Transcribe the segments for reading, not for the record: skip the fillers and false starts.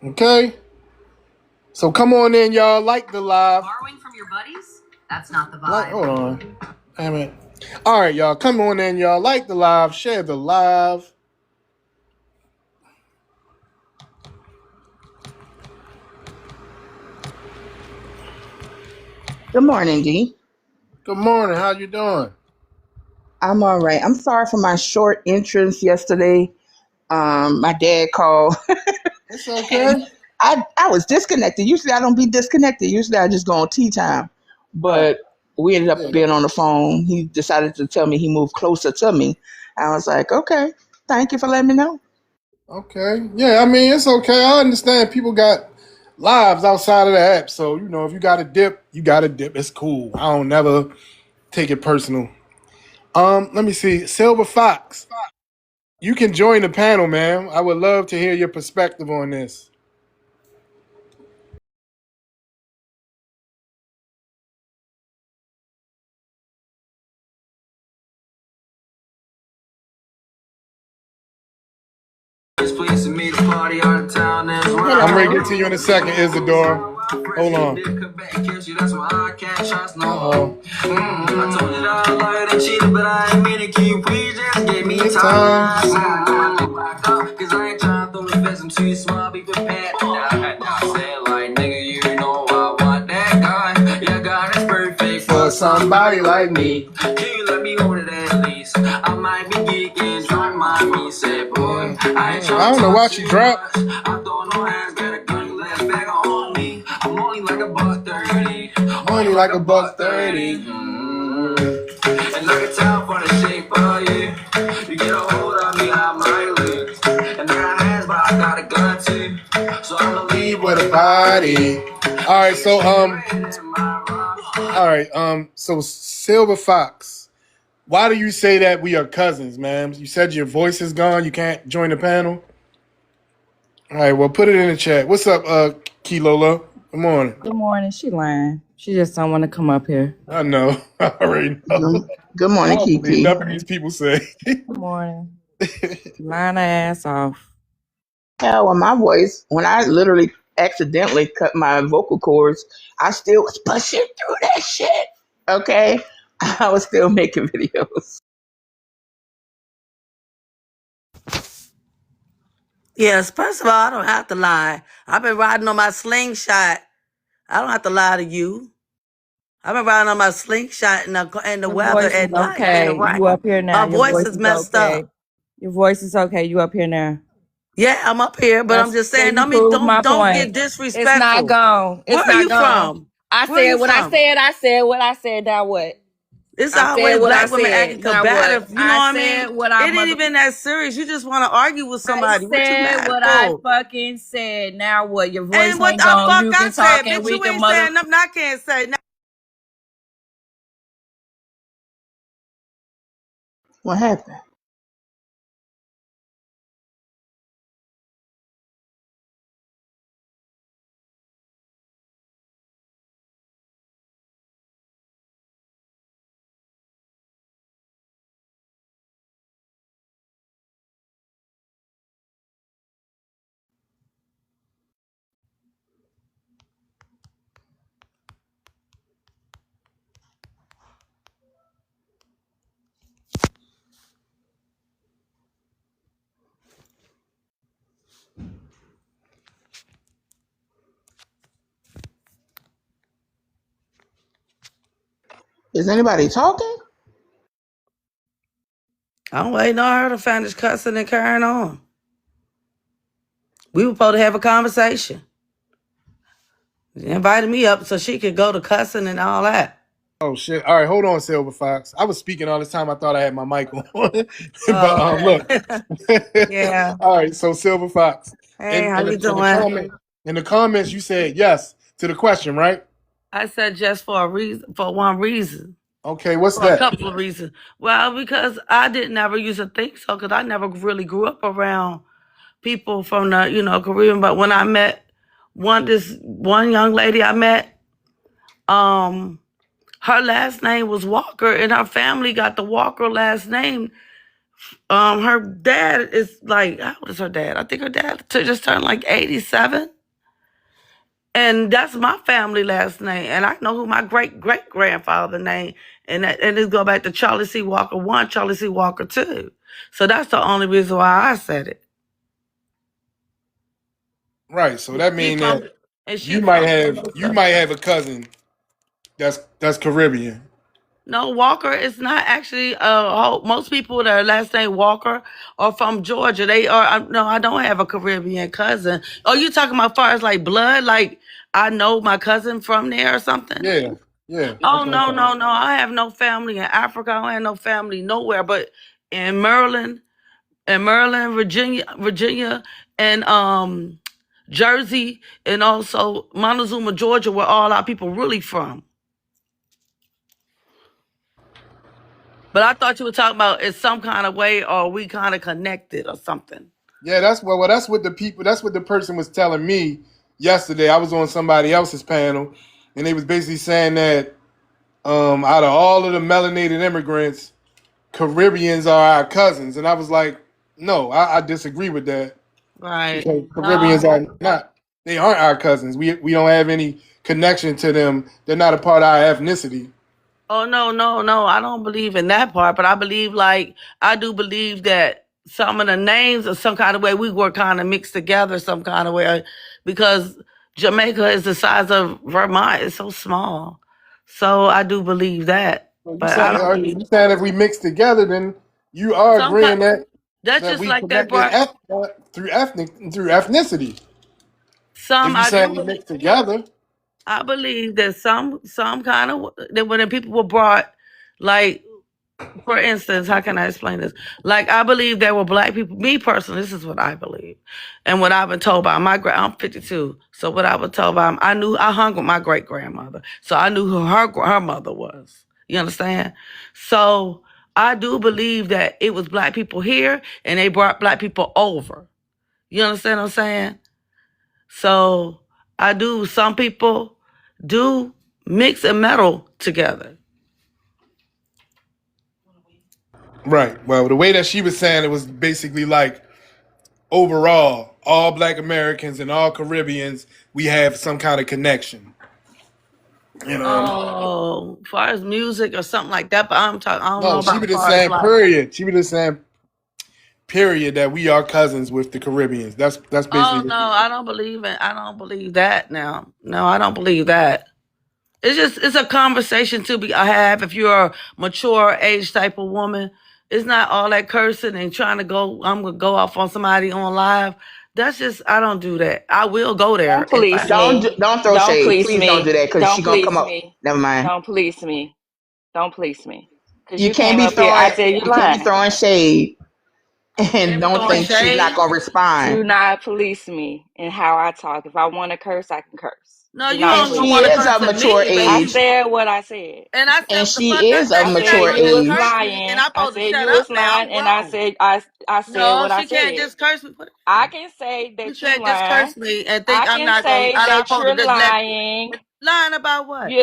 Okay? So come on in, y'all. Like the live. Borrowing from your buddies? That's not the Like, vibe. hold on. Damn it. All right, y'all. Come on in, y'all. Like the live. Share the live. Good morning, D. Good morning. How you doing? I'm all right. I'm sorry for my short entrance yesterday. My dad called It's and okay. I was disconnected. Usually I don't be disconnected. Usually I just go on tea time. Right. But we ended up Yeah. being on the phone. He decided to tell me he moved closer to me. I was like, okay, thank you for letting me know. Okay. Yeah, I mean, it's okay. I understand people got lives outside of the app. So, if you got a dip, you got a dip. It's cool. I don't never take it personal. Let me see. Silver Fox, you can join the panel, man. I would love to hear your perspective on this. Hello. I'm ready to get to you in a second, Isadora. Hold on. Uh-oh. I told you that I lied and cheated, but I ain't mean it. Can you please just give me time? Cause I ain't trying to throw the best. I'm too small, be prepared. I said, like, nigga, you know I want that guy. Yeah, God is perfect For somebody like me. Can you let me hold it at least? I might be geeking, don't mind me. Said, boy, I ain't trying I don't know why she dropped. I throw no hands, got a gun, left back on me. I'm only like a buck 30. Only like a buck 30. And I can tell for the shape of you. You get a hold of me, I might leave. And I got hands, but I got a gun too. So I'm gonna leave With a body. All right, so so Silver Fox, why do you say that we are cousins, man? You said your voice is gone. You can't join the panel. All right, well, put it in the chat. What's up, Kilola? Good morning. Good morning. She lying. She just don't want to come up here. I know. I already know. Good I morning, don't believe Kiki. nothing these people say. Good morning. Lying her ass off. Yeah, well, my voice, when I literally accidentally cut my vocal cords, I still was pushing through that shit. Okay? I was still making videos. Yes, first of all, I don't have to lie. I've been riding on my slingshot. I don't have to lie to you. I've been riding on my slingshot in the Your weather voice is at night in the okay. You rain. up here My now. Your voice voice is is messed okay. up. Your voice is okay. You up here now. Yeah, I'm up here, but I'm just saying, You proved my don't get point. It's not disrespectful. gone. Where It's are not you gone. from? I Where are said you what I from? said. I said what I said. Now what? It's I said always what I black women acting said. Now what? combative. You know I what I mean? said what I It ain't even that serious. You just want to argue with I somebody. What you said mad what I for? fucking said. Now what? Your voice And what ain't the gone. fuck You I can talk said, and bitch? we You can ain't saying nothing I can't say. What happened? Is anybody talking? I'm waiting on her to finish cussing and carrying on. We were supposed to have a conversation. She invited me up so she could go to cussing and all that. Oh shit! All right, hold on, Silver Fox. I was speaking all this time. I thought I had my mic on, but Okay. look. Yeah. All right, so Silver Fox, Hey, in how in you the, in the doing? comment in the comments, you said yes to the question, right? I said just for a reason, for one reason. Okay, what's For a that? couple of reasons. Well, because I didn't ever used to think so, because I never really grew up around people from the, Caribbean. But when I met this one young lady I met, her last name was Walker, and her family got the Walker last name Her dad is like, how old is her dad? I think her dad just turned like 87. And that's my family last name. And I know who my great great grandfather name. And it go back to Charlie C. Walker 1, Charlie C. Walker 2. So that's the only reason why I said it. Right. So that means that and she you might have a cousin that's Caribbean. No, Walker is not actually. Most people that are last name Walker are from Georgia. They are. No, I don't have a Caribbean cousin. Oh, you talking about far as like blood? Like I know my cousin from there or something? Yeah. Yeah. Oh no. I have no family in Africa. I don't have no family nowhere but in Maryland, Virginia, and Jersey, and also Montezuma, Georgia, where all our people really from. But I thought you were talking about in some kind of way, or we kind of connected or something. Yeah, that's what the person was telling me yesterday. I was on somebody else's panel, and they was basically saying that out of all of the melanated immigrants, Caribbeans are our cousins, and I was like, no, I disagree with that. Right. Because Caribbeans are not. They aren't our cousins. We don't have any connection to them. They're not a part of our ethnicity. Oh no. I don't believe in that part, but I do believe that some of the names of some kind of way we were kind of mixed together some kind of way, because Jamaica is the size of Vermont. It's so small. So I do believe that. So you But saying if we mix together, then you are agreeing that's that just we like that connected part. through ethnicity. Some If you I saying do we mix together. I believe that some kind of that when the people were brought, like for instance, how can I explain this? Like I believe there were black people. Me personally, this is what I believe, and what I've been told by I'm 52, so what I was told by I hung with my great grandmother, so I knew who her mother was. You understand? So I do believe that it was black people here, and they brought black people over. You understand what I'm saying? So I do. Some people do mix and metal together. Right. Well, the way that she was saying it was basically like overall, all Black Americans and all Caribbeans, we have some kind of connection. You know. Oh, as far as music or something like that, but I'm talking. I don't know No, about she was just far as saying like. period. She was just saying period that we are cousins with the Caribbeans. That's basically. Oh no, I don't believe that now. No, I don't believe that. It's a conversation to be have if you're a mature age type of woman. It's not all that cursing and trying to go. I'm gonna go off on somebody on live. That's just I don't do that. I will go there. Don't police me. Don't throw shade. Please don't do that because she's gonna come up. Never mind. Don't police me. Don't police me. Because You can't be throwing. I said you can't be throwing shade, and don't think she's not gonna Do respond. not police me in how I talk. If I want to curse, I can curse. No, Do you not don't She want to is curse of at mature me. I age, said what I said. And I said, and what the she fuck is I of said? mature You was age. lying. And I'm I supposed to said shut you up was now. lying, and I said I said No, what I she can't said. just curse me. I can say that You you can't just lying. curse me and think I I'm can not say going. I'm that supposed to you're just lying. lying about what?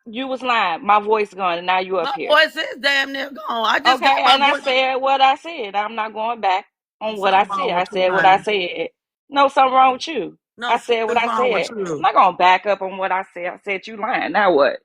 You was lying. My voice gone, and now you up My here. voice is damn near gone. I just Okay, got and my I voice. said what I said. I'm not going back on what I Something said. wrong I with you, said what I honey. said. No, something wrong with you. No, I said what something's I wrong said. with you. I'm not gonna back up on what I said. I said you lying. Now what?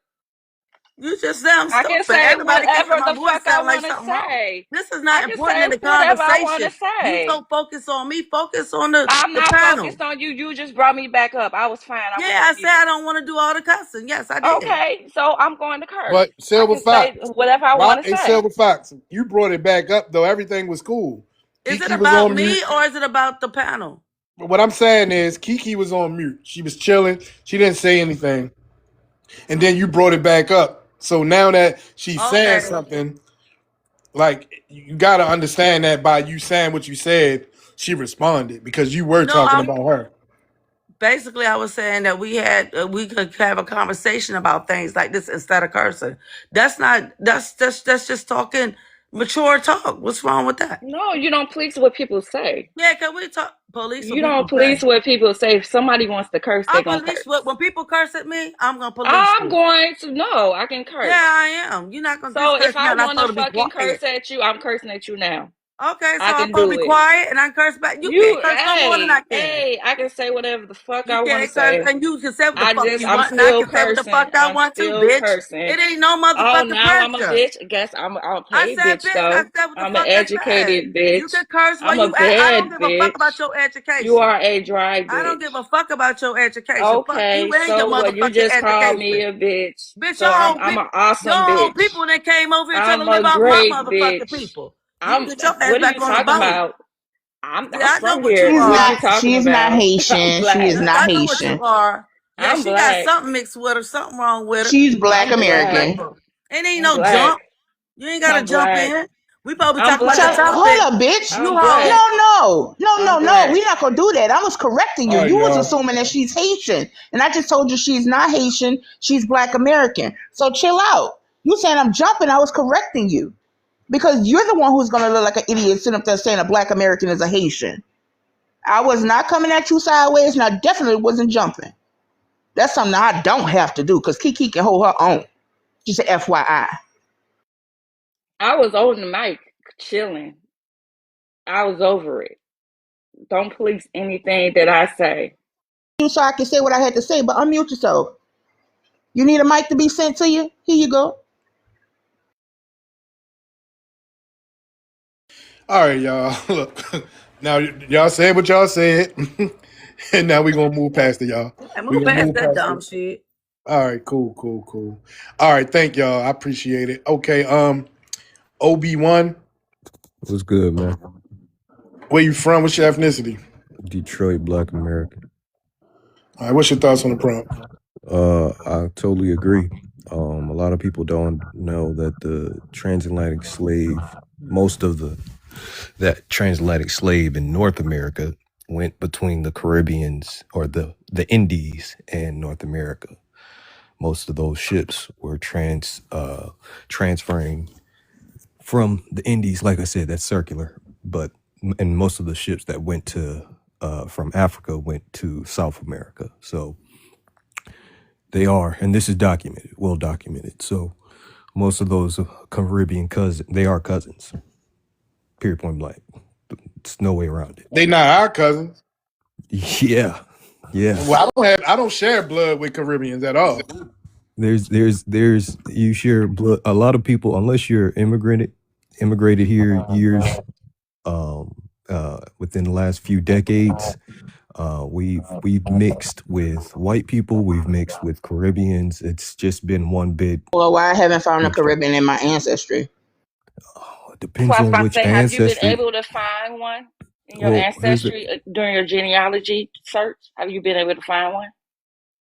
You just sound I can stupid. say Everybody can hear whatever my the voice fuck I sound like want to something wrong. say. This is I not can important say in the whatever I want to conversation. You say. so focused on me. Focus on the I'm not panel. focused on you. You just brought me back up. I was fine. I went Yeah, I on said mute. I don't want to do all the cussing. Yes, I did. Okay, so I'm going to curse. But I Silver can say Fox, whatever I want to say. Silver Fox, you brought it back up though. Everything was cool. Is it Kiki was about on me mute. or is it about the panel? But what I'm saying is Kiki was on mute. She was chilling. She didn't say anything. And then you brought it back up. So now that she's saying something, like you gotta understand that by you saying what you said, she responded because you were talking about her. Basically, I was saying that we could have a conversation about things like this instead of cursing. That's just talking mature talk. What's wrong with that? No, you don't police what people say. Yeah, can we talk police? You don't police what people say. If somebody wants to curse, they're gonna curse. When people curse at me, I'm gonna police. I'm going to no, I can curse. Yeah, I am. You're not gonna. So just if I curse me, want to be fucking quiet. curse at you, I'm cursing at you now. Okay, so I I'm can supposed to do be it. quiet and I can curse back. You can't You, curse no more than I can. I can say whatever the fuck You I want to can't curse, say. and you can say what the fuck you I'm want, and I still can say what the fuck cursing. I I'm want too, still bitch. cursing. It ain't no Oh, motherfucking now I'm a pressure. bitch. I guess I'm a I paid said, bitch bitch, I though. said what the I'm an fuck I said. educated bitch. You can curse where I'm a you at. I don't bad give a fuck about bitch. your You education. are a dry I don't bitch. give a fuck about your education. Fuck you Okay, and your so what? You motherfucking just called me education. a bitch. Bitch, So I'm an your awesome own bitch. people that came over here trying to I'm live a off my great motherfucking bitch. people. You can get your ass What are back you on the talking boat. about? Yeah, I'm I know from what you here. She's What you are. not. talking She's not about? I'm Haitian. She is black. Yes, not I know what you Haitian. are. Yeah, I'm she got black. something mixed with her, something wrong with her. She's Black I'm black. American. Disrespectful. It ain't I'm no black. jump. You ain't gotta I'm jump black. in. We supposed to be I'm talking about the black. topic. Hold up, bitch. You I'm hold. black. No. I'm No. black. We're not gonna do that. I was correcting you. All right, You was y'all. assuming that she's Haitian, and I just told you she's not Haitian. She's Black American. So chill out. You saying I'm jumping? I was correcting you because you're the one who's gonna look like an idiot sitting up there saying a Black American is a Haitian. I was not coming at you sideways, and I definitely wasn't jumping. That's something I don't have to do because Kiki can hold her own. Just a FYI. I was on the mic chilling. I was over it. Don't police anything that I say. So I can say what I had to say, but unmute yourself. You need a mic to be sent to you? Here you go. All right, y'all. Look, now y'all said what y'all said, and now we're gonna move past it, y'all. And We're move gonna past move that past dumb it. shit. All right, cool. All right, thank y'all. I appreciate it. Okay, OB1, What's good, man? where you from? What's your ethnicity? Detroit, Black American. All right, what's your thoughts on the prompt? I totally agree. A lot of people don't know that the transatlantic slave, most of that transatlantic slave in North America went between the Caribbeans or the Indies and North America. Most of those ships were transferring from the Indies. Like I said, that's circular, and most of the ships that went to from Africa went to South America. So they are, and this is documented, well documented. So most of those Caribbean cousins, they are cousins. Period, point blank. There's no way around it. They not our cousins. Yeah. Well, I don't share blood with Caribbeans at all. There's you share blood. A lot of people, unless you're immigrated here years within the last few decades, we've mixed with white people, we've mixed with Caribbeans. It's just been one big Well, why I haven't found a mixture. Caribbean in my ancestry? It So depends I was on about to which say, have you been ancestry. able to find one in your Well, here's the ancestry during your genealogy search? Have you been able to find one?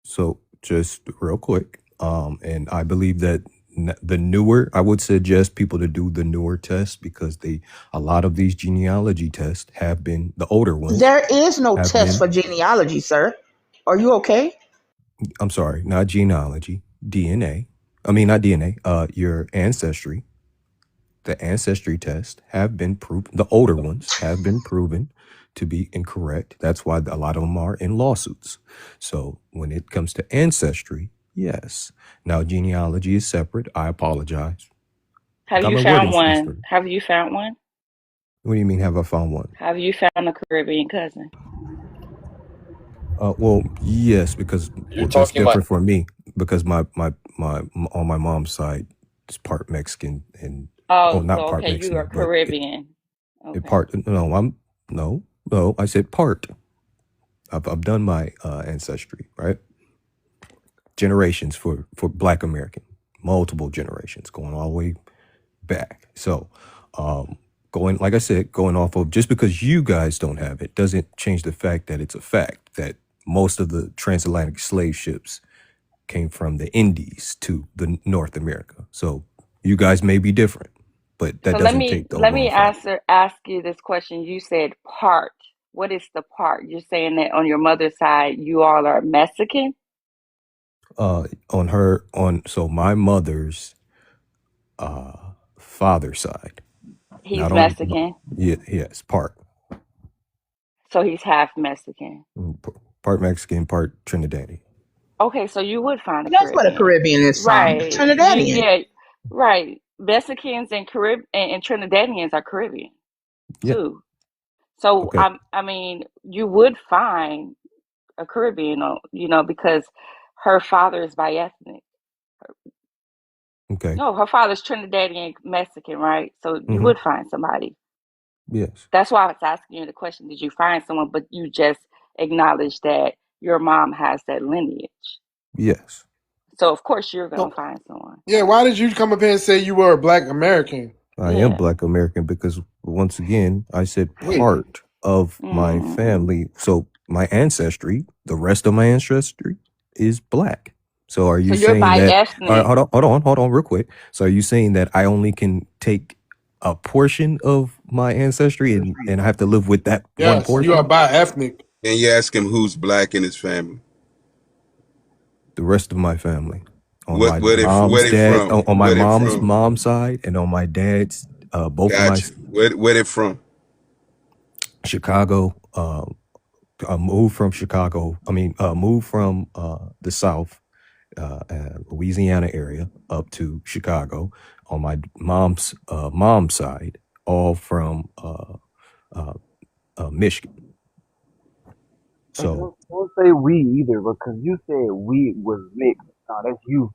so just real quick, and I believe that the newer, I would suggest people to do the newer tests because a lot of these genealogy tests have been, the older ones There is no have test for been, genealogy, sir. Are you okay? I'm sorry, not genealogy, DNA. I mean, not DNA, your ancestry. The ancestry tests have been proven, the older ones have been proven to be incorrect. That's why a lot of them are in lawsuits. So when it comes to ancestry, yes. Now genealogy is separate. I apologize. Have Got you my found wording one? straight. Have you found one? What do you mean, have I found one? Have you found a Caribbean cousin? Well, yes, because You're that's talking about different for me because my on my mom's side is part Mexican and Oh, so not part okay, you are Mexican, but Caribbean. it Okay. part no, I said part. I've done my ancestry, right? Generations for Black American, multiple generations going all the way back. So, going, like I said, going off of, just because you guys don't have it doesn't change the fact that it's a fact that most of the transatlantic slave ships came from the Indies to the North America. So you guys may be different, but that So let doesn't me take the let me overall fact. ask you this question. You said part. What is the part? You're saying that on your mother's side, you all are Mexican? So my mother's father's side, He's not on, Mexican, yes, part. so he's half Mexican. Part Mexican, part Trinidadian. Okay, so you would find a That's what a Caribbean. Caribbean is, son. Right. Trinidadian. Yeah, right. Mexicans and Trinidadians are Caribbean. Yeah. too. So Okay. I mean, you would find a Caribbean, because her father is bi-ethnic. Okay. No, her father's Trinidadian Mexican, right? So you Mm-hmm. would find somebody. Yes. That's why I was asking you the question, did you find someone? But you just acknowledged that your mom has that lineage. Yes. So of course you're So, gonna find someone. yeah, why did you come up here and say you were a Black American? I am Yeah. Black American because once again, I said Wait, part of my Mm. family. So my ancestry, the rest of my ancestry is Black. So are So you you're saying that? bi-ethnic. Hold on, real quick. So are you saying that I only can take a portion of my ancestry and I have to live with that one yes, you are portion? bi-ethnic. And you ask him who's black in his family. The rest of my family, on What my where they mom's dad, from? on my Where they mom's from? mom side, and on my dad's, both of my Gotcha. Where they from? Chicago. Moved from Chicago. I mean, moved from the South, Louisiana area up to Chicago. On my mom's side, all from Michigan. And So don't say we either, because you said we was mixed. No, that's you.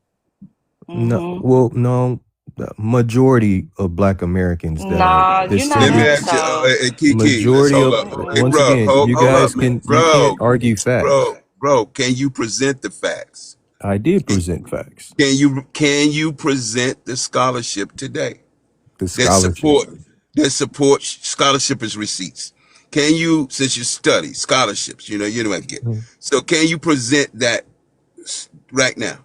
no, Mm-hmm. well, no, the majority of Black Americans that are No, you're not Let me descended, ask you, so. Kiki, let's majority hold of up. Hey, once bro, again, you hold guys up. you can't argue facts. Bro, can you present the facts? I did present facts. Can you present the scholarship today The that scholarship. support scholarship is receipts? Can you, since you study scholarships, you know what I get. Mhm. So can you present that right now?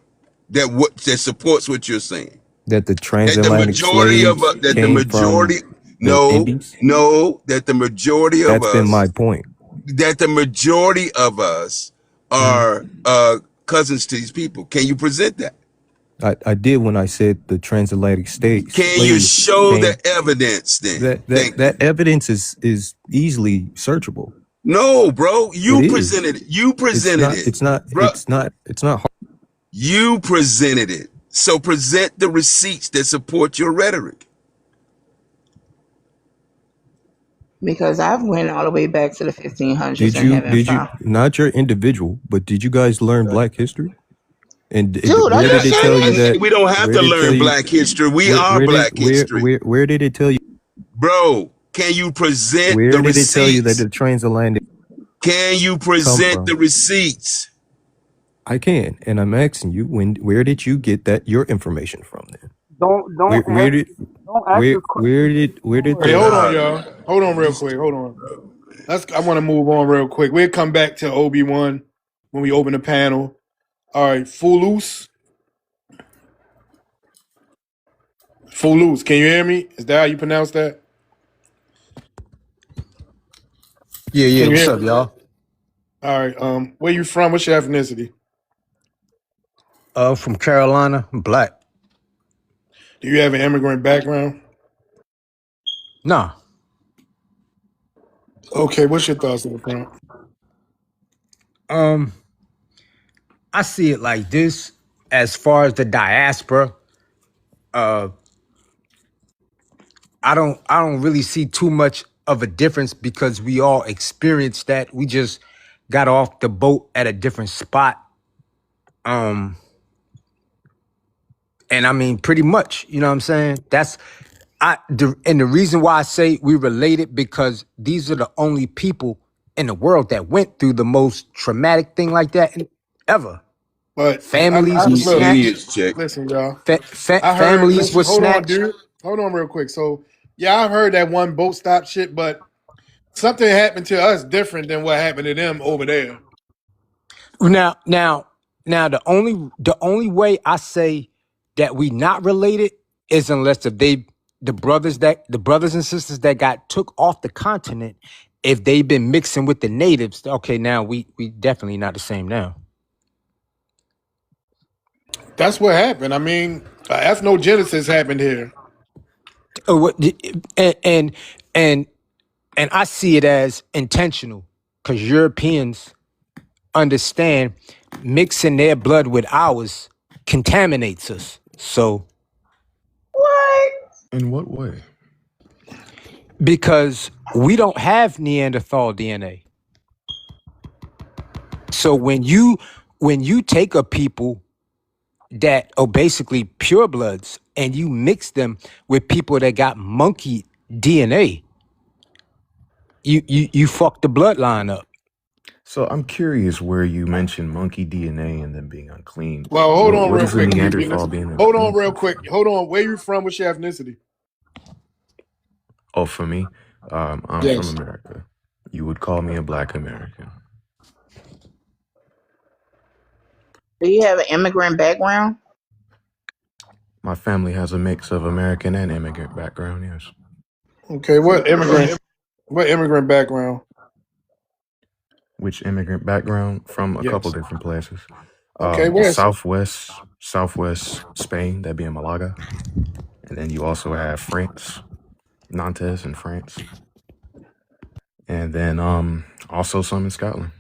That supports what you're saying? That the That the transatlantic majority of slaves came from the Indies. that the majority of That's been us my point. Mhm. are cousins to these people. Can you present that? I did when I said the transatlantic Can you slaves show the came. evidence then? Thank you. That evidence is easily searchable. No, bro, It you is. presented it. You presented it, bro. It's not hard. You presented it. So present the receipts that support your rhetoric. Because I've went all the way back to the 1500s Did and haven't you found. not your individual, but did you guys learn Black history? And Dude, are where you did it tell you serious? that? We don't have Where to did it tell learn you? Black history. We are Black history. Where did it tell you? Bro, can you present Where the did it tell you that receipts? the transatlantic Can you come present the from? receipts? I can, and I'm asking you, where did you get your information from? Then Don't where ask did this question. where did Wait, the hold on, y'all. Hold on real quick. Hold on. I want to move on real quick. We'll come back to Obi-Wan when we open the panel. All right, Fulus. Fulus, can you hear me? Is that how you pronounce that? Yeah. Can you What's hear up, me? y'all? All right. Where you from? What's your ethnicity? From Carolina, I'm Black. Do you have an immigrant background? Nah. Okay, what's your thoughts on the prompt? I see it like this. As far as the diaspora, I don't really see too much of a difference because we all experienced that. We just got off the boat at a different spot. And I mean, pretty much, you know what I'm saying? And the reason why I say we related, because these are the only people in the world that went through the most traumatic thing like that ever. But Families were look, Lineage snatched. check. listen, y'all. I heard. Families Listen, were hold on, snatched. dude. Hold on, real quick. So, yeah, I heard that one boat stop shit, but something happened to us different than what happened to them over there. Now, the only way I say that we not related is unless if the brothers and sisters that got took off the continent, if they've been mixing with the natives, okay, now we definitely not the same now. That's what happened. I mean, ethnogenesis happened here. And I see it as intentional because Europeans understand mixing their blood with ours contaminates us. So What? In what way? Because we don't have Neanderthal DNA. So when you take a people that are basically purebloods and you mix them with people that got monkey DNA, you fuck the bloodline up. So I'm curious where you mentioned monkey DNA and them being unclean. Well, hold on What real is a quick. Neanderthal being Hold on unclean? real quick. Hold on. Where you from? What's your ethnicity? Oh, for me, I'm Yes. from America. You would call me a Black American. Do you have an immigrant background? My family has a mix of American and immigrant background. Yes. Okay. What immigrant background? Which immigrant background? From a couple Yes. different places. Okay. Where's Southwest Spain, that'd be in Malaga. And then you also have France, Nantes in France. And then also some in Scotland.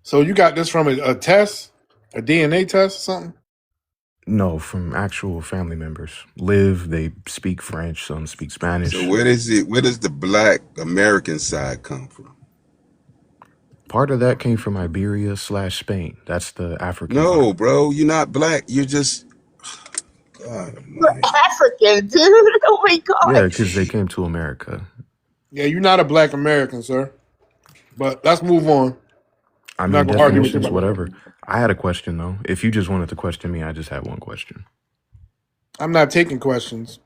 so you got this from a test, a DNA test or something? No, from actual family members. They speak French, some speak Spanish. So where does the Black American side come from? Part of that came from Iberia/Spain. That's the African part. No, bro, you're not black. You're just God You're Almighty. African, dude. Oh my God. Yeah, because they came to America. Yeah, you're not a Black American, sir. But let's move on. I I'm mean, not gonna argue with definitions, you. whatever. I had a question, though. If you just wanted to question me, I just had one question. I'm not taking questions.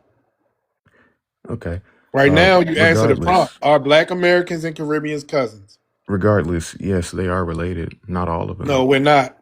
Okay. Right now, you answer the prompt. Regardless, Are Black Americans and Caribbeans cousins? yes, they are related. Not all of them. No, we're not.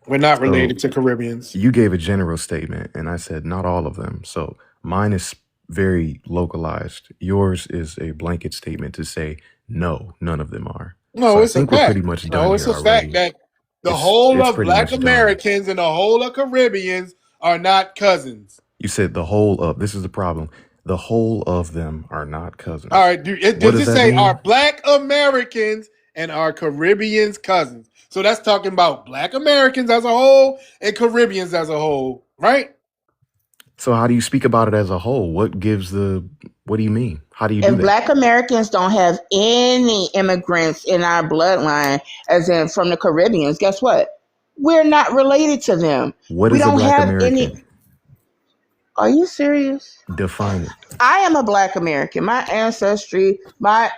We're not So related to Caribbeans. you gave a general statement, and I said not all of them. So mine is very localized. Yours is a blanket statement to say no, none of them are. No, So I it's a think we're fact. pretty much No, done it's here a fact already. that the It's whole it's of pretty Black much done. Americans and the whole of Caribbeans are not cousins. You said the whole of. This is the problem. The whole of them are not cousins. All right, What does does it that say are mean? Black Americans and are Caribbeans cousins? So that's talking about Black Americans as a whole and Caribbeans as a whole, right? So how do you speak about it as a whole? What do you mean? How do you do If that? Black Americans don't have any immigrants in our bloodline, as in from the Caribbeans, guess what? We're not related to them. What We is a don't Black have American? any. Are you serious? Define it. I am a Black American. My ancestry, my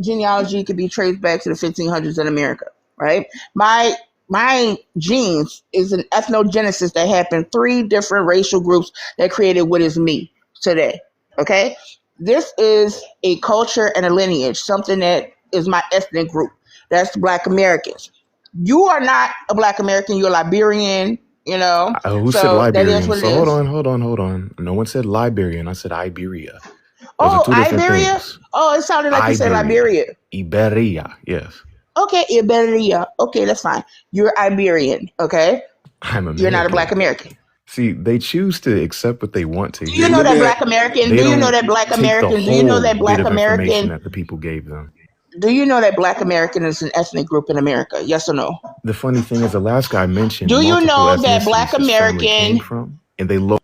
genealogy could be traced back to the 1500s in America, right? My genes is an ethnogenesis that happened 3 different racial groups that created what is me today. Okay, this is a culture and a lineage, something that is my ethnic group. That's Black Americans. You are not a Black American. You're Liberian. You know, Who said so that is Liberian? what it So is. hold on. No one said Liberian. I said Iberia. Those Oh, are two different Iberia. things. Oh, it sounded like you said Iberia. Liberia. Iberia. Yes. Okay, Iberia. Okay, that's fine. You're Iberian. Okay, I'm you're not a American. Black American. See, they choose to accept what they want to Do you hear. know Let that me Black American? They Do you know don't that Black take the American? Do you know whole that bit Black of information American? that the people gave them. Do you know that Black American is an ethnic group in America? Yes or no? The funny thing is, the last guy mentioned Do you multiple know that Black ethnicities his family came American? from, and they look.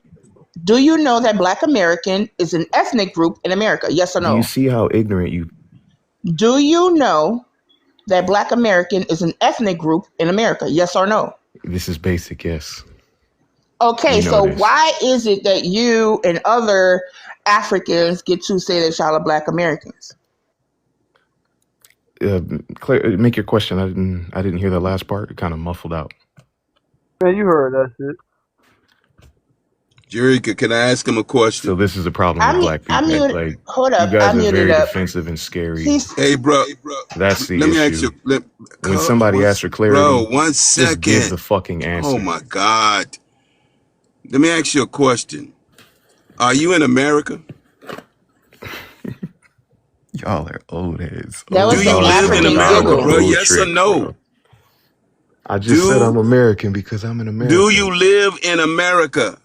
Do you know that Black American is an ethnic group in America? Yes or Do you no? see how ignorant you? Do you know that Black American is an ethnic group in America? Yes or no? This is basic, yes. Okay, We know so this. why is it that you and other Africans get to say that y'all are Black Americans? Claire, make your question. I didn't hear the last part. It kind of muffled out. Man, you heard that shit. Jerry, can I ask him a So question? this is a problem I'm with Black I'm people. muted. Like, Hold you up, guys I'm are muted very up. defensive and scary. He's Hey, bro. That's the Let me ask issue. you. When somebody asks for clarity, Bro, 1 just give second. the fucking Oh answer. my God. Let me ask you a question. Are you in America? Y'all are old heads. that Do was you an live in African America, giggle. bro? Old Yes or trick, no? bro. I just said I'm Do American because I'm an do American. you live in America?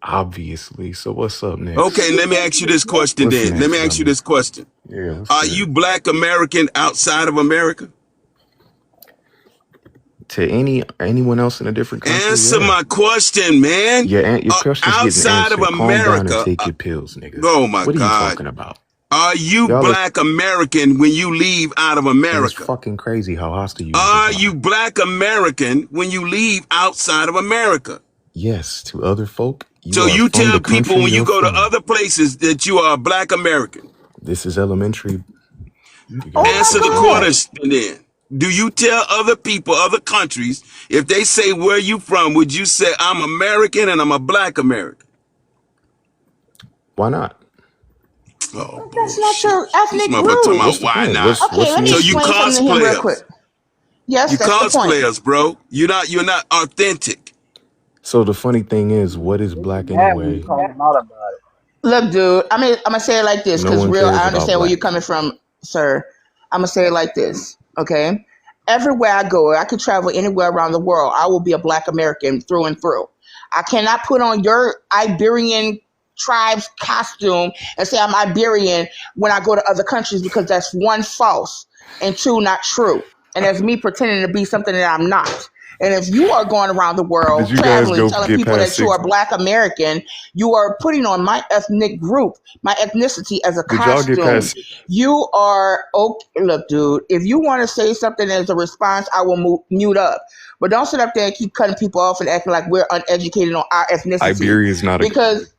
Obviously. So what's up next? Okay, let me ask you this question What's then. Let next, me ask you dummy? this question. Yeah, what's Are good? you Black American outside of America? to anyone else in a different country? Answer Yeah. my question, man. Your question's getting Outside of answered. Calm down and America, take your pills, nigga. oh my What are you God. talking about? Are you Y'all are, black American when you leave out of and it's America? fucking crazy how hostile you Are niggas you are. black American when you leave outside of America? Yes, to other folk, you So are you from tell the people country when you you're go to from. other places that you are a black American. This is elementary. You Oh guys Answer the my understand? God. question then. Do you tell other people, other countries, if they say where you from, would you say I'm American and I'm a black American? Why not? Oh, That's not bullshit. your This ethnic motherfucker talking group. What's about the why point? not. Okay, What's let me So new? you explain something to him real quick. cosplayers. Yes, You that's the point. cosplayers, bro. You're not authentic. So the funny thing is, what is They get black mad when you anyway? call them out about it. Look, dude, I'm gonna say it like this, No because one real, cares I about understand where you're black. coming from, sir. I'm gonna say it like this, okay? Everywhere I go, I could travel anywhere around the world. I will be a black American through and through. I cannot put on your Iberian tribe's costume and say I'm Iberian when I go to other countries, because that's one, false, and two, not true. And that's me pretending to be something that I'm not. And if you are going around the Did world you guys traveling, go telling get people past that you 6? are black American, you are putting on my ethnic group, my ethnicity as a Did y'all get costume. past? You are okay. Look, dude, if you want to say something as a response, I will mute up. But don't sit up there and keep cutting people off and acting like we're uneducated on our ethnicity. Iberia is not a. Because,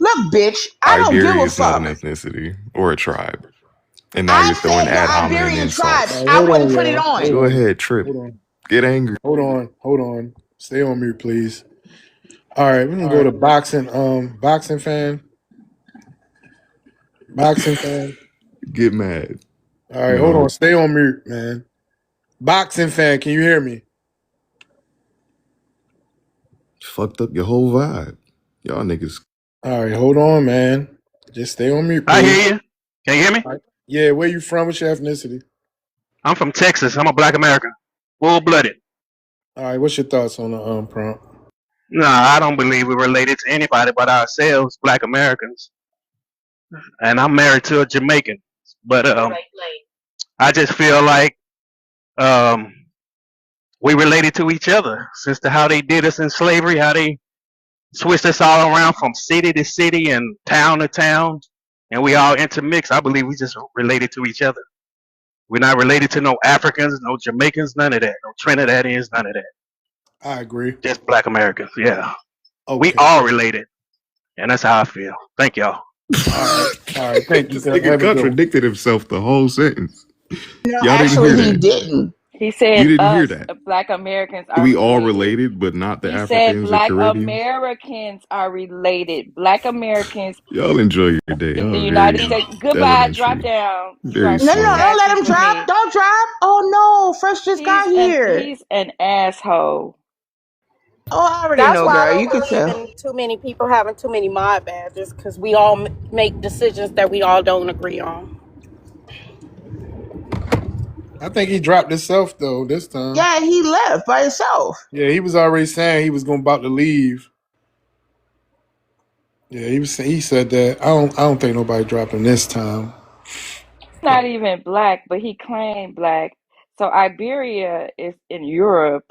look, bitch, I don't give Iberia a is not an fuck. ethnicity or a tribe. And now I you're throwing said the ad hominem Iberian tribe. All insults. right, I hold wouldn't on, put it y'all. on. Hold Go on. ahead, trip. Hold on. Get angry. Hold on. Stay on mute, please. All right, we're gonna All go right. to boxing. Boxing fan. Boxing fan. Get mad. All right, hold on. No. Stay on mute, man. Boxing fan, can you hear me? Fucked up your whole vibe. Y'all niggas. All right, hold on, man. Just stay on mute, I please. hear you. Can you hear me? All right. Yeah, where you from? What's your ethnicity? I'm from Texas. I'm a black American. Full blooded. All right, what's your thoughts on the prompt? No, I don't believe we're related to anybody but ourselves, black Americans. And I'm married to a Jamaican. But I just feel like um, we related to each other since how they did us in slavery, how they switched us all around from city to city and town to town. And we all intermixed. I believe we just related to each other. We're not related to no Africans, no Jamaicans, none of that. No Trinidadians, none of that. I agree. Just black Americans, yeah. We Okay. all related. And that's how I feel. Thank y'all. All right. Thank you. This Have nigga a good one. contradicted himself the whole sentence. No, Y'all didn't actually, hear he that. didn't. He You said didn't hear us, that. black Americans, are We all related. related, but not the He said Africans or black Caribbeans. Americans are related. Black Americans Y'all enjoy your day. in the Y'all United very States. Goodbye. Drop elementary. down. Very No, Get no, slow. don't let him nasty to drop. me. Don't drop. Oh, no. Fresh just got here. He's an asshole. Oh, I already That's know, why I girl. You don't could believe tell. in too many people having too many mod badges, because we all make decisions that we all don't agree on. I think he dropped himself though this time. Yeah, he left by himself. Yeah, he was already saying he was about to leave. Yeah, he said that. I don't think nobody dropped him this time. He's not even black, but he claimed black. So Iberia is in Europe,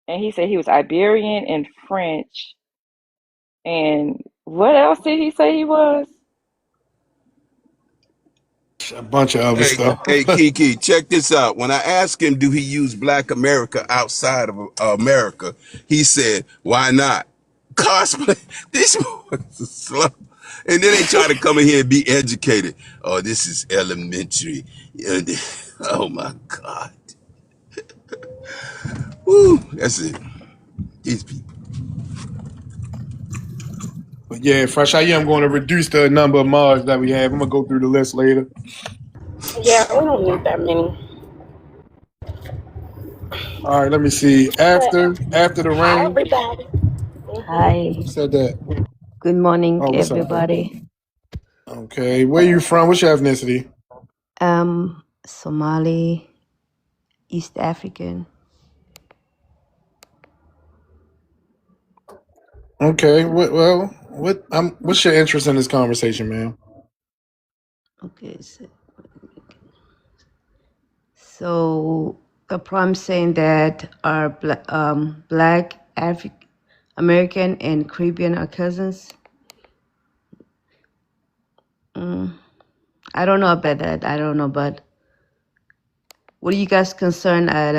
and he said he was Iberian and French. And what else did he say he was? A bunch of other stuff. Hey, Kiki, check this out. When I asked him, do he use black America outside of America? He said, why not? Cosplay. This was slow. And then they try to come in here and be educated. Oh, this is elementary. Oh my God. Woo, that's it. These people. But yeah, Fresh, I am going to reduce the number of mods that we have. I'm gonna go through the list later. Yeah, we don't need that many. All right, let me see. After the Hi, rain. everybody. Hi, Who said that? good morning, Oh, what's up? everybody. Okay, where you from? What's your ethnicity? Somali, East African. Okay, what's your interest in this conversation, ma'am? Okay, so The prime saying that our black American and Caribbean are cousins. I don't know about that. I don't know, but what are you guys concerned at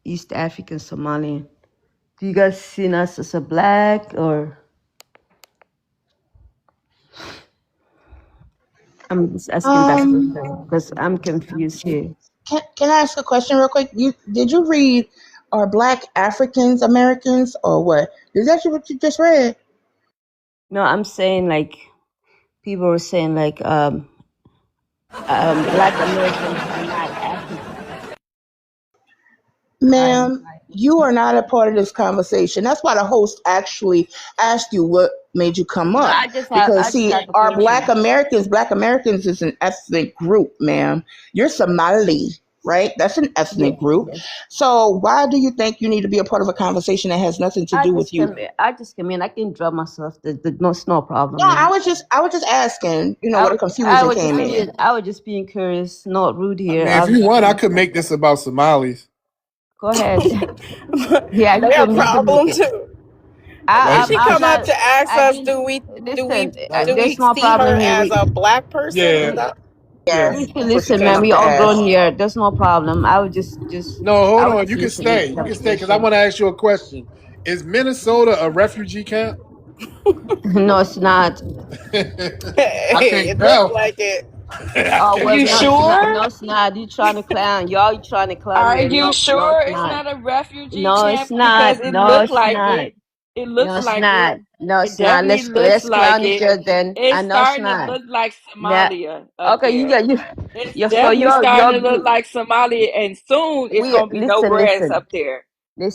East African Somalian? Do you guys see us as a black or? I'm just asking that question because I'm confused here. Can I ask a question real quick? Did you read are black Africans Americans or what? Is that what you just read? No, I'm saying like people were saying like black Americans are not African. Ma'am, you are not a part of this conversation. That's why the host actually asked you what made you come No, up. I just Because see, have a our question. black Americans is an ethnic group, ma'am. You're Somali, right? That's an ethnic group. Yes. So why do you think you need to be a part of a conversation that has nothing to do with you? I just come in. I can drop myself. It's no problem. No, man. I was just asking, where the confusion came in. I was just being curious, not rude I here. mean, if you want, I could make this about Somalis. Go ahead. Yeah, They have problem too. When she come up to ask us, do we there's no see problem her here. as a black person? Yeah. Yeah. Listen, man, we all grown here. There's no problem. I would just No, hold I would on. You can listen stay. to You the can stay because I conversation. want to ask you a question. Is Minnesota a refugee camp? No, it's not. I can't It tell. looks like it. Oh well, You no, sure? it's not. You trying to clown? Y'all trying to clown Are me? you No, sure it's it's not. not a refugee No, camp? it's not. Because it No, looked it's like not. it. It No, looks it's like not. it. No, It it's not. definitely looks Let's like clown each it. other then. I It's know it's starting to not. look like Now, Somalia up okay, you there. got you. It's So definitely starting to look you're like Somalia, and soon it's we gonna be no grass up there.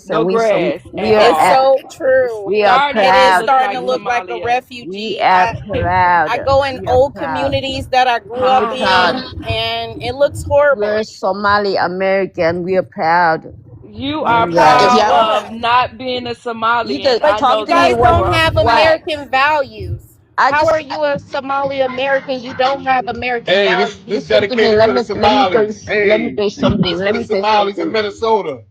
No grass at It's all. so It's true. we are starting It to is proud. look starting to like look like a Somalia. We refugee. are I proud. go in We are old proud. communities that I grew up We're proud. in, and it looks horrible. We're Somali American. We are proud. You We are If proud y'all of not being a You Somalian. can I But know you talk to that me. guys for don't a have What? fact. American values. I How just are you a Somali American? You don't have American Hey, values. this listen to me. dedicated to the Somalis. Let me Hey, tell you something. this for the Somalis in Minnesota.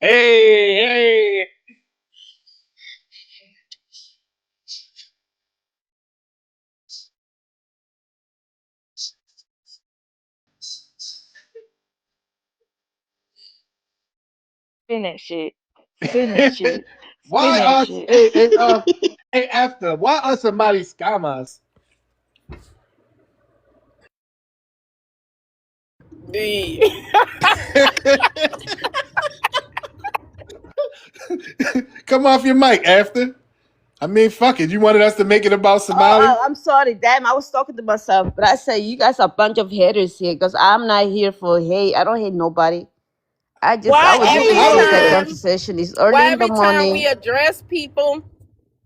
Hey. Finish it. Finish it. Why Finish us? it. Hey, after why us somebody scammers? Come off your mic, after. I mean, fuck it. You wanted us to make it about Somali? I'm sorry. Damn, I was talking to myself. But I say you guys are a bunch of haters here because I'm not here for hate. I don't hate nobody. I Why was just every I listening to the don't. time? conversation. It's Why early in the every time we morning. address people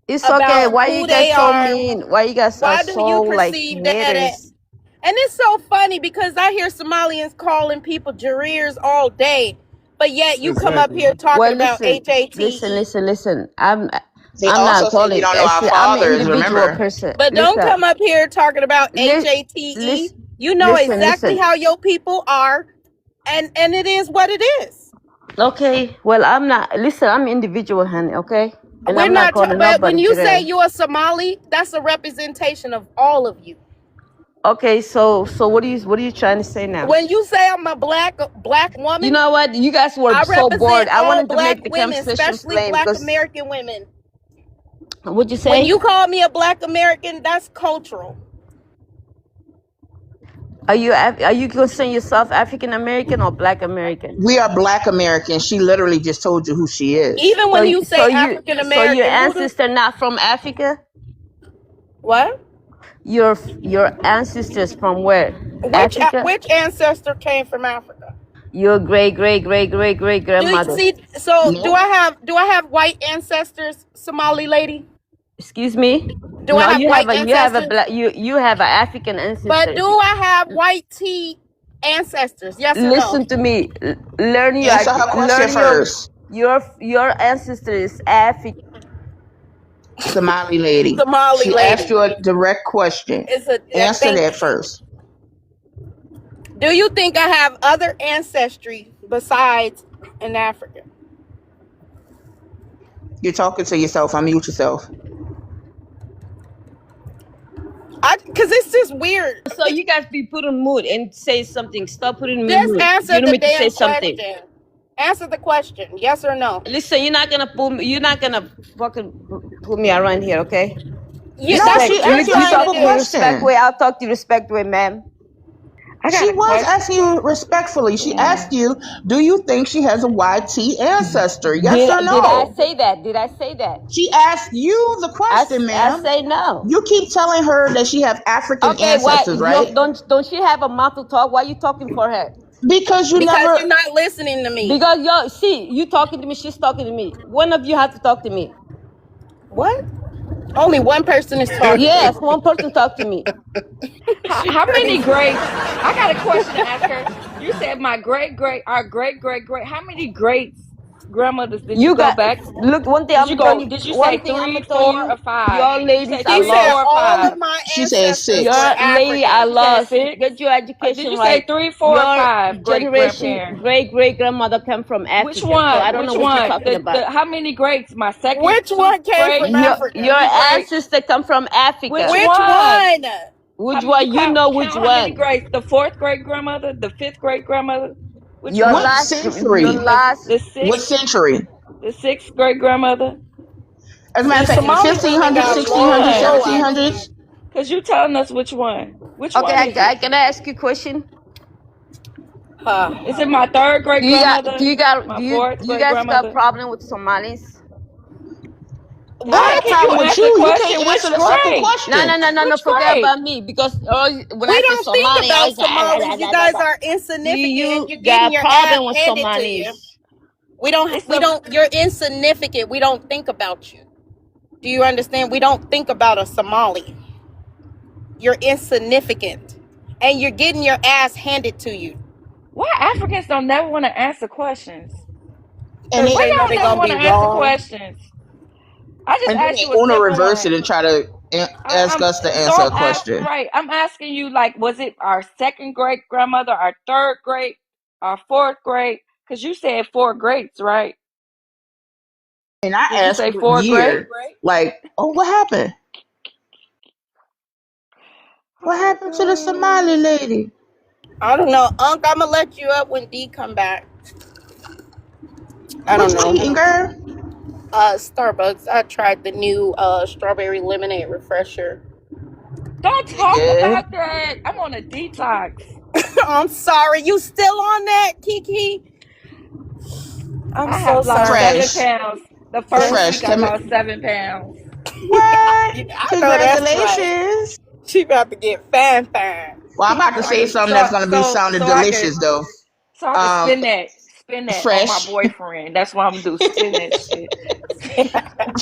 It's okay. about Why you who they guys so are, mean? Why you guys are why do you so like perceive that? haters? And it's so funny because I hear Somalians calling people Jareers all day, but yet you come up Exactly. here talking Well, about listen, HATE. listen. they I'm also not say we calling. don't know our I'm an fathers, individual remember? person. But don't come up here talking about HATE. Listen, You know exactly listen. how your people are, and it is what it is. Okay, well, I'm not. Listen, I'm individual, honey. Okay, and We're I'm not not, calling but when nobody you say today. you're a Somali, that's a representation of all of you. Okay, so what are you trying to say now? When you say I'm a black woman, You know what? You guys were I so bored. represent I all wanted to black make the women, conversation especially flame black because American women. what'd you When say? you call me a black American, that's cultural. Are you considering yourself African American or Black American? We are black Americans. She literally just told you who she is. Even when you say African So your American, ancestor not from Africa? what? Your ancestors from where? Africa? Which ancestor came from Africa? Your great grandmother. So No. do I have white ancestors, Somali lady? Excuse me? Do I have white ancestors? You have an African ancestor. But do I have white tea ancestors? Yes or Listen no? to me. Learn Answer her question first. your ancestor is African. Somali lady. Somali She asked lady. you a direct question. It's a Answer thank that you. first. Do you think I have other ancestry besides in Africa? You're talking to yourself. Unmute yourself. Because it's just weird. So you guys be put on mood and say something. Stop putting me in Just mood. answer You the need me to say damn something. question. Answer the question. Yes or no? Listen, you're not gonna pull me. You're not gonna fucking pull me around here, okay? Yeah, No, that's she what asked you're you a trying simple to do. question. Respect way. I'll talk to you respect way, ma'am. I got She a was question. asking you respectfully. She asked you, do you think she has a YT ancestor? Yes or Did I no? say that? Did I say that? She asked you the question, I ma'am. say no. You keep telling her that she has African Okay, why ancestors, right? don't she have a mouth to talk? Why are you talking for her? Because you Because never. you're not listening to me. Because you talking to me, she's talking to me. One of you have to talk to me. What? Only one person is talking. Yes, one person talk to me. How many greats? I got a question to ask her. You said our great great. How many greats grandmothers did you go back? Look, one thing Did I'm you gonna go? tell Did you. you One say thing I'm 3, gonna tell 4, you. or 5? Your You ladies said are She 3, said 4, or all 5? of my She said ancestors 6. were Your lady are African. You said lost. 6. Get your education Did you right. say 3, 4, or Your 5 great generation, grandparents? great grandmother come from Africa. Which So I one? don't know Which what you're one? talking about. How many greats? My second, Which one came great, from Africa? Your three great. ancestor come from Africa. Which Which one? one? Which one? You know which Count how many one? greats? The 4th great grandmother, the 5th great grandmother. Which Your What one? century? last. The What 6th, century? the 6th great grandmother. As a matter See, of fact, in the Somali women 1500s, got Which 1600s, one? low 1700s. IQ. Cause you telling us which one. Which Okay, one is it? can I ask you a question? Is it my 3rd great Do grandmother? you got My 4th do you great guys got grandmother? problem with Somalis? I Why have What? can you problem with ask you. the You question? can't answer Which the simple great? question. No. Which Forget great? about me because when I We say don't think Somali, I about always Somalis. You guys are insignificant and you you're getting got your ass problem with handed to you. Somalis. It's the You're insignificant. We don't think about you. Do you understand? We don't think about a Somali. You're insignificant. And you're getting your ass handed to you. why Africans don't never want to answer questions. And Because they Why they know y'all they're never going to want be to answer wrong. questions? I just and then asked they you a want to simple reverse it one. and try to ask us to answer a question. I'm asking you, like, was it our 2nd great grandmother, our 3rd great, our 4th great? Because you said 4 greats, right? And I Did you asked say what 4 great? year. Like, oh, what happened? What happened to the Somali lady? I don't know. Unc, I'm going to let you up when D come back. I What don't you know. eating, girl? Starbucks. I tried the new strawberry lemonade refresher. Don't Is it talk good? about that. I'm on a detox. I'm sorry. You still on that, Kiki? I'm I so have lost sorry. 7 Fresh. pounds. The first Fresh. week I Tell me. lost 7 pounds. What? I know that's right. Congratulations. She about to get fan. Well, I'm about to say something that's gonna be sounding delicious though. So I can Um, spin that on my Fresh. boyfriend. That's what I'm gonna do. Spin that shit.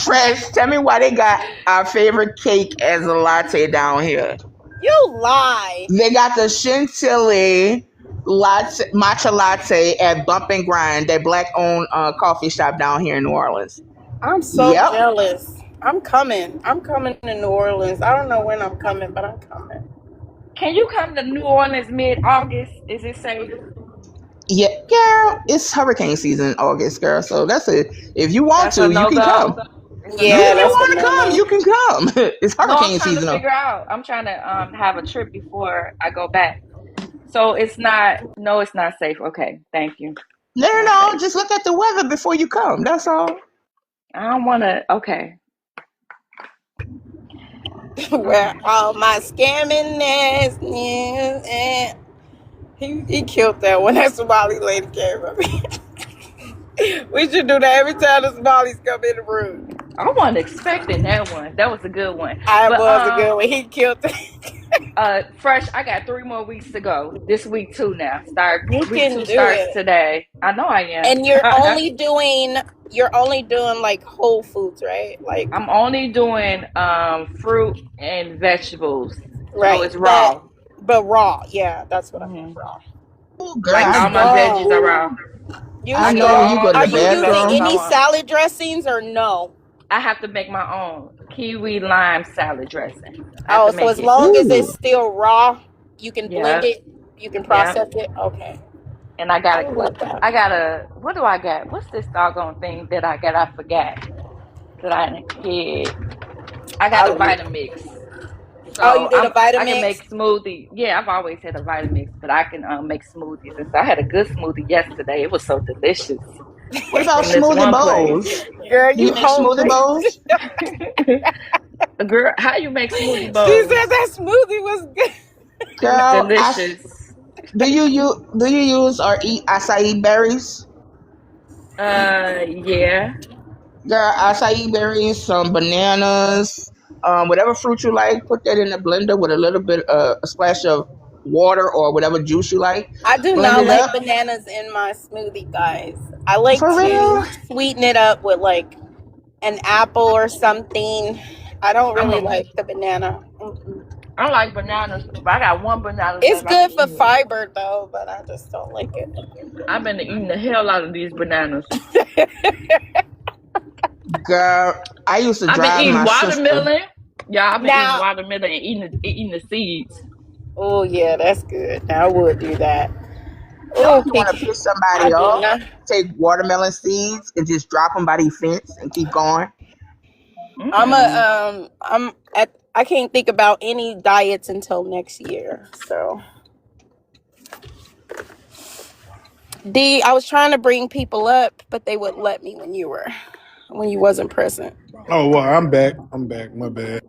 Fresh. Tell me why they got our favorite cake as a latte down here. You lie. They got the Chantilly latte, matcha latte at Bump and Grind, that black-owned coffee shop down here in New Orleans. I'm so Yep. jealous. I'm coming. I'm coming to New Orleans. I don't know when I'm coming, but I'm coming. Can you come to New Orleans mid-August? Is it safe? Yeah, girl, it's hurricane season in August, girl. So if you want That's a to, you can no-go? come. It's a Yeah, If you no-go? that's want a to come, no-no. you can come. It's No, I'm hurricane trying to season. figure out. I'm trying to have a trip before I go back. So it's not safe. Okay, thank you. No. Just look at the weather before you come. That's all. I don't want to. Okay. Where all my scamming ass is. He killed that when that Somali lady came up. We should do that every time the Somalis come in the room. I wasn't expecting that one. That was a good one. I was a good one. He killed it. Fresh, I got 3 more weeks to go. This week 2 now. You Week can 2 do starts it. today. I know I am. And you're only doing like Whole Foods, right? Like I'm only doing fruit and vegetables. right. So it's raw. But raw. Yeah, that's what I meant. Raw. Oh, girl, Like all my veggies are raw. You I know strong. when you go to Are the you using bathroom. any salad dressings or no? I have to make my own kiwi lime salad dressing. I have Oh, to so make as it. long as Ooh. it's still raw, you can blend Yep. it, you can Yep. process it. Okay. And I I got love that. what do I got? What's this doggone thing that I got? I forgot that I had. I got a Vitamix. Oh, you So did a I can Vitamix? make smoothie. Yeah, I've always had a Vitamix, but I can make smoothies. And so I had a good smoothie yesterday. It was so delicious What about from this smoothie one place. bowls? Girl, Do you you make smoothie hungry? bowls? Girl, how you make smoothie She said bowls? that smoothie was good. It was Girl, delicious. do you use or eat acai berries? Yeah. Girl, acai berries, some bananas, whatever fruit you like, put that in the blender with a little bit, a splash of water or whatever juice you like. I do Blend not it like up. bananas in my smoothie, guys. I like For real? to sweeten it up with like an apple or something. I don't I'm really a like the banana. Mm-mm. I like bananas too, but I got one banana It's left. I've good been for eating it. fiber though, but I just don't like it. I've been eating the hell out of these bananas. Girl, I used to I've been drive eating my sister. watermelon. Yeah, I've been eating Now, watermelon and eating the seeds. oh yeah, that's good. Now I would do that. Don't Oh, you want to Kiki, piss I somebody do off? not. Take watermelon seeds and just drop them by the fence and keep going. Mm-mm. I'm at. I can't think about any diets until next year. So, I was trying to bring people up, but they wouldn't let me when you wasn't present. Oh well, I'm back. I'm back. My bad.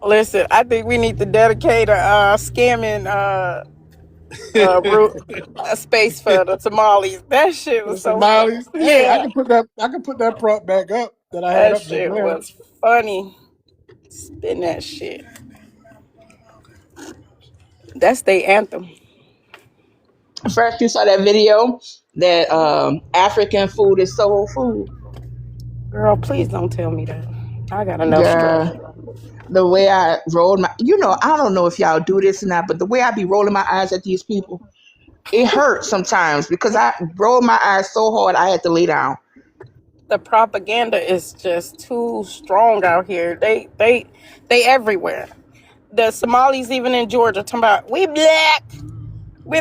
Listen, I think we need to dedicate a scamming a space for the tamales. That shit The was so funny. Somalis. Yeah, I Yeah, can put that. I can put that prop back up that I had that up just shit now. was funny. Spin that shit. That's the anthem. First, you saw that video that African food is soul food. Girl, please don't tell me that. I got enough stress. Girl, the way I rolled I don't know if y'all do this or not, but the way I be rolling my eyes at these people, it hurts sometimes because I rolled my eyes so hard I had to lay down. The propaganda is just too strong out here. They everywhere. The Somalis even in Georgia talking about we're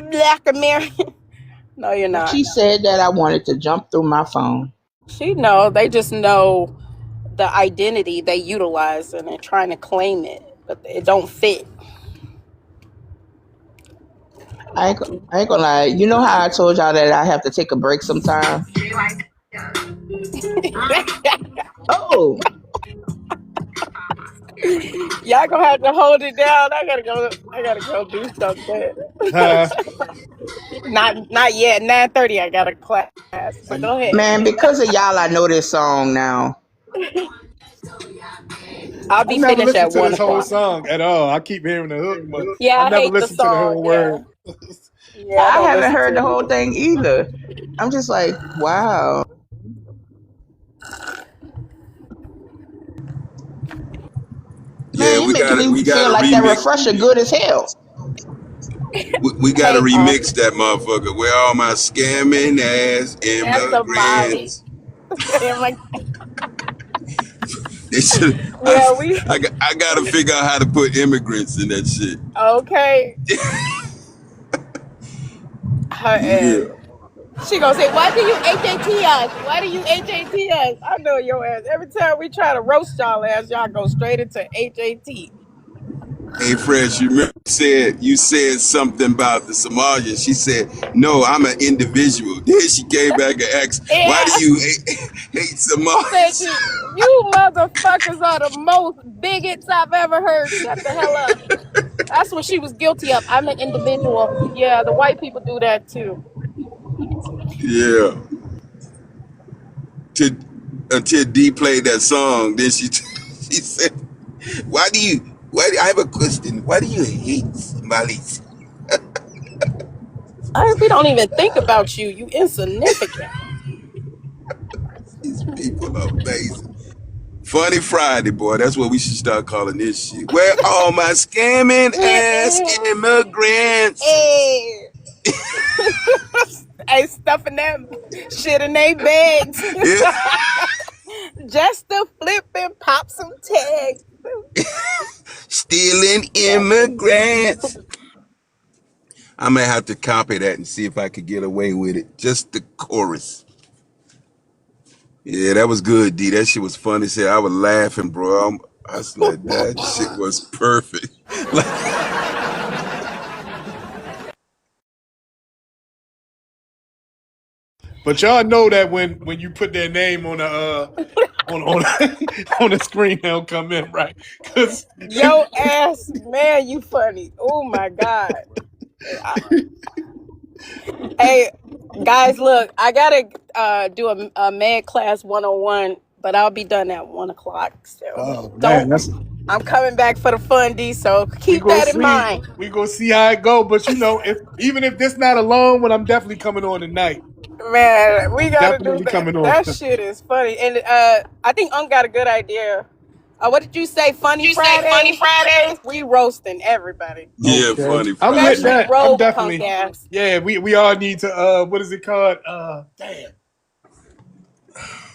black American. No, you're When not. she said that, I wanted to jump through my phone. They just know the identity they utilize and they're trying to claim it, but it don't fit. I ain't gonna lie. You know how I told y'all that I have to take a break sometime? Oh, Y'all gonna have to hold it down. I gotta go do something. Uh, Not yet. 9:30 I got a class. But go ahead. man, because of y'all, I know this song now. I'll I be never finished listened at to one this whole o'clock. song at all. I keep hearing the hook, but Yeah, I I never hate the listened to the song. whole Yeah. word. Yeah, I I don't haven't listen heard to the it whole either. thing either. I'm just like, wow. Yeah, Man, you making me we feel gotta like that remix. refresher good as hell. We gotta Hey, remix that motherfucker. Where all my scamming ass that's Somali. immigrants? And like, They should. well, we I gotta figure out how to put immigrants in that shit. okay. Her Yeah. ass. She gonna say, "Why do you HAT us? Why do you HAT us?" I know your ass. Every time we try to roast y'all ass, y'all go straight into HAT. Hey, Fresh, you remember you said something about the Somalians. She said, "No, I'm an individual." Then she came back and asked, "Why Yeah, do you hate said Somalians?" you motherfuckers are the most bigots I've ever heard. Shut the hell up. That's what she was guilty of. I'm an individual. Yeah, the white people do that too. Yeah. To, until D played that song, then she she said, I have a question. Why do you hate Somalis? We don't even think about you. You insignificant. These people are amazing. Funny Friday, boy. That's what we should start calling this shit. Where all my scamming ass immigrants? Hey. Hey, stuffing that shit in their bags Yeah. just to flip and pop some tags. Stealing Stuffing. immigrants. I may have to copy that and see if I could get away with it. Just the chorus. Yeah, that was good, D. That shit was funny. Said I was laughing, bro. I was like, that shit was perfect. Like, But y'all know that when you put their name on the on on the screen, they'll come in, right? Because Yo ass, man, you funny. Oh my God. Hey, guys, look, I gotta do a med class 101, but I'll be done at 1 o'clock. So oh man, don't. that's I'm coming back for the fun, D. So we keep gonna that in see mind, we gonna see how it go. But you know, if even if this not alone, when I'm definitely coming on tonight. man. We gotta do Definitely that. coming on. That shit is funny, and I think got a good idea. What did you say? Funny Friday? We roasting everybody, yeah, Okay. funny I'm with Friday. especially that. I'm Rogue punk definitely ass. yeah, we all need to what is it called? Damn.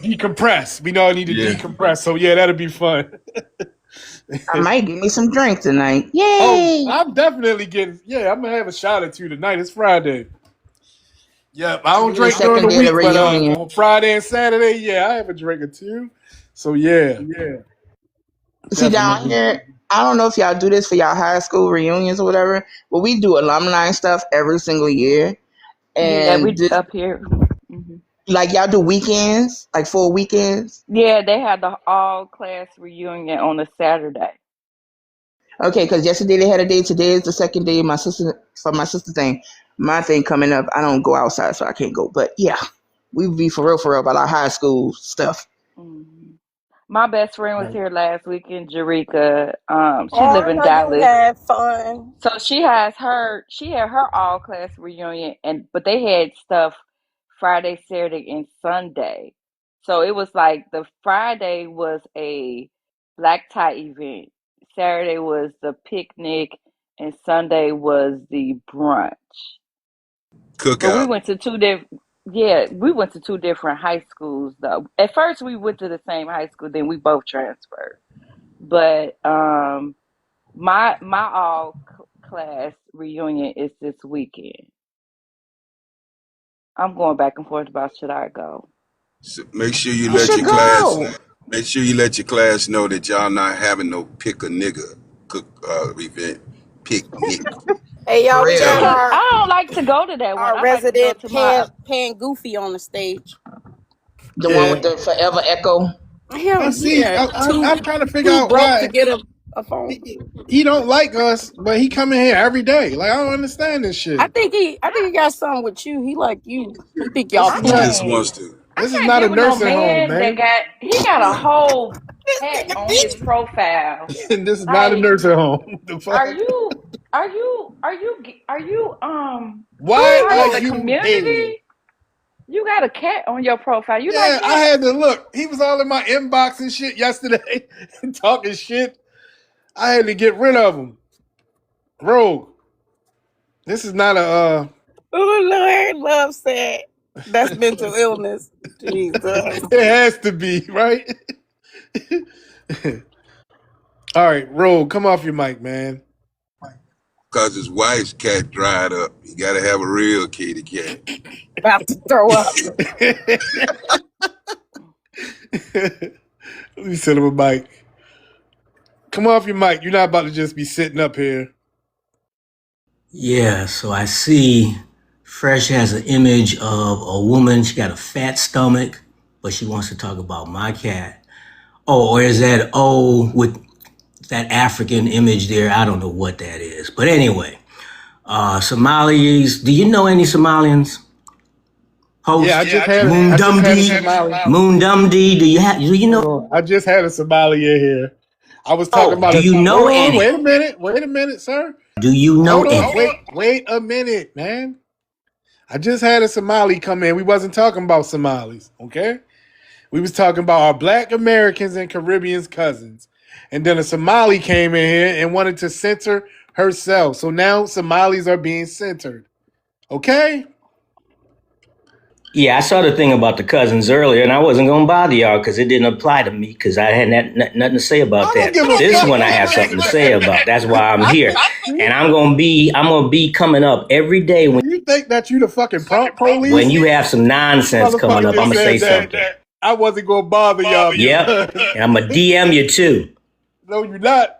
Decompress. We all need to Yeah. decompress. So yeah, that'll be fun. I might give me some drink tonight. Oh, Yay! I'm definitely getting I'm gonna have a shot or two tonight. It's Friday. Yeah, I don't Today the drink during second the day of the week, but reunion. on Friday and Saturday, yeah, I have a drink or two. So yeah, See, down definitely. here, I don't know if y'all do this for y'all high school reunions or whatever, but we do alumni stuff every single year. Yeah, And we this, up here. Hmm. like, y'all do weekends, like 4 weekends. Yeah, they had the all class reunion on a Saturday. Okay, because yesterday they had a day. Today is the second day. My sister thing, my thing coming up. I don't go outside, so I can't go. But yeah, we be for real about our high school stuff. Hmm. My best friend was here last weekend, Jareka. Oh, She live I in know you Dallas. had fun. So she had her all class reunion, but they had stuff Friday, Saturday, and Sunday. So it was like the Friday was a black tie event, Saturday was the picnic, and Sunday was the brunch. But we Cookout. went to we went to two different high schools though. At first we went to the same high school, then we both transferred. But my class reunion is this weekend. I'm going back and forth about should I go. So make sure you You let should your class. go. Make sure you let your class know that y'all not having no pick a nigga event. Picnic. Hey, For y'all, we Tell got real. them. Because I our don't like to go to that one. our I like to go resident to my pan Goofy on the stage. The one Yeah. with the forever echo. I Hell see. yeah, I'm trying to figure too out broke to why get a phone. he don't like us, but he come in here every day. Like I don't understand this I shit. think he got something with you. He like you. He think y'all This I is He not. cool. just can't wants to. I This is can't not a get with no nursing home, man that man. he got a whole This hat nigga on his bitch. profile. This is not a Like, nursing home. The are fuck? you are you Why part are of the you gay? community? You got a cat on your profile. You like Yeah, I cats? had to look. He was all in my inbox and shit yesterday, talking shit. I had to get rid of him. Rogue, this is not a. Oh Lord, love said that's mental illness. Jesus. It has to be right. All right, Rogue, come off your mic, man. Cause his wife's cat dried up. You gotta have a real kitty cat. About to throw up. Let me send him a mic. Come off your mic. You're not about to just be sitting up here. Yeah, so I see Fresh has an image of a woman. She got a fat stomach, but she wants to talk about my cat. Oh, or is that with that African image there? I don't know what that is. But anyway, Somalis. Do you know any Somalians? Host Yeah, I just had a Moondumdi. Somali. Moondumdi. Do you know? Hold on. I just had a Somali in here. I was talking about Do a. you know Hold on, any? wait a minute, sir. Do you know Hold on, any? wait a minute, man. I just had a Somali come in. We wasn't talking about Somalis, okay? We was talking about our Black Americans and Caribbeans cousins, and then a Somali came in here and wanted to censor herself. So now Somalis are being censored, okay? Yeah, I saw the thing about the cousins earlier, and I wasn't gonna bother y'all because it didn't apply to me because I had nothing to say about I don't that. give a This fuck. one I have something to say about. That's why I'm here, and I'm gonna be coming up every day You think that you the fucking prompt when police? you have some nonsense coming Motherfucker up. I'm just gonna say said that something. I wasn't gonna bother y'all Yep, because and I'm gonna DM you too. no, you're not.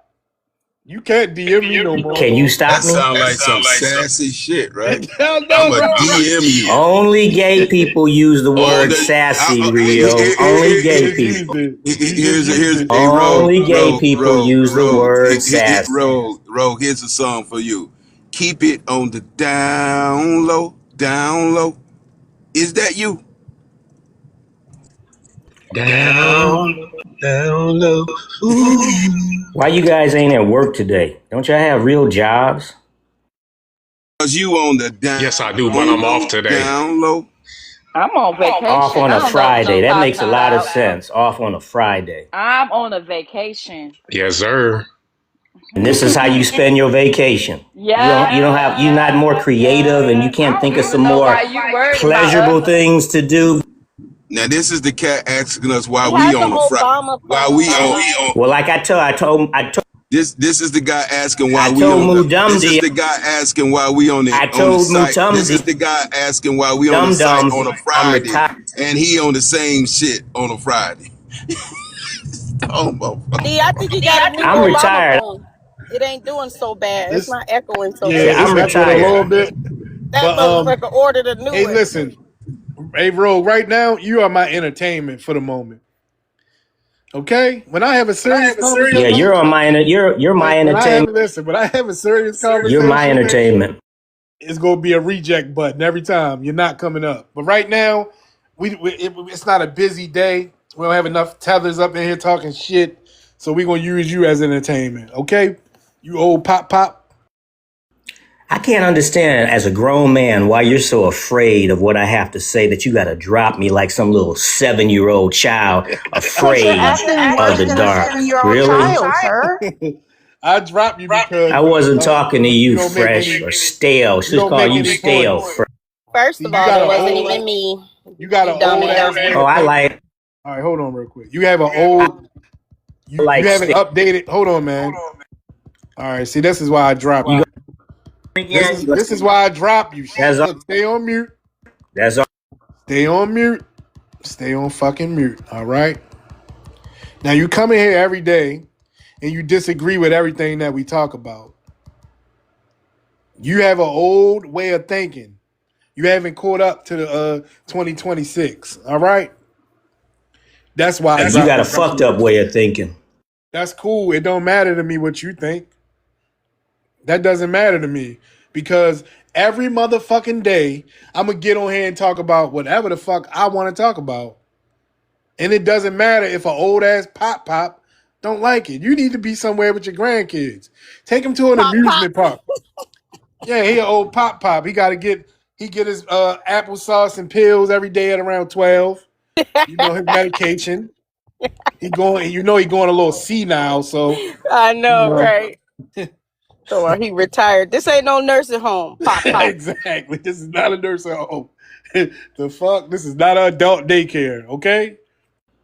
You can't DM me no more. Can you That stop me? sound like some sassy shit, right? Hell no, I'ma bro. DM you. Only gay people use the Oh, word sassy, Rio. You Only gay just people. used it. You just used it. Hey, Only gay people use the word sassy. Rogue, here's a song for you. Keep it on the down low, down low. Is that you? Down, down low. Ooh. Why you guys ain't at work today? Don't y'all have real jobs? Cause you on the down Yes, I do, but I'm off low, today. down low. I'm on Off vacation. on I a don't know what Friday. you're That talking makes a lot of about. sense. Off on a Friday. I'm on a vacation. Yes, sir. And this is how you spend your vacation. Yeah. You're not more creative and you I can't don't think of some even know more why you worried about pleasurable us. things to do. Now this is the cat asking us why He we has some on a Friday. Obama Why we fun. on Well, like I told this is the guy asking why we on the this is Mudumdi, the guy asking why we on I the told site. This is Mutumdi, the guy asking why we on the Dum site Dums, on a I'm Friday retired. and he on the same shit on a Friday. Oh my D, I think he got a new I'm Obama retired. phone. It ain't doing so bad. It's It's not echoing so I said, yeah, bad. it's I'm echoed a little retired. bit, That but motherfucker ordered a new hey, one. listen, hey, Rogue, right now you are my entertainment for the moment. Okay, when I have a serious Yeah, conversation, you're on my you're my when I have entertainment. listen, when I have a serious You're my conversation, entertainment. it's gonna be a reject button every time. You're not coming up. But right now, it's not a busy day. We don't have enough tethers up in here talking shit, so we're gonna use you as entertainment. Okay, you old pop. I can't understand as a grown man why you're so afraid of what I have to say that you got to drop me like some little 7-year-old child Because you're afraid acting of worse the than a dark. 7-year-old Really? child, sir. I drop you because I wasn't talking to you you, don't make fresh any or stale. you Should don't call make you any stale. points. First See, of all, it wasn't even me. you got You an old ass dumbass. way Oh, of I thinking. like All right, hold on real quick. You have an old you haven't stale. updated. Hold on, man. All right, see, this is why I drop You you. go again? This is why I drop you. That's all. Look, stay on mute. That's all. Stay on mute. Stay on fucking mute. All right. Now you come in here every day and you disagree with everything that we talk about. You have an old way of thinking. You haven't caught up to the 2026. All right. That's why I You drop got a you. fucked up way of thinking. That's cool. It don't matter to me what you think. That doesn't matter to me because every motherfucking day I'm gonna get on here and talk about whatever the fuck I want to talk about. And it doesn't matter if an old ass pop don't like it. You need to be somewhere with your grandkids. Take them to an Pop, pop. amusement park. Yeah, he an old pop. He get his applesauce and pills every day at around 12. You know his medication. He going he going a little senile, so I you know, know. right? So he retired. This ain't no nursing home. Pop, pop. Exactly. This is not a nursing home. The fuck? This is not an adult daycare, okay?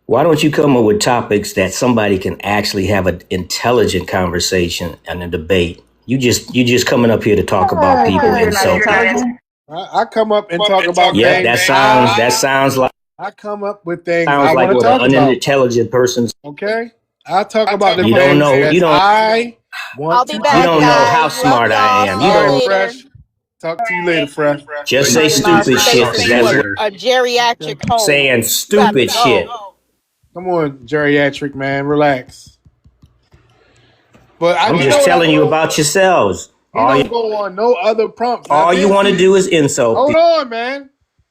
Why don't you come up with topics that somebody can actually have an intelligent conversation and a debate? You just coming up here to talk about people Because you're not insulting. intelligent. I come up and talk about Yeah, things. that sounds like I come up with things I want to what talk an about. unintelligent person. Okay? I talk about the You things don't know. that You don't. I I'll want be to You back, talk don't know about. how guys. Love smart I y'all. am. See You All you right, don't. later. Fresh. Talk to you later, Fresh. Just say stupid shit They because send you that's what a geriatric home. saying You got to stupid go. shit. Come on, geriatric man, relax. But I'm just telling you about yourselves. He don't go on no other prompts. All you want to do is insult Hold people. on, man.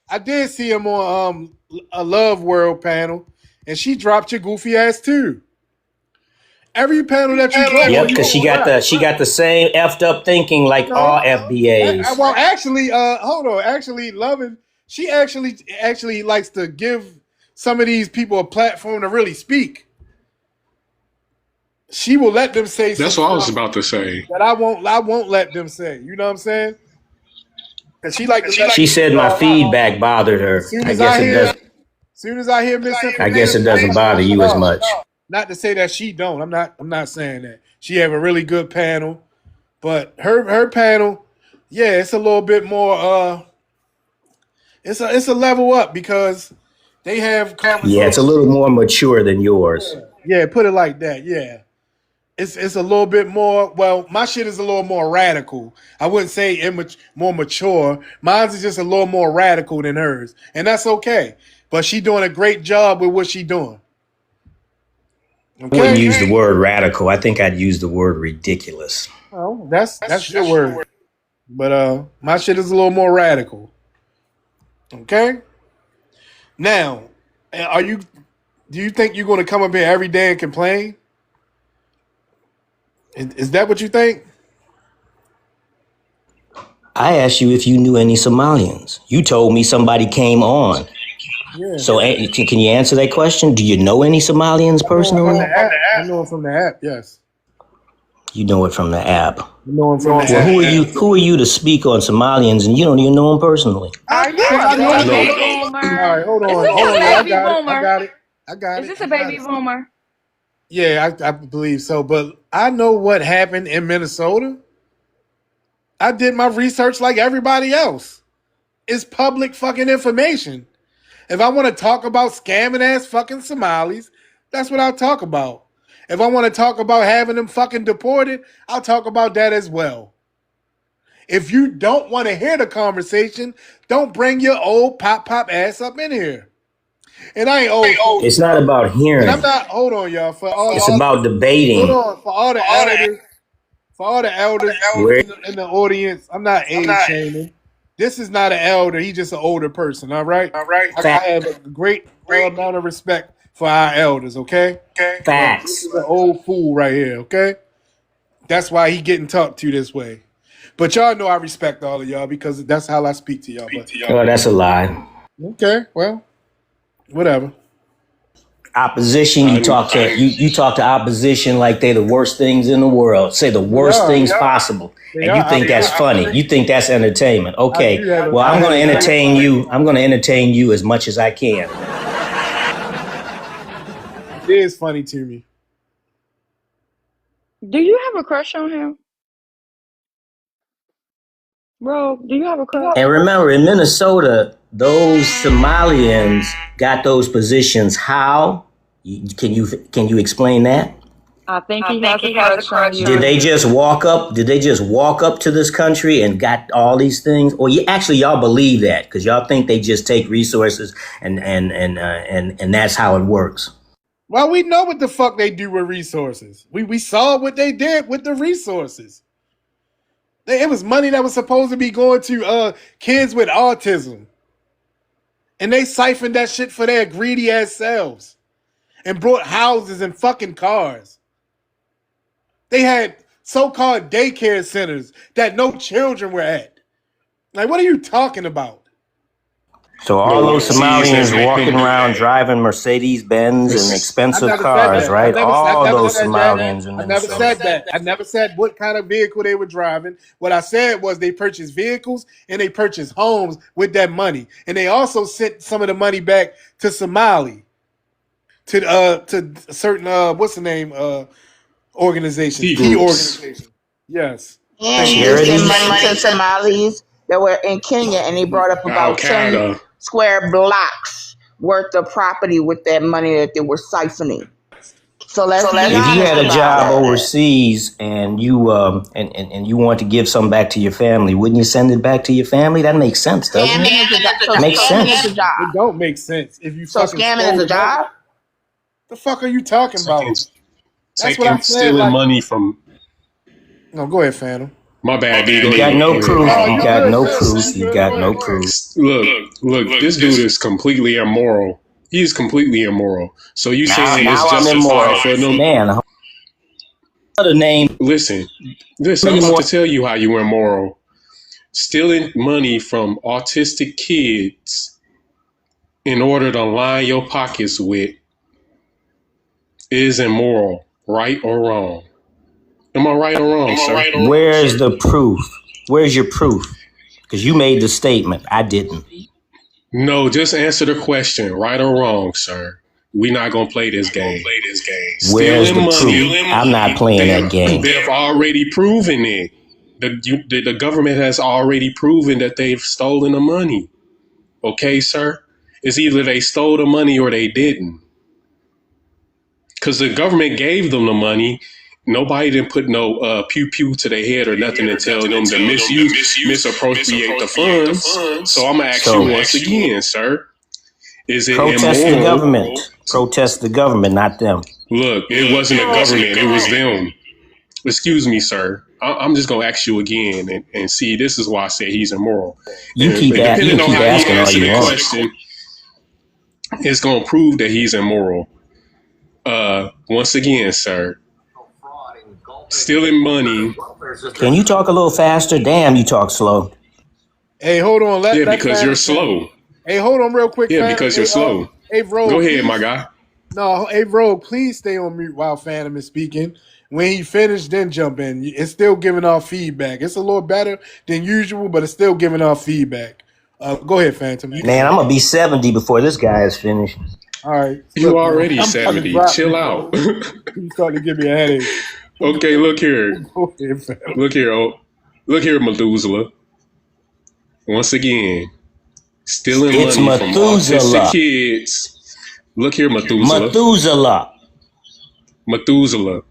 I did see him on a Love World panel, and she dropped your goofy ass too. Every panel that you go on, Yep, because she got the same effed up thinking like all FBAs. Well, actually, hold on. Actually, Loving, she actually likes to give some of these people a platform to really speak. She will let them say That's some what I was stuff about to say. that I won't let them say. You know what I'm saying? Cause she like to let She said people my know. feedback bothered her. As soon I as guess I it hear, does. soon as I hear I guess it misinformation, doesn't bother you as much. not to say that she don't. I'm not saying that. She have a really good panel, but her panel, yeah, it's a little bit more. It's a level up because they have Yeah, it's a conversations. little more mature than yours. Yeah, put it like that. Yeah. It's a little bit more. Well, my shit is a little more radical. I wouldn't say more mature. Mine's is just a little more radical than hers, and that's okay. But she doing a great job with what she doing. I wouldn't use Okay. the word radical. I think I'd use the word ridiculous. Oh, that's your word. But my shit is a little more radical. Okay. Now, do you think you're going to come up here every day and complain? Is that what you think? I asked you if you knew any Somalians. You told me somebody came on. Yeah. So can you answer that question? Do you know any Somalians personally? I know him from the app. Yes. You know it from the app. I know him from the Well, app. who are you to speak on Somalians and you don't even know them personally? Are you I a know him. baby All boomer? right, hold on. Is this Hold a on. I baby got it. boomer? I got Is it. this a baby boomer? Yeah, I believe so. But I know what happened in Minnesota. I did my research like everybody else. It's public fucking information. If I want to talk about scamming ass fucking Somalis, that's what I'll talk about. If I want to talk about having them fucking deported, I'll talk about that as well. If you don't want to hear the conversation, don't bring your old pop ass up in here. And I ain't old. It's not about hearing. And I'm not. Hold on, y'all. It's about debating. Hold on. For all the elders Where in the audience, I'm not age shaming. This is not an elder. He's just an older person. All right. I have a great amount of respect for our elders. Okay. This facts. is an old fool right here. Okay. That's why he getting talked to this way. But y'all know I respect all of y'all because that's how I speak to y'all. But Oh, that's a lie. okay, well, whatever. Opposition, you talk to opposition like they the worst things in the world. Say the worst things possible. And you think that's funny. You think that's entertainment. Okay. Well, I'm going to entertain you. I'm going to entertain you as much as I can. It is funny to me. Do you have a crush on him? Bro, do you have a crush? And remember, in Minnesota, those Somalians got those positions. How? Can you explain that? I think he has a crush on you. Did they just walk up? Did they just walk up to this country and got all these things? Or y'all believe that because y'all think they just take resources and that's how it works. Well, we know what the fuck they do with resources. We saw what they did with the resources. It was money that was supposed to be going to kids with autism. And they siphoned that shit for their greedy ass selves. And brought houses and fucking cars. They had so-called daycare centers that no children were at. Like, what are you talking about? So all those Somalians walking around driving Mercedes-Benz and expensive cars, right? All those Somalians. I never said that. I never said what kind of vehicle they were driving. What I said was they purchased vehicles and they purchased homes with that money. And they also sent some of the money back to Somali. To certain what's the name organizations. Key organizations. Yes. And he sent money to Somalis that were in Kenya, and they brought up about 10 square blocks worth of property with that money that they were siphoning. So let's be honest. If you had a job overseas and you and you want to give some back to your family, wouldn't you send it back to your family? That makes sense, doesn't it? Makes sense. It don't make sense if you. So scamming is a job. The fuck are you talking about? That's what I'm saying. Stealing money from. No, go ahead, Phantom. My bad, dude. You got no proof. You got no proof. You got no proof. Look. This dude is completely immoral. He is completely immoral. So you saying it's justified for them? Man, the name. Listen. I'm about to tell you how you immoral. Stealing money from autistic kids in order to line your pockets with is immoral, right or wrong? Am I right or wrong, sir? Where's the proof? Where's your proof? Because you made the statement. I didn't. No, just answer the question, right or wrong, sir. We're not gonna play this game. Where's Stealing the money. proof? I'm not playing that game. They've already proven it. The government has already proven that they've stolen the money. Okay, sir? It's either they stole the money or they didn't. Because the government gave them the money. Nobody didn't put no pew-pew to their head or nothing and tell them to misappropriate the funds. So I'm going to ask you once again, sir. Is it Protest immoral? the government. Protest the government, not them. Look, it wasn't the government. It was them. Excuse me, sir. I'm just going to ask you again and see, this is why I said he's immoral. You keep asking all you want. Question, it's going to prove that he's immoral. Once again, sir, stealing money. Can you talk a little faster? Damn, you talk slow. Hey, hold on. Because you're slow. Hey, hold on real quick. Yeah, because you're slow. Hey, Rogue, go ahead, my guy. No, hey, Rogue, please stay on mute while Phantom is speaking. When he finished, then jump in. It's still giving off feedback. It's a little better than usual, but it's still giving off feedback. Go ahead, Phantom. Man, I'm going to be 70 before this guy is finished. All right. You already 70. Chill out. He's starting to give me a headache. Okay, look here. Look here, Methuselah. Once again, stealing money from autistic kids. Look here, Methuselah. Methuselah.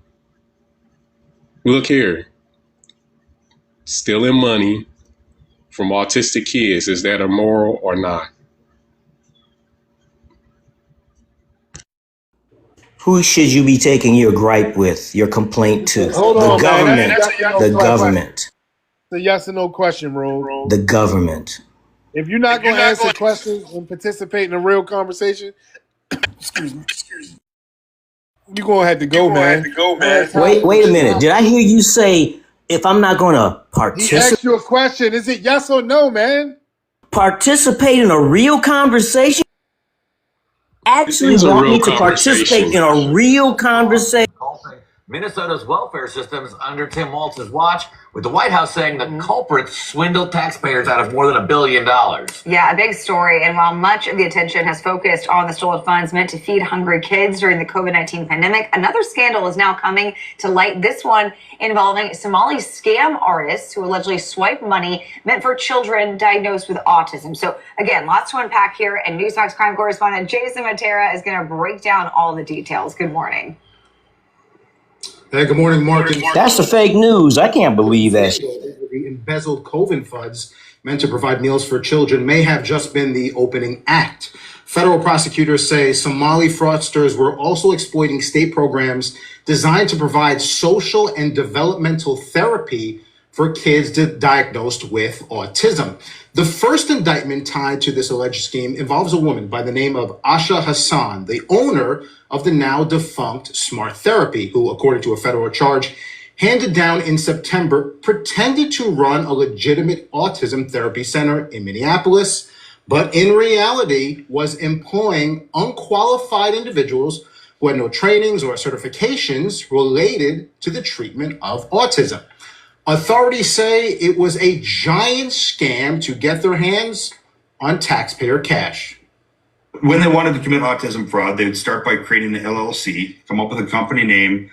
Look here. Stealing money from autistic kids. Is that immoral or not? Who should you be taking your gripe with, your complaint to? The government. The government. It's a yes or no question, Rogue. The government. If you're not going to answer questions and participate in a real conversation, excuse me, you're going to have to go, man. Wait a minute. Did I hear you say if I'm not going to He asked you a question. Is it yes or no, man? Participate in a real conversation? Actually want me to participate in a real conversation. Minnesota's welfare system's under Tim Walz's watch, with the White House saying the culprits swindled taxpayers out of more than $1 billion. Yeah, a big story. And while much of the attention has focused on the stolen funds meant to feed hungry kids during the COVID-19 pandemic, another scandal is now coming to light. This one involving Somali scam artists who allegedly swiped money meant for children diagnosed with autism. So again, lots to unpack here. And Newsmax crime correspondent Jason Matera is going to break down all the details. Good morning. Hey, good morning, Mark. That's the fake news. I can't believe that. The embezzled COVID funds meant to provide meals for children may have just been the opening act. Federal prosecutors say Somali fraudsters were also exploiting state programs designed to provide social and developmental therapy for kids diagnosed with autism. The first indictment tied to this alleged scheme involves a woman by the name of Asha Hassan, the owner of the now defunct Smart Therapy, who, according to a federal charge handed down in September, pretended to run a legitimate autism therapy center in Minneapolis, but in reality was employing unqualified individuals who had no trainings or certifications related to the treatment of autism. Authorities say it was a giant scam to get their hands on taxpayer cash. When they wanted to commit autism fraud, they would start by creating an LLC, come up with a company name.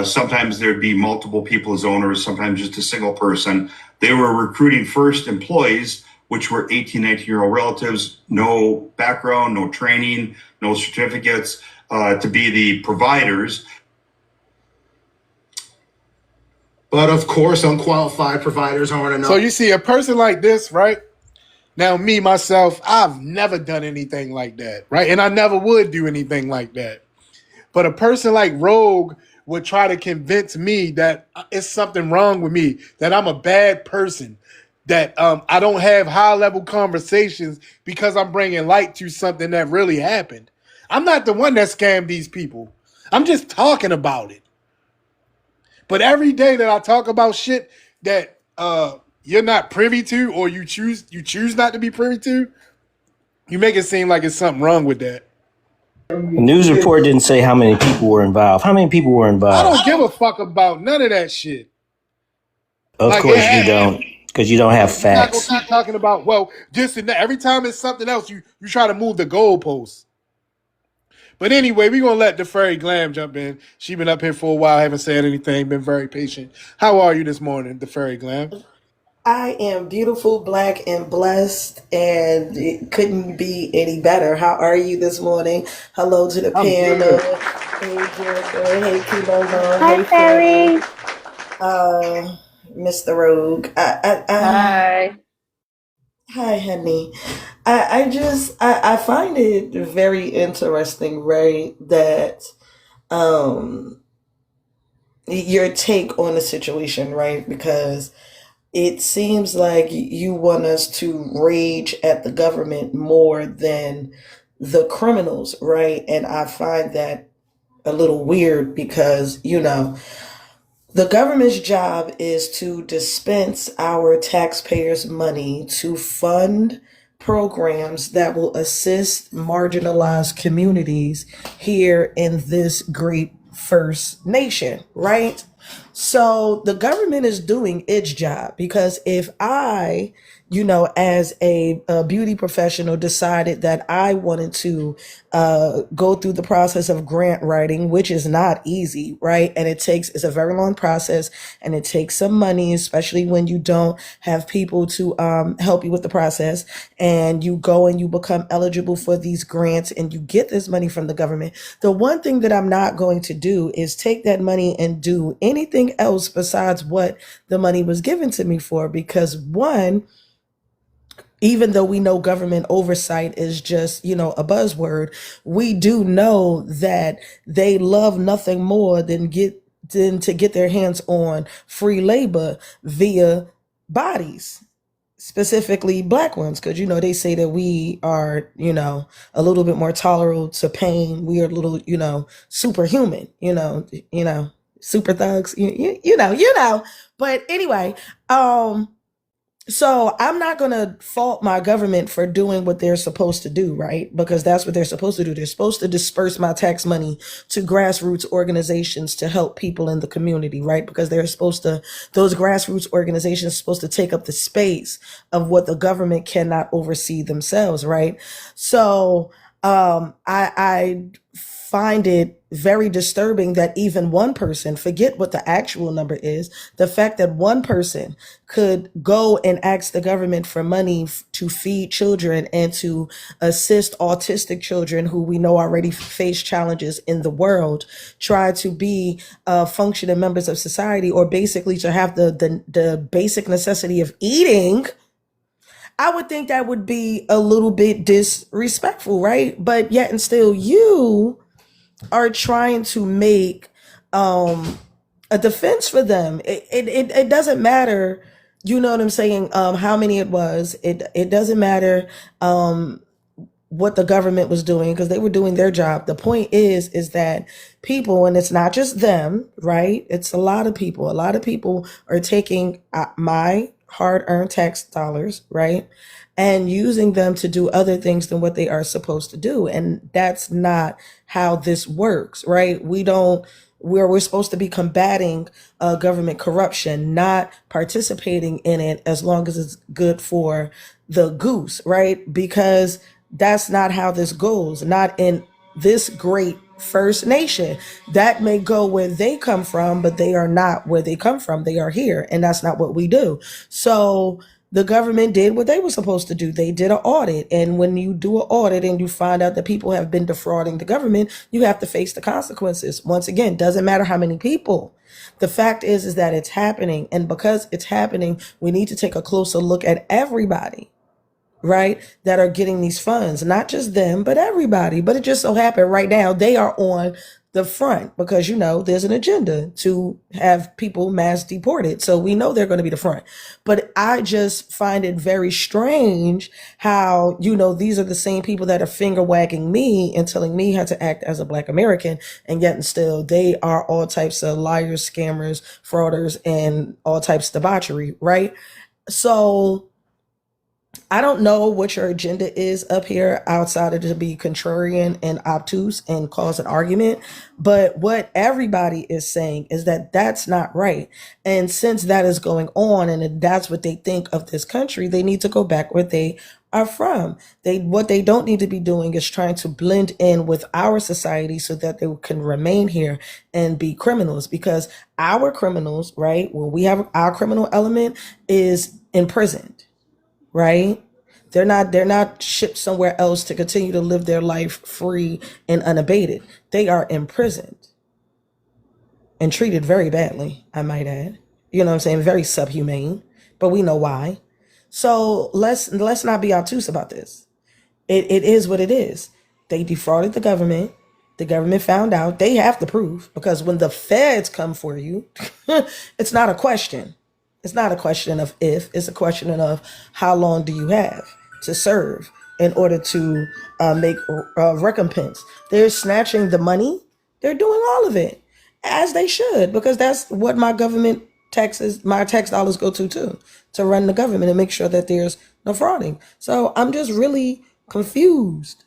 Sometimes there'd be multiple people as owners, sometimes just a single person. They were recruiting first employees, which were 18, 19-year-old relatives, no background, no training, no certificates, to be the providers. But of course, unqualified providers aren't enough. So you see a person like this, right? Now, me, myself, I've never done anything like that, right? And I never would do anything like that. But a person like Rogue would try to convince me that it's something wrong with me, that I'm a bad person, that I don't have high-level conversations because I'm bringing light to something that really happened. I'm not the one that scammed these people. I'm just talking about it. But every day that I talk about shit that you're not privy to, or you choose not to be privy to, you make it seem like it's something wrong with that. The news report didn't say how many people were involved. How many people were involved? I don't give a fuck about none of that shit. Of course you don't. because you don't have You're not gonna facts. keep talking about this and that. Every time it's something else, you try to move the goalposts. But anyway, we're gonna let the fairy Glam jump in. She been up here for a while, haven't said anything, been very patient. How are you this morning, the fairy Glam? I am beautiful, black, and blessed, and it couldn't be any better. How are you this morning? Hello to the I'm panel. good. Hey, Jennifer. Hey, Kimona. Hi, Hey, Fairy. Fairy. Mr. Rogue. Hi. Hi, honey. I find it very interesting, right, that your take on the situation, right? Because it seems like you want us to rage at the government more than the criminals, right? And I find that a little weird because, the government's job is to dispense our taxpayers' money to fund programs that will assist marginalized communities here in this great first nation, right? So the government is doing its job because if I, as a beauty professional, decided that I wanted to go through the process of grant writing, which is not easy, right? And it's a very long process and it takes some money, especially when you don't have people to help you with the process. And you go and you become eligible for these grants and you get this money from the government. The one thing that I'm not going to do is take that money and do anything else besides what the money was given to me for, because one, even though we know government oversight is just, a buzzword, we do know that they love nothing more than to get their hands on free labor via bodies, specifically black ones, because they say that we are a little bit more tolerant to pain. We are a little superhuman, super thugs, but anyway, so I'm not going to fault my government for doing what they're supposed to do, right? Because that's what they're supposed to do. They're supposed to disperse my tax money to grassroots organizations to help people in the community, right? Because those grassroots organizations are supposed to take up the space of what the government cannot oversee themselves, right? So I find it very disturbing that even one person, forget what the actual number is, the fact that one person could go and ask the government for money to feed children and to assist autistic children who we know already face challenges in the world, try to be functioning members of society, or basically to have the basic necessity of eating, I would think that would be a little bit disrespectful, right? But yet and still you are trying to make a defense for them. It doesn't matter, you know what I'm saying, how many it was. It doesn't matter what the government was doing, because they were doing their job. The point is that people, and it's not just them, right? It's a lot of people. A lot of people are taking my hard-earned tax dollars, right, and using them to do other things than what they are supposed to do. And that's not how this works, right? We're supposed to be combating government corruption, not participating in it as long as it's good for the goose, right? Because that's not how this goes, not in this great First Nation. That may go where they come from, but they are not where they come from. They are here, and that's not what we do. So the government did what they were supposed to do. They did an audit, and when you do an audit and you find out that people have been defrauding the government, you have to face the consequences. Once again, doesn't matter how many people. The fact is that it's happening, and because it's happening, we need to take a closer look at everybody, right, that are getting these funds, not just them, but everybody. But it just so happened right now they are on the front because, there's an agenda to have people mass deported. So we know they're going to be the front. But I just find it very strange how, these are the same people that are finger wagging me and telling me how to act as a Black American. And yet and still they are all types of liars, scammers, frauders, and all types of debauchery, right? So I don't know what your agenda is up here outside of to be contrarian and obtuse and cause an argument. But what everybody is saying is that that's not right. And since that is going on and that's what they think of this country, they need to go back where they are from. What they don't need to be doing is trying to blend in with our society so that they can remain here and be criminals, because our criminals, right, when we have our criminal element is imprisoned, right? They're not shipped somewhere else to continue to live their life free and unabated. They are imprisoned and treated very badly, I might add. You know what I'm saying? Very subhumane, but we know why. So let's not be obtuse about this. It is what it is. They defrauded the government. The government found out. They have the proof, because when the feds come for you, it's not a question. It's not a question of if, it's a question of how long do you have to serve in order to make recompense. They're snatching the money. They're doing all of it, as they should, because that's what my government taxes, my tax dollars go to too, to run the government and make sure that there's no frauding. So I'm just really confused.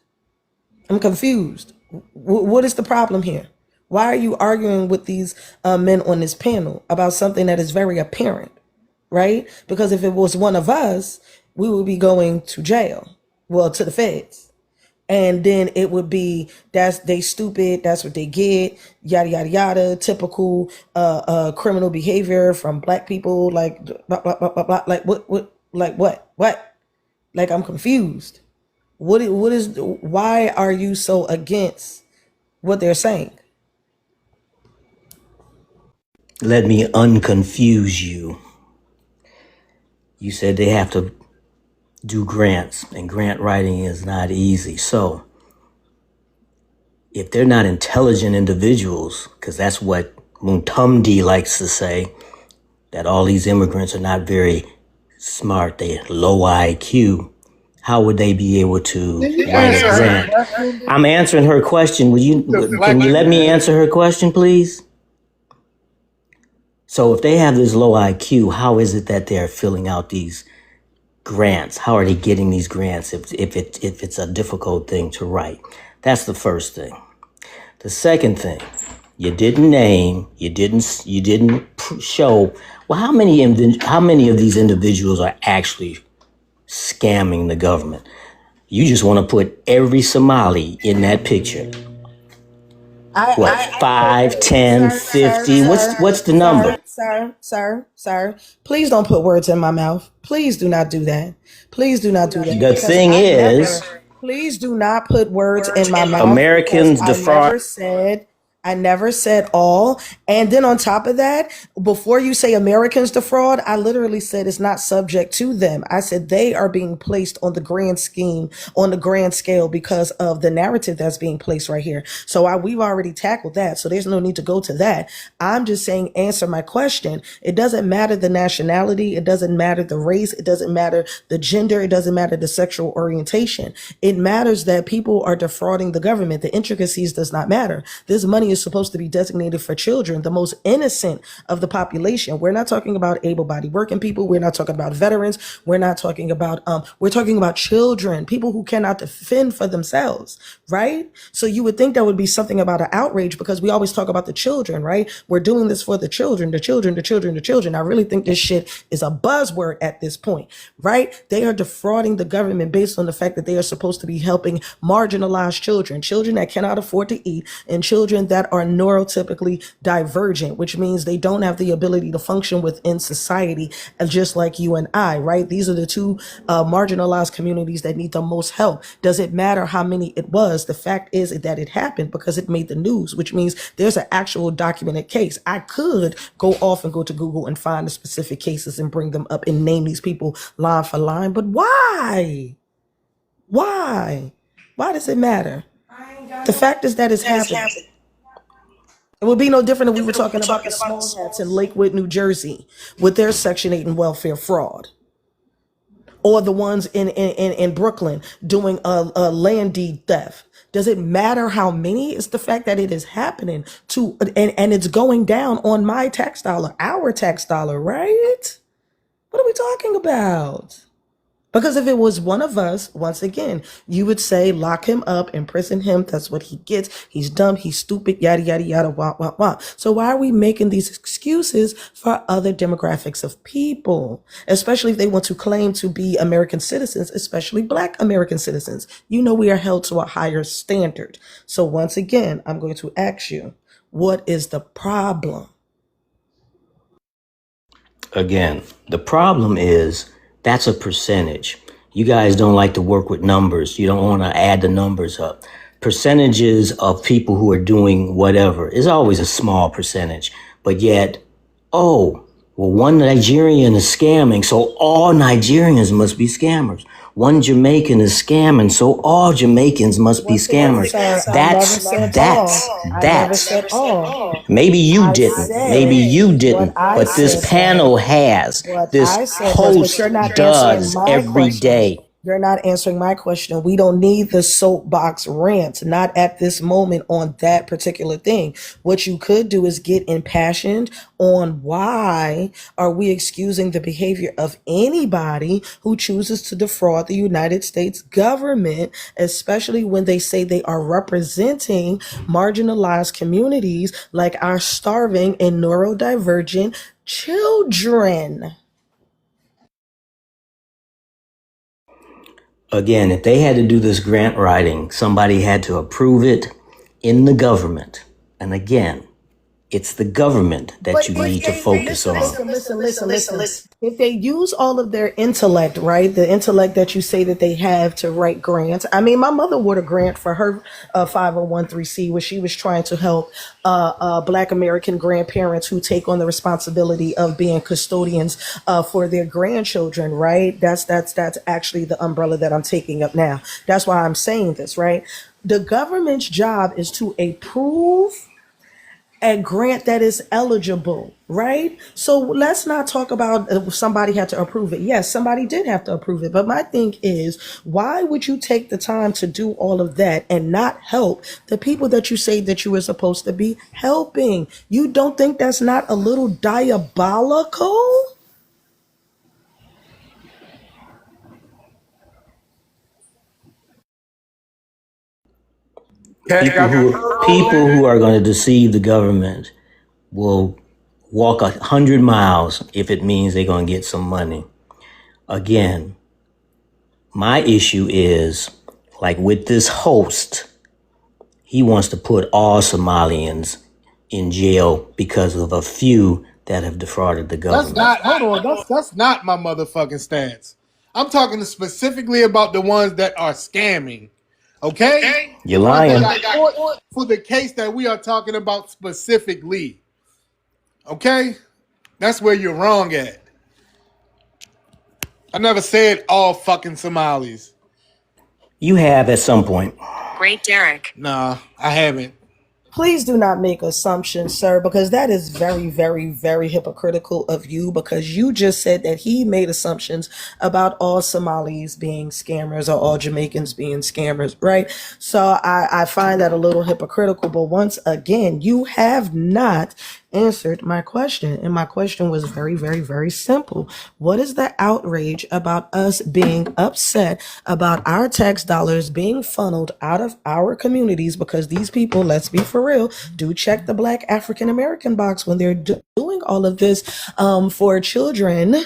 I'm confused. What is the problem here? Why are you arguing with these men on this panel about something that is very apparent? Right? Because if it was one of us, we would be going to jail. Well, to the feds. And then it would be, they stupid, that's what they get, yada, yada, yada, typical criminal behavior from black people, like, blah, blah, blah, blah, blah. Like, what? Like, I'm confused. Why are you so against what they're saying? Let me unconfuse you. You said they have to do grants, and grant writing is not easy. So if they're not intelligent individuals, because that's what Muntumdi likes to say, that all these immigrants are not very smart, they're low IQ, how would they be able to write a grant? I'm answering her question. Can you let me answer her question, please? So if they have this low IQ, how is it that they're filling out these grants? How are they getting these grants if it's a difficult thing to write? That's the first thing. The second thing, you didn't name, you didn't show. Well, how many of these individuals are actually scamming the government? You just want to put every Somali in that picture. What, 5, 10, 50? What's the number? Sir, please don't put words in my mouth. Please do not do that. Please do not do that. The thing is, please do not put words in my mouth. Americans defraud. I never said all. And then on top of that, before you say Americans defraud, I literally said it's not subject to them. I said they are being placed on the grand scheme, on the grand scale, because of the narrative that's being placed right here. So we've already tackled that. So there's no need to go to that. I'm just saying, answer my question. It doesn't matter the nationality. It doesn't matter the race. It doesn't matter the gender. It doesn't matter the sexual orientation. It matters that people are defrauding the government. The intricacies does not matter. This money is supposed to be designated for children, the most innocent of the population. We're not talking about able-bodied working people. We're not talking about veterans. We're not talking about, we're talking about children, people who cannot defend for themselves, right? So you would think that would be something about an outrage, because we always talk about the children, right? We're doing this for the children, the children, the children, the children. I really think this shit is a buzzword at this point, right? They are defrauding the government based on the fact that they are supposed to be helping marginalized children, children that cannot afford to eat, and children that are neurotypically divergent, which means they don't have the ability to function within society, just like you and I, right? These are the two marginalized communities that need the most help. Does it matter how many it was? The fact is that it happened because it made the news, which means there's an actual documented case. I could go off and go to Google and find the specific cases and bring them up and name these people line for line, but why? Why does it matter? The fact is that it's happened. It would be no different if we were talking about the small hats in Lakewood, New Jersey, with their Section 8 and welfare fraud, or the ones in Brooklyn doing a land deed theft. Does it matter how many? It's the fact that it is happening and it's going down on my tax dollar, our tax dollar, right? What are we talking about? Because if it was one of us, once again, you would say, lock him up, imprison him. That's what he gets. He's dumb. He's stupid, yada, yada, yada, wah, wah, wah. So why are we making these excuses for other demographics of people, especially if they want to claim to be American citizens, especially Black American citizens? You know, we are held to a higher standard. So once again, I'm going to ask you, what is the problem? Again, the problem is that's a percentage. You guys don't like to work with numbers. You don't want to add the numbers up. Percentages of people who are doing whatever is always a small percentage. But yet, oh, well, one Nigerian is scamming, so all Nigerians must be scammers. One Jamaican is scamming, so all Jamaicans must be scammers. That's. Maybe you didn't, but this panel has. This host does every day. You're not answering my question. We don't need the soapbox rant, not at this moment on that particular thing. What you could do is get impassioned on why are we excusing the behavior of anybody who chooses to defraud the United States government, especially when they say they are representing marginalized communities like our starving and neurodivergent children. Again, if they had to do this grant writing, somebody had to approve it in the government. And again, it's the government that you need to focus on. Listen. If they use all of their intellect, right? The intellect that you say that they have to write grants. I mean, my mother wrote a grant for her 501(c) where she was trying to help Black American grandparents who take on the responsibility of being custodians for their grandchildren, right? That's actually the umbrella that I'm taking up now. That's why I'm saying this, right? The government's job is to approve a grant that is eligible, right? So let's not talk about if somebody had to approve it. Yes, somebody did have to approve it. But my thing is, why would you take the time to do all of that and not help the people that you say that you were supposed to be helping? You don't think that's not a little diabolical? People who are going to deceive the government will walk 100 miles if it means they're going to get some money. Again, my issue is, like with this host, he wants to put all Somalians in jail because of a few that have defrauded the government. That's not my motherfucking stance. I'm talking specifically about the ones that are scamming. Okay? You're lying. For the case that we are talking about specifically. Okay? That's where you're wrong at. I never said all fucking Somalis. You have at some point. Great, Derek. Nah, I haven't. Please do not make assumptions, sir, because that is very, very, very hypocritical of you, because you just said that he made assumptions about all Somalis being scammers or all Jamaicans being scammers, right? So I find that a little hypocritical. But once again, you have not answered my question. And my question was very, very, very simple. What is the outrage about us being upset about our tax dollars being funneled out of our communities? Because these people, let's be for real, do check the Black African American box when they're doing all of this for children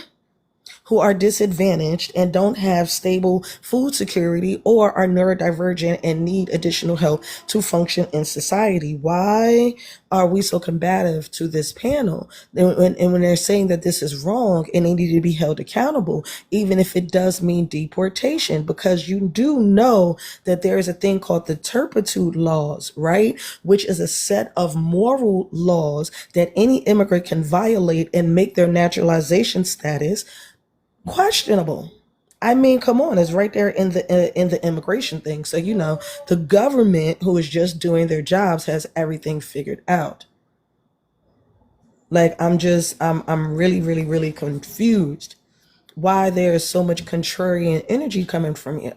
who are disadvantaged and don't have stable food security or are neurodivergent and need additional help to function in society. Why are we so combative to this panel? And when they're saying that this is wrong and they need to be held accountable, even if it does mean deportation, because you do know that there is a thing called the turpitude laws, right? Which is a set of moral laws that any immigrant can violate and make their naturalization status questionable. I mean, come on, it's right there in the immigration thing. So, you know, the government, who is just doing their jobs, has everything figured out. Like, I'm really, really, really confused why there is so much contrarian energy coming from you.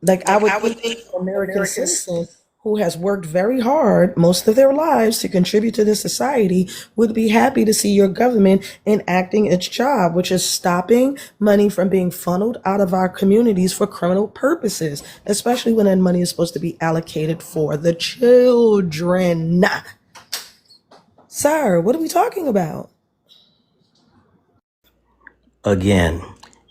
Like, I would think American citizens who has worked very hard most of their lives to contribute to this society would be happy to see your government enacting its job, which is stopping money from being funneled out of our communities for criminal purposes, especially when that money is supposed to be allocated for the children. Sir, what are we talking about? Again,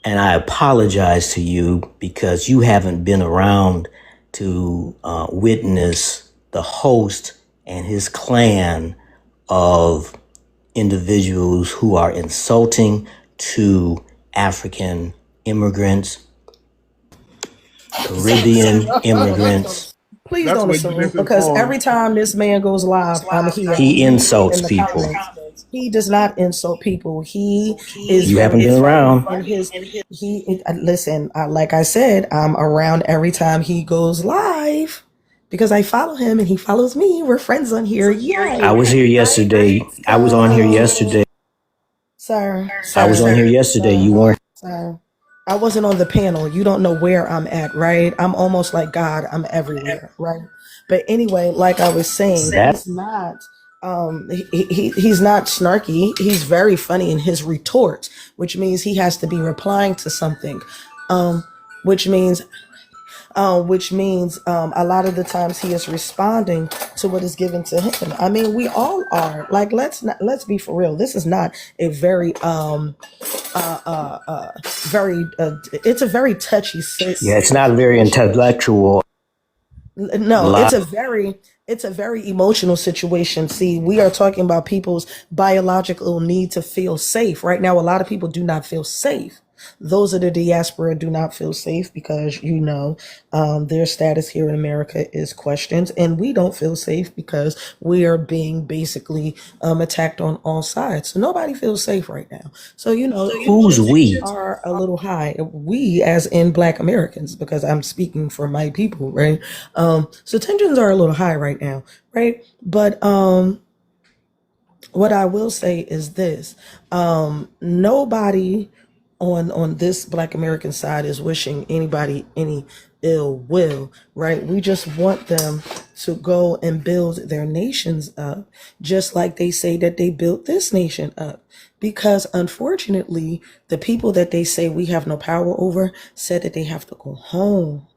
and I apologize to you because you haven't been around to witness the host and his clan of individuals who are insulting to African immigrants, Caribbean immigrants. Please That's don't what you assume, listen because for. every time this man goes live, I'm here. He insults in the people. comments. He does not insult people. He is. You haven't been around. And listen. Like I said, I'm around every time he goes live because I follow him and he follows me. We're friends on here. Yeah. I was here yesterday. I was on here yesterday. Sir. I was on here yesterday. You weren't. Sir. I wasn't on the panel. You don't know where I'm at, right? I'm almost like God. I'm everywhere, right? But anyway, like I was saying, he's not he's not snarky. He's very funny in his retorts, which means he has to be replying to something. Which means a lot of the times he is responding to what is given to him. I mean, we all are. Like, let's be for real. This is not a very it's a very touchy. Yeah, it's not very intellectual. No, it's a very emotional situation. See, we are talking about people's biological need to feel safe. Right now, a lot of people do not feel safe. Those of the diaspora do not feel safe because, their status here in America is questioned, and we don't feel safe because we are being basically attacked on all sides. So nobody feels safe right now. So, Who's we? Are a little high. We, as in Black Americans, because I'm speaking for my people, right? So tensions are a little high right now, right? But what I will say is this: nobody on this Black American side is wishing anybody any ill will, right? We just want them to go and build their nations up, just like they say that they built this nation up. Because unfortunately, the people that they say we have no power over said that they have to go home.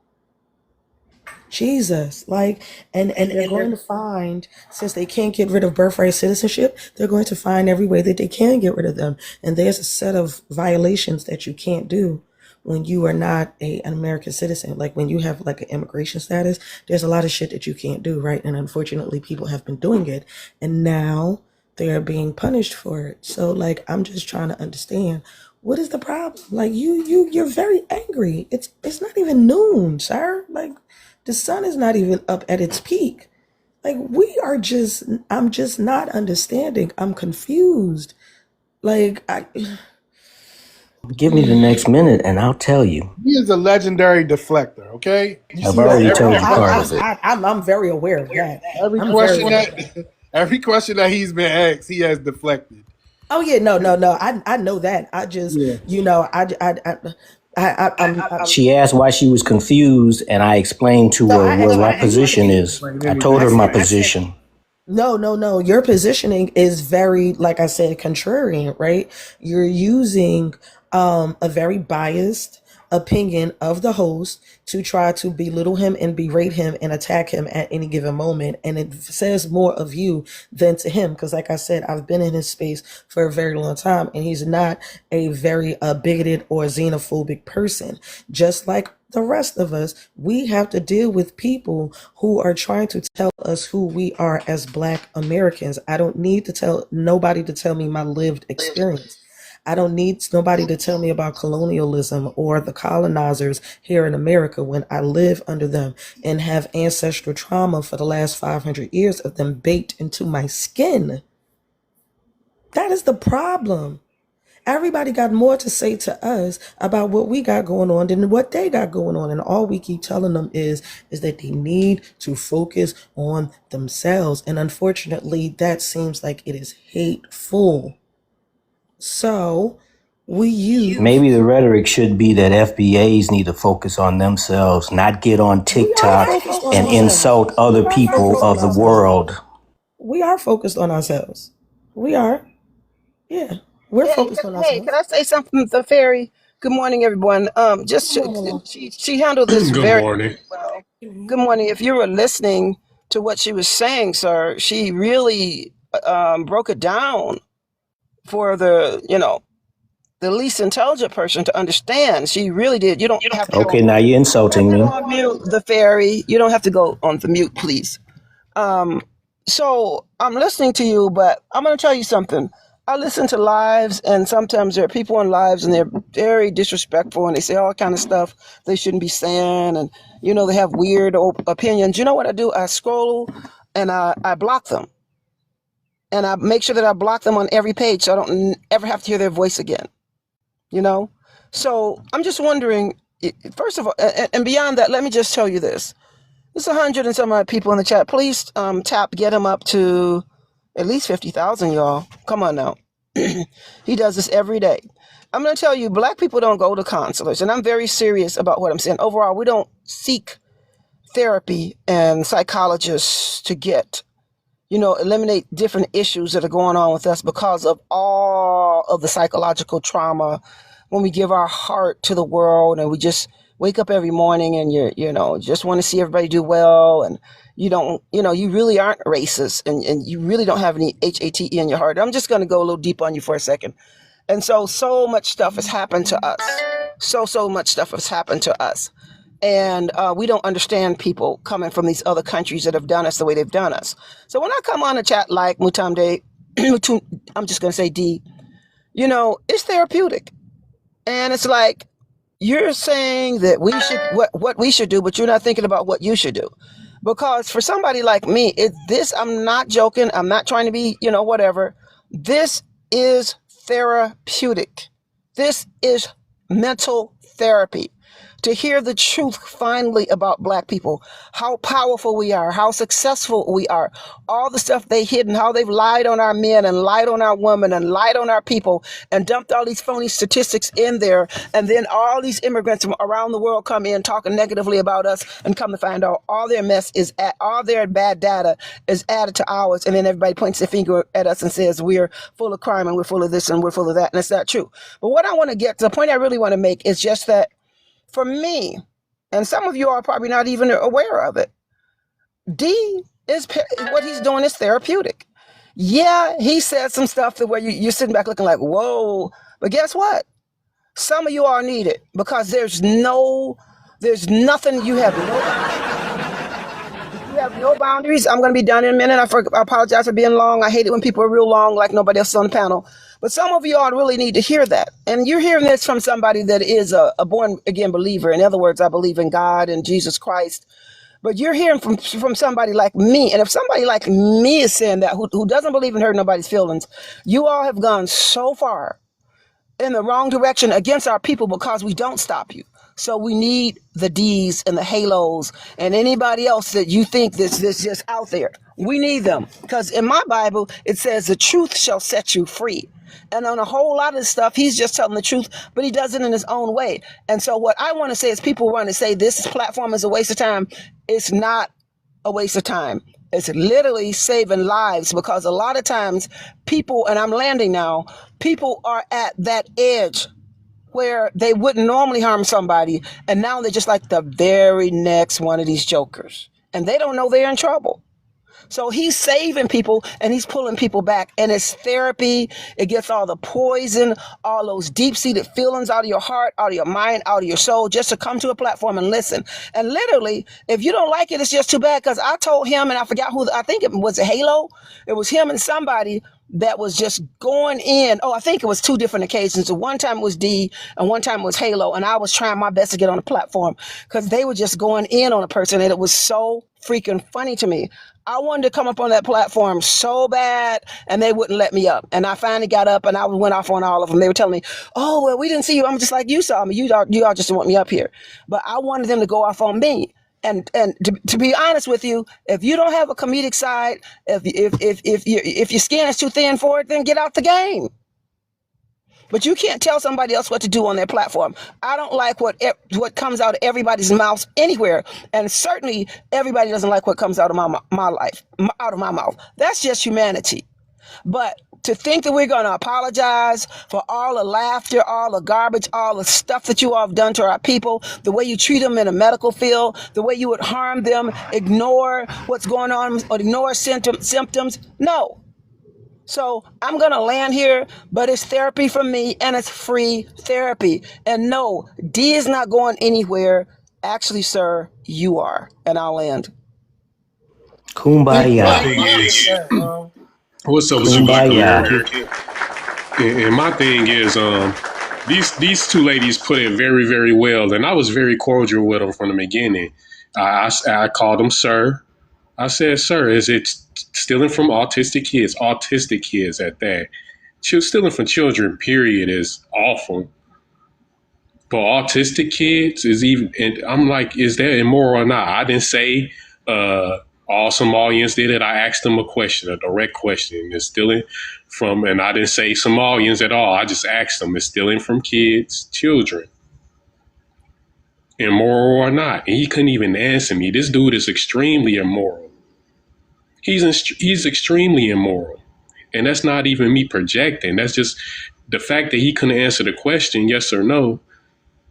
Jesus, and they're going to find, since they can't get rid of birthright citizenship, they're going to find every way that they can get rid of them. And there's a set of violations that you can't do when you are not an American citizen. Like when you have like an immigration status, there's a lot of shit that you can't do, right? And unfortunately, people have been doing it, and now they are being punished for it. So I'm just trying to understand, what is the problem? You're very angry. It's not even noon, sir. The sun is not even up at its peak. I'm just not understanding. I'm confused. Give me the next minute and I'll tell you. He is a legendary deflector, okay? I've already told you part of it. I'm very aware of that. Every question that he's been asked, he has deflected. Oh yeah, no. I know that. I just, She asked why she was confused, and I explained to her what my position is. I told her my position. No. Your positioning is very, like I said, contrarian, right? You're using a very biased opinion of the host to try to belittle him and berate him and attack him at any given moment. And it says more of you than to him. Because like I said, I've been in his space for a very long time, and he's not a very bigoted or xenophobic person. Just like the rest of us, we have to deal with people who are trying to tell us who we are as Black Americans. I don't need to tell nobody to tell me my lived experience. I don't need nobody to tell me about colonialism or the colonizers here in America when I live under them and have ancestral trauma for the last 500 years of them baked into my skin. That is the problem. Everybody got more to say to us about what we got going on than what they got going on. And all we keep telling them is that they need to focus on themselves. And unfortunately, that seems like it is hateful. So We use. Maybe the rhetoric should be that FBAs need to focus on themselves, not get on TikTok and insult other people of the world. We are focused on ourselves. We are. Yeah. We're focused on Hey, ourselves. can I say something to the fairy? Good morning, everyone. She handled this Good very morning. well. Good morning. If you were listening to what she was saying, sir, she really broke it down for the least intelligent person to understand. She really did. You don't have to go. Okay, now you're insulting me. On mute, the fairy. You don't have to go on the mute, please. So I'm listening to you, but I'm going to tell you something. I listen to lives, and sometimes there are people on lives, and they're very disrespectful, and they say all kind of stuff they shouldn't be saying, and they have weird opinions. You know what I do? I scroll, and I block them, and I make sure that I block them on every page, so I don't ever have to hear their voice again. So I'm just wondering. First of all, and beyond that, let me just tell you this. There's 100 and some odd people in the chat. Please get him up to at least 50,000, y'all. Come on now. He does this every day. I'm going to tell you, black people don't go to counselors, and I'm very serious about what I'm saying. Overall, we don't seek therapy and psychologists to eliminate different issues that are going on with us because of all of the psychological trauma when we give our heart to the world and we just wake up every morning and you just want to see everybody do well, and you really aren't racist, and you really don't have any hate in your heart. I'm just going to go a little deep on you for a second. And so much stuff has happened to us. So much stuff has happened to us. And we don't understand people coming from these other countries that have done us the way they've done us. So when I come on a chat like Mutamde, I'm just going to say D, it's therapeutic. And it's like, you're saying that we should what we should do, but you're not thinking about what you should do. Because for somebody like me, I'm not joking. I'm not trying to be, whatever. This is therapeutic. This is mental therapy. To hear the truth finally about black people, how powerful we are, how successful we are, all the stuff they hid and how they've lied on our men and lied on our women and lied on our people and dumped all these phony statistics in there. And then all these immigrants from around the world come in talking negatively about us, and come to find out all their all their bad data is added to ours. And then everybody points their finger at us and says, we're full of crime and we're full of this and we're full of that. And it's not true. But what I want to get to, the point I really want to make is just that, for me, and some of you are probably not even aware of it, what he's doing is therapeutic. Yeah, he said some stuff that where you're sitting back looking like, whoa. But guess what? Some of you are needed, because there's nothing, you have no boundaries. I'm going to be done in a minute. I apologize for being long. I hate it when people are real long like nobody else on the panel. But some of you all really need to hear that. And you're hearing this from somebody that is a born-again believer. In other words, I believe in God and Jesus Christ. But you're hearing from somebody like me. And if somebody like me is saying that, who doesn't believe in hurting nobody's feelings, you all have gone so far in the wrong direction against our people, because we don't stop you. So we need the D's and the Halos and anybody else that you think that's just out there. We need them, because in my Bible, it says the truth shall set you free. And on a whole lot of this stuff, he's just telling the truth, but he does it in his own way. And so what I want to say is, people want to say this platform is a waste of time. It's not a waste of time. It's literally saving lives, because a lot of times people, and I'm landing now, people are at that edge where they wouldn't normally harm somebody, and now they're just like the very next one of these jokers, and they don't know they're in trouble. So he's saving people, and he's pulling people back, and it's therapy. It gets all the poison, all those deep-seated feelings out of your heart, out of your mind, out of your soul, just to come to a platform and listen. And literally, if you don't like it, it's just too bad, because I told him, and I forgot who, I think it was a Halo. It was him and somebody that was just going in. Oh, I think it was two different occasions. One time it was D and one time it was Halo. And I was trying my best to get on the platform, because they were just going in on a person, and it was so freaking funny to me. I wanted to come up on that platform so bad, and they wouldn't let me up. And I finally got up, and I went off on all of them. They were telling me, oh, well, we didn't see you. I'm just like, you saw me. You all just want me up here. But I wanted them to go off on me. And to be honest with you, if you don't have a comedic side, if your skin is too thin for it, then get out the game. But you can't tell somebody else what to do on their platform. I don't like what comes out of everybody's mouth anywhere, and certainly everybody doesn't like what comes out of out of my mouth. That's just humanity. But to think that we're going to apologize for all the laughter, all the garbage, all the stuff that you all have done to our people, the way you treat them in a medical field, the way you would harm them, ignore what's going on, or ignore symptoms, no. So I'm going to land here, but it's therapy for me, and it's free therapy. And no, D is not going anywhere. Actually, sir, you are. And I'll land. Kumbaya. What's up with you, Black American? And my thing is, these two ladies put it very, very well, and I was very cordial with them from the beginning. I called them sir. I said, sir, is it stealing from autistic kids? Autistic kids at that. Stealing from children, period, is awful. But autistic kids is even, and I'm like, is that immoral or not? I didn't say all Somalians did it. I asked them a question, a direct question. Is stealing from, and I didn't say Somalians at all. I just asked them, is stealing from kids, children, immoral or not? And he couldn't even answer me. This dude is extremely immoral. He's extremely immoral. And that's not even me projecting. That's just the fact that he couldn't answer the question, yes or no,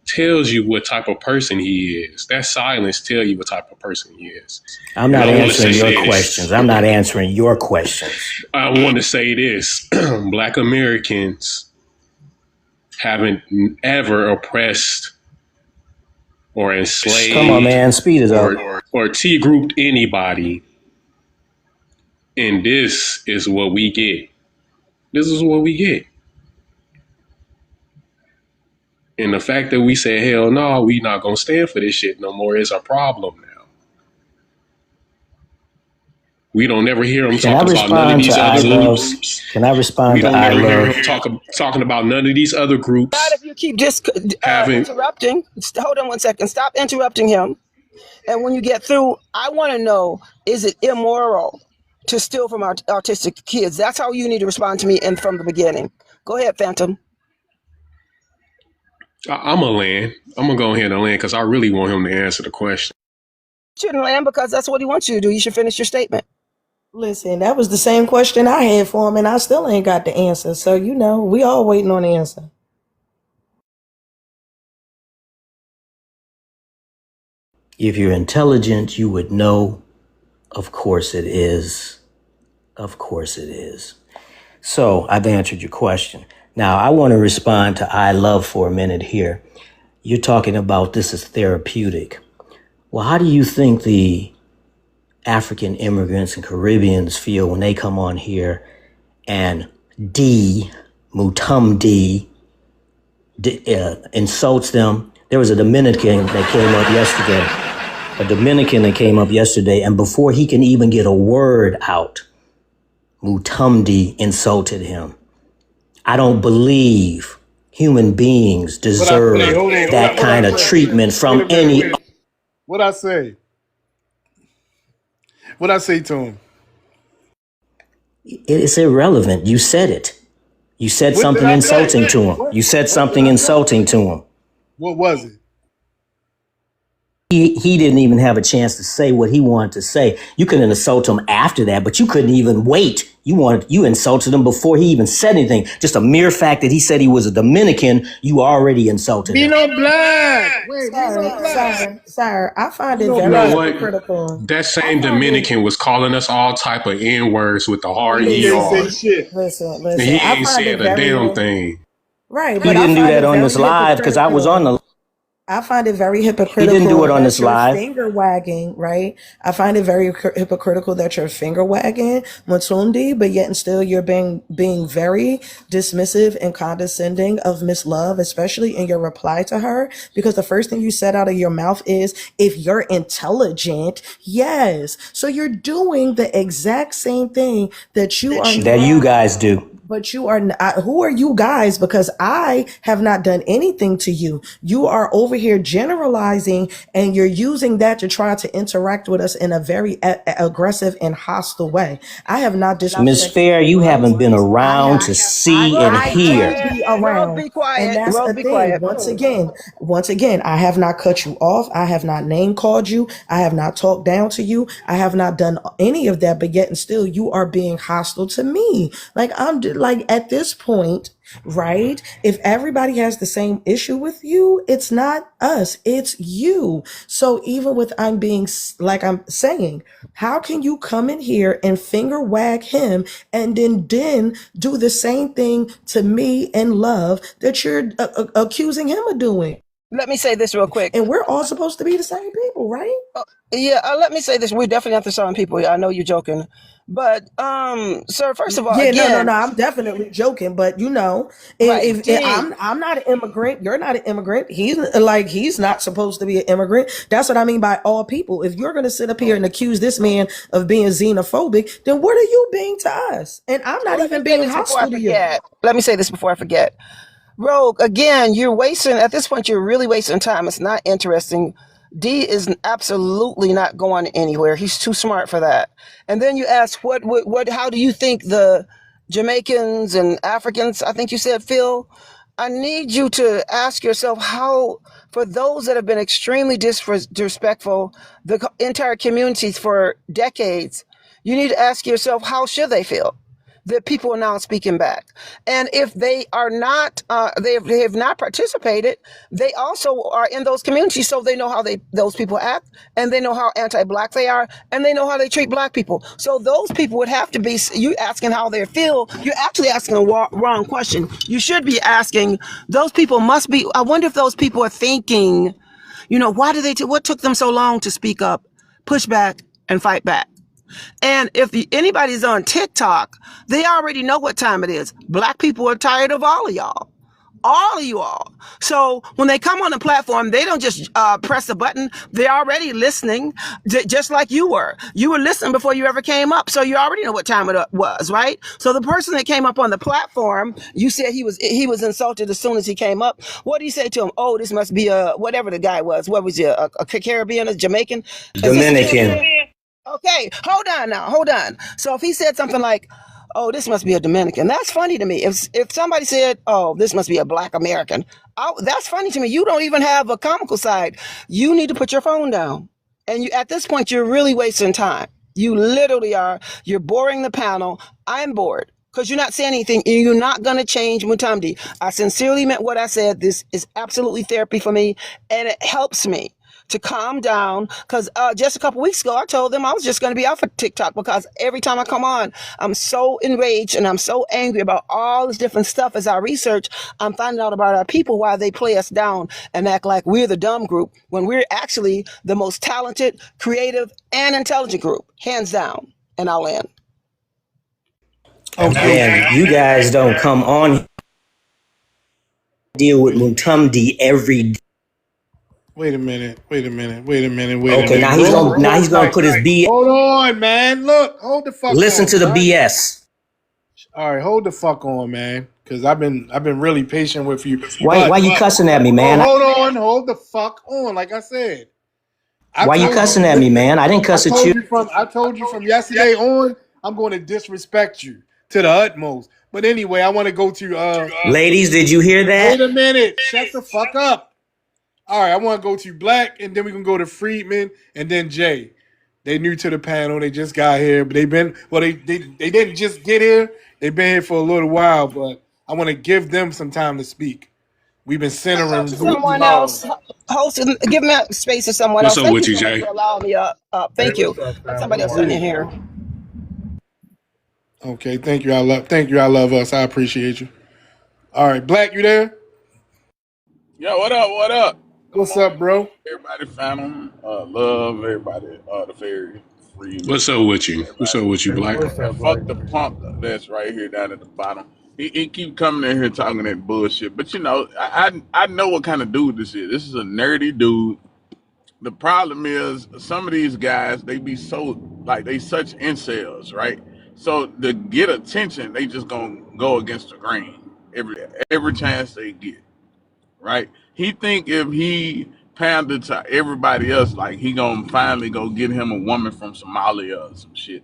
tells you what type of person he is. That silence tells you what type of person he is. I'm not answering your questions. I'm not answering your questions. I want to say this. Black Americans haven't ever oppressed or enslaved. Come on, man. Speed is up. Or T-grouped anybody. And this is what we get. This is what we get. And the fact that we say, hell no, we not going to stand for this shit no more is a problem now. We don't ever hear them talk about none of these other groups. Can I respond to I Love? We don't ever hear them talking about none of these other groups. Not if you keep just interrupting. Hold on one second. Stop interrupting him. And when you get through, I want to know, is it immoral to steal from our autistic kids? That's how you need to respond to me and from the beginning. Go ahead, Phantom. I'm going to land. I'm going to go ahead and land because I really want him to answer the question. Shouldn't land because that's what he wants you to do. You should finish your statement. Listen, that was the same question I had for him, and I still ain't got the answer. So, we all waiting on the answer. If you're intelligent, you would know. Of course it is. Of course it is. So I've answered your question. Now, I want to respond to I Love for a minute here. You're talking about this is therapeutic. Well, how do you think the African immigrants and Caribbeans feel when they come on here and Mutumdi, insults them? There was a Dominican that came up yesterday. And before he can even get a word out, Mutumdi insulted him. I don't believe human beings deserve that kind of treatment from any. What'd I say? What'd I say to him? It's irrelevant. You said it. You said something insulting to him. You said something insulting to him. What was it? He didn't even have a chance to say what he wanted to say. You couldn't insult him after that, but you couldn't even wait. You insulted him before he even said anything. Just a mere fact that he said he was a Dominican, you already insulted him. Be no black. Wait, sir, I find it very critical. That same Dominican was calling us all type of N-words with the hard ER. Listen. He ain't said a damn thing. Right. He didn't do that on this live because I was on the. I find it very hypocritical. He didn't do it on this live. Finger wagging, right? I find it very hypocritical that you're finger wagging, Mutumdi, but yet and still you're being very dismissive and condescending of Miss Love, especially in your reply to her, because the first thing you said out of your mouth is, if you're intelligent, yes. So you're doing the exact same thing that you are. That you guys do. But you are not, who are you guys? Because I have not done anything to you. You are over here generalizing and you're using that to try to interact with us in a very aggressive and hostile way. I have not Miss disrespected Fair, you you guys. haven't been I around have, to see and I hear. can be Rose, around. be quiet. And that's Rose, the be thing. quiet. Once again, I have not cut you off. I have not name called you. I have not talked down to you. I have not done any of that, but yet and still you are being hostile to me. Like like at this point, right? If everybody has the same issue with you, it's not us, it's you. So even with I'm being like I'm saying, how can you come in here and finger wag him and then do the same thing to me and Love that you're accusing him of doing? Let me say this real quick. And we're all supposed to be the same people, right? Let me say this. We're definitely not the same people. I know you're joking. But, sir, first of all, Yeah, again, no, I'm definitely joking, but you know, right, if I'm not an immigrant, you're not an immigrant. He's not supposed to be an immigrant. That's what I mean by all people. If you're gonna sit up here and accuse this man of being xenophobic, then what are you being to us? And I'm not even being hostile to you. Let me say this before I forget. Rogue, again, you're wasting, at this point, you're really wasting time. It's not interesting. D is absolutely not going anywhere. He's too smart for that. And then you ask, how do you think the Jamaicans and Africans, I think you said, feel? I need you to ask yourself how, for those that have been extremely disrespectful, the entire communities for decades, you need to ask yourself, how should they feel? That people are now speaking back. And if they are not, they have not participated, they also are in those communities, so they know how those people act, and they know how anti-black they are, and they know how they treat black people. So those people would have to be, you asking how they feel, you're actually asking a wrong question. You should be asking, those people must be, I wonder if those people are thinking, why what took them so long to speak up, push back, and fight back? And if anybody's on TikTok, they already know what time it is. Black people are tired of all of y'all. All of you all. So when they come on the platform, they don't just press a button. They're already listening, just like you were. You were listening before you ever came up. So you already know what time it was, right? So the person that came up on the platform, you said he was insulted as soon as he came up. What do you say to him? Oh, this must be whatever the guy was. What was he, a Caribbean, a Jamaican? Dominican. Okay, hold on. So if he said something like, oh, this must be a Dominican, that's funny to me. If somebody said, oh, this must be a Black American, that's funny to me. You don't even have a comical side. You need to put your phone down. And at this point, you're really wasting time. You literally are. You're boring the panel. I'm bored because you're not saying anything and you're not going to change Mutamdi. I sincerely meant what I said. This is absolutely therapy for me, and it helps me to calm down, because just a couple weeks ago I told them I was just going to be off of TikTok, because every time I come on I'm so enraged and I'm so angry about all this different stuff. As I research, I'm finding out about our people, why they play us down and act like we're the dumb group when we're actually the most talented, creative, and intelligent group, hands down. And I'll end. And you guys don't come on deal with Mutumdi every day. Wait a minute. Okay, now he's gonna put his BS. Hold on, man. Look, hold the fuck. Listen to the BS. All right, hold the fuck on, man. Because I've been really patient with you. Why you cussing at me, man? Hold the fuck on. Like I said. Why you cussing at me, man? I didn't cuss at you. I told you from yesterday on, I'm going to disrespect you to the utmost. But anyway, I want to go to ladies, did you hear that? Wait a minute. Shut the fuck up. All right, I want to go to Black, and then we can go to Friedman, and then Jay. They new to the panel. They just got here, but they didn't just get here. They've been here for a little while, but I want to give them some time to speak. We've been centering someone else. Give me space to someone else. What's up with you, Jay? Allow me up. Thank you. Somebody else in here. Okay, thank you. I love us. I appreciate you. All right, Black, you there? Yo, what up? What's up, bro? Everybody, Phantom, Love, everybody, the Fairy, Free. What's up with you? Black? Fuck the punk that's right here down at the bottom. He keep coming in here talking that bullshit. But I know what kind of dude this is. This is a nerdy dude. The problem is some of these guys, they be so like they such incels, right? So to get attention, they just gonna go against the grain every chance they get, right? He think if he pandered to everybody else, like he gonna finally go get him a woman from Somalia or some shit.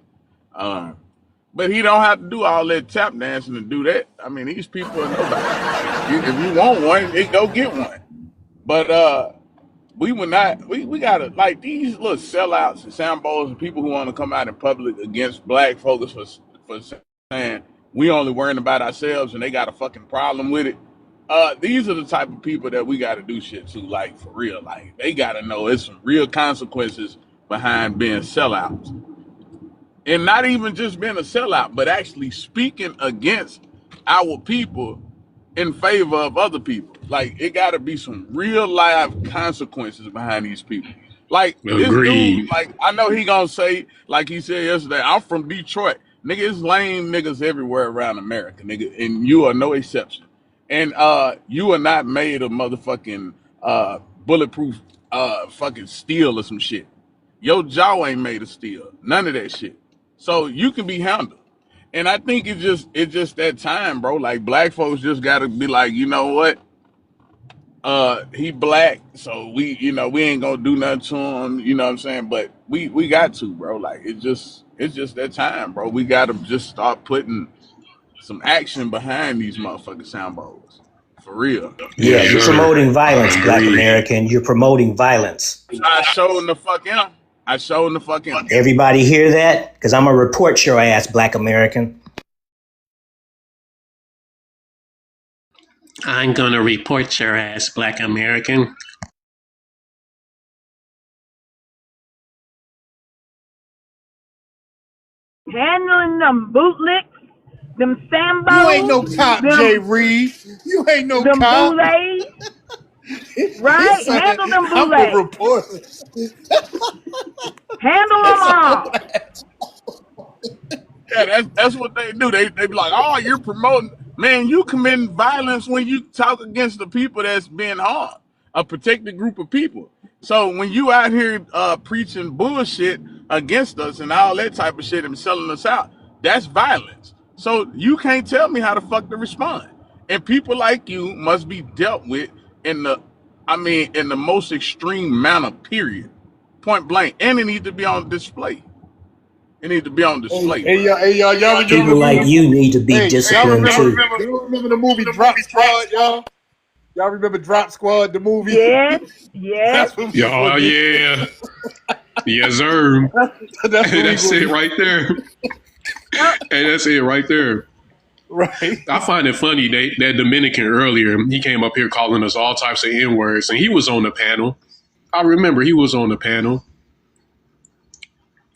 But he don't have to do all that tap dancing to do that. I mean, these people are nobody. Like, if you want one, they go get one. But we would not. We gotta like these little sellouts and sambos and people who want to come out in public against black folks for saying we only worrying about ourselves and they got a fucking problem with it. These are the type of people that we got to do shit to, like for real. Like they got to know it's some real consequences behind being sellouts. And not even just being a sellout, but actually speaking against our people in favor of other people. Like, it got to be some real life consequences behind these people. Like, this dude, like, I know he gonna say, like he said yesterday, I'm from Detroit. Nigga, it's lame niggas everywhere around America, nigga, and you are no exception. And you are not made of motherfucking bulletproof fucking steel or some shit. Your jaw ain't made of steel. None of that shit. So you can be handled. And I think it's just that time, bro. Like black folks just gotta be like, you know what? He black, so we ain't gonna do nothing to him, you know what I'm saying? But we got to, bro. Like it's just that time, bro. We gotta just start putting some action behind these motherfucking soundboards. For real. Yeah, you're promoting violence, Black American. You're promoting violence. I showing the fuck him. Everybody hear that? Because I'm going to report your ass, Black American. I'm going to report your ass, Black American. Handling them bootlicks, them sambos. You ain't no cop, Jay Reed. You ain't no them cop. Boulets, right? Handle them I'm bootlegs. a reporter. Handle them all. Yeah, that's what they do. They be like, oh, you're promoting. Man, you committing violence when you talk against the people that's being harmed, a protected group of people. So when you out here preaching bullshit against us and all that type of shit and selling us out, that's violence. So you can't tell me how the fuck to respond. And people like you must be dealt with in the most extreme manner, period. Point blank. And it needs to be on display. It needs to be on display. Hey, y'all people like you need to be disciplined too. You remember the movie Drop Squad, y'all? Y'all remember Drop Squad, the movie? Yes. Oh, yeah. Yes, sir. That's it right there. Hey, that's it right there. Right. I find it funny that Dominican earlier, he came up here calling us all types of N-words, and he was on the panel. I remember he was on the panel.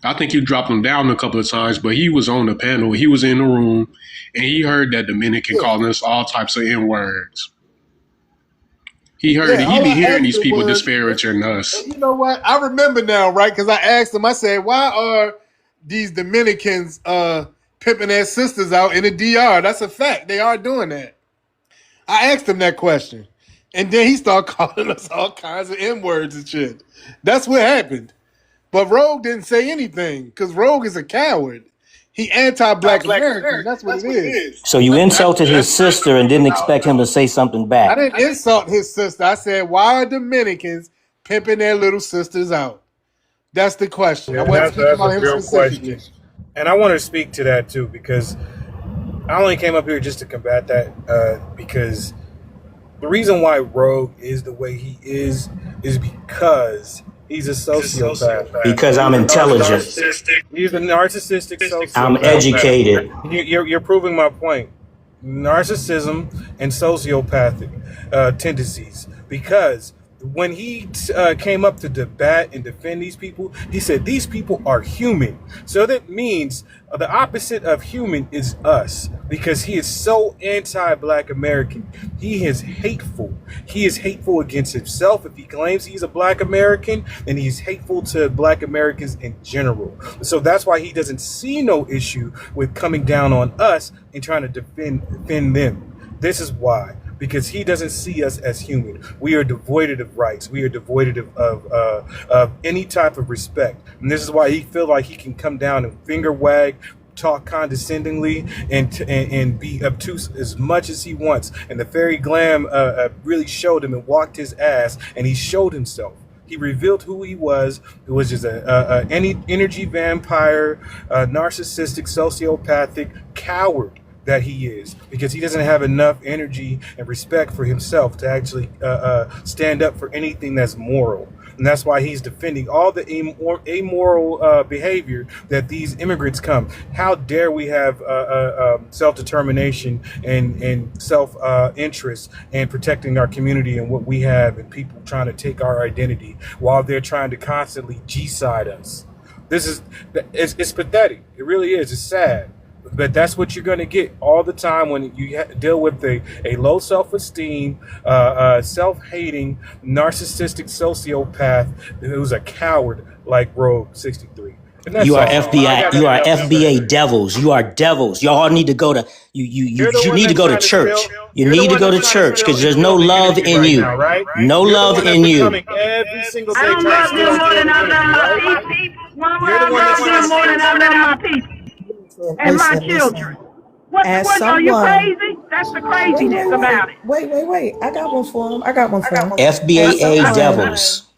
I think you dropped him down a couple of times, but he was on the panel. He was in the room, and he heard that Dominican calling us all types of N-words. He heard it. He be hearing these people disparaging us. You know what? I remember now, right? Because I asked him, I said, why are these Dominicans pimping their sisters out in the DR? That's a fact. They are doing that. I asked him that question. And then he started calling us all kinds of N-words and shit. That's what happened. But Rogue didn't say anything because Rogue is a coward. He anti-Black American. That's what it is. So you insulted his sister and didn't expect him to say something I back. didn't insult his sister. I said, why are Dominicans pimping their little sisters out? That's the question. I wasn't speaking about him specifically. And I want to speak to that too because I only came up here just to combat that because the reason why Rogue is the way he is because he's a sociopath. Because I'm intelligent. He's a narcissistic sociopath. I'm educated. You're proving my point. Narcissism and sociopathic tendencies. Because when he came up to debate and defend these people, he said these people are human. So that means the opposite of human is us. Because he is so anti-Black American. He is hateful. He is hateful against himself if he claims he's a Black American, and he's hateful to Black Americans in general. So that's why he doesn't see no issue with coming down on us and trying to defend them. This is why. Because he doesn't see us as human. We are devoid of rights. We are devoid of any type of respect. And this is why he feels like he can come down and finger wag, talk condescendingly and be obtuse as much as he wants. And the fairy glam really showed him and walked his ass, and he showed himself. He revealed who he was. It was just any energy vampire, narcissistic, sociopathic coward that he is, because he doesn't have enough energy and respect for himself to actually stand up for anything that's moral. And that's why he's defending all the amoral behavior that these immigrants come. How dare we have self-determination and self-interest and protecting our community and what we have, and people trying to take our identity while they're trying to constantly G-side us. It's pathetic. It really is. It's sad. But that's what you're going to get all the time when you deal with a low self-esteem, self-hating, narcissistic sociopath who's a coward like Rogue 63. You are FBI. You are FBA devils. You are devils. Y'all need to go to you need to go to church. You need to go to church because there's no love in you. No love in you. Every single day. I don't love them more than I love my people. Mama, I love them more than I love my people. And my children. What are you crazy? That's the craziness about it. Wait. I got one for him. FBA devils.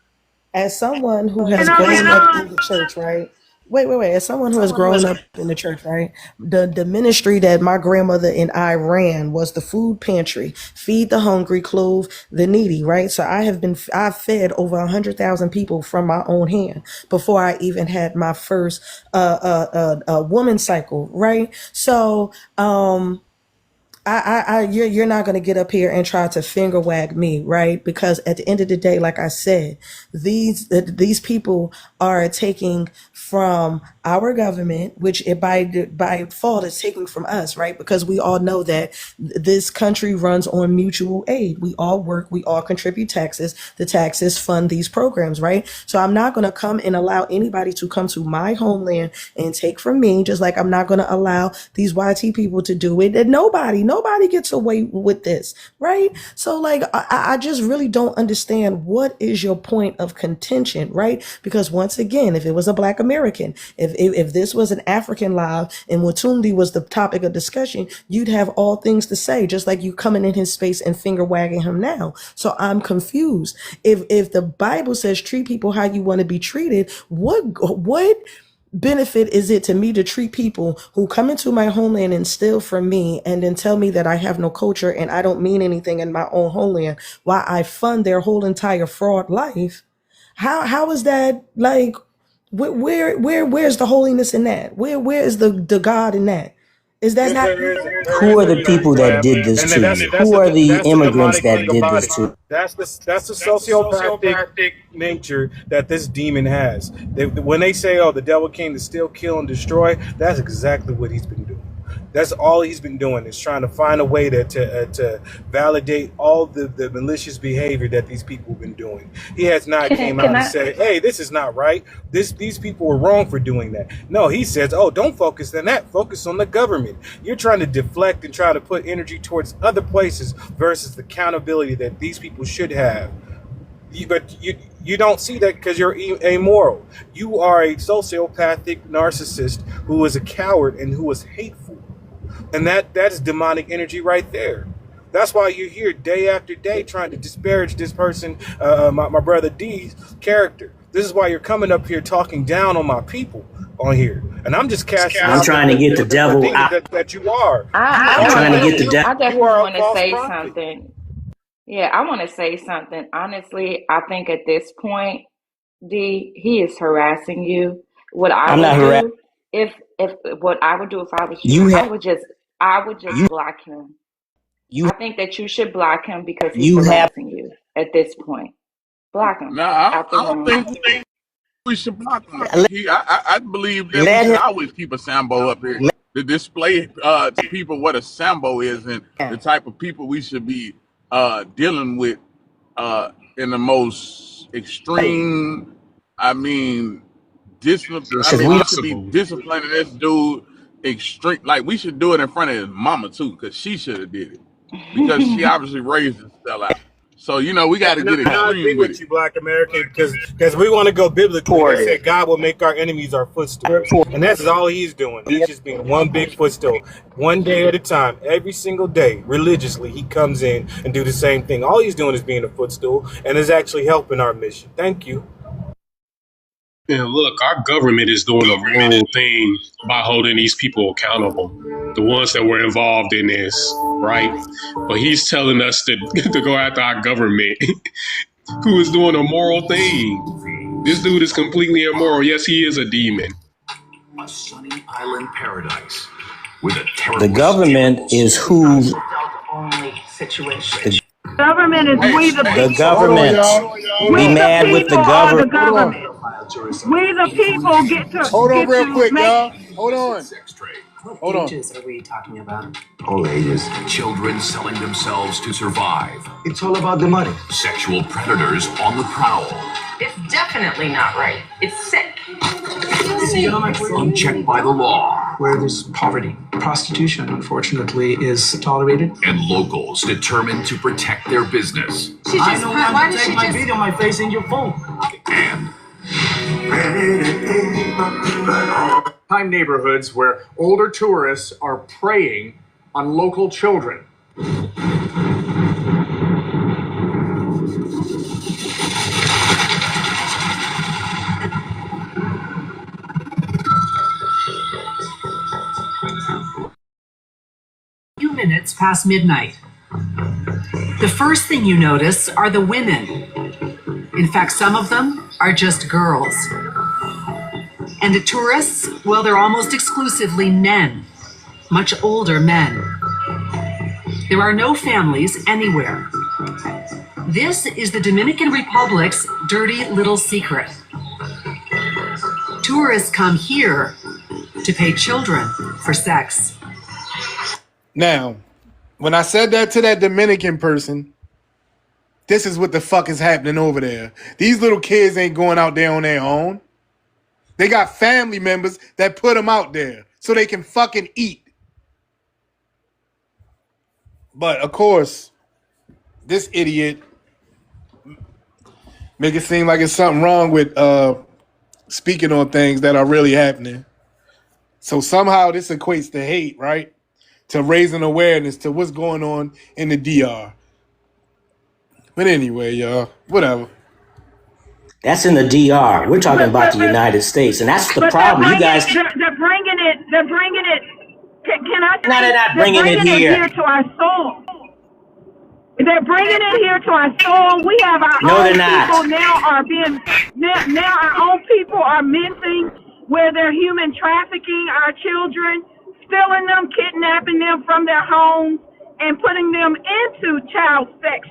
As someone who has grown up in the church, right? Wait. As someone who has grown up in the church, right? The ministry that my grandmother and I ran was the food pantry, feed the hungry, clothe the needy, right? So I've fed over 100,000 people from my own hand before I even had my first woman cycle, right? So you're not going to get up here and try to finger wag me, right? Because at the end of the day, like I said, these people are taking from our government, which by fault is taking from us, right? Because we all know that this country runs on mutual aid. We all work, we all contribute taxes. The taxes fund these programs, right? So I'm not going to come and allow anybody to come to my homeland and take from me, just like I'm not going to allow these YT people to do it. And nobody gets away with this, right? So like, I just really don't understand what is your point of contention, right? Because once again, if it was a Black American, if this was an African live and Watundi was the topic of discussion, you'd have all things to say, just like you coming in his space and finger wagging him now. So I'm confused. If the Bible says treat people how you want to be treated, what benefit is it to me to treat people who come into my homeland and steal from me and then tell me that I have no culture and I don't mean anything in my own homeland while I fund their whole entire fraud life? How is that like? Where's the holiness in that? Where is the God in that? Is that not? Who are the people that did this to you? Who are the immigrants that did this to? That's the sociopathic nature that this demon has. When they say, "Oh, the devil came to steal, kill, and destroy," that's exactly what he's been doing. That's all he's been doing, is trying to find a way to validate all the malicious behavior that these people have been doing. He has not came out and said, "Hey, this is not right. These people were wrong for doing that." No, he says, "Oh, don't focus on that. Focus on the government. You're trying to deflect and try to put energy towards other places versus the accountability that these people should have." But you don't see that because you're amoral. You are a sociopathic narcissist who is a coward and who is hateful. And that is demonic energy right there. That's why you're here day after day trying to disparage this person, my brother D's character. This is why you're coming up here talking down on my people on here. And I'm just casting. I'm trying to get the devil out. That you are. I'm trying to get the devil. I definitely want to say something. Yeah, I want to say something. Honestly, I think at this point, D, he is harassing you. What I would do if I was you, I would just block him. I think that you should block him because he's harassing you at this point. Block him. No, I don't think we should block him. I believe that we should always keep a Sambo up here to display to people what a Sambo is and the type of people we should be dealing with in the most extreme. We should be disciplining this dude extreme. Like, we should do it in front of his mama too, because she should have did it, because she obviously raised his self out. So we got to get And I agree extreme with with it. you, Black American, because we want to go biblically. They said God will make our enemies our footstool, and that's all He's doing. He's just being one big footstool, one day at a time, every single day, religiously. He comes in and do the same thing. All He's doing is being a footstool, and is actually helping our mission. Thank you. And look, our government is doing a moral thing by holding these people accountable, the ones that were involved in this, right? But he's telling us to go after our government, who is doing a moral thing. This dude is completely immoral. Yes, he is a demon. A sunny island paradise with a terrible. The government is who. Only situation. Government is we the people. The government. Be mad with the government. We the people get to. Hold on, real quick, y'all. Hold on. What ages are we talking about? All ages. Children selling themselves to survive. It's all about the money. Sexual predators on the prowl. It's definitely not right. It's sick. Unchecked by the law. Where there's poverty. Prostitution, unfortunately, is tolerated. And locals determined to protect their business. I know how to take my video, my face in your phone. And Find neighborhoods where older tourists are preying on local children. Few minutes past midnight. The first thing you notice are the women. In fact, some of them are just girls. And the tourists, well, they're almost exclusively men, much older men. There are no families anywhere. This is the Dominican Republic's dirty little secret. Tourists come here to pay children for sex. Now, when I said that to that Dominican person, this is what the fuck is happening over there. These little kids ain't going out there on their own. They got family members that put them out there so they can fucking eat. But, of course, this idiot make it seem like it's something wrong with speaking on things that are really happening. So somehow this equates to hate, right? To raising awareness to what's going on in the DR. But anyway, y'all, whatever. That's in the DR. We're talking about the United States, and that's the problem. You guys, they're bringing it. Can I say? No, they're not bringing it here. To our soul. They're bringing it here to our soul. We have our No, own they're not. people now our own people are missing, where they're human trafficking our children, stealing them, kidnapping them from their homes, and putting them into child sex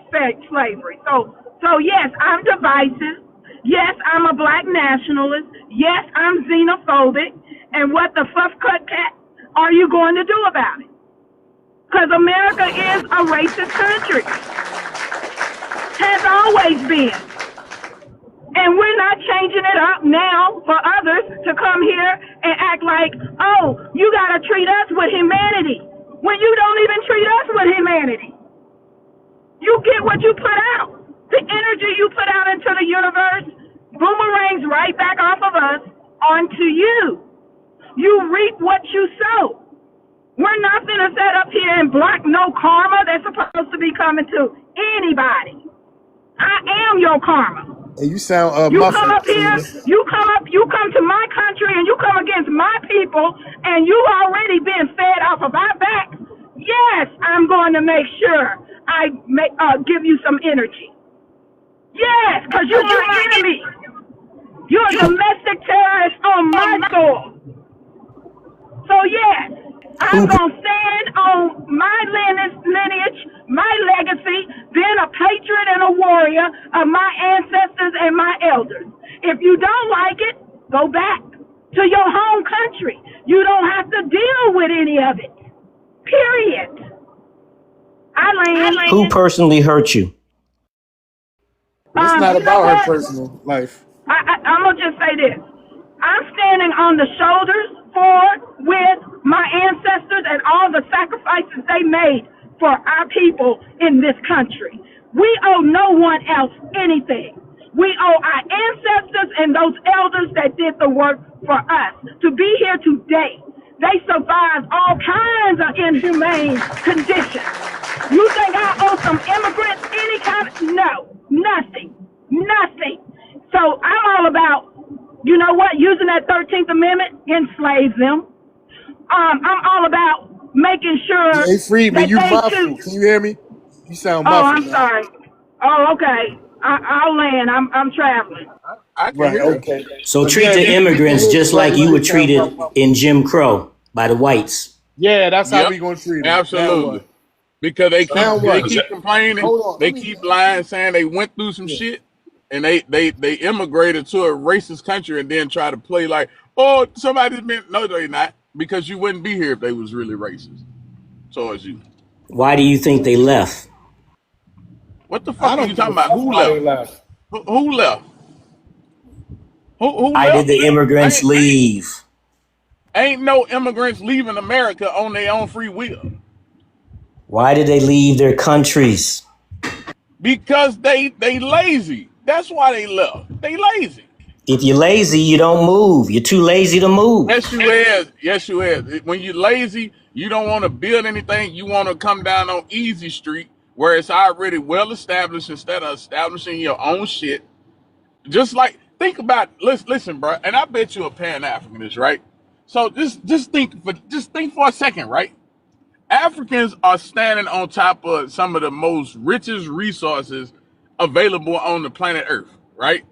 slavery. So yes, I'm divisive. Yes, I'm a black nationalist. Yes, I'm xenophobic. And what the fuck cat are you going to do about it? Because America is a racist country. Has always been. And we're not changing it up now for others to come here and act like, oh, you got to treat us with humanity, when you don't even treat us with humanity. You get what you put out. The energy you put out into the universe boomerangs right back off of us onto you. You reap what you sow. We're not going to set up here and block no karma that's supposed to be coming to anybody. I am your karma. Hey, you sound you muffled. come up here, you come to my country and you come against my people, and you already been fed off of our backs. Yes, I'm going to make sure I give you some energy. Yes, because you're my enemy. You're a domestic terrorist on my soil. So yes, I'm going to stand on my lineage, my legacy, being a patriot and a warrior of my ancestors and my elders. If you don't like it, go back to your home country. You don't have to deal with any of it. Period. who personally hurt you? It's not about her personal life. I'm going to just say this. I'm standing on the shoulders with my ancestors and all the sacrifices they made for our people in this country. We We owe no one else anything. We owe our ancestors and those elders that did the work for us to be here today. They survived all kinds of inhumane conditions. You think I owe some immigrants any kind of, no, nothing. So I'm all about, you know what, using that 13th Amendment, enslave them. I'm all about making sure Hey, Freedman, that you they muffled. choose. Can you hear me? You sound Oh, muffled. I'm man. sorry. Oh, okay. I'll land. I'm traveling. I can Right, hear it. okay. So But treat yeah, the immigrants just like you were sound treated muffled. in Jim Crow by the whites. Yeah, that's how Yep, we gonna treat them. Now absolutely. what? Because they Now what? keep complaining, Hold on. they Let me. keep lying, saying they went through some Yeah. shit, and they immigrated to a racist country and then try to play like, oh, somebody's been. No, they're not, because you wouldn't be here if they was really racist towards you. Why do you think they left? What the I fuck are don't you give a talking about? fuck Who why they left? left. Who left? Who Why did left? the immigrants leave? Ain't no immigrants leaving America on their own free will. Why did they leave their countries? Because they lazy. That's why they left. They lazy. If you're lazy, you don't move. You're too lazy to move. Yes, you is. Yes, you is. When you're lazy, you don't want to build anything. You want to come down on easy street where it's already well established instead of establishing your own shit. Just like, think about, listen, bro, and I bet you a Pan-Africanist, right? So just think for a second, right? Africans are standing on top of some of the most richest resources available on the planet Earth, right?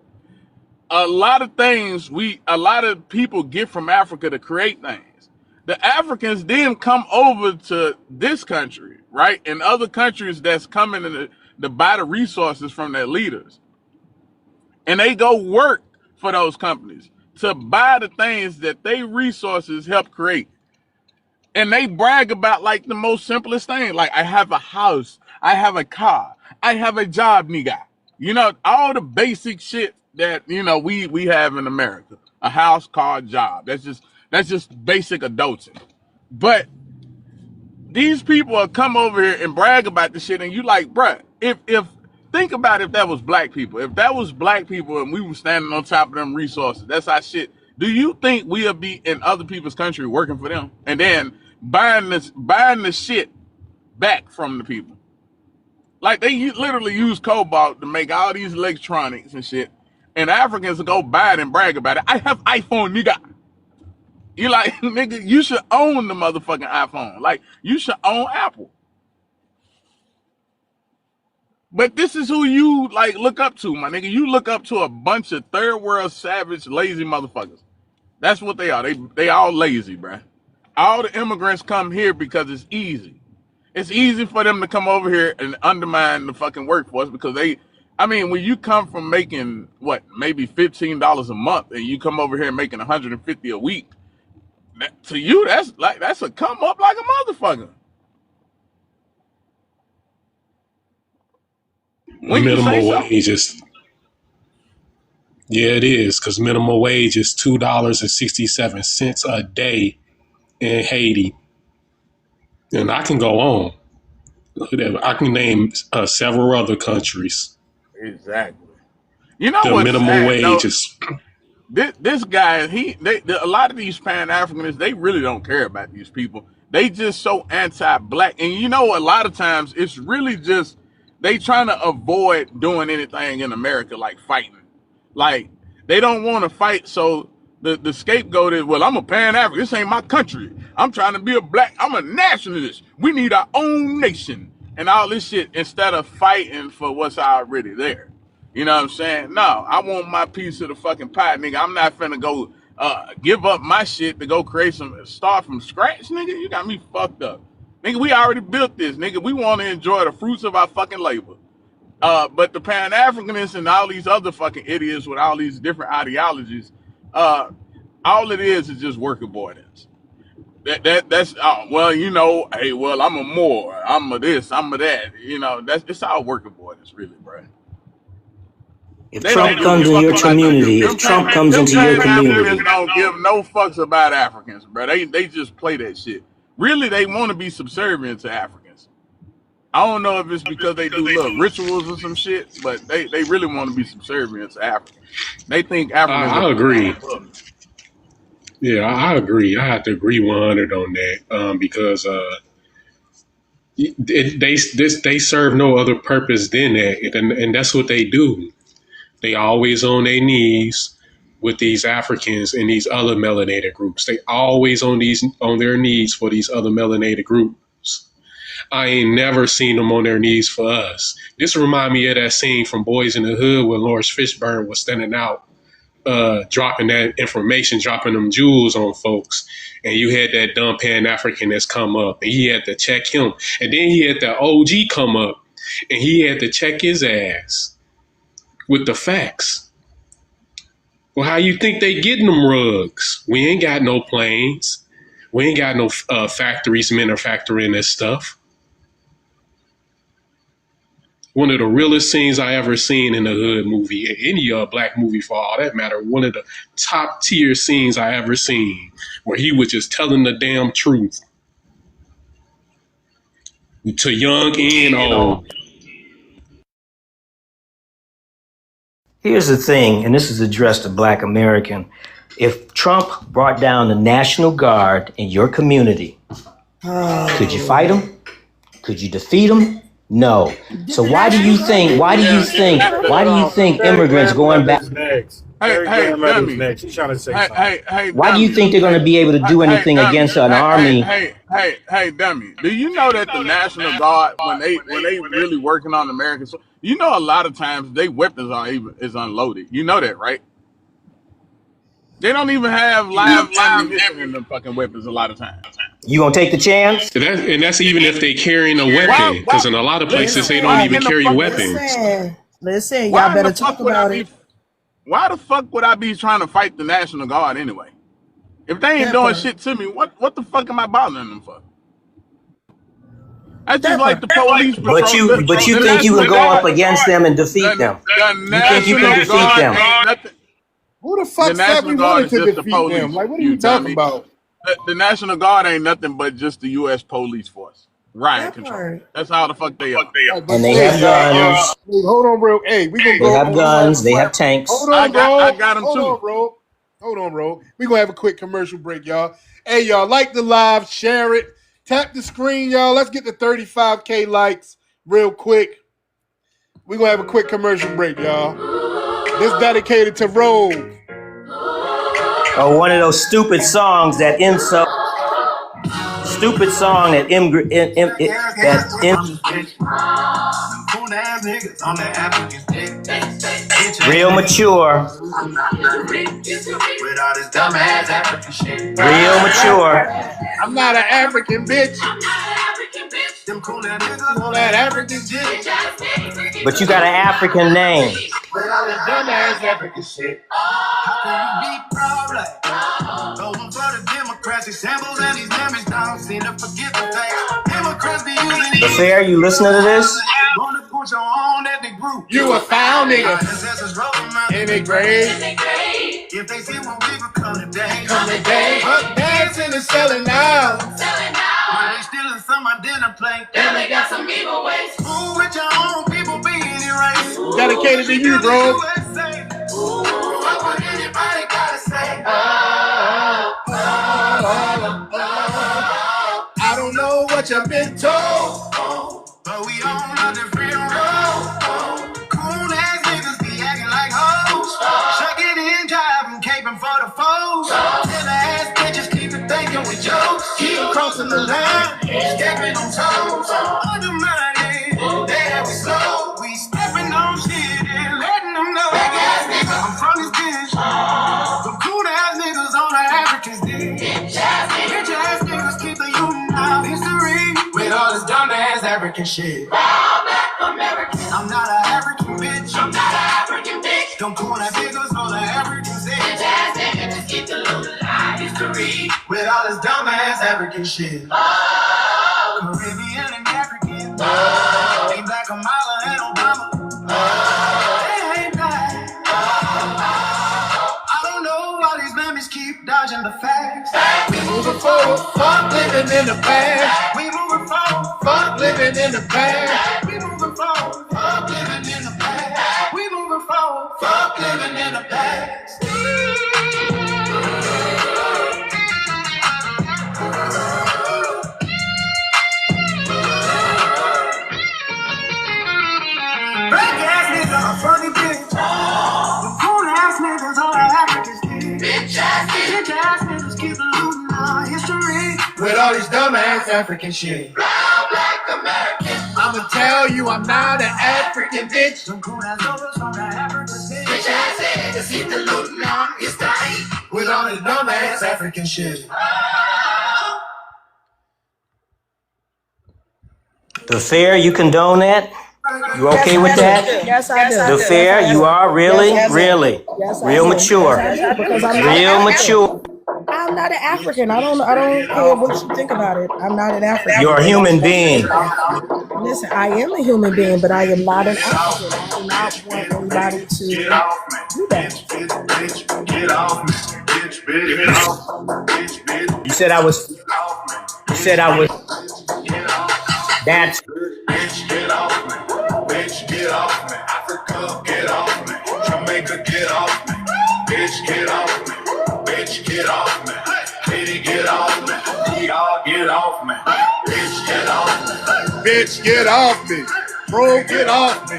A lot of people get from Africa to create things. The Africans then come over to this country, right? And other countries that's coming to buy the resources from their leaders. And they go work for those companies to buy the things that they resources help create. And they brag about like the most simplest thing. Like, I have a house, I have a car, I have a job, nigga. You know, all the basic shit that, you know, we have in America. A house, car, job. That's just basic adulting. But these people will come over here and brag about the shit, and you like, bruh, if think about if that was black people. If that was black people and we were standing on top of them resources, that's our shit. Do you think we'll be in other people's country working for them and then buying the shit back from the people? Like, they literally use cobalt to make all these electronics and shit, and Africans will go buy it and brag about it. I have iPhone, nigga. You like, nigga, you should own the motherfucking iPhone. Like, you should own Apple. But this is who you like look up to, my nigga. You look up to a bunch of third world savage, lazy motherfuckers. That's what they are. They all lazy, bruh. All the immigrants come here because it's easy. It's easy for them to come over here and undermine the fucking workforce because when you come from making maybe $15 a month and you come over here making $150 a week, to you that's a come up like a motherfucker. When you say Minimum so. wage is, yeah, it is, because minimum wage is $2.67 a day in Haiti. And I can go on. I can name several other countries. Exactly. You know The what's minimum sad, wage though? is, This guy, a lot of these Pan-Africanists, they really don't care about these people. They just so anti-black. And you know, a lot of times it's really just, they trying to avoid doing anything in America, like fighting. Like, they don't want to fight, so the scapegoat is, well, I'm a Pan-African. This ain't my country. I'm trying to be I'm a nationalist. We need our own nation and all this shit instead of fighting for what's already there. You know what I'm saying? No, I want my piece of the fucking pie, nigga. I'm not finna go give up my shit to go start from scratch, nigga. You got me fucked up. Nigga, we already built this, nigga. We want to enjoy the fruits of our fucking labor. But the Pan-Africanists and all these other fucking idiots with all these different ideologies, all it is just work avoidance. That's well, you know, hey, well, I'm a Moor, I'm a this, I'm a that. You know, it's all work avoidance, really, bro. If Trump comes in your community, Don't give no fucks about Africans, bro. They just play that shit. Really, they want to be subservient to Africans. I don't know if it's because they do little rituals or some shit, but they really want to be subservient to Africa. They think Africans I are agree. above. Yeah, I agree. I have to agree 100 on that because they serve no other purpose than that, and that's what they do. They always on their knees with these Africans and these other melanated groups. They always on their knees for these other melanated groups. I ain't never seen them on their knees for us. This remind me of that scene from Boys in the Hood where Lawrence Fishburne was standing out, dropping that information, dropping them jewels on folks. And you had that dumb Pan-African that's come up and he had to check him. And then he had the OG come up and he had to check his ass with the facts. Well, how you think they getting them rugs? We ain't got no planes. We ain't got no factories manufacturing this stuff. One of the realest scenes I ever seen in a hood movie, any black movie for all that matter, one of the top tier scenes I ever seen, where he was just telling the damn truth to young and old. Here's the thing, and this is addressed to Black American. If Trump brought down the National Guard in your community, could you fight him? Could you defeat him? No. So why do you think immigrants going back? Hey, dummy. Why do you think they're going to be able to do anything against an army? Hey, dummy. Do you know that the National Guard, when they really working on Americans, you know, a lot of times they weapons is unloaded. You know that, right? They don't even have live ammunition in them fucking weapons a lot of times. You gonna take the chance? And that's even if they carrying a weapon, because in a lot of places they don't even carry weapons. Listen, y'all better talk about it. Why the fuck would I be trying to fight the National Guard anyway? If they ain't doing shit to me, what the fuck am I bothering them for? I just like the police. But you think you can go up against them and defeat them? You think you can defeat them? Who the fuck said we wanted to defeat them? Like, what are you talking about? The National Guard ain't nothing but just the U.S. police force. Riot control. That's how the fuck they are. And they have guns. Hold on, bro. Hey, we gonna go. They have guns. They have tanks. Hold on, bro. I got them too. Hold on, bro. We gonna have a quick commercial break, y'all. Hey, y'all, like the live, share it, tap the screen, y'all. Let's get the 35K likes real quick. We gonna have a quick commercial break, y'all. This dedicated to Rogue. Or one of those stupid songs that real mature. Real mature. I'm not an African bitch. Them cool niggas on that African shit. But you got an African name. But all this dumbass African shit. How can you be proud like going for the Democrats? These samples and these memories don't seem to forget the facts. Democrats be using The Fair, you listening to this? You a foul nigga in a grave. If they see what we become today, Up dancing and selling out. While they stealing some of dinner plate, then they got some giveaways. Ooh, with your own people being erased. Dedicated to you, bro. What would anybody gotta say? I don't know what you've been told, but we on a different road. Cool ass niggas be acting like hoes. Shucking in, driving, caping for the foes. Tell ass bitches keep it thinking with jokes. Keep crossing the line, stepping on toes. Undermining, they have we slow. We stepping on shit and letting them know. Big ass nigga, I'm from this bitch. Some cool ass niggas on the Africans dick. Bitch ass niggas keep the union out history. With all this dumb ass African shit. Proud black American. I'm not an African bitch. I'm not an African bitch. Them cool ass niggas on the African dick. Bitch ass niggas just keep the little lie history. With all this dumb ass African shit. Caribbean and African. Ain't Black Kamala and Obama. They ain't black. I don't know why these memories keep dodging the facts. We moving forward, fuck living in the past. We moving forward, fuck living in the past. We moving forward. Fuck living in the past. We moving forward. Fuck living in the past. Black ass niggas are funny bitch. Cool ass niggas are Africans. Bitch ass niggas keep looting our history with all these dumbass African shit. Proud black American. I'ma tell you I'm not an African bitch. Some cool ass niggas from the African shit. Bitch ass niggas keep looting our history with all this dumbass African shit. The fair, you condone that? You okay with that? Yes, I do. The fair, you are really, really, real mature, Because I'm not real African. mature. I'm not an African. I don't care what you think about it. I'm not an African. You're a human being. Listen, I am a human being, but I am not an African. I do not want anybody to do that. Get off me, bitch, get off me, bitch. You said I was. That's. Bitch, get off me. Bitch, get off me. Africa, get off me. Jamaica, get off me. Bitch, get off me. Bitch, get off me. Haiti, get off me. Y'all get off me. Bitch, get off me. Bitch, get off me. Bro, get off me.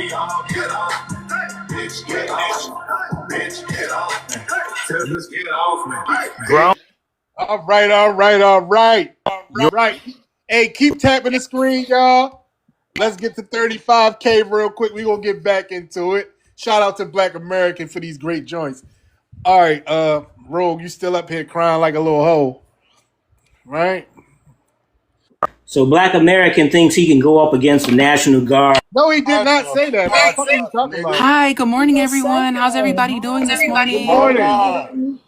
Y'all get off me. Bitch, get off me. Bitch, get off me. Just get off me. Grown. All right. Hey, keep tapping the screen, y'all. Let's get to 35K real quick. We're going to get back into it. Shout out to Black American for these great joints. All right, Rogue, you still up here crying like a little hoe, right? So Black American thinks he can go up against the National Guard. No, he did not say that. What the fuck are you talking about? Hi, good morning, everyone. How's everybody doing this morning? Good morning.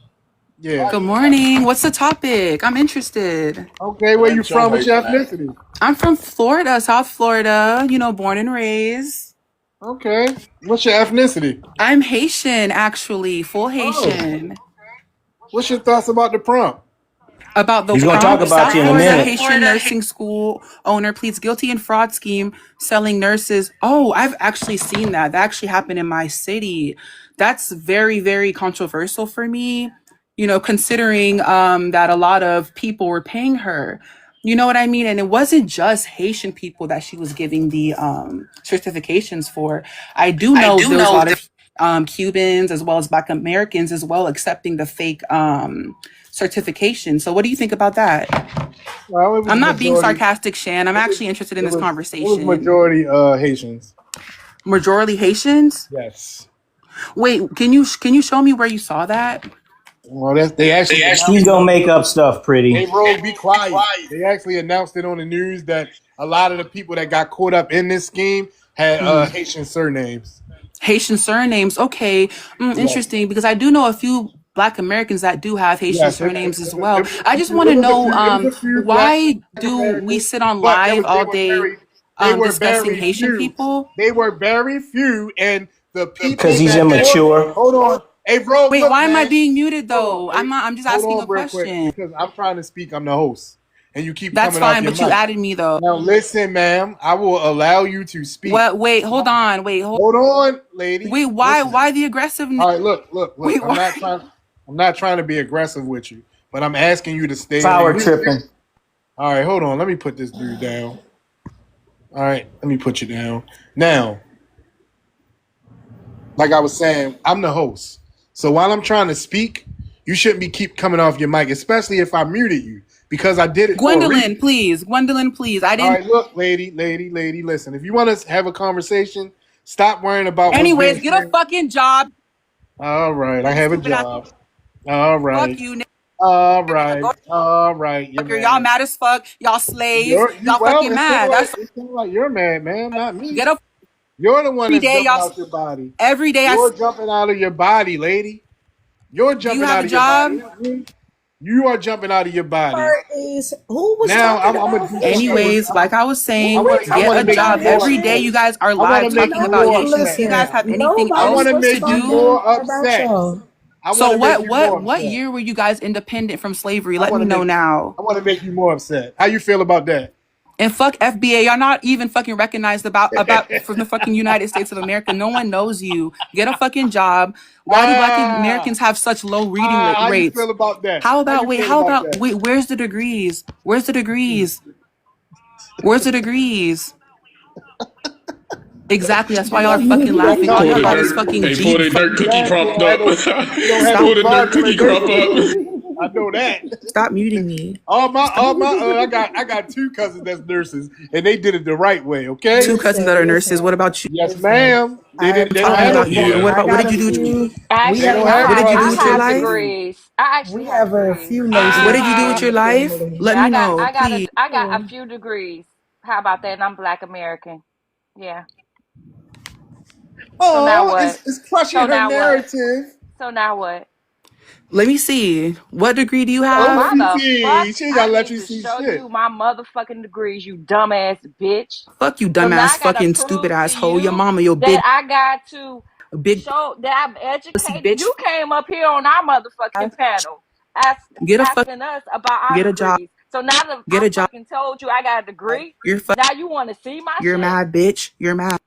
Yeah. Good morning. What's the topic? I'm interested. Okay, where you from? What's your ethnicity? I'm from Florida, South Florida, born and raised. Okay. What's your ethnicity? I'm Haitian, actually, full Haitian. What's your thoughts about the prompt? About the He's gonna prompt, talk about South you in a Florida minute. Haitian nursing school owner pleads guilty in fraud scheme selling nurses. Oh, I've actually seen that. That actually happened in my city. That's very, very controversial for me, considering that a lot of people were paying her. You know what I mean? And it wasn't just Haitian people that she was giving the certifications for. I do know there was a lot of Cubans as well as Black Americans as well accepting the fake certification. So what do you think about that? Well, it was I'm not being majority- sarcastic, Shan. I'm actually interested in it this was- conversation. It was majority Haitians. Majority Haitians? Yes. Wait, can you show me where you saw that? Well, they actually. He's gonna make up stuff, pretty. Hey, Rogue, be quiet. They actually announced it on the news that a lot of the people that got caught up in this scheme had Haitian surnames. Haitian surnames. Okay, interesting. Because I do know a few Black Americans that do have Haitian surnames as well. I just want to know why do we sit on live all day discussing Haitian people? They were very few, and the people Because he's that- immature. Hold on. Hey, bro. Wait, look, why am I man. being muted though? I'm just asking a real quick, question. because I'm trying to speak. I'm the host, and you keep That's coming off fine, your but you mic. added me though. Now listen, ma'am. I will allow you to speak. What? Wait, hold on. Hold on, lady. Wait, why? Listen. Why the aggressiveness? All right, look. Wait, I'm not trying to be aggressive with you, but I'm asking you to stay. Power in tripping. All right, hold on. Let me put this dude down. All right, let me put you down. Now, like I was saying, I'm the host. So while I'm trying to speak, you shouldn't be keep coming off your mic, especially if I muted you, because I did it. Gwendolyn, please. Gwendolyn, please. I didn't. All right, look, lady, listen. If you want to have a conversation, stop worrying about. what's Anyways, being get a said. fucking job. All right, I have a job. All right. Fuck you, nigga. All right. You're Y'all mad as fuck. Y'all slaves. Y'all well, fucking mad. It seems like you're mad, man, not me. Get up. You're the one Every that's day, jumping y'all. out your body. Every day You're jumping out of your body, lady. You're jumping have out a of job? your body. You are jumping out of your body. Who was Now, talking I'm about gonna Haitian? Anyways, like I was saying, I wanna get a make job. you more Every day upset. you guys are I wanna live make talking you about more Haitians. upset. Do you guys have anything Nobody I else want to was make to you talking do? more about upset. y'all. I So wanna make you more what upset. year were you guys independent from slavery? I Let me wanna know make- now. I want to make you more upset. How you feel about that? And fuck FBA, y'all not even fucking recognized about from the fucking United States of America. No one knows you. Get a fucking job. Why do Black Americans have such low reading How you rates? feel about that? How about that? wait? Where's the degrees? Where's the degrees? Where's the degrees? Exactly. That's why y'all are fucking laughing. All y'all got is fucking Hey, G. pull that dirt cookie crump up. Pull the dirt cookie crump up. I know that. Stop muting me. I got 2 cousins that's nurses, and they did it the right way. Okay. 2 cousins that are nurses. What about you? Yes, ma'am. They don't about you. have What did you do? Actually, They don't have What did you do with your I have life? degrees. I actually We have a degrees. few nurses. What did you do with your life? Let me know, please. I got a few degrees. How about that? And I'm Black American. Yeah. So now Oh, what? it's crushing So her now what? narrative. So now what? Let me see. What degree do you Why have? the fuck? She ain't gotta I let need you to see show shit. you my motherfucking degrees, you dumbass bitch. Fuck you, So now dumbass, I gotta fucking prove stupid to asshole. Your you mama, your that big, I got to big show that I'm pussy educated. bitch. You came up here on our motherfucking panel Get a asking us about our get a job. degrees. So now that Get I a job. fucking told you I got a degree, You're now you want to see my You're shit? mad, bitch. You're mad.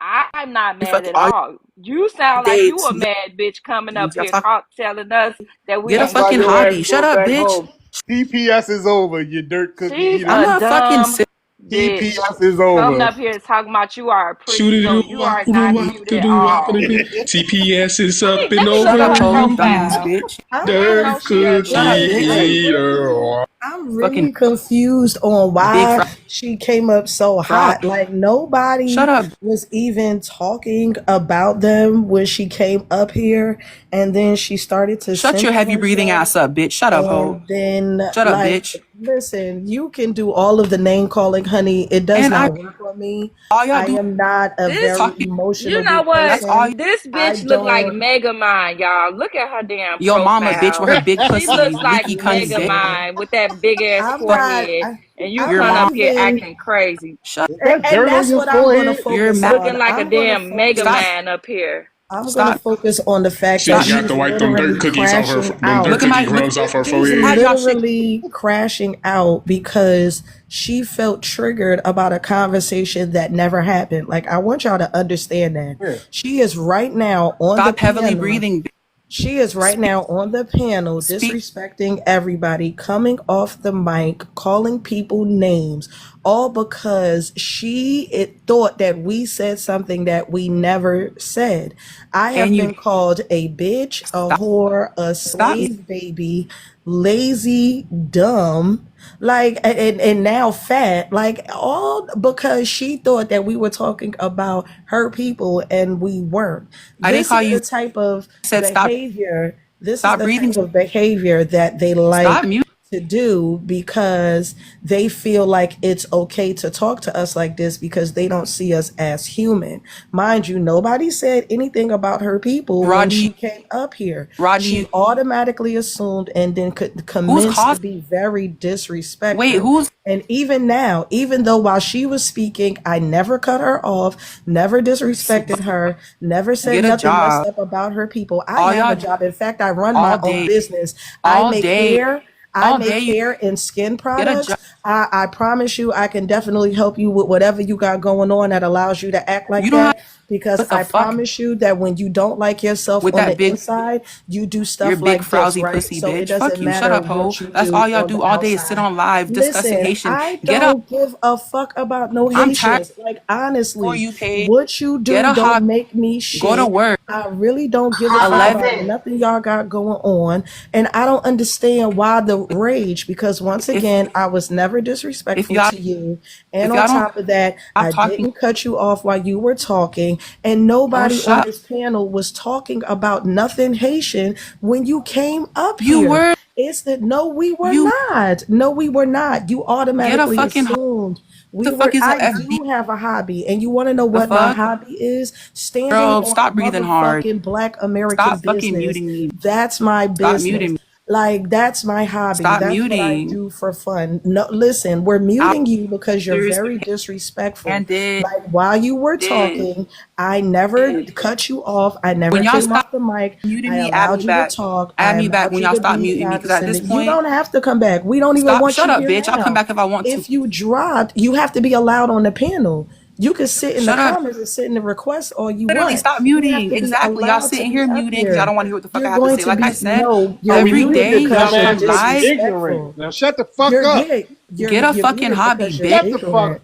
I'm not You mad fucking at all all. You sound like you dates. a mad bitch coming up Y'all here talk. telling us that we Get a ain't That's why fucking your shit. ass hobby. Shut going up, back bitch. home. TPS is over, you dirt cookie She's eater. I'm a not fucking dumb sick. bitch. TPS is Coming over. up here talking about you are a priest, Shooty so doo you wop are doo not wop cute doo at doo wop all. TPS is up Let and me Shut look up, at her hoe, over. dumbass profile. bitch. I know Dirt she ugly. Shut up, cookie bitch. eater. I'm Fucking really confused on big why frog. she came up so hot. Like nobody Shut up. was even talking about them when she came up here, and then she started to Shut your censor heavy breathing herself. ass up, bitch. Shut up, hoe. And then, Shut up, like, bitch. listen, you can do all of the name calling, honey. It does And not work on me. all y'all I do am not a This, very talking. you know emotional what? That's all. person. This I bitch look like don't. Megamind, y'all. Look at her damn Your mama, bitch, with profile. her big She pussy, looks like leaky cunny bitch. Listen, Megamind with that big ass I'm not. forehead, and you I'm Your come not mom. up here even. acting crazy, Shut. Is that And dirt on that's your what I'm going to forehead? You're focus mad. looking on. like a I'm going to damn Stop. focus. Megamind up here. I'm going to Stop. focus on the fact She that Stop. forgot she's to wipe them dirt literally cookies off her, crashing them dirt out. Look at cookie my. Look. crumbs off her She's forehead. Have y'all shit. literally crashing out because she felt triggered about a conversation that never happened. Like, I want y'all to understand that. Yeah. She is right now on the Stop heavily piano. breathing. She is right now on the panel Speak. disrespecting everybody, coming off the mic, calling people names, all because it thought that we said something that we never said. I have And you been called a bitch, a stop. whore, a Stop. slave baby, lazy, dumb, like, and now fat, like, all because she thought that we were talking about her people and we weren't. I didn't This call is you. the type of Said stop. behavior. This is Stop the breathing. type of behavior that they Stop like mute. to do because they feel like it's okay to talk to us like this because they don't see us as human. Mind you, nobody said anything about her people when Rodney. she came up here. Rodney. She automatically assumed and then Who's commenced to causing? be very disrespectful. Wait, who's? And even now, even though while she was speaking, I never cut her off, never disrespected her, never said Get a nothing messed job. up about her people. I All have a y'all job. In fact, I run my all own day. business. I All make day. hair. I All make day. You hair and skin get a products. job. I promise you, I can definitely help you with whatever you got going on that allows you to act like You don't have. that. Because What the I fuck? promise you that when you don't like yourself With on that the big. inside, you do Your stuff big like this, frowsy right? pussy So it bitch. Fuck doesn't you. Shut matter up, hoe. what you That's do all y'all on do the all day is sit outside. on live discussing Listen, Haitian. I Get up. don't give a fuck about no I'm tired. Haitians. Like, For honestly, you, Paige. what you Get do a don't hobby. make me Go to shit. work. I really don't give a fuck 11. about nothing y'all got going on. And I don't understand why the rage, because once If again, I was never if disrespectful y'all to you. if And on y'all don't top of that, stop I talking. didn't cut you off while you were talking. And Oh, nobody on shut. this panel was talking about nothing Haitian when you came up You here. were. It's that no, we were You not. No, we were not. You get a automatically fucking. assumed What we the fuck were. is a I FB? do have a hobby, and you want to know The what my fuck? hobby is? Standing Girl, on stop breathing hard. motherfucking Black American Stop fucking business. muting me. That's my Stop muting business. me. Like, that's my hobby. Stop That's what I muting. do for fun. No, listen, we're muting you because you're Seriously. very disrespectful. And Like, while you were talking, I never cut you off. I never When y'all came stop off the mic. muting I me, add allowed me you back. to talk. Add I me back allowed when you y'all to stop be muting me, because at this condescending. You point, don't have to come back. We don't even stop. want Shut you up, here bitch. I'll come now. back if I want to. If you dropped, you have to be allowed on the panel. You can sit in Shut the up. comments and sit in the requests all you Literally, want. stop You have muting. to be Exactly. Y'all allowed to sitting be here up muting because y'all don't here. want to hear what the fuck You're I have to going say. to Like I be said, you're every muted day Your y'all because you're come dumbass live. ignorant. disrespectful. Now shut the fuck up. Get a You're fucking muted hobby, because you're bitch. Shut the fuck ignorant.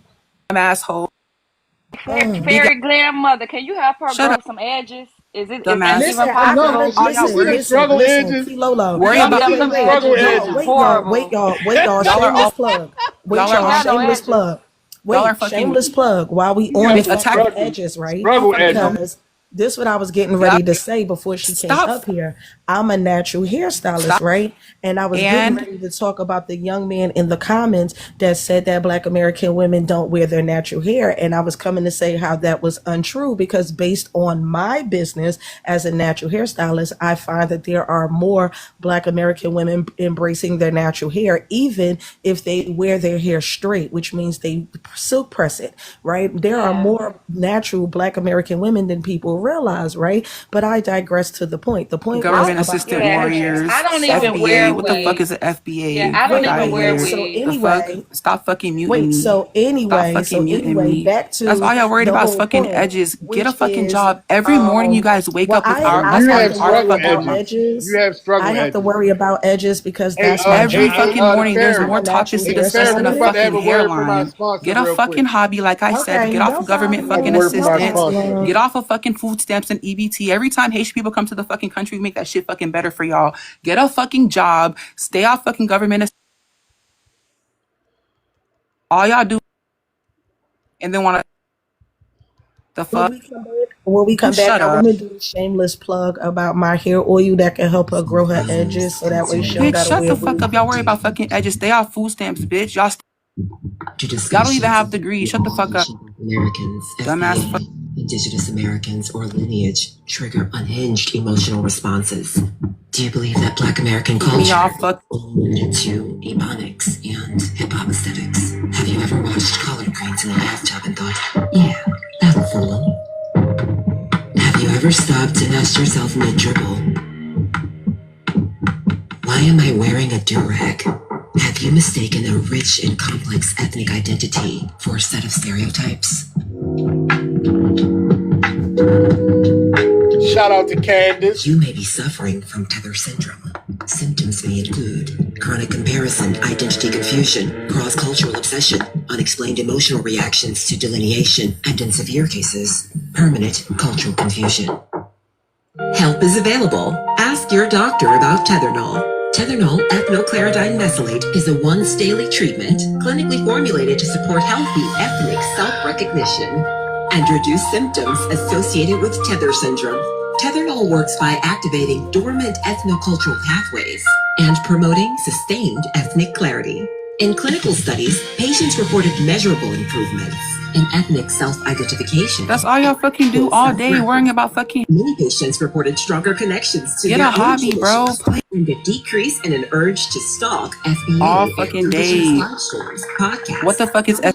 Asshole. Oh. Fairy Grandmother, can you help her Shut grow up, some edges? Is that dumbass. Listen, even I'm No, gonna possible? All y'all you see worry, them struggle listen, edges. Kilolo. worry Y'all about. see Yep, them them struggle edges is Y'all, edges. horrible. y'all, Y'all are shameless all. plug. Y'all are She all. got no Shameless edges. plug. Y'all are Shameless fucking. plug. While we You on got the Bitch, some topic attack. of struggle edges, right? struggle edges. Because this what I was getting Y'all ready to say before she came stop. up here. I'm a natural hairstylist, Stop. right? And I was getting And ready to talk about the young man in the comments that said that Black American women don't wear their natural hair. And I was coming to say how that was untrue because based on my business as a natural hairstylist, I find that there are more Black American women embracing their natural hair, even if they wear their hair straight, which means they silk press it, right? There are more natural Black American women than people realize, right? But I digress to the point. The point was government about assistant Yeah, warriors, I don't even FBA. wear What the fuck weave. is an FBA? Yeah, I don't Fuck out even of wear here. so weave. The fuck? anyway, Stop fucking muting me. Stop fucking muting me. back That's to all y'all worried the about is whole fucking point, edges. Get a which fucking is job. Every morning you guys wake well, up with I that's You have part have to of our worry struggle about fucking. edges. edges. You have struggle I have to edges. worry about edges because Hey, that's my Every job. fucking morning there's Farron. I'm a more natural topics to Hey, discuss Farron, than we a about to have fucking a word from our hairline. sponsor Get a real fucking quick. hobby, like I said. Okay, Get off no of government problem. fucking A word from our No assistance. sponsor. Get problem. off of fucking food stamps and EBT. Every time Haitian people come to the fucking country, we make that shit fucking better for y'all. Get a fucking job. Stay off fucking government. All y'all do and then want to the fuck. When we come back, Shut I up. want to do a shameless plug about my hair oil that can help her grow her edges so that way she don't Bitch, gotta shut wear the fuck wigs. up. Y'all worry about fucking edges. Stay off food stamps, bitch. Y'all don't even have degrees. Shut the fuck up. Americans, Dumbass fuck. Indigenous Americans, or lineage trigger unhinged emotional responses. Do you believe that Black American culture is limited to ebonics and hip-hop aesthetics? Have you ever watched collard greens in a bathtub and thought, yeah, that'll fool 'em? Have you ever stopped and asked yourself mid-dribble, why am I wearing a do-rag? Have you mistaken a rich and complex ethnic identity for a set of stereotypes? Shout out to Candace. You may be suffering from tether syndrome. Symptoms may include chronic comparison, identity confusion, cross-cultural obsession, unexplained emotional reactions to delineation, and in severe cases, permanent cultural confusion. Help is available. Ask your doctor about Tethernol. Tethernol ethnoclaridine mesylate is a once-daily treatment clinically formulated to support healthy ethnic self-recognition and reduce symptoms associated with tether syndrome. Tethernol works by activating dormant ethnocultural pathways and promoting sustained ethnic clarity. In clinical studies, patients reported measurable improvements in ethnic self-identification. That's all y'all fucking do all day, worrying about fucking. Many patients reported stronger connections to Get their a own hobby, bro. traditions Please. and a decrease in an urge to stalk FBA All and fucking Indigenous day. live streams, podcasts, What the fuck is and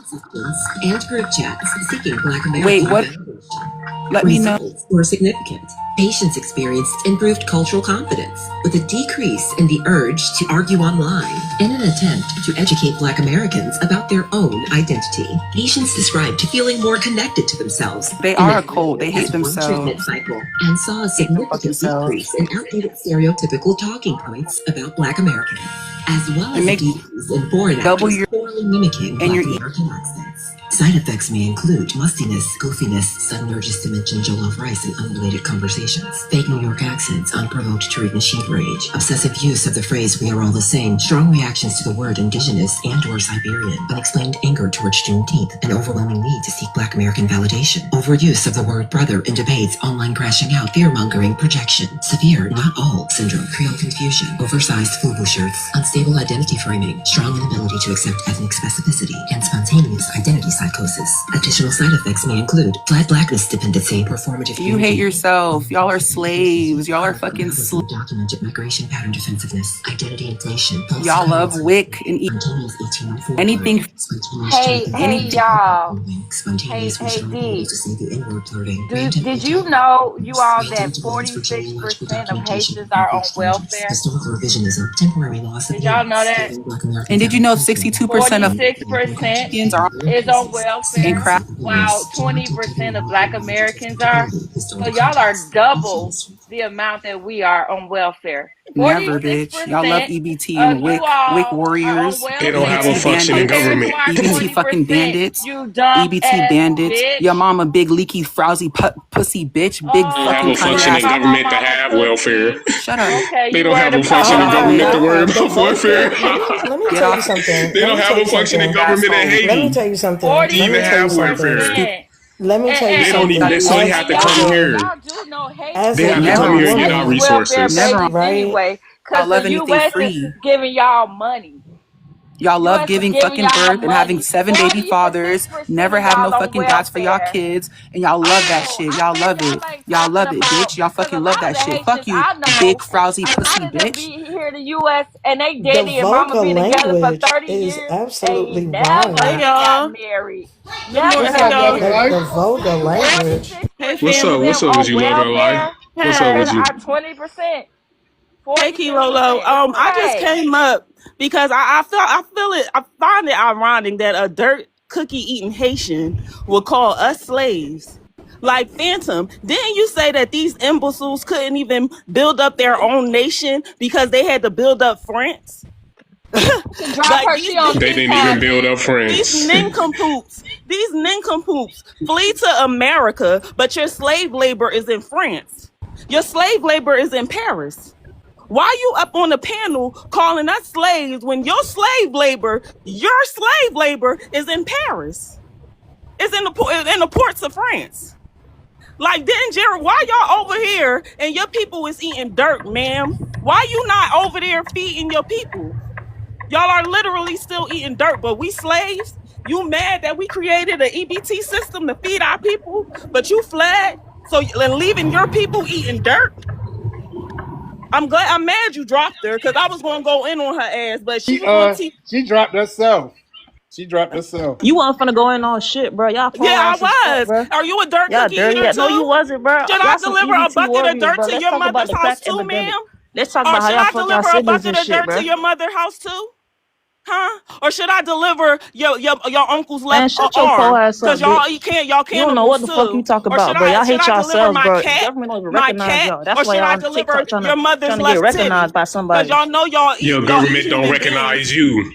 group chats seeking Black American Wait, what? validation. Let me know. Results were significant. Patients experienced improved cultural confidence with a decrease in the urge to argue online. In an attempt to educate Black Americans about their own identity, patients described feeling more connected to themselves. They in are the cold. They hate as one treatment themselves. cycle and saw a significant decrease in outdated stereotypical talking points about Black Americans, as well as a decrease in foreign double actors your poorly mimicking and Black your American accents. Side effects may include mustiness, goofiness, sudden urges to mention jollof rice in unrelated conversations, fake New York accents unprovoked to even sheet rage, obsessive use of the phrase "we are all the same," strong reactions to the word indigenous and/or Siberian, unexplained anger towards Juneteenth, an overwhelming need to seek Black American validation, overuse of the word brother in debates, online crashing out, fear-mongering, projection, severe, not all, syndrome, Creole confusion, oversized FUBU shirts, unstable identity framing, strong inability to accept ethnic specificity, and spontaneous identity psychosis. Additional side effects may include flat blackness dependency, performative. You hate yourself. Y'all are slaves. Y'all are fucking slaves. Documented migration pattern defensiveness, identity inflation. Y'all love wick and anything. Hey, y'all. Hey, D. Did you know you all that 46% of Haitians are on welfare? Temporary loss of Did y'all know that? And did you know 62% of 46% are is on welfare, while 20% of Black Americans are? So y'all are double the amount that we are on welfare. Never, bitch. Y'all love EBT and WIC warriors. They don't have a functioning government. EBT fucking bandits. You dumb EBT ass bandits. bitch. Your mama big leaky frowsy pussy bitch. Big They don't have a functioning government to have welfare. Shut up. Okay, They don't have a functioning government to worry about welfare. Let me tell you something. They don't have a functioning government in Haiti. Let me tell you something. To even have welfare. Let me tell you They don't something. even. So they have to come here. Y'all do know As They a have to young come here and get woman, our resources. Anyway, because love the anything U.S. free. is giving y'all money. Y'all love US giving is fucking giving y'all birth and having 7 baby 40% fathers, never have no y'all on fucking gods for y'all welfare. kids, and y'all love that shit. Y'all love it. Y'all love it, bitch. Y'all fucking love that shit. Fuck you, big frowsy pussy A lot of them bitch. be here in the U.S. and they the daddy and mama vocal be together for language 30 is years. absolutely They never wild. Hey, y'all. got married. Good Never morning. What's Hey, up, got love and y'all. married. life? The vulgar language. 46% Hey, What's up? of family. What's them up with on you, love and life? welfare What's up with Hey. you? are 20%. Hey, Kilolo. 46%. I just came up because I find it ironic that a dirt cookie eating Haitian would call us slaves. Like Phantom, didn't you say that these imbeciles couldn't even build up their own nation because they had to build up France? Drop her. She on They didn't TikTok. even build up These France. nincompoops flee to America, but your slave labor is in France. Your slave labor is in Paris. Why are you up on the panel calling us slaves when your slave labor is in Paris? It's in the ports of France. Like, didn't Jared, why y'all over here and your people is eating dirt, ma'am? Why you not over there feeding your people? Y'all are literally still eating dirt, but we slaves? You mad that we created an EBT system to feed our people, but you fled? So, and leaving your people eating dirt? I'm mad you dropped her, because I was going to go in on her ass, but she was on TV. She dropped herself. She dropped herself. You wasn't finna go in on shit, bro. Y'all Yeah, I ass as fuck, was. bro. Are you a dirt Y'all cookie dirty. eater Yeah. too? No, you wasn't, bro. Should I Y'all some deliver a EBT bucket warriors, of dirt bro. to Let's your talk about mother's the house crack too, epidemic. ma'am? Let's talk Or about how should y'all I fuck y'all deliver a siblings bucket and of shit, dirt bro. to your mother's house too? Huh? Or should I deliver your uncle's Man, left shut your po arm? ass Cause up, y'all bitch. y'all You don't know what cannibals the fuck you too. talk Or should about, bro. Y'all I hate deliver yourselves, my bro. The cat? government don't even My recognize cat? y'all. That's Or why should y'all I on deliver TikTok trying your mother's to get left titty? recognized by Cause somebody. y'all know y'all Your eat government don't human recognize beings. you.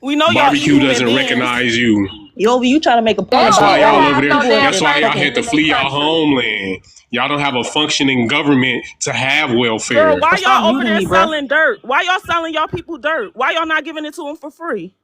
We know y'all eat Barbecue human doesn't beings. recognize you. You trying to make a point That's about why y'all over there. people at That's the why y'all fucking had to flee y'all homeland. Y'all don't have a functioning government to have welfare. Girl, why Stop y'all over muting there me, bro. selling dirt? Why y'all selling y'all people dirt? Why y'all not giving it to them for free?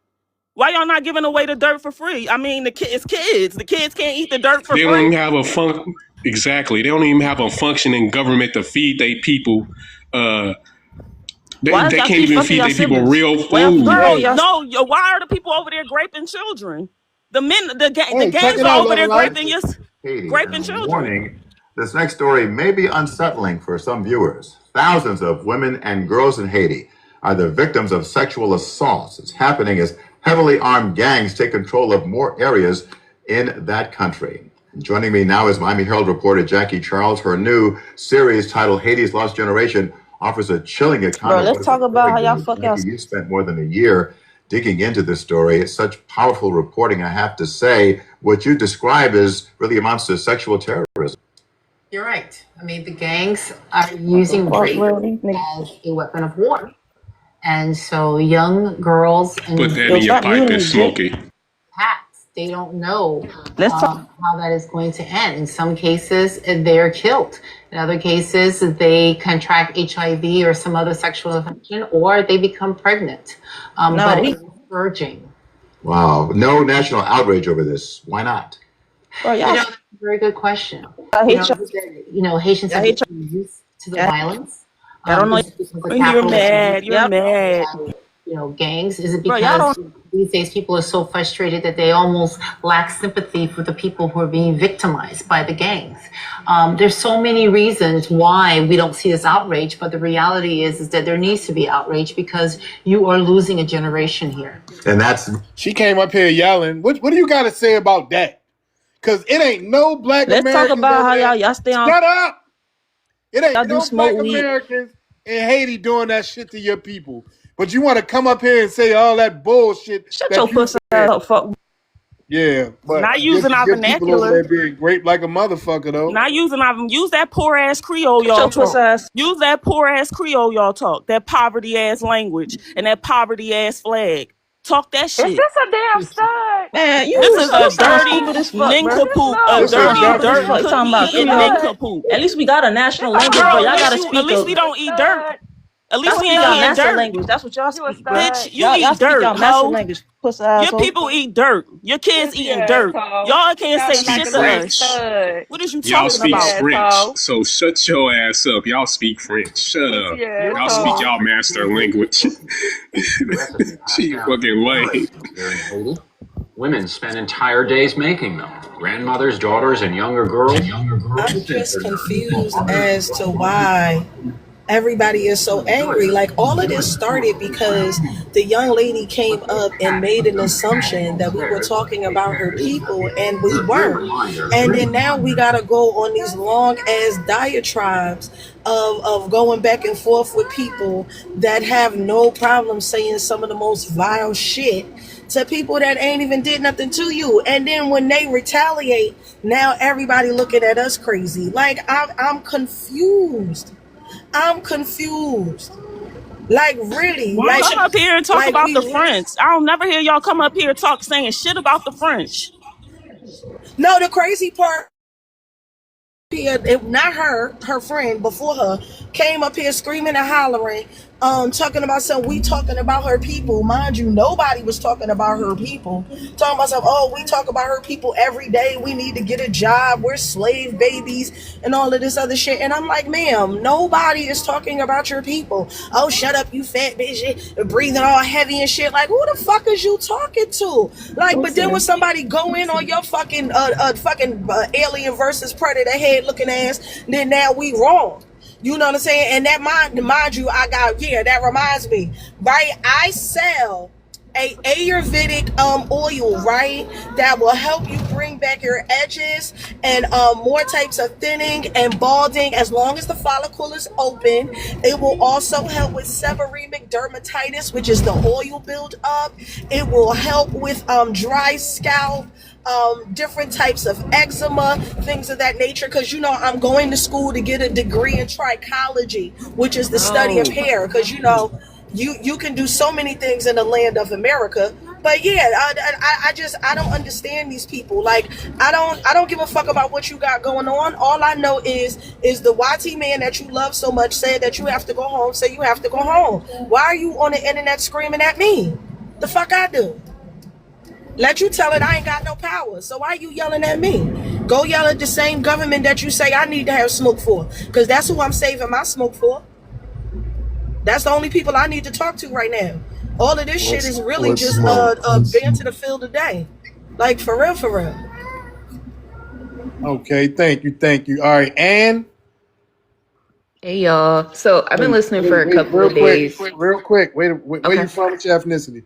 Why y'all not giving away the dirt for free? I mean, it's kids. The kids can't eat the dirt for They don't free. even have a exactly. They don't even have a functioning government to feed their people. Why is They y'all can't keep even fucking feed y'all their people siblings? real Why y'all keep food. Girl, y'all? no, why are the people over there raping children? The Hey, check gangs it are out, over love there and life. raping children. Warning, this next story may be unsettling for some viewers. Thousands of women and girls in Haiti are the victims of sexual assaults. It's happening as heavily armed gangs take control of more areas in that country. Joining me now is Miami Herald reporter Jackie Charles. Her new series titled Haiti's Lost Generation offers a chilling account Bro, of let's what is talk about how y'all occurring. fuck y'all. Jackie, you spent more than a year digging into this story. It's such powerful reporting, I have to say. What you describe is really amounts to sexual terrorism. You're right. I mean, the gangs are using rape as a weapon of war. And so young girls and Put that in your pipe and smoke it. packs, they don't know how that is going to end. In some cases, they're killed. In other cases, they contract HIV or some other sexual infection, or they become pregnant. But it's surging. Wow. No national outrage over this. Why not? Bro, y'all. That's a very good question. I hate Haitians have been used to the violence. I don't know. This is because the You're capital mad. You're Yep. mad. gangs? Is it Bro, y'all because don't. these days people are so frustrated that they almost lack sympathy for the people who are being victimized by the gangs? There's so many reasons why we don't see this outrage, but the reality is that there needs to be outrage because you are losing a generation here. And that's She came up here yelling. What do you got to say about that? Because it ain't no black Let's talk Americans about over how there. y'all stay on. Shut up! It ain't Y'all do no smoke black weed. Americans in Haiti doing that shit to your people. But you want to come up here and say all that bullshit. Shut that your you pussy said. up, fuck. Yeah, but Not using our your people over vernacular. there being great like a motherfucker though. Not use that poor ass Creole Shut y'all your pussy talk. ass. Use that poor ass Creole y'all talk. That poverty ass language and that poverty ass flag. Talk that Is shit. this a damn stud? Man, This is you a sound dirty stupid as fuck, bro. nincompoop, a No, This is Sound dirty stupid as dirt fuck. definitely You talking about cookie eating Creole? nincompoop. At least we got a national this a language, bro. Girl, whole Y'all at gotta least nigga. at speak least a. we You a don't eat dirt. stud. At least Y'all we speak ain't y'all eating master dirt. language. That's what y'all You a speak, bro. Bitch, stud. you Y'all eat speak dirt, y'all master hoe. language, pussy Your asshole. people eat dirt. Your kids Pussy eating dirt. asshole. Y'all can't say Sounding like Speak a shit to damn us. French. stud. What is you Y'all talking Pussy speak about? French. asshole. So shut your ass up. Y'all speak French. Shut up. Pussy Y'all speak asshole. y'all master language. She fucking lame. Here in Haiti, women spend entire days making them. Grandmothers, daughters, and younger girls. I'm just confused as to why everybody is so angry. Like, all of this started because the young lady came up and made an assumption that we were talking about her people, and we weren't. And then now we gotta go on these long ass diatribes of going back and forth with people that have no problem saying some of the most vile shit to people that ain't even did nothing to you. And then when they retaliate, now everybody looking at us crazy. Like, I'm confused. I'm confused. Like, really, Why come up here and talk like about we the French? I don't never hear y'all come up here saying shit about the French. no, the crazy part here, not her friend before her came up here screaming and hollering, talking about something. We talking about her people. Mind you, nobody was talking about her people. Talking about something, oh, we talk about her people every day. We need to get a job. We're slave babies and all of this other shit. And I'm like, ma'am, nobody is talking about your people. Oh, shut up, you fat bitch. You're breathing all heavy and shit. Like, who the fuck is you talking to? Like, but then when somebody go in on your fucking Alien versus Predator head looking ass, then now we wrong. You know what I'm saying? And that mind you, that reminds me, right? I sell a Ayurvedic oil, right? That will help you bring back your edges and more types of thinning and balding as long as the follicle is open. It will also help with seborrheic dermatitis, which is the oil build up. It will help with dry scalp, different types of eczema, things of that nature. Because I'm going to school to get a degree in trichology, which is the study of hair. Because you can do so many things in the land of America. But yeah, I don't understand these people. Like, I don't give a fuck about what you got going on. All I know is the YT man that you love so much said that you have to go home. Say you have to go home. Why are you on the internet screaming at me? The fuck I do? Let you tell it I ain't got no power. So why you yelling at me? Go yell at the same government that you say I need to have smoke for. Because that's who I'm saving my smoke for. That's the only people I need to talk to right now. All of this shit is really just banned to the field today. Like, for real, for real. Okay, thank you. All right, and Hey y'all. So I've been listening for a couple of days. Real quick. Where you from? What's your ethnicity?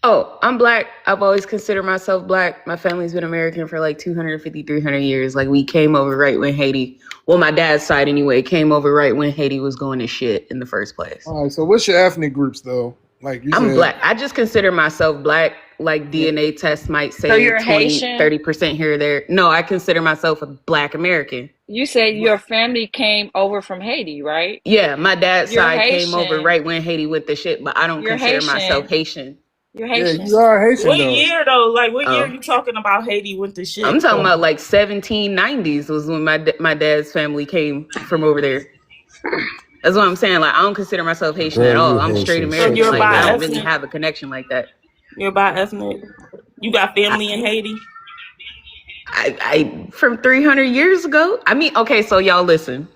Oh, I'm black. I've always considered myself black. My family's been American for like 250, 300 years. Like, we came over right when Haiti, well, my dad's side anyway, came over right when Haiti was going to shit in the first place. All right, so what's your ethnic groups though? Like, I'm black. I just consider myself black. Like, DNA tests might say So you're 20, Haitian? 30% here or there. No, I consider myself a black American. You said your family came over from Haiti, right? Yeah, my dad's You're side came over Haitian. right when Haiti went to shit, but I don't You're consider Haitian. myself Haitian. You're Haitian. Yeah, you are Haitian What though. year though? Like, what year Oh. you talking about Haiti went to shit? I'm talking about like 1790s was when my dad's family came from over there. That's what I'm saying. Like, I don't consider myself Haitian at all. I'm straight American. You're Like, I don't bi-ethnic? really have a connection like that. You're bi-ethnic? You got family in Haiti? I from 300 years ago. I mean, okay, so y'all listen.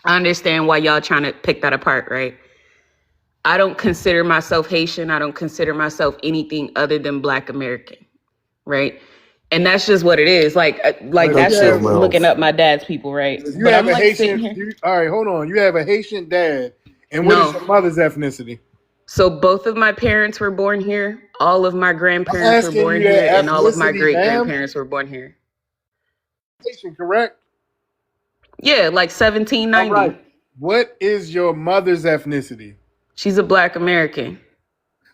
I understand why y'all trying to pick that apart, right? I don't consider myself Haitian. I don't consider myself anything other than Black American, right? And that's just what it is. Like that's just looking up my dad's people, right? You have a Haitian. All right, hold on. You have a Haitian dad, and what is your mother's ethnicity? So both of my parents were born here. All of my grandparents were born here, and all of my great grandparents were born here. Haitian, correct? Yeah, like 1790. All right. What is your mother's ethnicity? She's a Black American.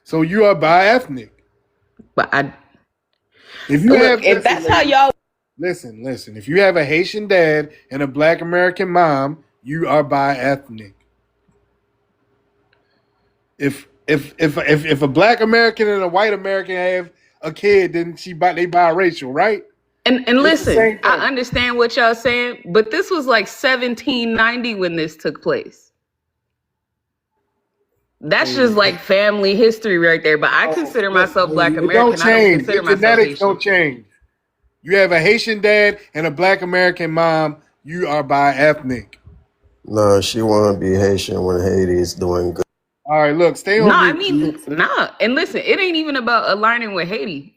So you are bi-ethnic. But if that's how y'all listen. If you have a Haitian dad and a Black American mom, you are bi-ethnic. If a Black American and a white American have a kid, then they biracial, right? And listen, I understand what y'all saying, but this was like 1790 when this took place. That's just like family history right there. But I consider myself Black American. Don't change. I don't consider myself Genetics Haitian. don't change. You have a Haitian dad and a Black American mom. You are bi-ethnic. No, she want to be Haitian when Haiti is doing good. All right, look, stay on. No, I mean, nah. And listen, it ain't even about aligning with Haiti.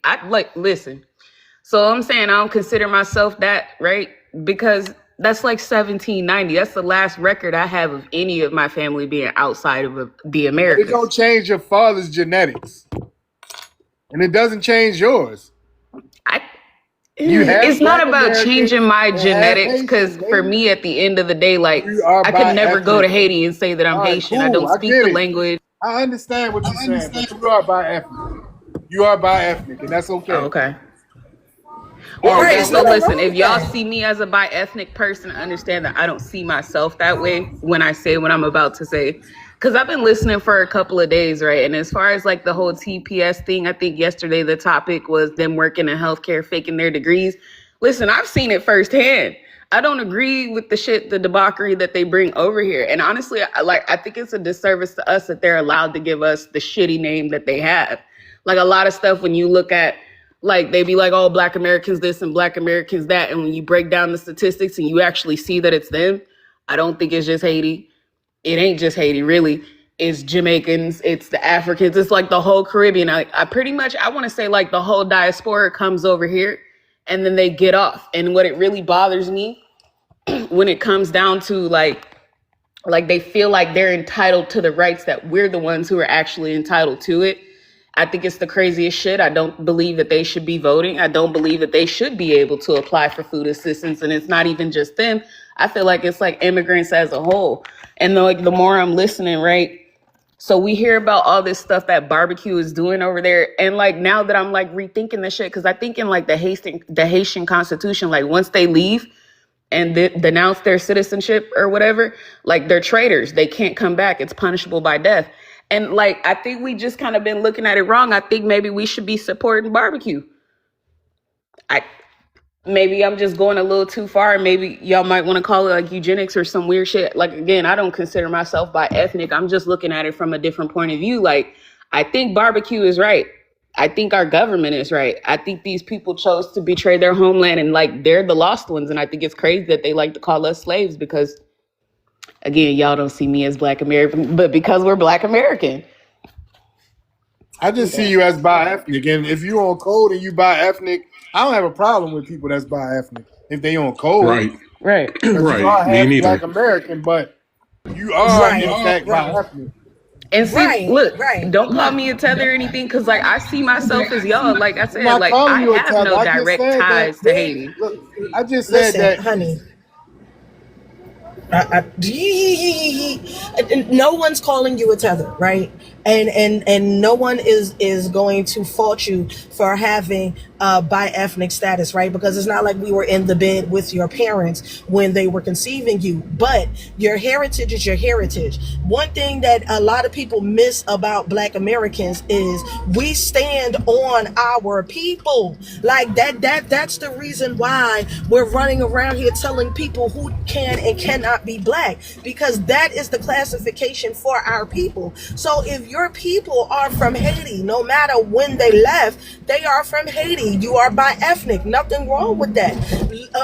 Listen. So I'm saying I don't consider myself that, right? Because that's like 1790. That's the last record I have of any of my family being outside of the Americas. It don't change your father's genetics, and it doesn't change yours. It's not about changing my genetics, because for me, at the end of the day, like I could never go to Haiti and say that I'm Haitian. I don't speak the language. I understand what you're saying, but you are bi-ethnic. You are bi-ethnic, and that's okay. Okay. All right, so listen, if y'all see me as a bi-ethnic person, understand that I don't see myself that way when I say what I'm about to say. Because I've been listening for a couple of days, right? And as far as like the whole TPS thing, I think yesterday the topic was them working in healthcare, faking their degrees. Listen, I've seen it firsthand. I don't agree with the debauchery that they bring over here. And honestly, I think it's a disservice to us that they're allowed to give us the shitty name that they have. Like a lot of stuff when you look at, like, they be like, oh, Black Americans this and Black Americans that. And when you break down the statistics and you actually see that it's them, I don't think it's just Haiti. It ain't just Haiti, really. It's Jamaicans. It's the Africans. It's like the whole Caribbean. I want to say like the whole diaspora comes over here and then they get off. And what it really bothers me when it comes down to like they feel like they're entitled to the rights that we're the ones who are actually entitled to it. I think it's the craziest shit. I don't believe that they should be voting. I don't believe that they should be able to apply for food assistance. And it's not even just them. I feel like it's like immigrants as a whole. And the more I'm listening, right? So we hear about all this stuff that barbecue is doing over there. And like now that I'm like rethinking the shit, because I think in like the Haitian Constitution, like once they leave and denounce their citizenship or whatever, like they're traitors. They can't come back. It's punishable by death. And like, I think we just kind of been looking at it wrong. I think maybe we should be supporting barbecue. Maybe I'm just going a little too far. Maybe y'all might want to call it like eugenics or some weird shit. Like, again, I don't consider myself bi-ethnic. I'm just looking at it from a different point of view. Like, I think barbecue is right. I think our government is right. I think these people chose to betray their homeland and like they're the lost ones. And I think it's crazy that they like to call us slaves because, again, y'all don't see me as Black American, but because we're Black American. I just see you as bi-ethnic. And if you on code and you bi-ethnic, I don't have a problem with people that's bi-ethnic if they on code. Right. Right. Right. Me neither. Black American, but you are in fact bi-ethnic. And see, look, don't call me a tether or anything, because like I see myself as y'all. Like I said, like I have no direct ties to Haiti. Look, I just said that, honey. No one's calling you a tether, right? And no one is going to fault you for having bi-ethnic status, right? Because it's not like we were in the bed with your parents when they were conceiving you, but your heritage is your heritage. One thing that a lot of people miss about Black Americans is we stand on our people. Like that's the reason why we're running around here telling people who can and cannot be Black, because that is the classification for our people. So if your people are from Haiti. No matter when they left, they are from Haiti. You are bi-ethnic. Nothing wrong with that.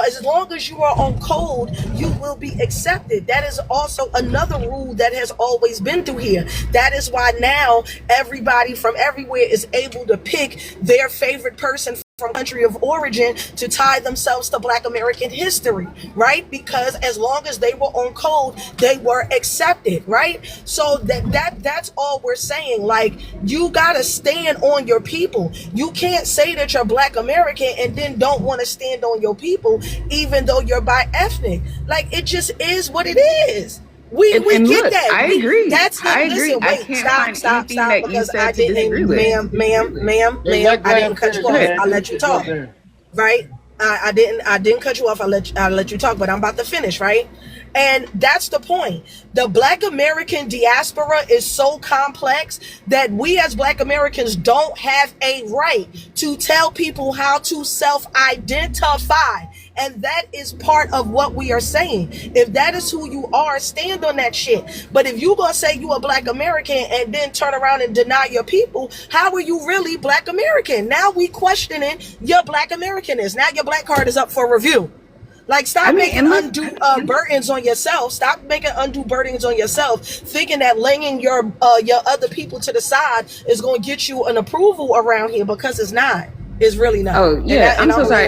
As long as you are on code, you will be accepted. That is also another rule that has always been through here. That is why now everybody from everywhere is able to pick their favorite person from country of origin to tie themselves to Black American history, right? Because as long as they were on code, they were accepted, right? So that's all we're saying. Like, you gotta stand on your people. You can't say that you're Black American and then don't want to stand on your people, even though you're bi-ethnic. Like, it just is what it is. We And get look, that. I agree. That's I it. agree. Listen, I wait, can't find stop, anything that you because I said to disagree didn't, with. ma'am, I didn't cut you off. I let you talk, right? I didn't cut you off. I let you talk, but I'm about to finish, right? And that's the point. The Black American diaspora is so complex that we as Black Americans don't have a right to tell people how to self-identify. And that is part of what we are saying. If that is who you are, stand on that shit. But if you gonna say you a Black American and then turn around and deny your people, how are you really Black American? Now we questioning your Black Americanness. Now your Black card is up for review. Like, stop making undue burdens on yourself. Stop making undue burdens on yourself, thinking that laying your other people to the side is going to get you an approval around here, because it's not. It's really not. Oh yeah, I'm so sorry.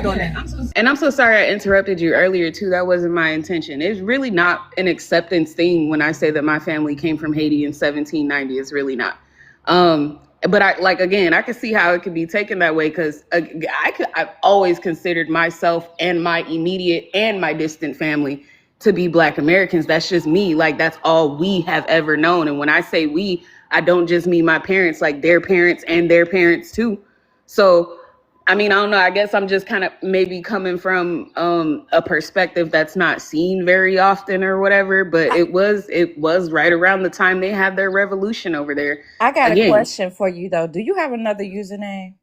And I'm so sorry I interrupted you earlier too. That wasn't my intention. It's really not an acceptance thing when I say that my family came from Haiti in 1790. It's really not. But I can see how it could be taken that way, because I've always considered myself and my immediate and my distant family to be Black Americans. That's just me. Like, that's all we have ever known. And when I say we, I don't just mean my parents, like their parents and their parents too. So, I mean, I don't know. I guess I'm just kind of maybe coming from a perspective that's not seen very often or whatever. But it was right around the time they had their revolution over there. I got a question for you though. Do you have another username?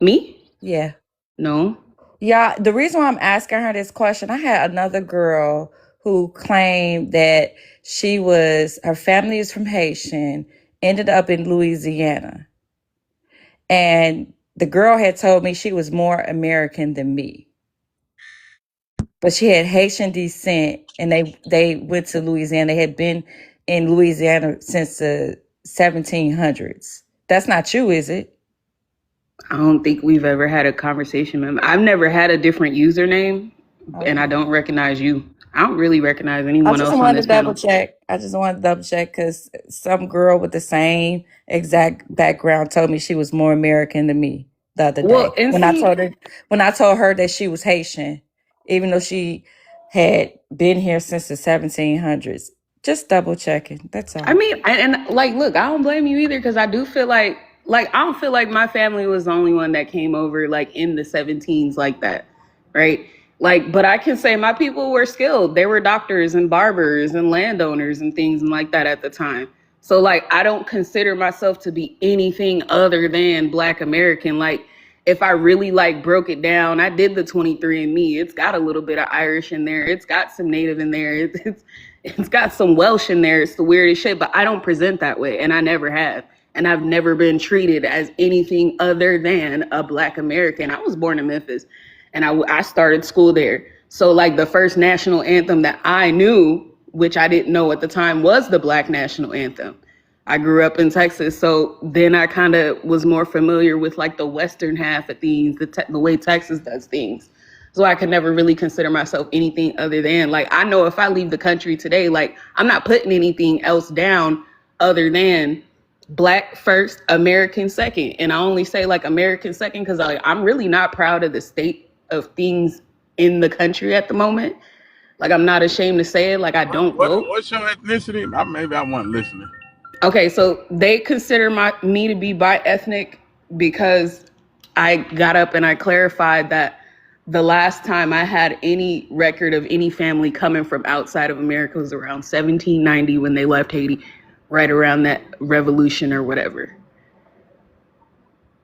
Me? Yeah. No. Yeah. The reason why I'm asking her this question, I had another girl who claimed that her family is from Haitian, ended up in Louisiana, and the girl had told me she was more American than me, but she had Haitian descent, and they went to Louisiana. They had been in Louisiana since the 1700s. That's not you, is it? I don't think we've ever had a conversation, ma'am. I've never had a different username, and I don't recognize you. I don't really recognize anyone else on this panel. I just wanted to double check because some girl with the same exact background told me she was more American than me the other day. When I told her that she was Haitian, even though she had been here since the 1700s. Just double checking. That's all. I mean, and look, I don't blame you either, because I do feel like I don't feel like my family was the only one that came over like in the 17s like that, right? Like, but I can say my people were skilled. They were doctors and barbers and landowners and things like that at the time. So like, I don't consider myself to be anything other than Black American. Like, if I really broke it down, I did the 23andMe. It's got a little bit of Irish in there. It's got some Native in there. It's got some Welsh in there. It's the weirdest shit, but I don't present that way, and I never have. And I've never been treated as anything other than a Black American. I was born in Memphis, and I started school there. So the first national anthem that I knew, which I didn't know at the time, was the Black national anthem. I grew up in Texas, so then I kind of was more familiar with the western half of things, the way Texas does things. So I could never really consider myself anything other than, I know if I leave the country today, I'm not putting anything else down other than Black first, American second. And I only say American second because I'm really not proud of the state of things in the country at the moment. I'm not ashamed to say it. I don't vote. What's your ethnicity? Maybe I wasn't listening. Okay, so they consider me to be bi-ethnic because I got up and I clarified that the last time I had any record of any family coming from outside of America was around 1790 when they left Haiti, right around that revolution or whatever.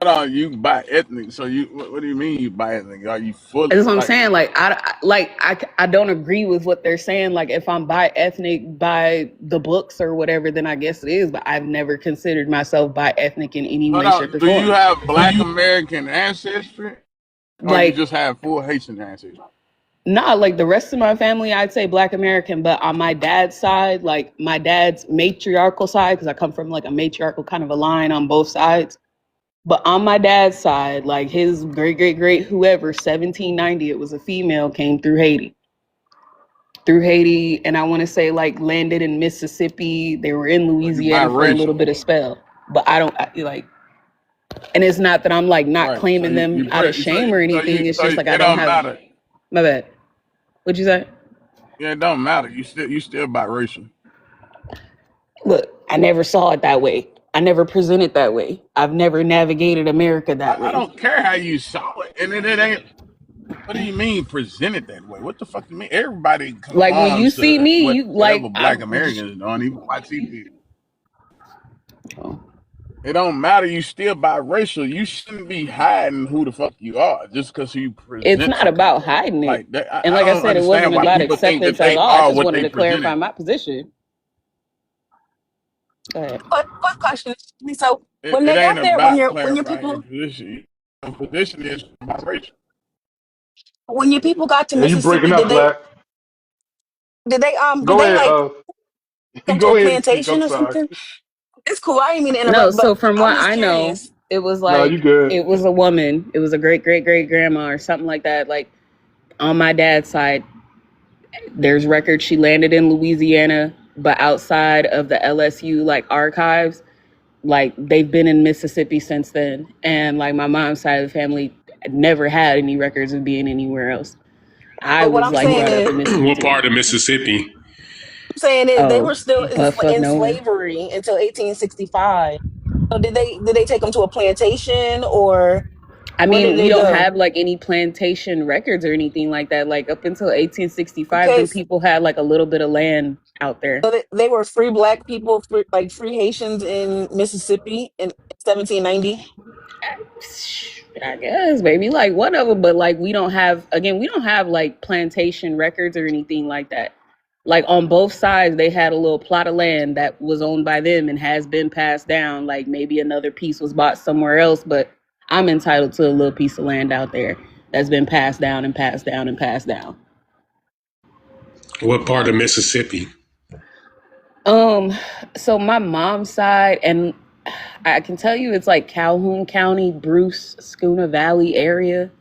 Hold on, you buy ethnic. So you, what do you mean you buy ethnic? Are you fully That's what I'm like? saying. Like I don't agree with what they're saying. Like if I'm bi ethnic by the books or whatever, then I guess it is. But I've never considered myself bi ethnic in any Hold way, shape, on, or do you form. have Black American ancestry, or you Like just have full Haitian ancestry? nah, like the rest of my family, I'd say Black American. But on my dad's side, like my dad's matriarchal side, because I come from like a matriarchal kind of a line on both sides. But on my dad's side, like his great whoever, 1790, it was a female, came through Haiti. And I want to say like landed in Mississippi. They were in So you Louisiana for a little biracial, bit of spell. But like, and it's not that I'm like not right? So claiming you them out of shame or anything. It's so just like I it don't don't have, matter. my bad. What'd you say? Yeah, it don't matter. You still biracial. Look, I never saw it that way. I never presented that way. I've never navigated America that I way. don't care how you saw it, and it ain't. What do you mean presented that way? What the fuck do you mean? Everybody Like when you conforms see to me, you whatever like Black Americans doing, even white people. It don't matter. You still biracial. You shouldn't be hiding who the fuck you are just because you it's present not some kind about of way. hiding it. Like that, And I like I don't said, it understand wasn't why about people think that acceptance at they all. I are just what wanted they to clarify presented. my position. Go ahead. What question? So when It they ain't got there, when about your clarifying your people position. Your position is biracial. when your people got to Yeah, you breaking Mississippi, up, Black. did Go they ahead. like come to a Go ahead and speak. I'm plantation or sorry. something? It's cool. I didn't mean to No, interrupt, so but from I'm what just I know, curious. it was No, you like good. it was a woman. It was a great grandma or something like that. Like on my dad's side, there's records she landed in Louisiana, but outside of the LSU like archives, like they've been in Mississippi since then. And like my mom's side of the family never had any records of being anywhere else. I But what was I'm like saying brought up is, in What Mississippi. part of Mississippi? they Oh, were still but fuck in nowhere. slavery until 1865. So did they take them to a plantation or I where did mean, we they don't go? have like any plantation records or anything like that. Like up until 1865, Okay, them people had like a little bit of land out there. so they were free black people, free Haitians in Mississippi in 1790. I guess maybe like one of them, but like we don't have like plantation records or anything like that. Like on both sides, they had a little plot of land that was owned by them and has been passed down. Like maybe another piece was bought somewhere else, but I'm entitled to a little piece of land out there that's been passed down and passed down and passed down. What part of Mississippi? So my mom's side, and I can tell you it's like Calhoun County, Bruce, Schooner Valley area.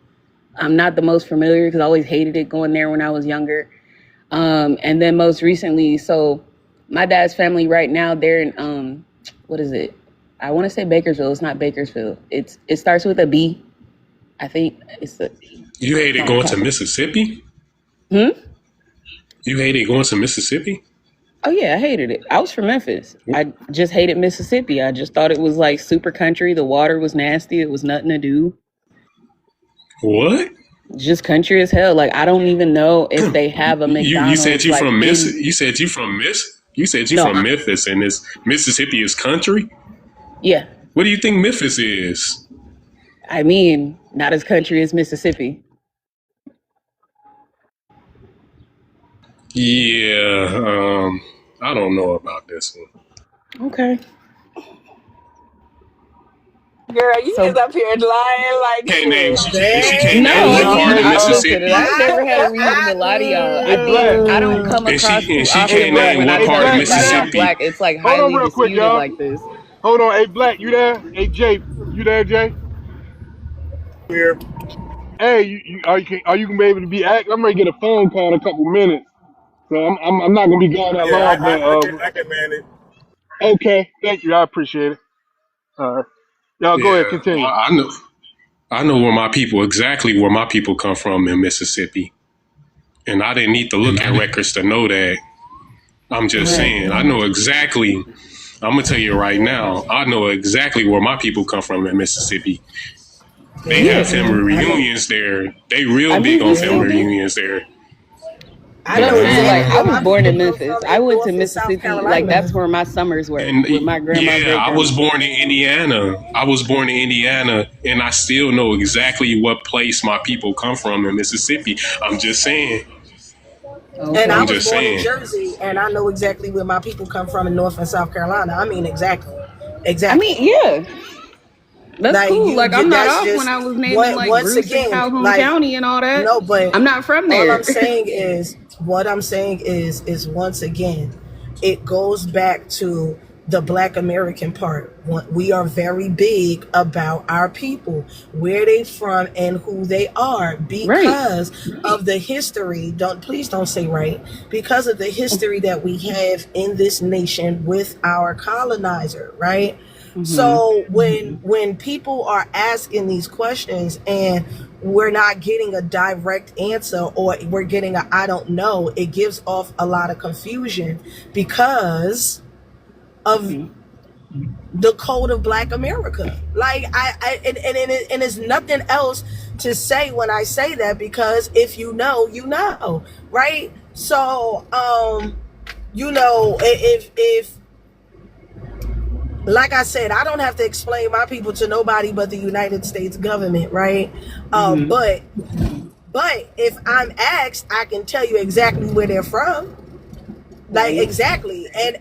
I'm not the most familiar because I always hated it going there when I was younger. And then most recently, so my dad's family right now, they're in what is it? I want to say Bakersfield. It's not Bakersfield. It starts with a B. I think it's the. You hated going to Mississippi? You hated going to Mississippi? Oh yeah, I hated it. I was from Memphis. I just hated Mississippi. I just thought it was like super country. The water was nasty. It was nothing to do. What? Just country as hell. Like I don't even know if they have a McDonald's. You said you like, from Miss. You said you from Miss. You said you No, from Memphis, and this Mississippi is country. Yeah, What do you think Memphis is? I mean, not as country as Mississippi. Yeah, I don't know about this one. Okay. Girl, you is So up here lying like Can't name. She shit. can't no, name what part of listen, Mississippi. I've never had a reason to lie to y'all. Hey, Black. I don't come And across too she often can't where name when I what tell part of anybody I'm Mississippi. black, it's like Hold on highly real quick, disputed y'all. like this. Hold on. Hey, Black, you there? Hey, Jay, you there, Jay? Here. Hey, are you gonna be able to be active? I'm gonna get a phone call in a couple minutes, so I'm not gonna be gone that Yeah, long. But I can man it. okay, thank you, I appreciate it. All right, y'all go ahead, Yeah, continue. I know. I know where my people come from in Mississippi, and I didn't need to look at records to know that. I'm just saying, I know exactly. I'm gonna tell you right now, I know exactly where my people come from in Mississippi. They have family reunions there. They real big on family reunions there. I But I'm know saying, like, exactly I where was my born people in come Memphis. from I in went to North and South Mississippi. Like, Carolina. that's where my summers were And with my grandma, yeah, great I was grandma. born in Indiana. I was born in Indiana, and I still know exactly what place my people come from in Mississippi. I'm just saying. And I I'm Okay. was just born in saying. Jersey, and I know exactly where my people come from in North and South Carolina. I mean, exactly, I mean, exactly. yeah, that's Like cool. Like, I'm not that's off when just I was naming what. like Once Bruce and again, Calhoun like County and all that. no, but I'm not from all there. I'm saying is, what I'm saying is once again, it goes back to the Black American part. We are very big about our people, where they from and who they are, Right. because of the history. Please don't say right, because of the history that we have in this nation with our colonizer, right? Hmm. So when people are asking these questions and we're not getting a direct answer, or we're getting a I don't know, it gives off a lot of confusion because of the code of Black America. Like and it's nothing else to say when I say that, because if you know, you know, right? So you know, if like I said, I don't have to explain my people to nobody but the United States government, right? But if I'm asked, I can tell you exactly where they're from. Like, exactly. And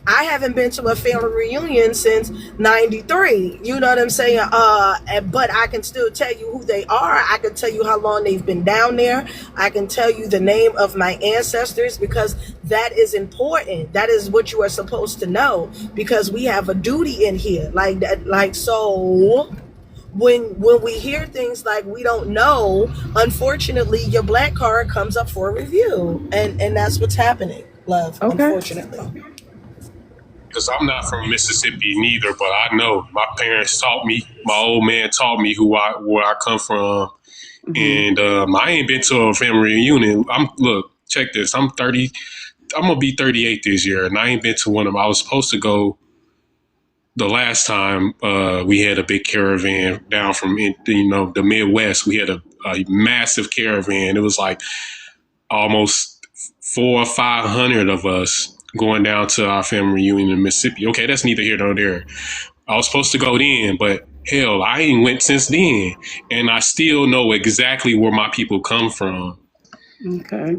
I haven't been to a family reunion since '93. You know what I'm saying? But I can still tell you who they are. I can tell you how long they've been down there. I can tell you the name of my ancestors, because that is important. That is what you are supposed to know, because we have a duty in here. Like that, like, so when we hear things like we don't know, unfortunately your black card comes up for review, and that's what's happening, love. Okay. Unfortunately, Because I'm not from Mississippi neither, but I know my parents taught me. My old man taught me where I come from, and I ain't been to a family reunion. Look, check this. I'm 30. I'm gonna be 38 this year, and I ain't been to one of them. I was supposed to go the last time we had a big caravan down from the Midwest. We had a massive caravan. It was like almost 400 or 500 of us going down to our family reunion in Mississippi. Okay, that's neither here nor there. I was supposed to go then, but hell, I ain't went since then, and I still know exactly where my people come from. Okay.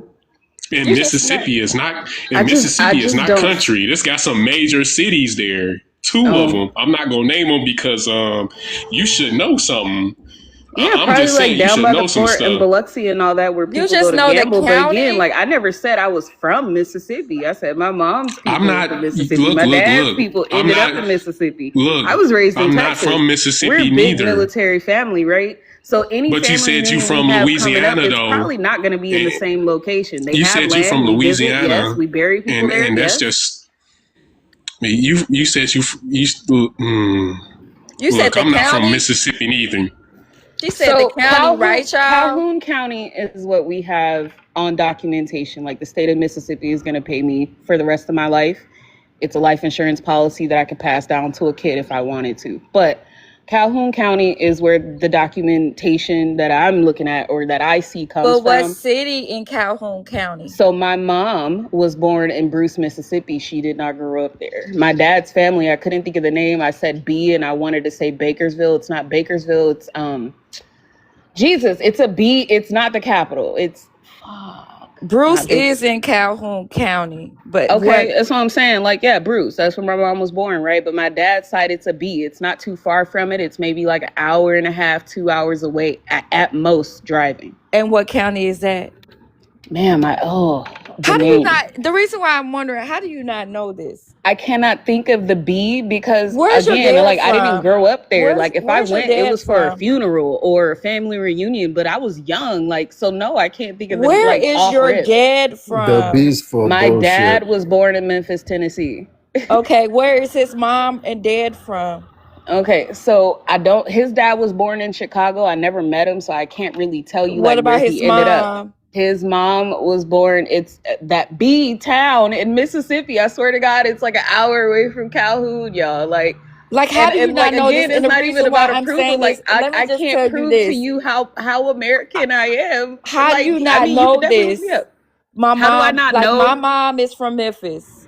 And Mississippi is not. I just don't. Country. It's got some major cities there. Two of them. I'm not gonna name them because you should know something. Yeah, I'm probably just like saying you down should by know the some fort and stuff. Biloxi and all that, where people just go to know the gamble. But county? again, like, I never said I was from Mississippi. I said my mom's people I'm not. from Mississippi. Look, my look, dad's look. people I'm ended not- up in Mississippi. Look, I was raised in I'm Texas. not from Mississippi We're a big neither. military family, right? So any But you family said you reunion from we have Louisiana, coming up, though. It's probably not going to be in the same location. They You have said land. you from We visit, Louisiana, yes, we bury people there. and that's Yes. just. You said you. You said Look, the I'm not from county? Mississippi neither. She said the county, right, y'all? Calhoun County is what we have on documentation. Like, the state of Mississippi is going to pay me for the rest of my life. It's a life insurance policy that I could pass down to a kid if I wanted to. But Calhoun County is where the documentation that I'm looking at, or that I see, comes But from. what city in Calhoun County? So my mom was born in Bruce, Mississippi. She did not grow up there. My dad's family, I couldn't think of the name. I said B, and I wanted to say Bakersville. It's not Bakersville. It's Jesus. It's a B. It's not the capital. It's Bruce is in Calhoun County, but okay, that's what I'm saying. Like, yeah, Bruce. That's where my mom was born, right? But my dad's side, it's a B. It's not too far from it. It's maybe like an hour and a half, 2 hours away at most driving. And what county is that? Man, how do you not? The reason why I'm wondering, how do you not know this? I cannot think of the B because, Where's your again, dad like, I didn't from? grow up there. Like, if I where's your went, it dad was for a from? funeral or a family reunion, but I was young. Like, so no, I can't think of the Where like, is off your rip. dad from? The B's for My bullshit. dad was born in Memphis, Tennessee. Okay, where is his mom and dad from? Okay, so his dad was born in Chicago. I never met him, so I can't really tell you What like about where his he ended up. mom? His mom was born, it's that B town in Mississippi. I swear to God, it's like an hour away from Calhoun, y'all. Like how do you not know this? It's And the not even reason why about I'm approval. saying Like, this, let me I just can't tell you prove this. to you how American I am. How do Like, you not you know can definitely look this? me up. My How do I mom, not like know? my mom is from Memphis.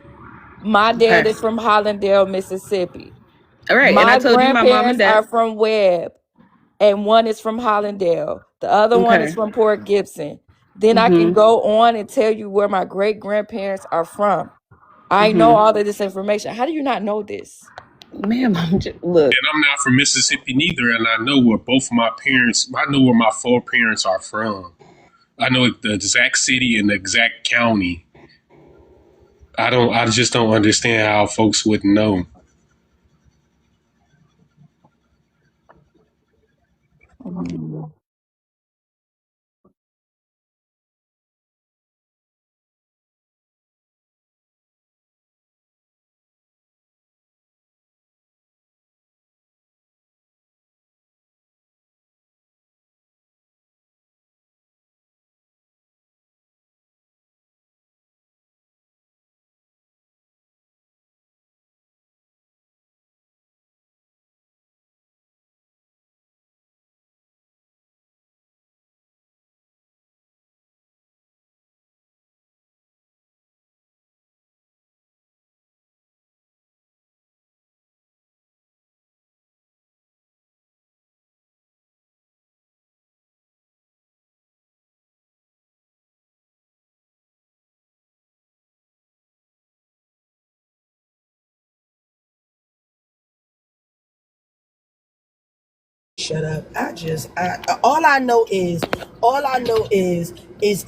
My dad Okay. is from Hollandale, Mississippi. All right. And I My told you my mom and grandparents are dad. from Webb, and one is from Hollandale. The other one is Okay. from Port Gibson. Then I can Mm-hmm. go on and tell you where my great grandparents are from. I know all of this information. How do you not know this? Ma'am, I'm just, look. And I'm not from Mississippi neither, and I know where both my parents. I know where my foreparents are from. I know the exact city and the exact county. I just don't understand how folks wouldn't know. Shut up. All I know is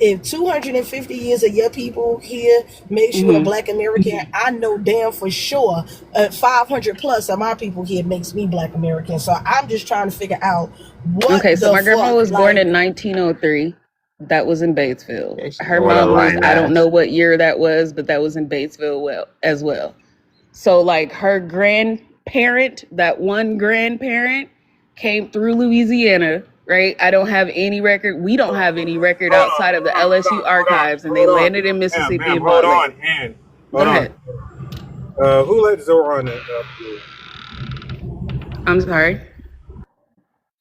if 250 years of your people here makes you a Mm-hmm. black American, I know damn for sure 500 plus of my people here makes me black American. So I'm just trying to figure out what Okay, so the my grandma fuck, was born like, in 1903. That was in Batesville. Her What a mom was, I don't lioness. know what year that was, but that was in Batesville as well. So like her grandparent, that one grandparent came through Louisiana, right? I don't have any record. We don't have any record outside of the LSU archives, and they landed in Mississippi Ma'am, and hold bought on, land. hand. Go Hold ahead. on. Who let Zoran up here? I'm sorry.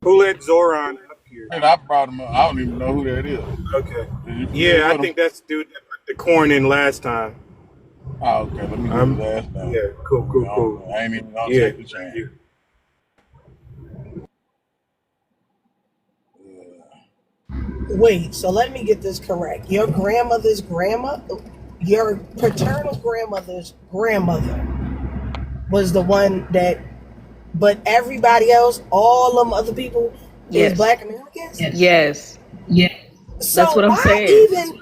Who let Zoran up here? And I brought him up. I don't even know who that is. Okay. Did you Yeah, I put him? think that's the dude that put the corn in last time. Oh, okay. Let me get his ass down. Yeah, cool. I ain't even gonna Yeah, take the chance. yeah. wait, so let me get this correct. Your paternal grandmother's grandmother was the one that, but everybody else, all them other people, Yes. is black Americans? Yes. Yeah. So That's what I'm why saying. even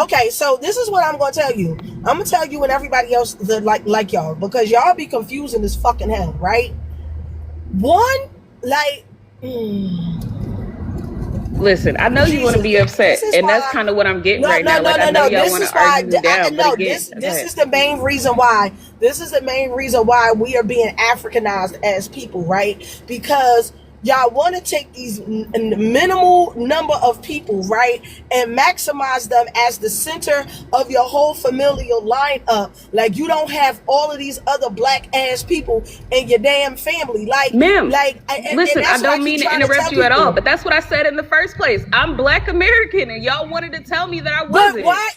okay, so this is what I'm gonna tell you. I'm gonna tell you and everybody else that like y'all, because y'all be confusing this fucking hell, right? One, like Listen, I know you want to be upset, this is and that's why- kind of what I'm getting No, right no, now. no, Like, no, I know no. y'all This want is to why argue me down, but again, this is the main reason why. This is the main reason why we are being Africanized as people, right? Because y'all want to take these minimal number of people, right, and maximize them as the center of your whole familial lineup. Like, you don't have all of these other black ass people in your damn family. Like, ma'am, and listen, I that's what don't keep mean to trying interrupt tell you at all, people. but that's what I said in the first place. I'm black American, and y'all wanted to tell me that I But wasn't. why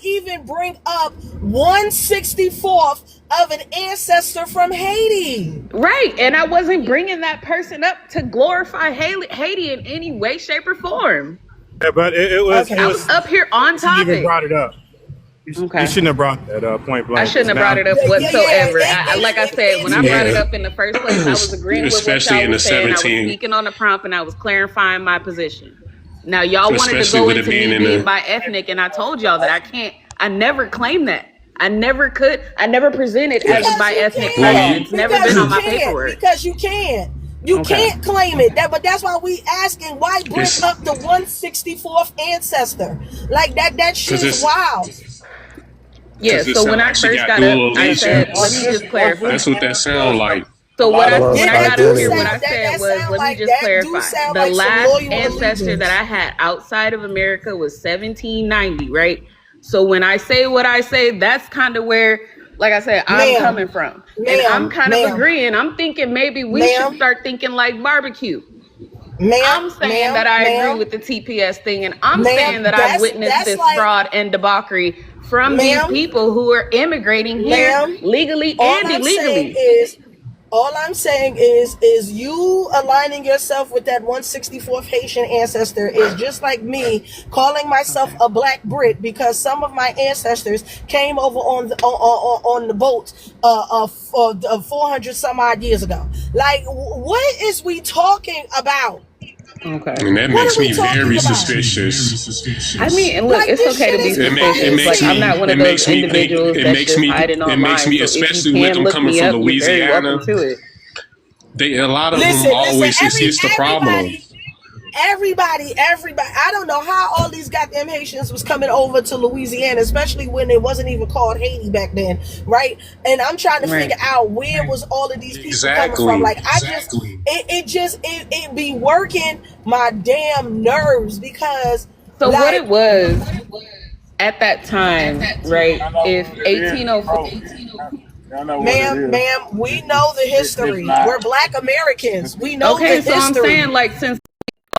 even bring up 1/64th of an ancestor from Haiti? Right, and I wasn't bringing that person up to glorify Haiti in any way, shape, or form. Yeah, but it was. Okay. I was up here on You even topic. brought it up. You shouldn't have brought that up point blank. I shouldn't have Now- brought it up whatsoever. Like I said, when I brought it Yeah. up in the first place, I was agreeing with what Especially y'all in the was saying. I was 17. speaking on the prompt, and I was clarifying my position. Now, y'all wanted to Especially go with it into being me in being the- by ethnic, and I told y'all that I can't. I never claimed that. I never could. I never presented as a by ethnic Well, person. you- It's never been on my paperwork. Because you can't. You Okay. can't claim it. But that's why we asking, why bring It's- up the 1/64th ancestor? Like, that shit 'Cause is it's- wild. Yeah, 'Cause it so when sound I like she first got got up, dual I said, allegiance. let me just clarify. That's what that sound like. So when I Lost got up here, what I identity. said was, let me just that do clarify. sound The like some last loyal ancestor allegiance. that I had outside of America was 1790, right? So when I say what I say, that's kind of where, like I said, I'm Ma'am. coming from. And I'm kind of Ma'am. agreeing. I'm thinking maybe we Ma'am. should start thinking like barbecue. I'm saying that I agree with the TPS thing, and I'm saying that I've witnessed this fraud and debauchery from these people who are immigrating here legally and illegally. All I'm saying is you aligning yourself with that 164th Haitian ancestor is just like me calling myself a black Brit because some of my ancestors came over on the boat 400 some odd years ago. Like, what is we talking about? Okay. And that makes me very suspicious. I mean, and look, it's okay to be suspicious. I'm not one of those individuals that's just hiding online. It makes me, especially with them coming from Louisiana, a lot of them always, it's the problem. Everybody, I don't know how all these goddamn Haitians was coming over to Louisiana, especially when it wasn't even called Haiti back then, right? And I'm trying to figure out where was all of these people coming from. Like, it be working my damn nerves because. So like, what it was at that time, right? If 1804. Ma'am, we know the history. We're Black Americans. We know the history. Okay, so I'm saying, like, since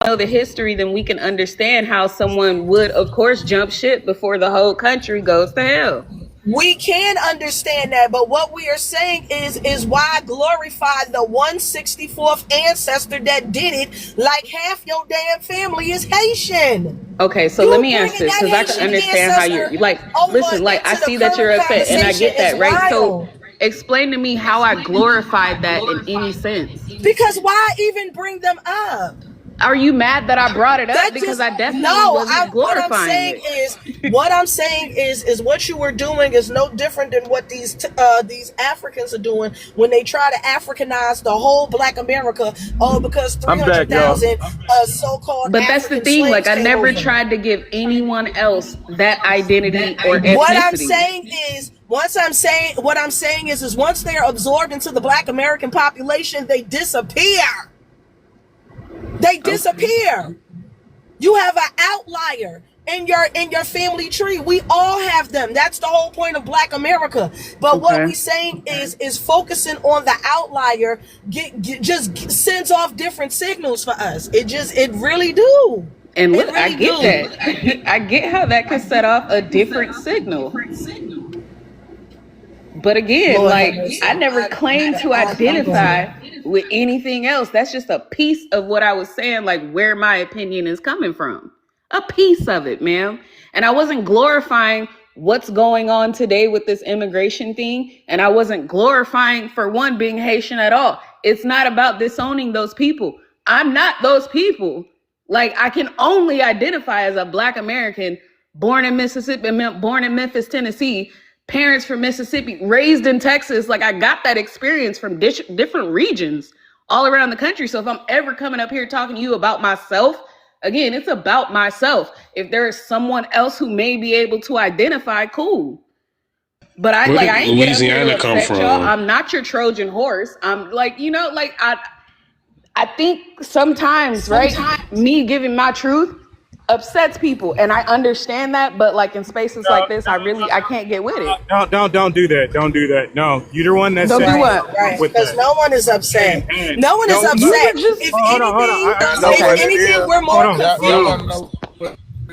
we know the history, then we can understand how someone would, of course, jump ship before the whole country goes to hell. We can understand that, but what we are saying is why glorify the 164th ancestor that did it like half your damn family is Haitian. Okay, so let me ask this, because I can understand how you're, like, listen, like, I see that you're upset, and I get that, right? So explain to me how I glorified that in any sense. Because why even bring them up? Are you mad that I brought it up? Because I definitely wasn't glorifying it. What I'm saying is what you were doing is no different than what these Africans are doing when they try to Africanize the whole Black America. Oh, because 300,000 so-called. But that's the thing. Like, I never tried to give anyone else that identity or ethnicity. What I'm saying is. What I'm saying is once they're absorbed into the Black American population, they disappear. They disappear. You have an outlier in your family tree. We all have them. That's the whole point of Black America. But what we're saying is focusing on the outlier just sends off different signals for us. It really do. And look, I get that. I get how that could set off a different signal. But again, like, I never claimed to identify with anything else. That's just a piece of what I was saying, like, where my opinion is coming from. A piece of it, ma'am. And I wasn't glorifying what's going on today with this immigration thing. And I wasn't glorifying, for one, being Haitian at all. It's not about disowning those people. I'm not those people. Like, I can only identify as a Black American, born in Mississippi, born in Memphis, Tennessee, parents from Mississippi, raised in Texas. Like, I got that experience from different regions all around the country. So if I'm ever coming up here talking to you about myself, again, it's about myself. If there is someone else who may be able to identify, cool. But I ain't Louisiana come from. Y'all. I'm not your Trojan horse. I'm like, like I think sometimes, right, me giving my truth upsets people, and I understand that, but like in spaces like this, I can't get with it. Don't do that. Don't do that. No, you're the one that's don't do what? Right, because no one is upset. No one is upset. If anything, we're more confused.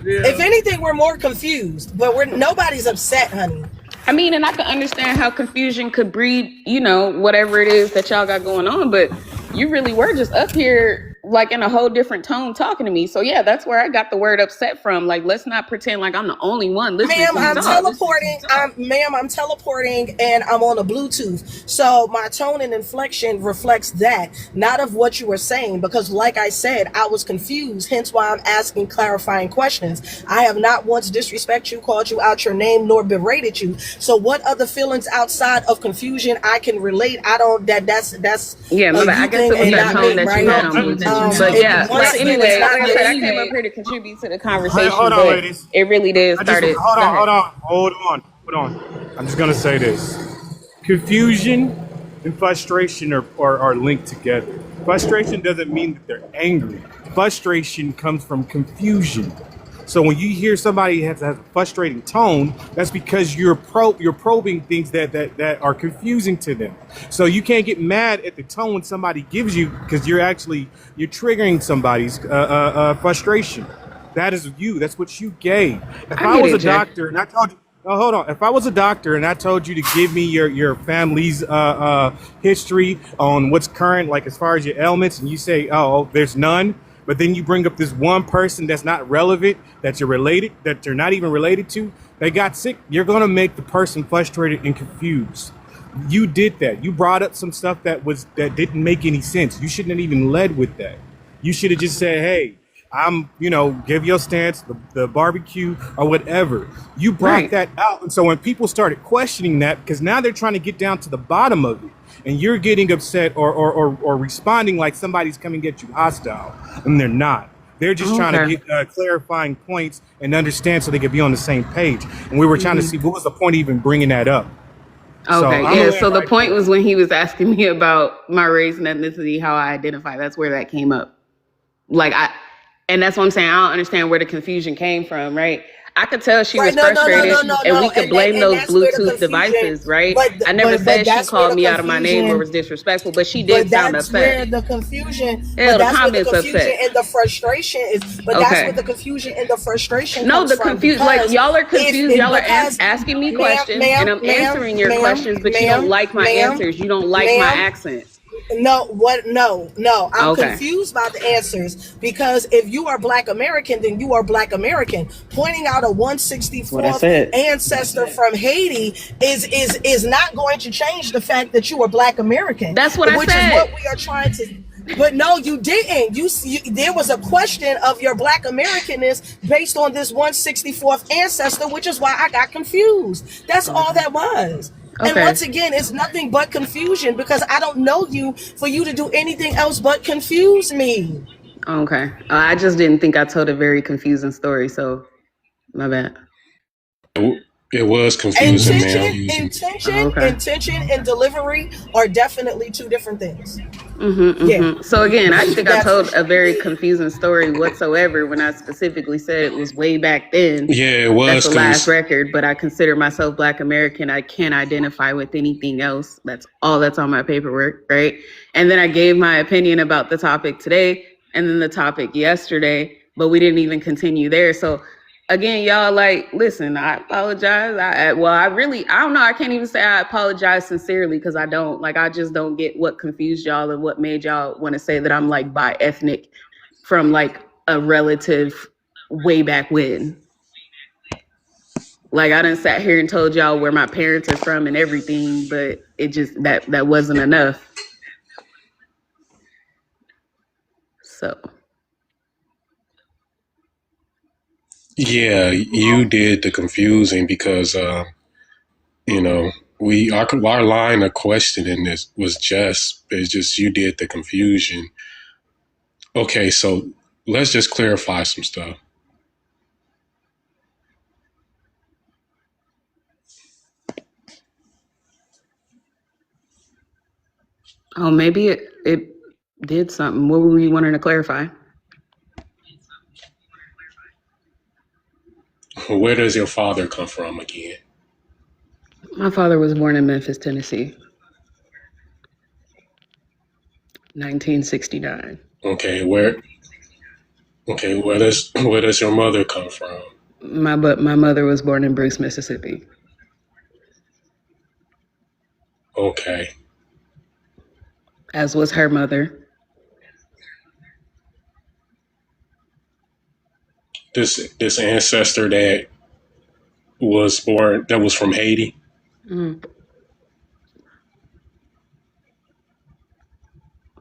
If anything, we're more confused, but nobody's upset, honey. I mean, and I can understand how confusion could breed, whatever it is that y'all got going on, but you really were just up here like in a whole different tone talking to me. So yeah, that's where I got the word upset from. Like, let's not pretend like I'm the only one listening. Ma'am, I'm teleporting and I'm on a Bluetooth. So my tone and inflection reflects that, not of what you were saying, because like I said, I was confused, hence why I'm asking clarifying questions. I have not once disrespected you, called you out your name, nor berated you. So what other feelings outside of confusion I can relate? That's yeah, but I guess it was that tone that you had on Bluetooth. But yeah, but anyway, like I said, I came up here to contribute to the conversation. Hold on, ladies. It really did start it. Hold on. I'm just gonna say this: confusion and frustration are linked together. Frustration doesn't mean that they're angry. Frustration comes from confusion. So when you hear somebody has a frustrating tone, that's because you're probing things that are confusing to them. So you can't get mad at the tone somebody gives you, because you're triggering somebody's frustration. That is you. That's what you gave. If I was a doctor and I told you, hold on. If I was a doctor and I told you to give me your family's history on what's current, like as far as your ailments, and you say, oh, there's none, but then you bring up this one person that's not relevant, that you're not even related to, they got sick, you're gonna make the person frustrated and confused. You did that. You brought up some stuff that didn't make any sense. You shouldn't have even led with that. You should have just said, hey, give your stance, the barbecue or whatever. You brought that out. And so when people started questioning that, because now they're trying to get down to the bottom of it, and you're getting upset or responding like somebody's coming at you hostile, and they're not. They're just trying to get clarifying points and understand so they could be on the same page. And we were trying to see what was the point of even bringing that up. Okay, so the point was when he was asking me about my race and ethnicity, how I identify. That's where that came up. And that's what I'm saying. I don't understand where the confusion came from, right? I could tell she was frustrated, and we could blame those Bluetooth devices, right? I never said she called me out of my name or was disrespectful, but she did sound upset. That's where the confusion, the comments upset. And the frustration is. But that's where the confusion and the frustration comes from. No, the confusion, like y'all are confused. Y'all are asking me questions, and I'm answering your questions, but you don't like my answers. You don't like my accent. No, I'm confused by the answers, because if you are Black American, then you are Black American. Pointing out a 164th ancestor from Haiti is not going to change the fact that you are Black American. That's what I said. Which is what we are trying to. But no, you didn't. You there was a question of your Black Americanness based on this 164th ancestor, which is why I got confused. That's all that was. And once again, it's nothing but confusion, because I don't know you for you to do anything else but confuse me. Okay. I just didn't think I told a very confusing story, so my bad. It was confusing, man. Intention and delivery are definitely two different things. Yeah. So again, I think I told a very confusing story whatsoever when I specifically said it was way back then. Yeah, it was. That's the last record, but I consider myself Black American. I can't identify with anything else. That's all that's on my paperwork, right? And then I gave my opinion about the topic today and then the topic yesterday, but we didn't even continue there. So again, y'all, like, listen, I apologize. I don't know. I can't even say I apologize sincerely, because I don't. Like, I just don't get what confused y'all and what made y'all want to say that I'm like bi-ethnic from like a relative way back when. Like, I done sat here and told y'all where my parents are from and everything, but it just, that wasn't enough. So. Yeah, you did the confusing because, our line of questioning this was just you did the confusion. Okay, so let's just clarify some stuff. Oh, maybe it did something. What were you wanting to clarify? Where does your father come from again? My father was born in Memphis, Tennessee. 1969. Okay, where does your mother come from? My mother was born in Bruce, Mississippi. Okay. As was her mother. This ancestor that was from Haiti. Mm.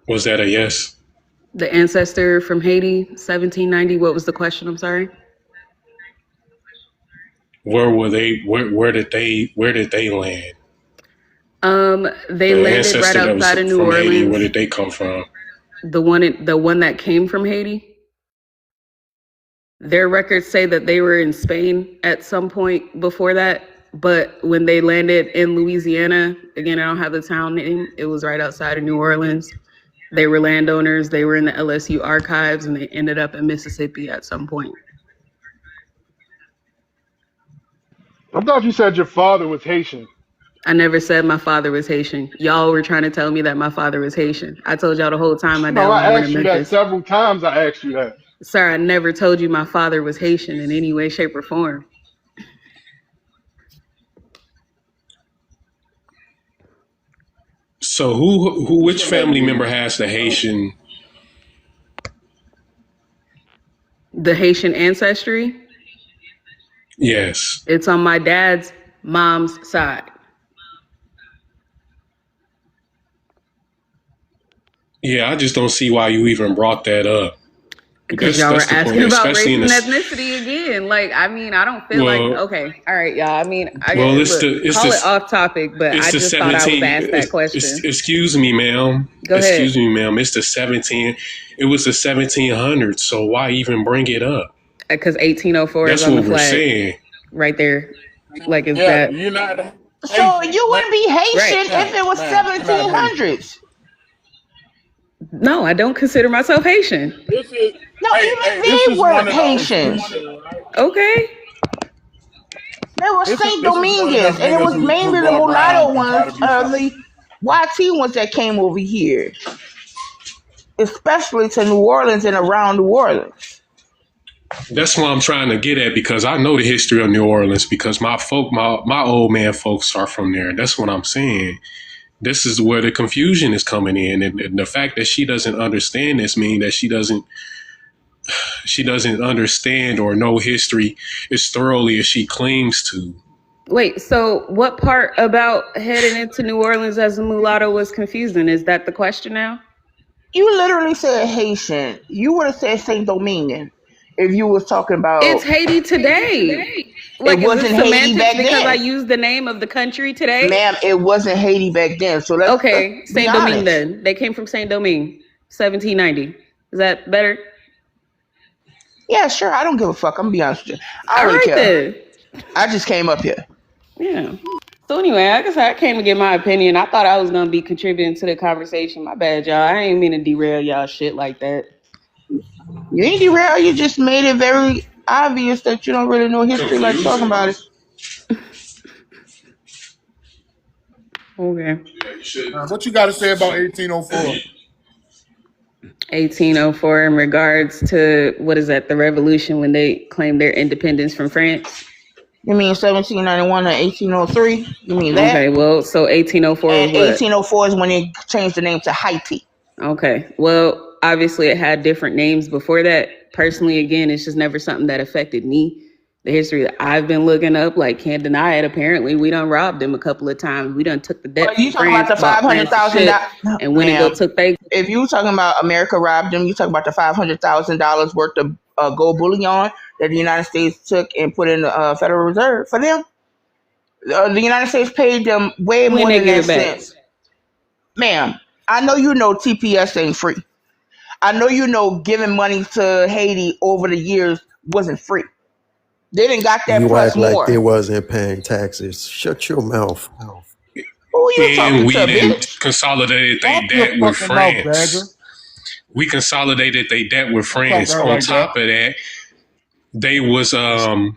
Was that a yes? The ancestor from Haiti, 1790. What was the question? I'm sorry. Where were they? Where did they land? They landed right outside of New Orleans. Haiti, where did they come from? The one that came from Haiti. Their records say that they were in Spain at some point before that, but when they landed in Louisiana, again, I don't have the town name, it was right outside of New Orleans. They were landowners, they were in the LSU archives, and they ended up in Mississippi at some point. I thought you said your father was Haitian. I never said my father was Haitian. Y'all were trying to tell me that my father was Haitian. I told y'all the whole time my dad No, was I born asked in you that Memphis. several times. I asked you that. Sir, I never told you my father was Haitian in any way, shape, or form. So which family member has the Haitian? The Haitian ancestry? Yes. It's on my dad's mom's side. Yeah, I just don't see why you even brought that up. Because y'all were asking about race and ethnicity again. Like, I mean, I don't feel like, okay, all right, y'all. I mean, call it off topic, but I just thought I would ask that question. Excuse me, ma'am. Go ahead. Excuse me, ma'am. It's the 17. It was the 1700s. So why even bring it up? Because 1804 is on the flag. That's what we're saying. Right there. Like, is that? You're not. So you wouldn't be Haitian if it was 1700s. No, I don't consider myself Haitian. No, even they weren't Haitians. Okay. They were Saint Dominguez, and it was mainly the mulatto ones, the YT ones that came over here, especially to New Orleans and around New Orleans. That's what I'm trying to get at, because I know the history of New Orleans, because my old man folks are from there. That's what I'm saying. This is where the confusion is coming in, and the fact that she doesn't understand this means that she doesn't understand or know history as thoroughly as she claims to. Wait, so what part about heading into New Orleans as a mulatto was confusing? Is that the question now? You literally said Haitian. You would have said Saint Dominguez if you was talking about. It's Haiti today. Like, it wasn't Haiti back then. Because I used the name of the country today? Ma'am, it wasn't Haiti back then. So let's Saint Domingue then. They came from Saint Domingue, 1790. Is that better? Yeah, sure. I don't give a fuck. I'm gonna be honest with you. I don't really care. Then. I just came up here. Yeah. So anyway, like I said, I came to get my opinion. I thought I was gonna be contributing to the conversation. My bad, y'all. I ain't mean to derail y'all shit like that. You ain't derail. You just made it very obvious that you don't really know history like talking about it. Okay. What you got to say about 1804? 1804 in regards to, what is that, the revolution when they claimed their independence from France? You mean 1791 to 1803? You mean that? Okay, well, so 1804 and was what? 1804 is when they changed the name to Haiti. Okay, well, obviously it had different names before that. Personally, again, it's just never something that affected me. The history that I've been looking up, like, can't deny it. Apparently, we done robbed them a couple of times. We done took the debt. Well, you talking about the $500,000? And when it go took they. If you talking about America robbed them, you talking about the $500,000 worth of gold bullion that the United States took and put in the Federal Reserve for them. The United States paid them way more than that since. Ma'am, I know you know TPS ain't free. I know you know giving money to Haiti over the years wasn't free. They didn't got that you plus act more. like they wasn't paying taxes. Shut your mouth. Who you talking and we to, didn't bitch? consolidated their debt with France. We consolidated their debt with France. On top of that, they was doing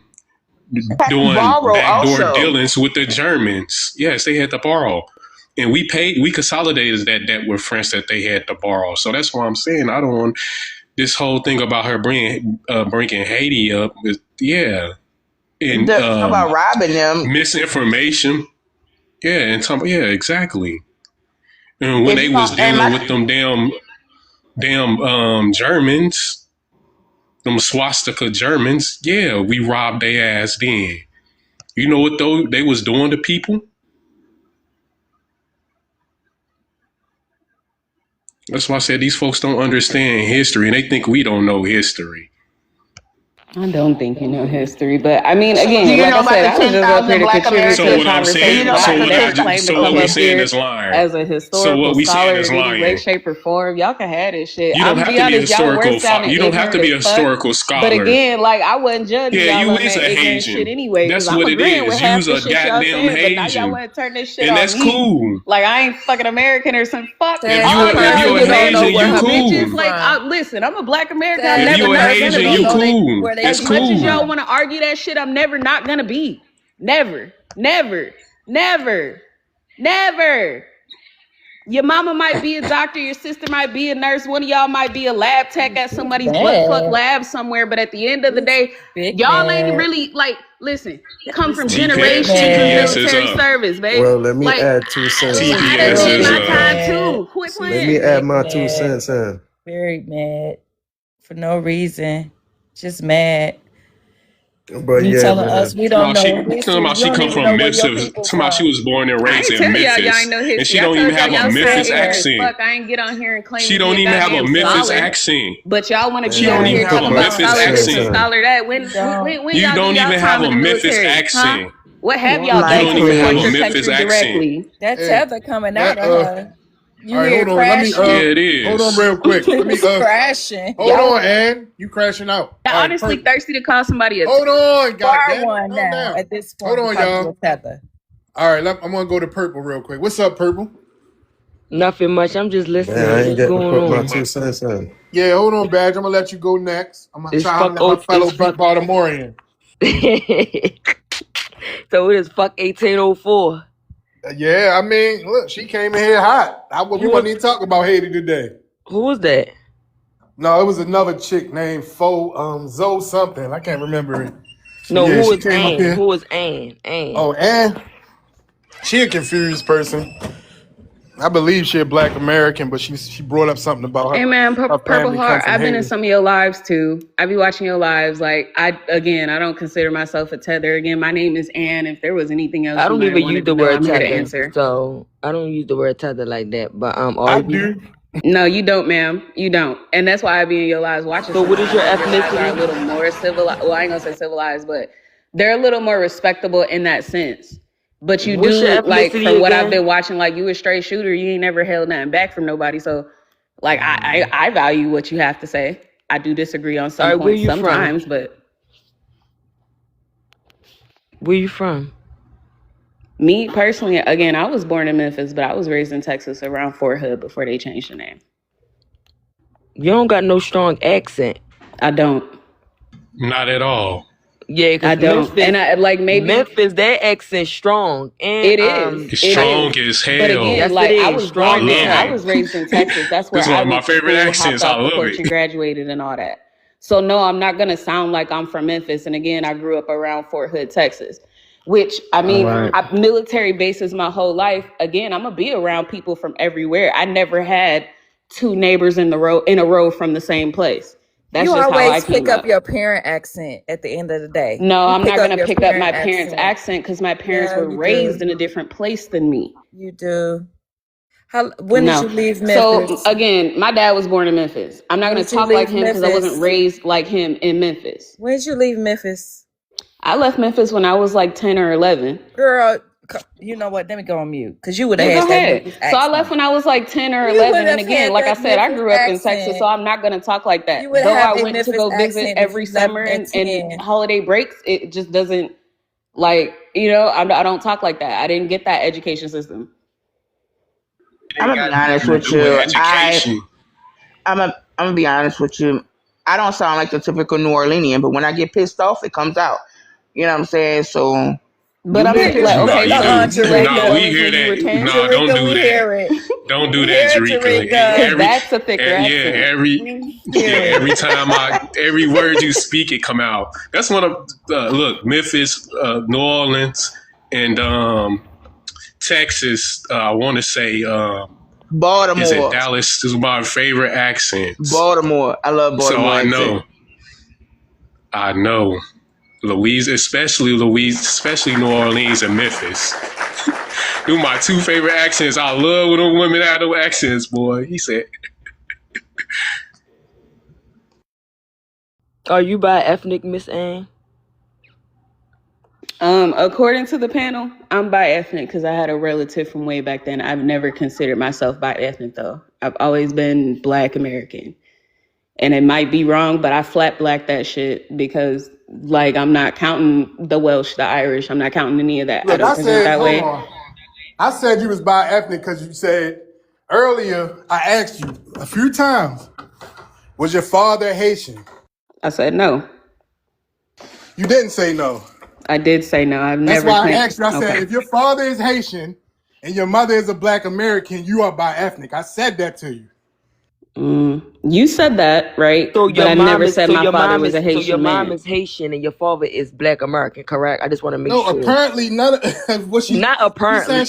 backdoor dealings with the Germans. Yes, they had to borrow. And we consolidated that debt with France that they had to borrow. So that's why I'm saying I don't want this whole thing about her bringing Haiti up. Yeah. And about robbing them. Misinformation. Yeah, and exactly. And when they was dealing with them damn Germans, them swastika Germans, yeah, we robbed their ass then. You know what they was doing to people? That's why I said these folks don't understand history, and they think we don't know history. I don't think you know history, but I mean, again, like I said, I was just up here to contribute to the conversation. So what we saying is lying. As a historical scholar in any way, shape, or form, y'all can have this shit. You don't have to be a historical. You don't have to be a historical scholar. But again, like I wasn't judging y'all you on is that a ignorant Haitian. shit anyway. That's what it is. You's a goddamn Haitian. But now y'all want to turn this shit and on that's me. cool. Like I ain't fucking American or some fuck. If you a Haitian, you cool. Like listen, I'm a Black American. If you a Haitian, you cool. As much as y'all want to argue that shit, I'm never not gonna be. Never, never, never, never. Your mama might be a doctor, your sister might be a nurse, one of y'all might be a lab tech at somebody's buttfuck lab somewhere, but at the end of the day, y'all ain't really, like, listen, come from generations of military service, baby. Well, let me like, add 2 cents. I done did my time too. Quit Let playing. me add my 2 cents in. Very mad for no reason. Just mad. But You yeah, telling man. us we don't know history. Talking about You she don't come even from know where your Memphis. people Talking about from. she was born and I raised ain't in telling y'all Memphis, ain't know history. and she I don't told even have y'all a y'all Memphis said accent. fuck, I ain't get on here and claim She to don't be even have a goddamn Memphis scholar. accent. But y'all want to She be don't on even here have talking a about Memphis scholar this and accent. scholar that. When You y'all do don't y'all even time have in a the Memphis military? Huh? accent. What have You y'all You done don't to even have support a your Memphis country accent. directly? That Hey, tether coming out that of her. You all right, hear hold on. Let me Yeah, crashing? it hold on is. real quick. Let me It's crashing. hold on, Ann. You crashing out. I'm All right, honestly perfect. thirsty to call somebody a Hold on, Bar goddamn it. one Calm now down. at this Hold point on, because of y'all. the tether. All right, I'm gonna go to Purple real quick. What's up, Purple? Nothing much. I'm just Man, listening. I ain't What's get to going put my on? 2 cents in. Yeah, hold on, Badge. I'm gonna let you go next. I'm gonna It's chime fuck. in on my Oh, fellow it's beat fuck. Baltimorean. So it is fuck 1804. Yeah, I mean, look, she came in here hot. We Who wasn't even talking about Haiti today. who was that? No, it was another chick named Zoe something. I can't remember it. But No, yeah, who she was came up Ann? here. Who was Ann? Ann. Oh, and she a confused person. I believe she a Black American, but she brought up something about Hey man, her Purple family come Heart. from I've been in Haiti. some of your lives too. I be watching your lives. Like I don't consider myself a tether. Again, my name is Ann. If there was anything else I you don't might have even use wanted the to know, word I'm here to tether, answer. so I don't use the word tether like that. But I are you? do. No, you don't, ma'am. You don't. And that's why I be in your lives watching So what is your sometimes. Your lives are a ethnicity? little more civilized. Well, I ain't gonna say civilized, but they're a little more respectable in that sense. But you What's your do, like, ethnicity from what I've again? been watching, like, you a straight shooter. You ain't never held nothing back from nobody. So, like, I value what you have to say. I do disagree on All some right, where points you from? sometimes, but Where you from? me personally, again, I was born in Memphis, but I was raised in Texas around Fort Hood before they changed the name. You don't got no strong accent. I don't. Not at all. Yeah, I because don't. And I like maybe Memphis, that accent strong. And it is. It's It strong is. as But hell. again, yes, it like I is was I strong born as there. love I hell. it. was raised in Texas. That's This where is I one of my went to favorite school, hopped accents. I off the love porch, it. and graduated and all that. So no, I'm not gonna sound like I'm from Memphis. And again, I grew up around Fort Hood, Texas. Which I All mean, right. military bases my whole life. Again, I'm gonna be around people from everywhere. I never had two neighbors in a row from the same place. That's You just how I always came pick up up. your parent accent at the end of the day. No, You I'm pick not up gonna your pick up my parent parents' accent. accent because my parents Yeah, were you raised do. in a different place than me. You do. When did No. you leave So Memphis? again, my dad was born in Memphis. I'm not When gonna did you talk like leave him because I wasn't Memphis? raised like him in Memphis. When did you leave Memphis? I left Memphis when I was like 10 or 11. Girl, you know what? Let me go on mute because you would have Yeah, go had that ahead. Memphis So I left accent. when I was like 10 or You would 11. And have again, had like I that said, I Memphis grew up in Texas, so accent. I'm not gonna talk like You that. would Though I have a went to Memphis go visit accent if every you left summer at and 10. holiday breaks, it just doesn't like, I don't talk like that. I didn't get that education system. I'm Ain't gonna be got honest nothing to with do with you. education. I'm gonna be honest with you. I don't sound like the typical New Orleanian, but when I get pissed off, it comes out. You know what I'm saying? So But you I'm get like, pissed No, off. okay, you so do. you raised New No, Jerika. we Orleans hear when you were that. 10? No, don't Jerika, do we that. hear it. Don't do We that, hear it, Jerika. Jerika. Because that's a thicker accent. We hear Every it. time every word you speak, it come out. That's one of look, Memphis, New Orleans, and Texas. I want to say, is it Baltimore. Dallas? Is my favorite accents. Baltimore. I love So Baltimore accent. I know, especially New Orleans and Memphis. Those are my two favorite accents. I love when the women have those accents, boy. He said, Are you by ethnic, Miss Ann? According to the panel, I'm bi-ethnic because I had a relative from way back then. I've never considered myself bi-ethnic though. I've always been Black American. And it might be wrong, but I flat black that shit because like I'm not counting the Welsh, the Irish. I'm not counting any of that. I Look, don't I present said, that hold way. on. I said you was bi-ethnic because you said earlier, I asked you a few times, was your father Haitian? I said no. You didn't say no. I did say no. I've That's never why I claimed. asked you. I said, Okay. if your father is Haitian and your mother is a Black American, you are bi-ethnic. I said that to you. You said that, right? So But your I mom never is said so my your father mom was is a so your Haitian mom man. is Haitian and your father is Black American, correct? I just want to make No, sure. apparently none of what Not she's apparently. saying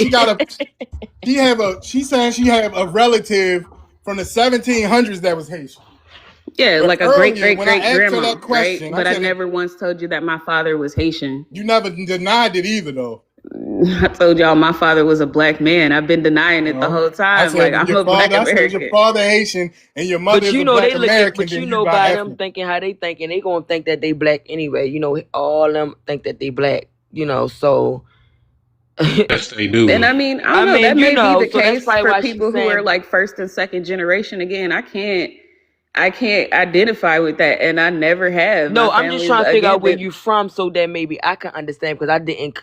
she's saying she have a relative from the 1700s that was Haitian. Yeah, But like a great earlier, great when I great asked her grandma, that right? question, I But I said, never once told you that my father was Haitian. you never denied it either, though. I told y'all my father was a Black man. I've been denying it the No. whole I time. said, Like if I'm your a Black father, I said, if your American. father Haitian and your mother But is you a know Black they look at American, but then you you know by them bi-ethnic. thinking how they thinking, they gonna think that they Black anyway. You know, all them think that they Black, you know, so Yes, they do. And I mean, I I don't know, that mean, you may be know, the so that's case probably for why she's people who are saying. like first and second generation. Again, I can't identify with that, and I never have. No, My I'm just family's trying to figure out again where that you from so that maybe I can understand because I didn't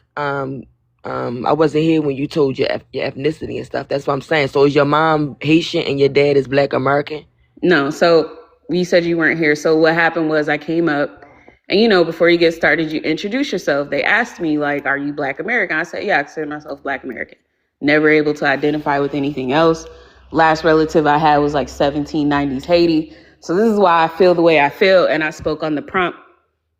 I wasn't here when you told your ethnicity and stuff. That's what I'm saying. So is your mom Haitian and your dad is Black American? no. So you said you weren't here. So what happened was I came up, and before you get started, you introduce yourself. They asked me like, "Are you Black American?" I said, "Yeah, I consider myself Black American." Never able to identify with anything else. Last relative I had was like 1790s Haiti. So this is why I feel the way I feel, and I spoke on the prompt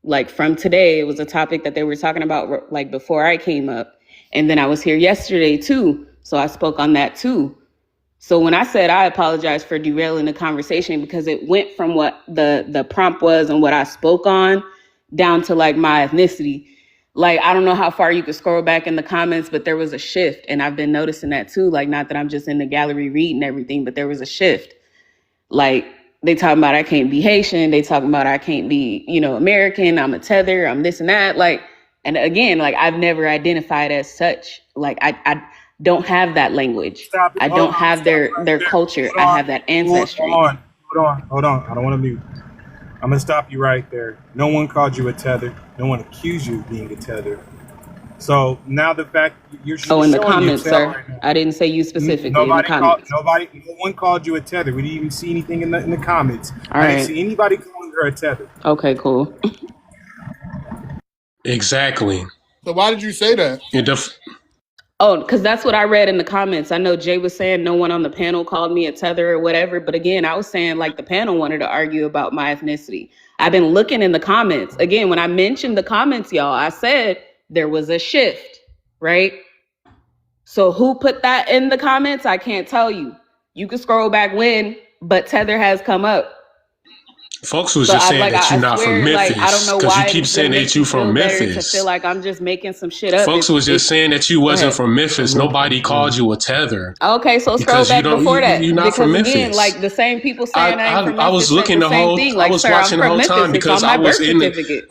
like from today. It was a topic that they were talking about like before I came up, and then I was here yesterday too. So I spoke on that too. So when I said I apologize for derailing the conversation because it went from what the prompt was and what I spoke on down to like my ethnicity. Like, I don't know how far you could scroll back in the comments, but there was a shift. And I've been noticing that too. Like, not that I'm just in the gallery reading everything, but there was a shift. Like, they talking about I can't be Haitian. They talking about I can't be, American. I'm a tether. I'm this and that. Like, and again, like I've never identified as such. Like, I don't have that language. Stop it. I Hold don't on. have Stop their right their there. culture. Hold I on. have that ancestry. Hold on. I don't want to mute. I'm gonna stop you right there. No one called you a tether. No one accused you of being a tether. So now the fact you're Oh, in the showing comments, yourself sir. right now. I didn't say you specifically in the comments. No one called you a tether. We didn't even see anything in the comments. All I didn't right. see anybody calling her a tether. Okay, cool. Exactly. So why did you say that? Oh, because that's what I read in the comments. I know Jay was saying no one on the panel called me a tether or whatever. But again, I was saying like the panel wanted to argue about my ethnicity. I've been looking in the comments. Again, when I mentioned the comments, y'all, I said there was a shift, right? So who put that in the comments? I can't tell you. You can scroll back when, but tether has come up. Folks was So just I saying like that you're I not from swear, like I don't Memphis know because you why keep it's saying gonna that make you you from feel better to Memphis. feel like I'm just making some shit up. Folks was just saying that you wasn't from Memphis. Nobody called you a tether. Okay, so scroll Because back before that. you're not Because from again, Memphis. like the same people saying I ain't from I Memphis was said looking the same thing. I Like, was sir, I'm watching the from whole Memphis. time It's because on my I was birth in certificate.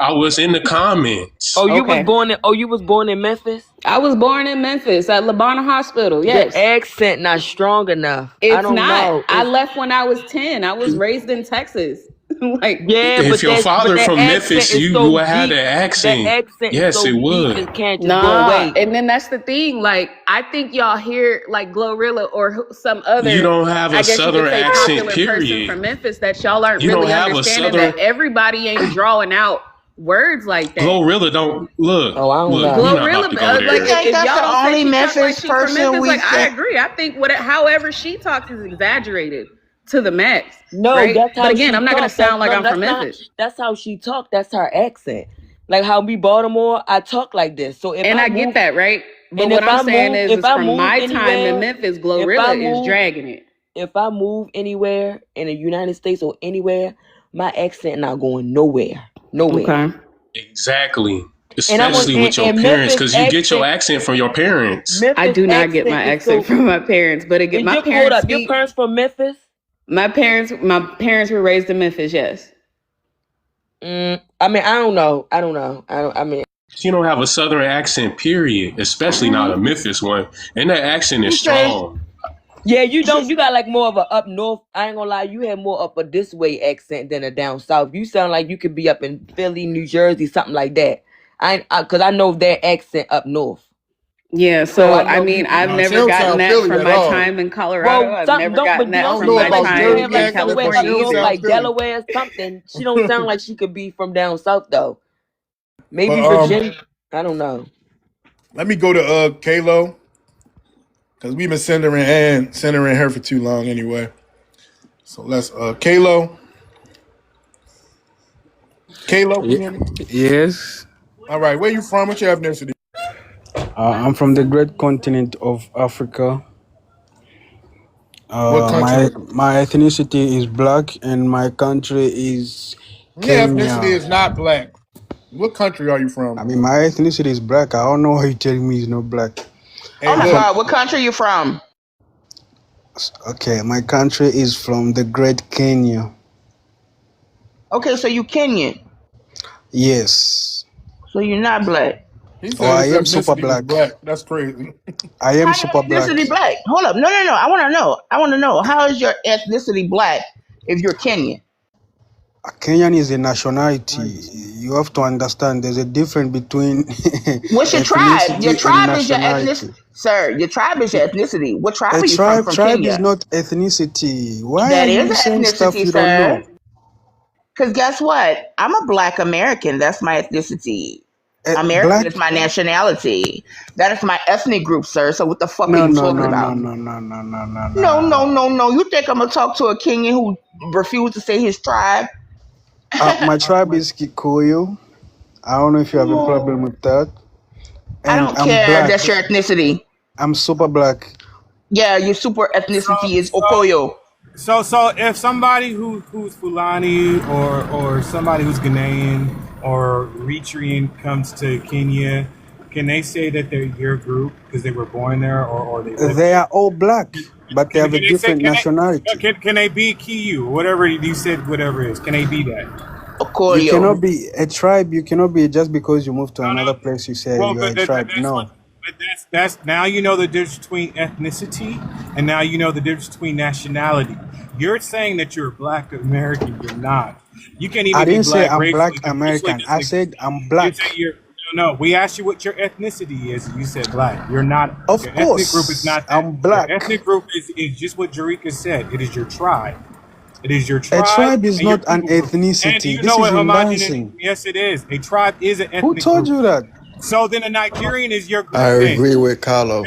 the comments. Oh, you Okay. was born in Memphis? I was born in Memphis at Labana Hospital. Yes. The accent not strong enough. I It's don't not. know. I left when I was 10. I was raised in Texas. Like, Yeah, If but your father that from accent Memphis, is you so would have deep. that accent. That accent is Yes, so it deep would. it can't just go nah. away. And then that's the thing. Like, I think y'all hear like Glorilla or some other, You don't have a I guess you could Southern say accent, popular person period. from Memphis that y'all aren't You don't really have a understanding Southern. that everybody ain't drawing out words like that. Glorilla don't look. Oh, I don't Look, know. we're not about Glorilla, to go like there. if think that's y'all the don't say only she talk like Memphis she from person Memphis, we like I can. agree. I think however she talks is exaggerated to the max. No, right? that's how But again, she I'm not gonna talk. sound like I'm That's from not. Memphis. That's how she talk. That's her accent. Like how we Baltimore, I talk like this. So if And I move, get that, right? But and what if I'm I saying move, is if I from move my time in anywhere, Memphis, if I Glorilla is move, dragging it. if I move anywhere in the United States or anywhere, my accent not going nowhere. Okay. Exactly. And I'm on Especially with your and parents, Memphis because you get your accent. accent from your parents. I Memphis do not get my accent is accent so. from my parents, but again, Is my your hold parents up? Your speak. parents from Memphis? My parents were raised in Memphis. Yes. I mean, I don't know. I mean, You don't have a Southern accent, period. Especially not a Memphis one. And that accent is strong. yeah, you don't. You got like more of a up north. I ain't gonna lie. You have more up a this way accent than a down south. You sound like you could be up in Philly, New Jersey, something like that. Cause I know their accent up north. Yeah, so I mean, I've She never don't gotten sound that Philly from at my all. time in Colorado. I've never gotten But that don't from my but time you have like in somewhere California up north, either. like Delaware or something. She don't sound like she could be from down south though. Maybe But Virginia. I don't know. Let me go to Kalo because we've been centering her for too long anyway. So let's Kalo. Kalo, can you hear me? Yes, All right, where you from? What's your ethnicity? I'm from the great continent of Africa. What My country? ethnicity is black, and my country is Your ethnicity Kenya. is not black. What country are you I from? mean, my ethnicity is black. I don't know why you telling me it's not black. Hey, Oh I'm my from. look. God, what country you from? Okay, my country is from the great Kenya. Okay, so you Kenyan. Yes. So you're not black. He Oh, said I his am super ethnicity was black. black. That's crazy. I am How your super black. ethnicity black? Hold up. No, no, no. I want to know. I want to know. How is your ethnicity black if you're Kenyan? Kenyan is a nationality. You have to understand there's a difference between What's your tribe? Your ethnicity and tribe is your ethnicity. nationality. Sir, your tribe is your ethnicity. What tribe A are you from? tribe From tribe is Kenya. not ethnicity. Why are That is you an saying stuff ethnicity, you don't sir. know? Because guess what? I'm a black American. That's my ethnicity. American Black? is my nationality. That is my ethnic group, sir. So what the fuck are No, you no, talking no, no, about? no, no, no, no, no, No, no, no. no, no. You think I'm going to talk to a Kenyan who refused to say his tribe? My tribe is Kikuyu. I don't know if you have a problem with that. I And don't I'm care if black. that's your ethnicity. I'm super black. Yeah, your super ethnicity is Okoyo. So if somebody who's Fulani or somebody who's Ghanaian or Eritrean comes to Kenya, can they say that they're your group because they were born there or they live They there? are all black, but they have a Can they say different nationality. can they be Kiyu, whatever you said, whatever it is? Can they be that? You Okoyo. cannot be a tribe. You cannot be just because you move to another place. You say Well, you are a tribe. No. that's now you know the difference between ethnicity and now you know the difference between nationality. You're saying that you're a black American. You're not. You can't I even be didn't say black I'm black racially. American. I said I'm You black. say you're no. We asked you what your ethnicity is, and you said black. You're not. Of Your ethnic group is course, not that. I'm black. Your ethnic group is just what Jarika said. It is your tribe. It is your A tribe tribe is and your not an people group. And ethnicity. you This know is what homogeneous? embarrassing. Yes, it is. A tribe is an Who ethnic told group. you that? So then a Nigerian is your I group then. agree with Carlo.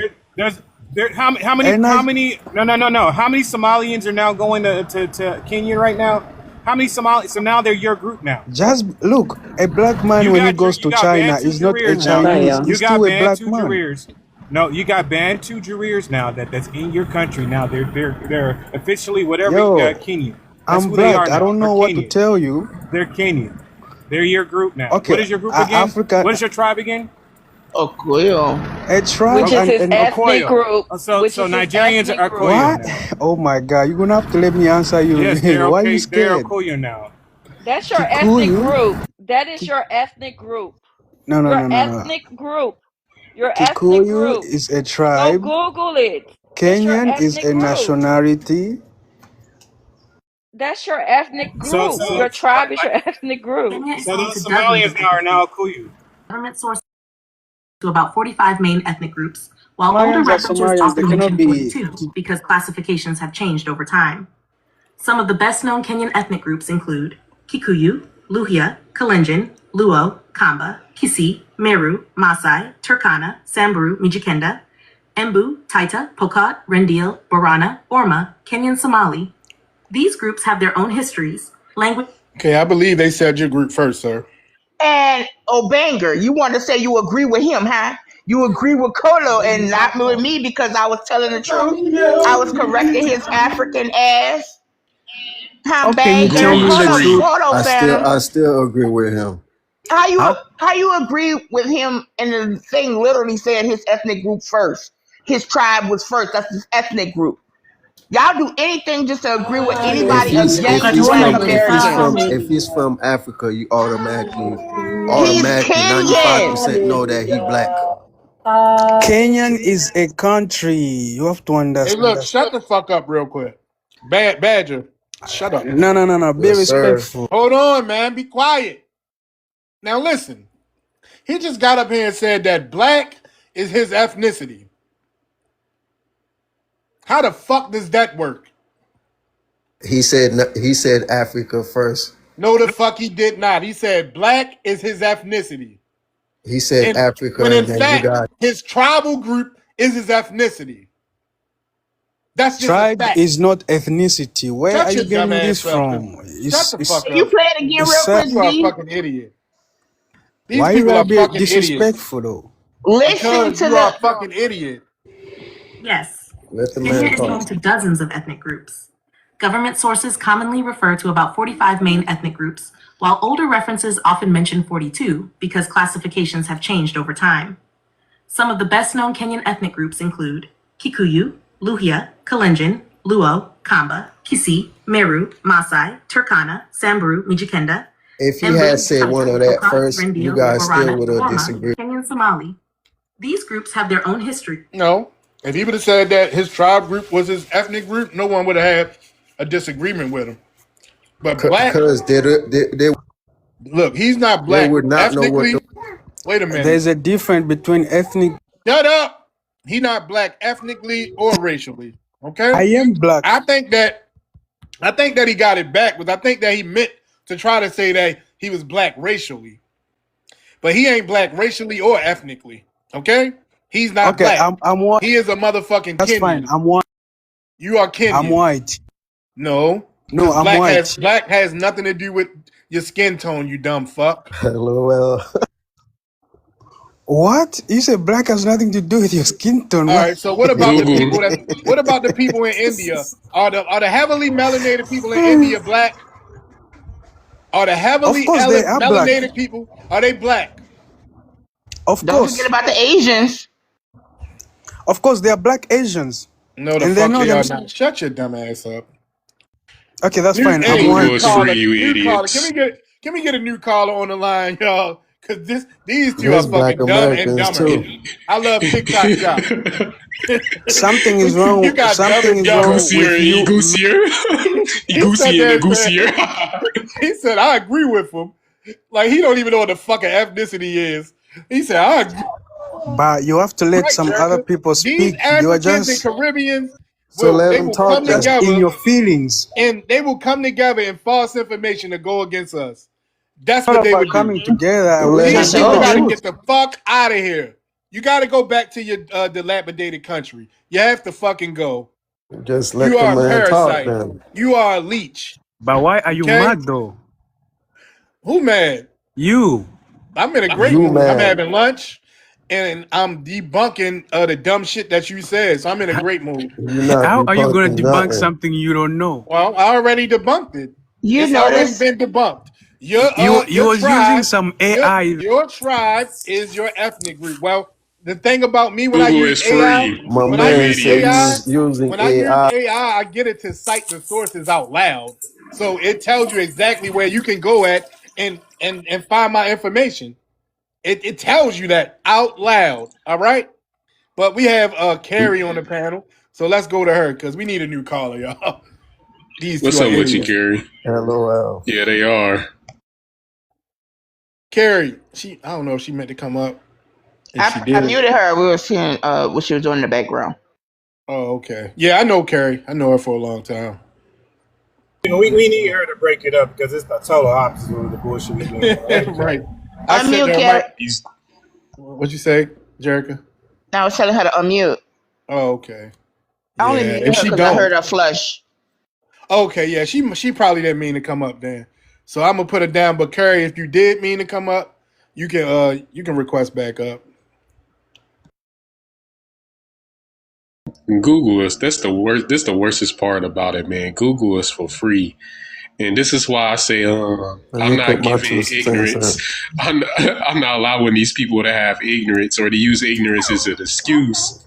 There's how And many no how many Somalians are now going to Kenya right now? How many Somalis? So now they're your group now. Just look, a black man You when he got goes to you got China Bantu is not a Jareers now. Chinese. You He's got still a black Bantu man. Jareers. No, you got Bantu Jareers now that's in your country now. They're officially whatever Yo, Kenyan. That's I'm who they are black. I now. don't They're know what to Kenyan. tell you. They're Kenyan. They're your group now. Okay, What is your group again? Africa, What is your tribe again? Okoyo. a tribe, Which is his and ethnic Okoyo. group. So Which is his Nigerians ethnic are group. Okoyo what? now. Oh my God, you're gonna have to let me answer you. Yes, they're Why are you okay. They're scared? Okoyo now. That's your ethnic Kikuyu? group. That is your ethnic group. No, no, Your no, no, no. ethnic group. Your ethnic Kikuyu group. is a Go tribe. Google it. It's your Kenyan is ethnic a group. nationality. That's your ethnic So group. Your tribe is your ethnic group. Kenya is so home those to dozens Somalians of now are ethnic now groups. Okoyo. Government sources to about 45 main ethnic groups, while older Somalians are references Somalians. They often cannot mention be. 42 because classifications have changed over time. Some of the best-known Kenyan ethnic groups include Kikuyu, Luhya, Kalenjin, Luo, Kamba, Kisii, Meru, Maasai, Turkana, Samburu, Mijikenda, Embu, Taita, Pokot, Rendille, Borana, Orma, Kenyan Somali. These groups have their own histories, language. Okay, I believe they said your group first, sir. And Obanger, you want to say you agree with him, huh? You agree with Kolo and not with me because I was telling the truth. I was correcting his African ass. Huh, Okay, you You tell Banger? me the truth. Hold on, Phantom. I still agree with him. How you agree with him? And the thing literally said his ethnic group first. His tribe was first. That's his ethnic group. Y'all do anything just to agree with anybody against Black Americans. If he's from Africa, you automatically He's 95% know that he black. Kenyan is a country. You have to Hey, understand. look, shut the fuck up real quick. Badger, shut up. No, no, no, no. Be Yes, sir. respectful. Hold on, man. Be quiet. Now listen. He just got up here and said that black is his ethnicity. How the fuck does that work? He said Africa first. No, the fuck he did not. He said black is his ethnicity. He said And when Africa, in and then you fact, got his tribal group is his ethnicity. That's just a Tribe fact. is not ethnicity. Where are Shut you your dumb getting this ass up, from? dude. Shut the fuck Can you up. play it again It's real quick, You are a D? fucking idiot. These why you people gotta are be fucking idiots. disrespectful though? Listen Because to you are the. a fucking idiot. Yes, let the Kenya man is talk. home to dozens of ethnic groups. Government sources commonly refer to about 45 main ethnic groups, while older references often mention 42 because classifications have changed over time. Some of the best known Kenyan ethnic groups include Kikuyu, Luhya, Kalenjin, Luo, Kamba, Kisii, Meru, Maasai, Turkana, Samburu, Mijikenda, If he had Embu, said one of Bantu, that Oka, first, you Rendio, guys still Borana, would have Roma, disagreed. Kenyan Somali. These groups have their own history. No. If he would have said that his tribe group was his ethnic group, no one would have had a disagreement with him. But black, Because they look, he's not they black would not know what the ethnically. Wait a minute. There's a difference between ethnic. Shut up. He not black ethnically or racially. Okay? I am black. I think that he got it backwards. I think that he meant to try to say that he was black racially. But he ain't black racially or ethnically. Okay? He's not Okay, black. I'm white. He is a motherfucking That's Kenyan. fine. I'm white. You are Kenyan. I'm white. No. No, I'm black white. black has nothing to do with your skin tone, you dumb fuck. LOL. What? You said black has nothing to do with your skin tone. All What? right, so what about the Google. people what about the people in India? Are the heavily melanated people in India black? Are the heavily Of course they are black. melanated people, are they black? Of Don't course. forget about the Asians. Of course, they are black Asians. No, the And they fuck know they are themselves. not. Shut your dumb ass up. Okay, that's New, fine. hey, I'm Google white. is caller, free, you new caller. idiots. Can we get a new caller on the line, y'all? Because these two are There's black fucking dumb and Americans dumber. too. I love TikTok shop. Something is wrong. You got dumb Something and is wrong dumber. Goosier, with you. goosier. He sat Goosier, there the and said, goosier. he said, I agree with him. Like, he don't even know what the fucking ethnicity is. He said, I agree. But you have to let Right, some Jerica. other people These speak. You are Africans and just Caribbeans So let they them will talk come just then. in together your feelings. and they will come together in false information to go against us. That's Not what they about would do. coming together. So We let These him just know people the got to talk. truth. get the fuck out of here. You got to go back to your dilapidated country. You have to fucking go. Just let You the are a man talk parasite. then. You are a leech. But why are you Okay? mad though? Who mad? You. I'm in a great You mood. I'm mad. having lunch and I'm debunking the dumb shit that you said. So I'm in a great mood. You're not How are you going debunking to debunk nothing. something you don't know? Well, I already debunked it. You It's already notice been debunked. Your You was using tribe, some AI. your tribe is your ethnic group. Well, the thing about me when I Google use is AI, free, My when I you man use said AI, idiots. use using when I use AI. AI, I get it to cite the sources out loud. So it tells you exactly where you can go at and find my information. It tells you that out loud. All right. But we have Carrie on the panel. So let's go to her because we need a new caller, y'all. These What's two are up with you, idiots. Gary? LOL. Yeah, they are. Carrie, I don't know if she meant to come up. If she I did. muted her. We were seeing what she was doing in the background. Oh, okay. Yeah, I know Carrie. I know her for a long time. We need her to break it up because it's the total opposite of the bullshit we doing. Right. I said Unmute, that Carrie. right. What'd you say, Jerica? I was telling her to unmute. Oh, okay. I only Yeah, muted if her she because I heard don't. her flush. Okay, yeah, she probably didn't mean to come up then. So I'm gonna put her down. But Carrie, if you did mean to come up, you can request back up. Google us. That's the worst. This the worstest part about it, man. Google us for free, and this is why I say Let I'm me not put my giving 2 cents ignorance. in. I'm not allowing these people to have ignorance or to use ignorance as an excuse.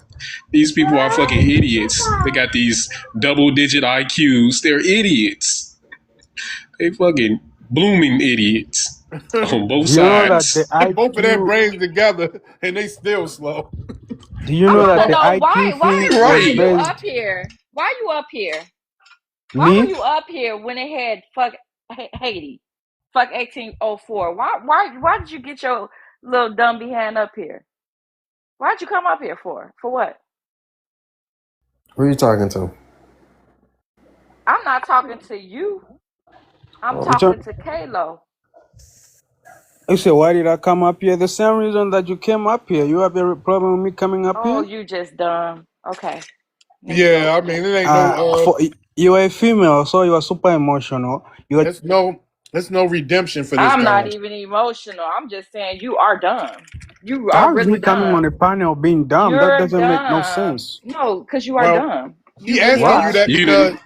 These people are fucking idiots. They got these double-digit IQs. They're idiots. They fucking blooming idiots on both Do you know that sides. the Both of their IQ? brains together and they still slow. Do you I know want that to the know why. IQ Why? thing Why are was Right. you based? up here? Why are you up here? Why were Me? you up here when it had fuck Haiti, fuck 1804? Why did you get your little dumb behind up here? Why'd you come up here for? For what? Who are you talking to? I'm not talking to you. I'm Oh, Which one? talking to Kalo. You say, why did I come up here? The same reason that you came up here. You have a problem with me coming up Oh, here? you just dumb. Okay. Yeah, I mean, it ain't no For you are a female, so you are super emotional. You are there's no redemption for this I'm not guy. even emotional. I'm just saying you are dumb. You are how's really me coming on dumb. a panel being dumb? That You're doesn't make no dumb. sense. No, because you are Well, dumb. she You really asking you are. that You because didn't.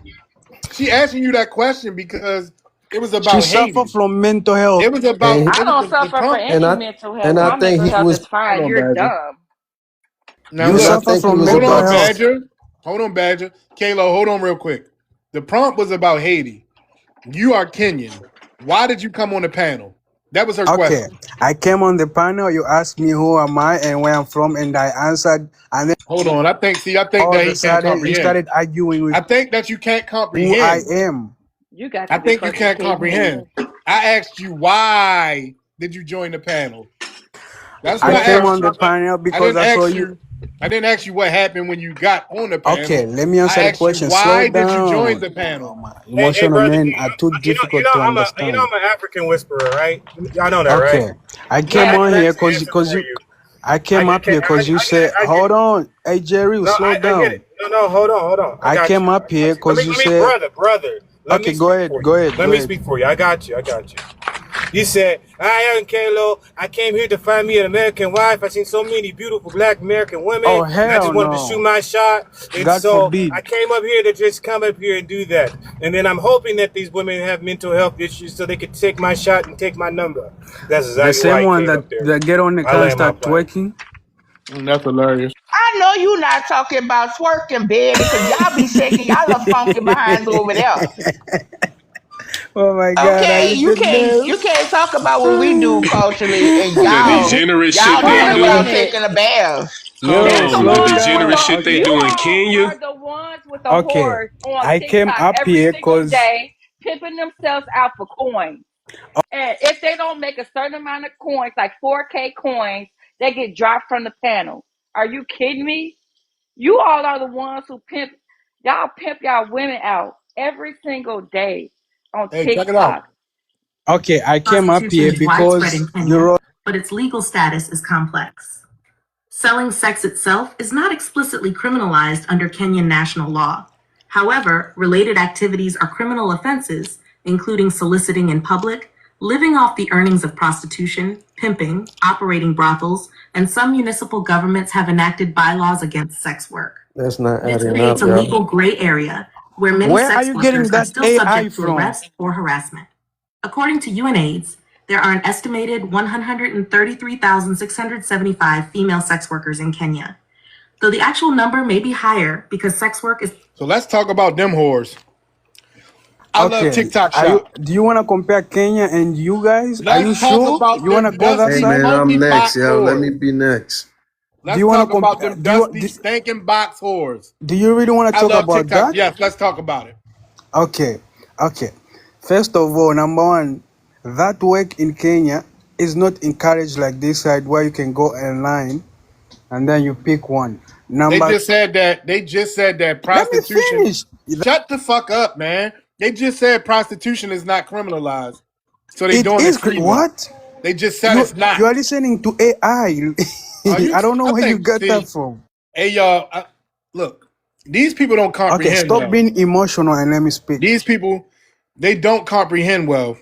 she asking you that question because it was She about suffer Haiti. from mental health. It was And about he, I don't the suffer for prompt. and any I mental and health. I My think mental he health was is Hold fine. on, You're Badger. dumb. Now You and I look, suffer think he from was hold mental on, about to. health. Badger. Hold on, Badger. Kayla, hold on real quick. The prompt was about Haiti. You are Kenyan. Why did you come on the panel? That was her Okay, question. I came on the panel. You asked me who am I and where I'm from, and I answered. And then Hold on. I think all that of a he can't sudden, you comprehend. started arguing with I think that you can't who I comprehend. am. You got I to be think you fucking can't kidding me. comprehend. I asked you why did you join the panel? That's I what I came asked on you. the panel I because didn't I saw ask you. you. I didn't ask you what happened when you got on the Okay, panel. let me answer I the asked you question. Slow why did you join down. the panel? Hey, Emotional brother, men are too difficult to understand. I'm an African whisperer, right? Y'all know that, right? Okay, I came Yeah. on I here can because answer for you. you. I came up here because you I get it. said, I get "Hold it. on, hey Jerry, No, slow I get down." it. No, hold on. I I got you. came up here because you Let me, said, brother. Let "Okay, me speak for you. Let go me ahead." speak for you. I got you. You said, I am Kalo. I came here to find me an American wife. I've seen so many beautiful black American women, Oh and I hell just wanted to shoot no! my shot. And God so I forbid. came up here to just come up here and do that. And then I'm hoping that these women have mental health issues so they could take my shot and take my number. That's The exactly why same I one came up there. that get on the I car and land my start plane. twerking. That's hilarious. I know you not talking about twerking, baby, because y'all be shaking y'all little funky behinds over there. Oh my God, are Okay, you the you best? can't talk about what we do culturally, and The y'all degenerate shit y'all they Wait talking a do. about minute. taking a bath. Hold They're Yo, the on. The slow ones with degenerate the. down. shit they Okay, You do in all Kenya. are the ones with the okay. whores on I came TikTok up every here single cause day, pimping themselves out for coins. And if they don't make a certain amount of coins, like 4K coins, they get dropped from the panel. Are you kidding me? You all are the ones who pimp y'all women out every single day on Hey, check it out. TikTok. okay, I came up Prostitution here is widespread because in Kenya, you're but its legal status is complex. Selling sex itself is not explicitly criminalized under Kenyan national law. However, related activities are criminal offenses, including soliciting in public, living off the earnings of prostitution, pimping, operating brothels, and some municipal governments have enacted bylaws against sex work. That's not This adding creates up, a yo. legal gray area where many where are sex you workers getting are that still AI subject to from? arrest or harassment. According to UNAIDS, there are an estimated 133,675 female sex workers in Kenya, though the actual number may be higher because sex work is. So let's talk about them whores. I love Okay, TikTok are you? Shop. Do you want to compare Kenya and you guys? Are you Let's talk sure about you want to them go that Hey dusty, side? man, funky I'm next, box yo. Let me whores. be next. Do Let's you want to talk about them dusty, do, stinking box whores. do you really want to I talk love about TikTok. that? Yes, let's talk about it. Okay, okay. First of all, number one, that work in Kenya is not encouraged like this side where you can go online and then you pick one. They Number, just said that. They just said that let me prostitution. finish. Shut the fuck up, man. They just said prostitution is not criminalized, so they It doing it is freely. what They just said you it's not. are listening to AI. Are you? I don't know I where you think. got that See, from. hey y'all, look. These people don't Okay, comprehend stop well. being emotional and let me speak. These people, they don't comprehend well.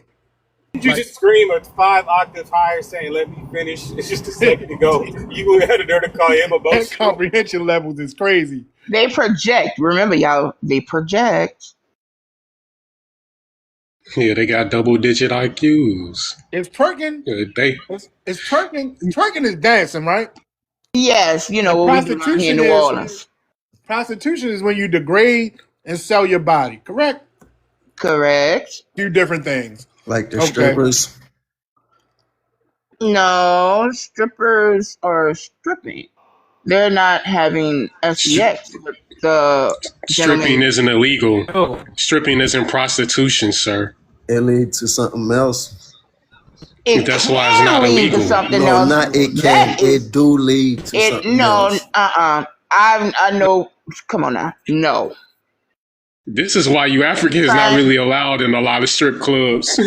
Did you Like just scream a 5 octaves higher saying, let me finish? It's just a second ago. You had a nerve to call him their emotional. comprehension levels is crazy. They project. Remember, y'all, they project. Yeah, they got double digit IQs. It's twerking. Yeah, they It's twerking. Twerking is dancing, right? Yes, you know And what we do down here in New Orleans. prostitution is when you degrade and sell your body. Correct? Correct. Two different things. Like the Okay. strippers. No, strippers are stripping. They're not having sex with the stripping gentleman. isn't illegal. Stripping isn't prostitution, sir. It leads to something else. It That's why it's can not lead to illegal. something No, else. not it That can. is It do lead to it. something No, else. I know. Come on now. No. This is why you Africans not Trying. really allowed in a lot of strip clubs.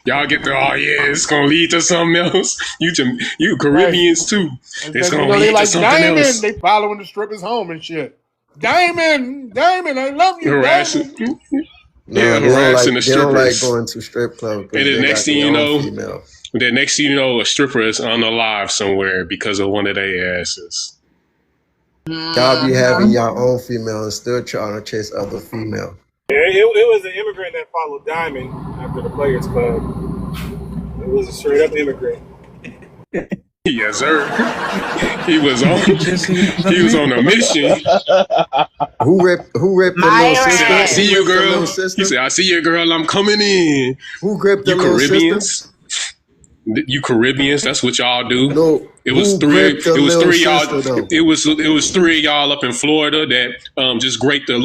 Y'all get the, oh yeah, it's gonna lead to something else. You Caribbeans too. It's You gonna know, they lead to like something Diamond. else. They following the strippers home and shit. Diamond, I love you, Harassing. Diamond. Yeah, Nah, harassing the they don't like strippers. going to strip clubs And because then they next got thing their you own know, females. a stripper is unalive somewhere because of one of their asses. Y'all be having your own female and still trying to chase other female. It was an immigrant that followed Diamond after the Players Club. It was a straight up immigrant. Yes, sir. He was on a mission. Who ripped the little sister? I see Who you, ripped the girl. little sister? He said, I see you, girl. I'm coming in. Who gripped the You little Caribbeans? sister? You Caribbeans, that's what y'all do. No, It was who three. gripped the It was little three y'all. sister though? It was three of y'all up in Florida that just raped Talking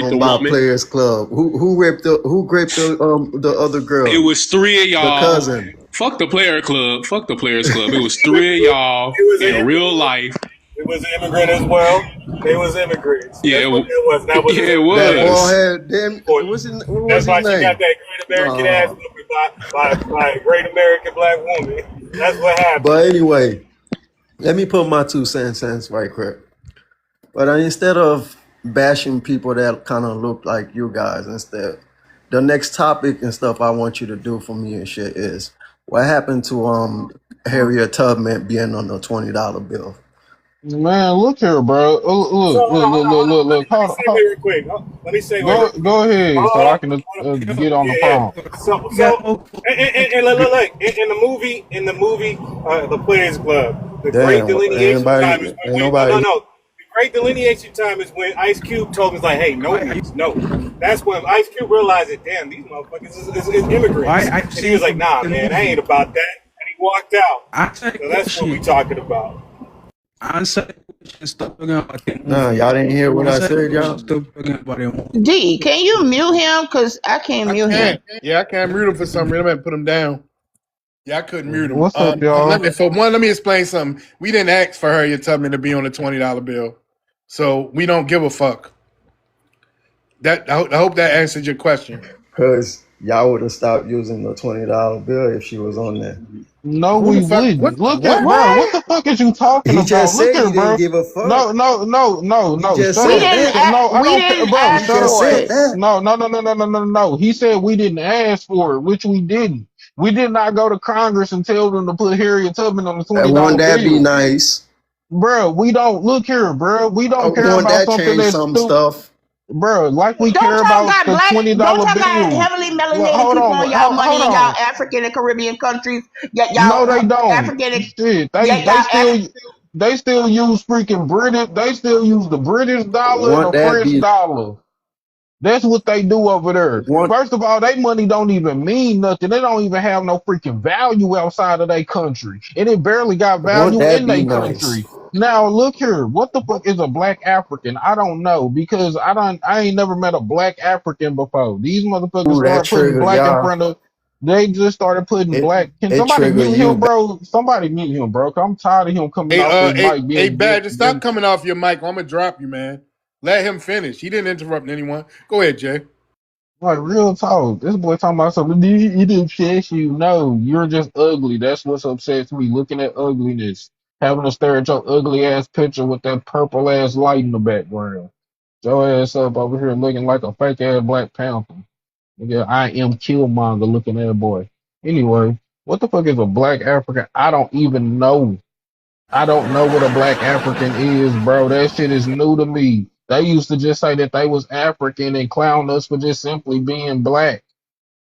the about woman. Players Club. Who gripped the other girl? It was three of y'all. The cousin. Fuck the Player Club. Fuck the Players Club. It was three of y'all in real life. It was an immigrant as well. They was immigrants. Yeah, That's what it was. That was yeah, it was. That bald head. Damn. What was his That's why name? she got that great American ass whooping by a great American black woman. That's what happened. But anyway, let me put my 2 cents right quick. But instead of bashing people that kind of look like you guys, instead, the next topic and stuff I want you to do for me and shit is what happened to Harriet Tubman being on the $20 bill. Man, look here, bro. Look. Hold Let me say real quick. Let me say real quick. Go ahead, so I can get on the phone. So, and look, in the movie, The Players Club, the great delineation time is when the great delineation time is when Ice Cube told us like, hey, no. That's when Ice Cube realized that, damn, these motherfuckers is immigrants. And he was like, nah, man, I ain't about that. And he walked out. So that's what we talking about. Answer the question. Stop talking about it. Nah, y'all didn't hear what I said, y'all. Stop talking about it. D, can you mute him? Because I can't mute him. Yeah, I can't mute him for some reason. I'm gonna put him down. Yeah, I couldn't mute him. What's up, y'all? Let me explain something. We didn't ask for Harriet Tubman to be on the $20 bill, so we don't give a fuck. I hope that answered your question. Because y'all would have stopped using the $20 bill if she was on there. No, we wouldn't. Look at bro. What the fuck is you talking about? He just Look said here, he bro. didn't give a fuck. No. He just Shut said up. that. No, I don't, bro. He just said that. No. He said we didn't ask for it, which we didn't. We did not go to Congress and tell them to put Harriet Tubman on the $20 bill. Wouldn't that be nice? Bro, we don't look here, bro. We don't care Wouldn't about that something change that's some stupid. stuff? Bro, like we Don't care talk about the black. $20 Don't talk about bill. heavily melanated Well, hold people on, on y'all money hold in on. y'all African and Caribbean countries. Yet y'all No, they don't. African. Shit, Yet they still use freaking British. They still use the British dollar and Wouldn't the that French be? dollar. That's what they do over there. First of all, their money don't even mean nothing. They don't even have no freaking value outside of their country, and it barely got value Wouldn't that in be their nice? country. Now look here, what the fuck is a black African? I don't know because I ain't never met a black African before. These motherfuckers Ooh, that start putting trigger, black in y'all. front of. They just started putting black. Can It somebody trigger mute you. him, bro? Somebody mute him, bro. 'Cause I'm tired of him coming off his mic Hey, being Badger, stop coming off your mic. I'm gonna drop you, man. Let him finish. He didn't interrupt anyone. Go ahead, Jay. Like real talk. This boy talking about something. It upsets you. No, you're just ugly. That's what's upsets me. Looking at ugliness. Having to stare at your ugly ass picture with that purple ass light in the background. Your ass up over here looking like a fake ass Black Panther. Nigga, I am Killmonger looking at a boy. Anyway, what the fuck is a black African? I don't even know. I don't know what a black African is, bro. That shit is new to me. They used to just say that they was African and clown us for just simply being black.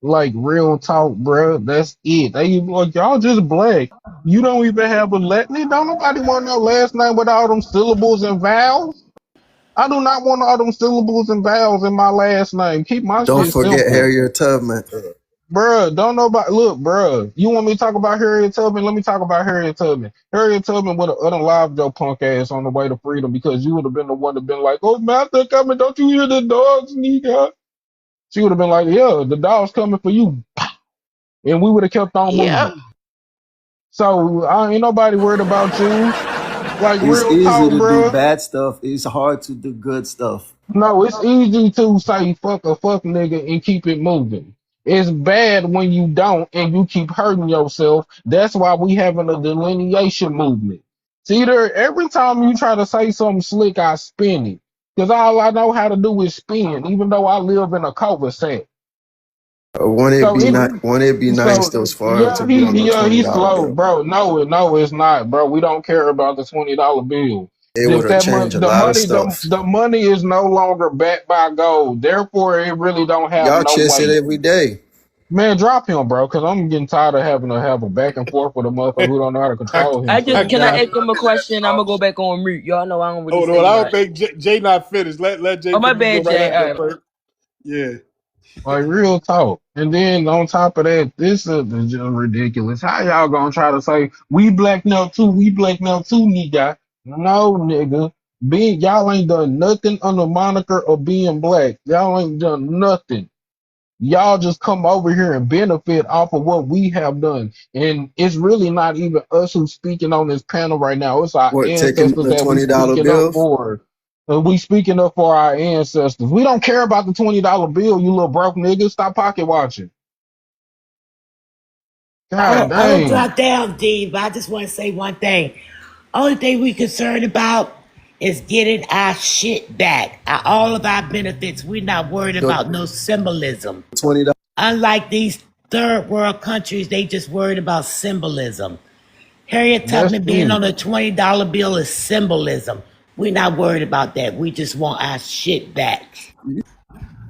Like real talk, bro. That's it. They like y'all just black. You don't even have a Latin. Don't nobody want no last name with all them syllables and vowels. I do not want all them syllables and vowels in my last name. Keep my Don't shit forget simple. Harriet Tubman. Bruh, don't nobody look, bruh. You want me to talk about Harriet Tubman? Let me talk about Harriet Tubman. Harriet Tubman would have unalived your punk ass on the way to freedom because you would have been the one that been like, "Oh, Master coming! Don't you hear the dogs, nigga?" She would have been like, "Yeah, the dog's coming for you," and we would have kept on moving. So ain't nobody worried about you. Like It's real easy talk, to do bruh. bad stuff. It's hard to do good stuff. No, it's easy to say fuck a fuck nigga and keep it moving. It's bad when you don't and you keep hurting yourself. That's why we having a delineation movement. See there, every time you try to say something slick, I spin it. Because all I know how to do is spin, even though I live in a cul-de-sac. So it Won't it be nice so those for her to be on the he's $20 slow, bill? bro. No, it's not, bro. We don't care about the $20 bill. It If would have that money, changed a lot of stuff. the money is no longer backed by gold. Therefore, it really don't have Y'all no chase it weight. every day. Man, drop him, bro, because I'm getting tired of having to have a back and forth with a motherfucker who don't know how to control I himself, just can I I man. ask him a question? I'm gonna go back on mute. Y'all know I don't really hold on. say I don't much. think Jay not finished. Let Jay Oh my finish. You go bad, right Jay. after All right. Perp. Yeah. Like real talk. And then on top of that, this is just ridiculous. How y'all gonna try to say we black now too? We black now too, nigga? No, nigga. Y'all ain't done nothing under moniker of being black. Y'all ain't done nothing. Y'all just come over here and benefit off of what we have done. And it's really not even us who's speaking on this panel right now. It's our What, taking ancestors the that we $20 speaking up bill? for. We speaking up for our ancestors. We don't care about the $20 bill, you little broke nigga. Stop pocket watching. God I don't dang. drop down, D, but I just want to say one thing. Only thing we concerned about is getting our shit back. All of our benefits. We're not worried The about no symbolism. $20. Unlike these third world countries, they just worried about symbolism. Harriet That's Tubman being it. on a $20 bill is symbolism. We're not worried about that. We just want our shit back.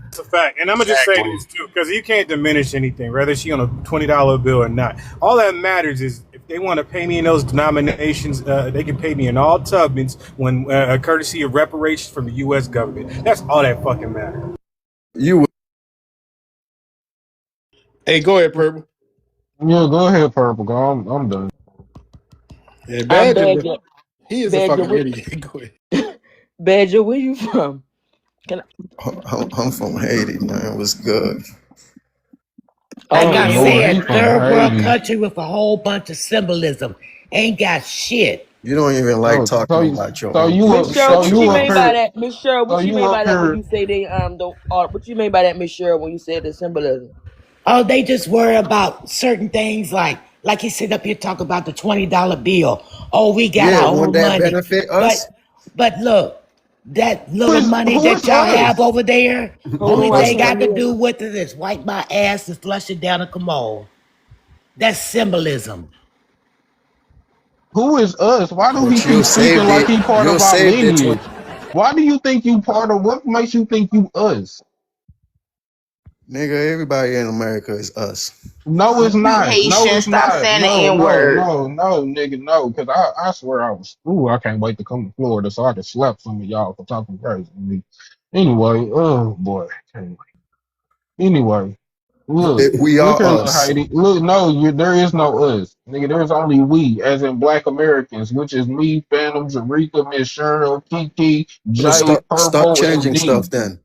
It's a fact. And I'm gonna just say this too, because you can't diminish anything, whether she on a $20 bill or not. All that matters is if they want to pay me in those denominations, they can pay me in all Tubmans when courtesy of reparations from the U.S. government. That's all that fucking matters. You Hey, go ahead, Purple. Yeah, go ahead, Purple. Go. I'm done. Yeah, Badger. he is a Badger, fucking idiot. Go ahead. Badger, where you from? I'm from Haiti, man. It was good. Like Oh I Lord, said, he from third world Haiti. country with a whole bunch of symbolism. Ain't got shit. You don't even like Oh, talking about your so own you Miss people. up Cheryl, so Shut what your you you up mean mouth. by here that? Miss Cheryl, so what you you mean up by that when here you say they don't? What you mean by that, Miss Cheryl, when you say the symbolism? Oh, they just worry about certain things like he sit up here talk about the $20 bill. Oh, we got Yeah, our won't own that money. benefit us? But look, that little money who that is y'all have us? over there, Hold only on, I thing I can't could hear. do with it is wipe my ass and flush it down a commode. That's symbolism. Who is us? Why do he But keep speaking like he part you'll of our save the 20. lineage? Why do you think you part of what makes you think you us? Nigga, everybody in America is us. No, it's You not. No, Haitian, it's stop not. saying the No, N no, word. no, no, nigga, no. Cause I swear I was. Ooh, I can't wait to come to Florida so I can slap some of y'all for talking crazy to me. Anyway, oh boy, can't wait. Anyway, We look are here, little us. Heidi. Look, no, there is no us, nigga. There's only we, as in Black Americans, which is me, Phantom, Zarika, Miss Cheryl, Kiki, Well, Jay, start Purple, and changing stuff D. then.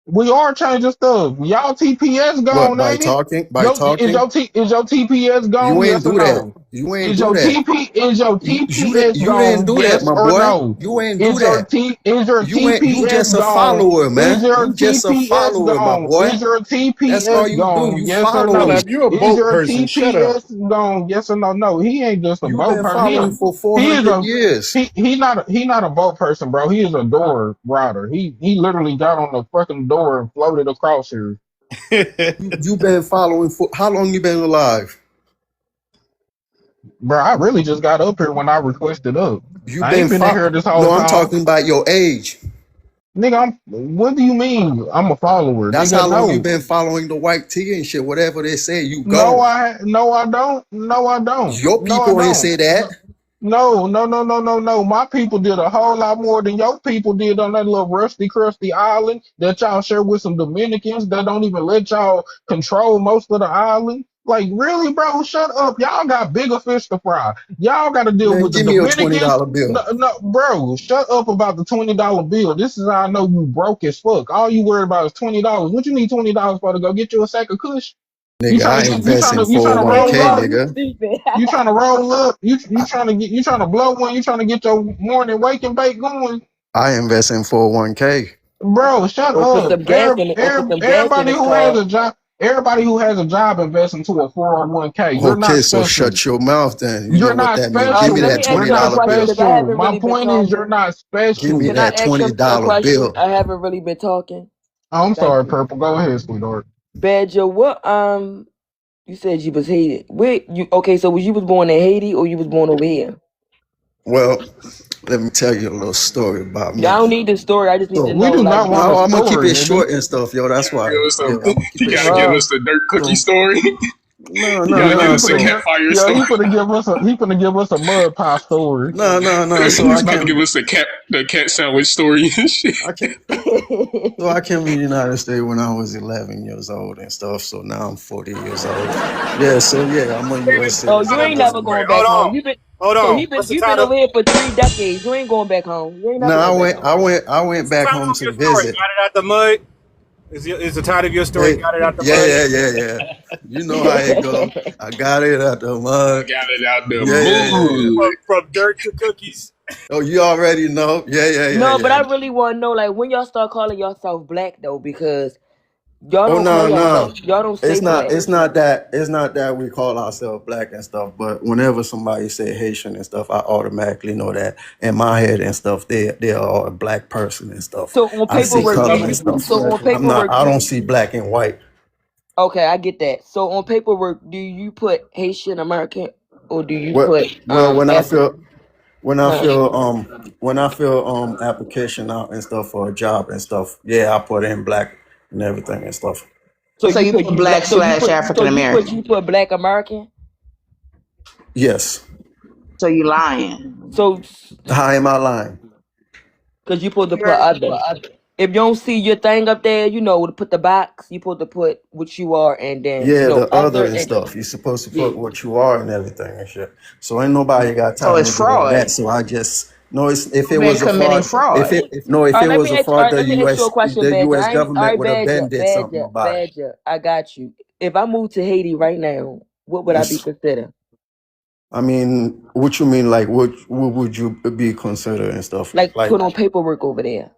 We are changing stuff. Y'all TPS What, gone, by ain't it? talking? By talking? Is your TPS gone? You ain't Yes or do that. no? You ain't Is do your that. TPS You didn't gone? do that, Yes my or boy. no? You ain't do Is your that. You just TPS a gone? follower, Is man. your You just a TPS follower, my gone? boy. Is your That's all TPS you do. gone? You Yes or Shut no? up. followers. You a Is boat your person. Shut up. TPS gone? Yes or no? No, he ain't just a You've boat been following person. for He is 400 a years. he not a boat person, bro. He is a door rider. He literally got on the fucking door and floated across here. You've been following for how long you been alive? Bro, I really just got up here when I requested up. You've I been ain't been in here this No, whole I'm time. talking about your age. Nigga, what do you mean I'm a follower? That's Nigga, how long you've no. been following the white tea and shit. Whatever they say, you No, go. I don't. No, I don't. Your No, I people ain't don't. say that. No. My people did a whole lot more than your people did on that little rusty, crusty island that y'all share with some Dominicans that don't even let y'all control most of the island. Like, really, bro? Shut up. Y'all got bigger fish to fry. Y'all got to deal Man, with the give me your Dominicans. $20 bill. No, bro. Shut up about the $20 bill. This is how I know you broke as fuck. All you worried about is $20. What you need $20 for to go get you a sack of Kush? You Nigga, trying to I get? invest in You trying to roll 401k, up? nigga. You trying to roll up? You trying to blow one? You trying to get your morning wake and bake going? I invest in 401k. Bro, shut Or put up. some gas in it. Or put some gas in Everybody his who has car. a job, Everybody who has a job invests into a 401k. You're not Okay, so special. shut your mouth then. You know You're what not that means. Give me special. Let that me ask You're twenty y'all a not dollar question bill. because I special. haven't My really been point is, you're talking. not Give me special. Can I that ask you a $20 question? bill. I haven't really been talking. Oh, I'm Thank sorry, you. Purple. Go ahead, sweetheart. Badger, what you said you was hated. Where you okay, so was you was born in Haiti or you was born over here? Well, let me tell you a little story about Yeah, I me. don't need the story. I just need to So, We know do like not want a no, I'm gonna keep story, it nigga. short and stuff, yo. That's why. Give us Yeah, some. I'm gonna keep You it gotta give short. uh us the dirt cookie So, story. no, You no, gotta give Yeah, no. us a So, campfire story. he finna give us a mud pie story. no. So He's I about to give came, us the cat sandwich story and shit. I came, so I came to the United States when I was 11 years old and stuff. So now I'm 40 years old. Yeah. So yeah, I'm a U.S. Oh, you citizen. ain't Just never like, going Hold back home. on. Hold So on. What's the you've been title? over here for 3 decades. You ain't going back home. You ain't no, never going back home. I went What's the back title home of to your story? visit. Got it out the mud? Is the title of your story Hey, Got It Out the Mud? yeah. You know how it go. I got it out the I mud. got it out the Yeah. mud. From dirt to cookies. Oh, you already know. No, but I Yeah. really want to know like when y'all start calling yourself black though, because y'all Oh don't call no. yourself. Y'all don't say It's not. black. It's not that we call ourselves black and stuff. But whenever somebody say Haitian and stuff, I automatically know that in my head and stuff. They are a black person and stuff. So on I see paperwork, do color and you? stuff. So on I'm not. paperwork, I don't see black and white. okay, I get that. So on paperwork, do you put Haitian American or do you Well, put well, African? Huh? when I fill application out and stuff for a job and stuff, yeah, I put in black and everything and stuff. So So you you put put you black black. slash African American. You put black American. Yes. So you lying. So How am I lying? because you supposed to put You're other. If you don't see your thing up there, you know to put the box. You supposed to put what you are, and then Yeah, the other other and and stuff. You're supposed to yeah. put what you are and everything and shit. So ain't nobody got so time it's to do all fraud. that. So I just no. It's if it You've been was a committing fraud. fraud. If All right, it was a all fraud, right, let me ask you a question, the Badger. U.S. I ain't all government right, would have been did something about it. Badger. I got you. If I moved to Haiti right now, what would I be It's, considered? I mean, what you mean? Like, what would you be considered and stuff? Like Like, put on paperwork over there.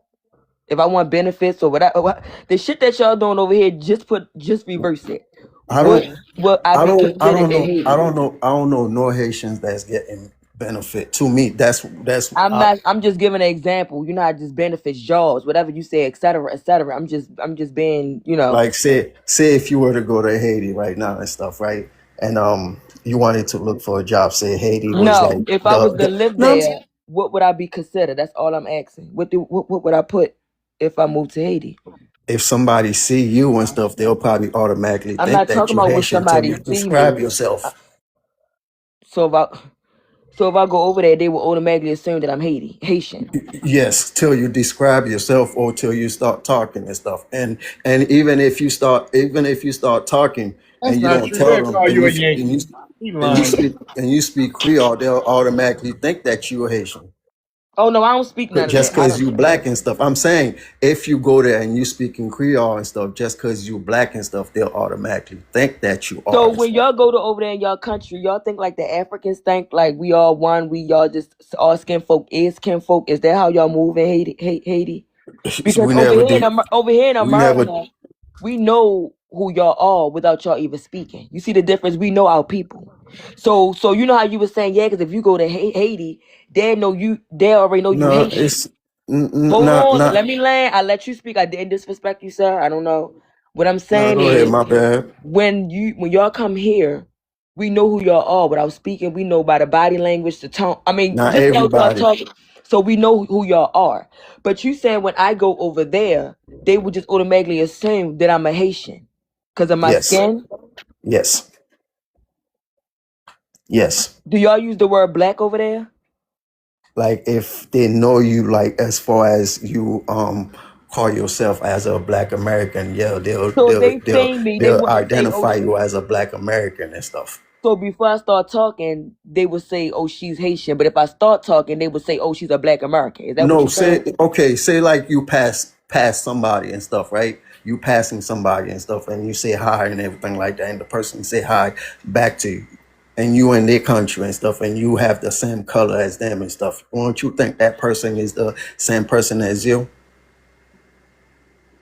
If I want benefits or what the shit that y'all doing over here, just reverse it. I What don't. will I be I considered don't in know. Haiti? I don't know no Haitians that's getting benefit. To me, I'm just giving an example. You know, I just benefits jobs, whatever you say, et cetera, et cetera. I'm just being, like say if you were to go to Haiti right now and stuff, right? And you wanted to look for a job, say Haiti was like no. If I was to the live no, there, what would I be considered? That's all I'm asking. What would I put if I moved to Haiti? if somebody see you and stuff, they'll probably automatically I'm think not that talking you're about what Haitian till somebody you see describe me. yourself. So if I go over there, they will automatically assume that I'm Haitian. Yes, till you describe yourself or till you start talking and stuff. And even if you start talking That's and you not don't true. tell They'll them call and you you a Yankee. He lying. and you speak Creole, they'll automatically think that you're Haitian. Oh no, I don't speak none of Just that. I because don't. you black and stuff. I'm saying if you go there and you speak in Creole and stuff, just because you black and stuff, they'll automatically think that you So are and when stuff. y'all go to over there in y'all country, y'all think like the Africans think, like we all one, we y'all just all skin folk is kin folk. Is that how y'all move in Haiti? Because We never did. over here in We never. America, we know who y'all are without y'all even speaking. You see the difference? We know our people. So you know how you were saying, yeah, because if you go to Haiti, they know you. They already know you No, Haitian. it's Hold on, not. let me land. I let you speak. I didn't disrespect you, sir. I don't know. What I'm No, saying go ahead. is, My bad. when y'all come here, we know who y'all are without speaking. We know by the body language, the tone. I mean, Not just how y'all everybody. talking. So we know who y'all are. But you saying when I go over there, they would just automatically assume that I'm a Haitian because of my Yes. skin. Yes. Yes. Do y'all use the word black over there? Like if they know you, like as far as you call yourself as a Black American, yeah, So if they seen me, they they'll wouldn't say, "Oh, identify you as a Black American and stuff. So before I start talking, they would say, "Oh, she's Haitian." But if I start talking, they would say, "Oh, she's a Black American." Is that what No, you're saying? say like you pass somebody and stuff, right? You passing somebody and stuff, and you say hi and everything like that, and the person say hi back to you, and you in their country and stuff, and you have the same color as them and stuff. Won't you think that person is the same person as you?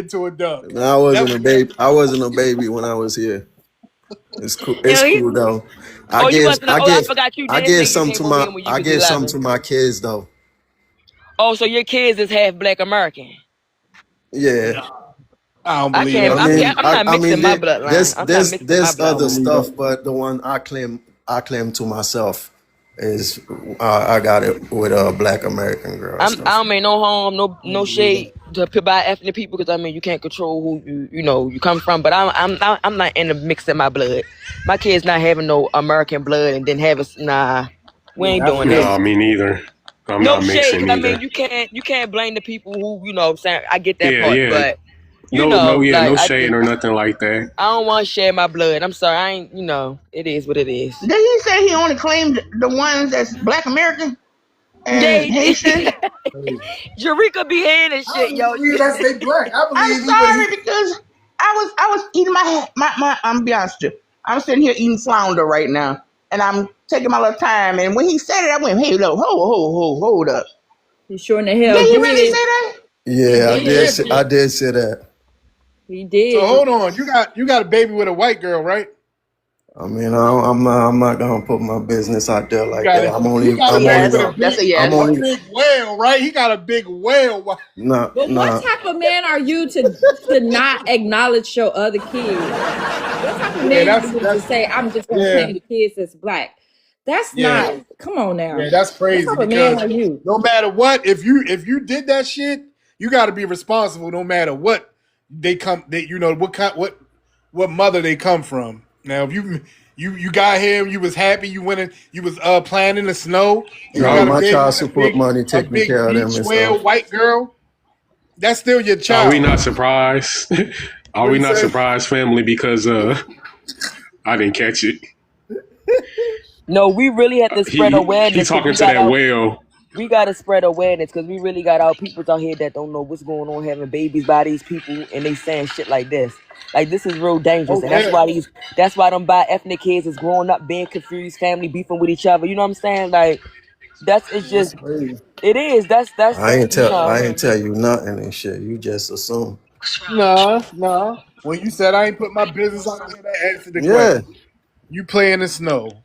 into a duck. No, I wasn't a baby when I was here. It's cool. You It's know, cool though. I oh, you guess. must know. I Oh, I guess. forgot you I did say give you some came to over my. here when you I was give some to 11. my kids though. Oh, so your kids is half Black American. Yeah. I don't I believe can't. I that. mean, I'm not I mean, mixing my bloodline. I'm not mixing my there's I don't other bloodline. believe that. stuff, but the one I claim to myself is I got it with a Black American girl and I stuff. don't mean no harm, no shade to by ethnic people, because I mean you can't control who you come from. But I'm not into mixing my blood. My kids not having no American blood and then having nah. We Yeah, ain't that's doing that. No, crazy. me neither. I'm No not shade, mixing because I mean either. you can't blame the people who what I'm saying. I get that Yeah, part, yeah. but Yeah, like no shade or nothing like that. I don't want to share my blood. I'm sorry, I ain't. It is what it is. Did he say he only claimed the ones that's Black American and They Haitian? Jerika be hearing and I shit, don't even yo. believe that's they black. I I'm believe sorry because I was eating my I'm be honest with you. I'm sitting here eating flounder right now, and I'm taking my little time. And when he said it, I went, "Hey, look, hold up." He sure in the Did hell he really did. say that? He Yeah, did. I did say that. He so. did. Hold on, you got a baby with a white girl, right? I mean, I'm not gonna put my business out there You like got that. a you got a A baby yes. with a That's big a I'm yes. a only, big whale, right? He got a big whale. nah, But what nah. type of man are you to not acknowledge your other kids? What type of Yeah, man are that's you to say I'm just gonna yeah claim the kids as Black? That's yeah not. Come on yeah. now. That's What crazy type of man because are you? no matter what, if you did that shit, you got to be responsible. No matter what what mother they come from. Now, if you got here, you was happy, you went in, you was playing in the snow, and you got a My baby child with support money a taking big care of them beach and whale stuff. white girl. That's still your Are we not child. surprised? Are What we you not say? surprised, family? Because I didn't catch it. No, we really have to spread He awareness because talking to that whale. we got to spread awareness because we really got our peoples out here that don't know what's going on, having babies by these people, and they saying shit like this. Like this is real dangerous, Oh and yeah, that's why them bi ethnic kids is growing up being confused, family beefing with each other. You know what I'm saying? Like it's that's just crazy. it is. That's I ain't tell you nothing and shit. You just assume. Nah. When you said I ain't put my business out there, that answered the Yeah. question. You play in the snow.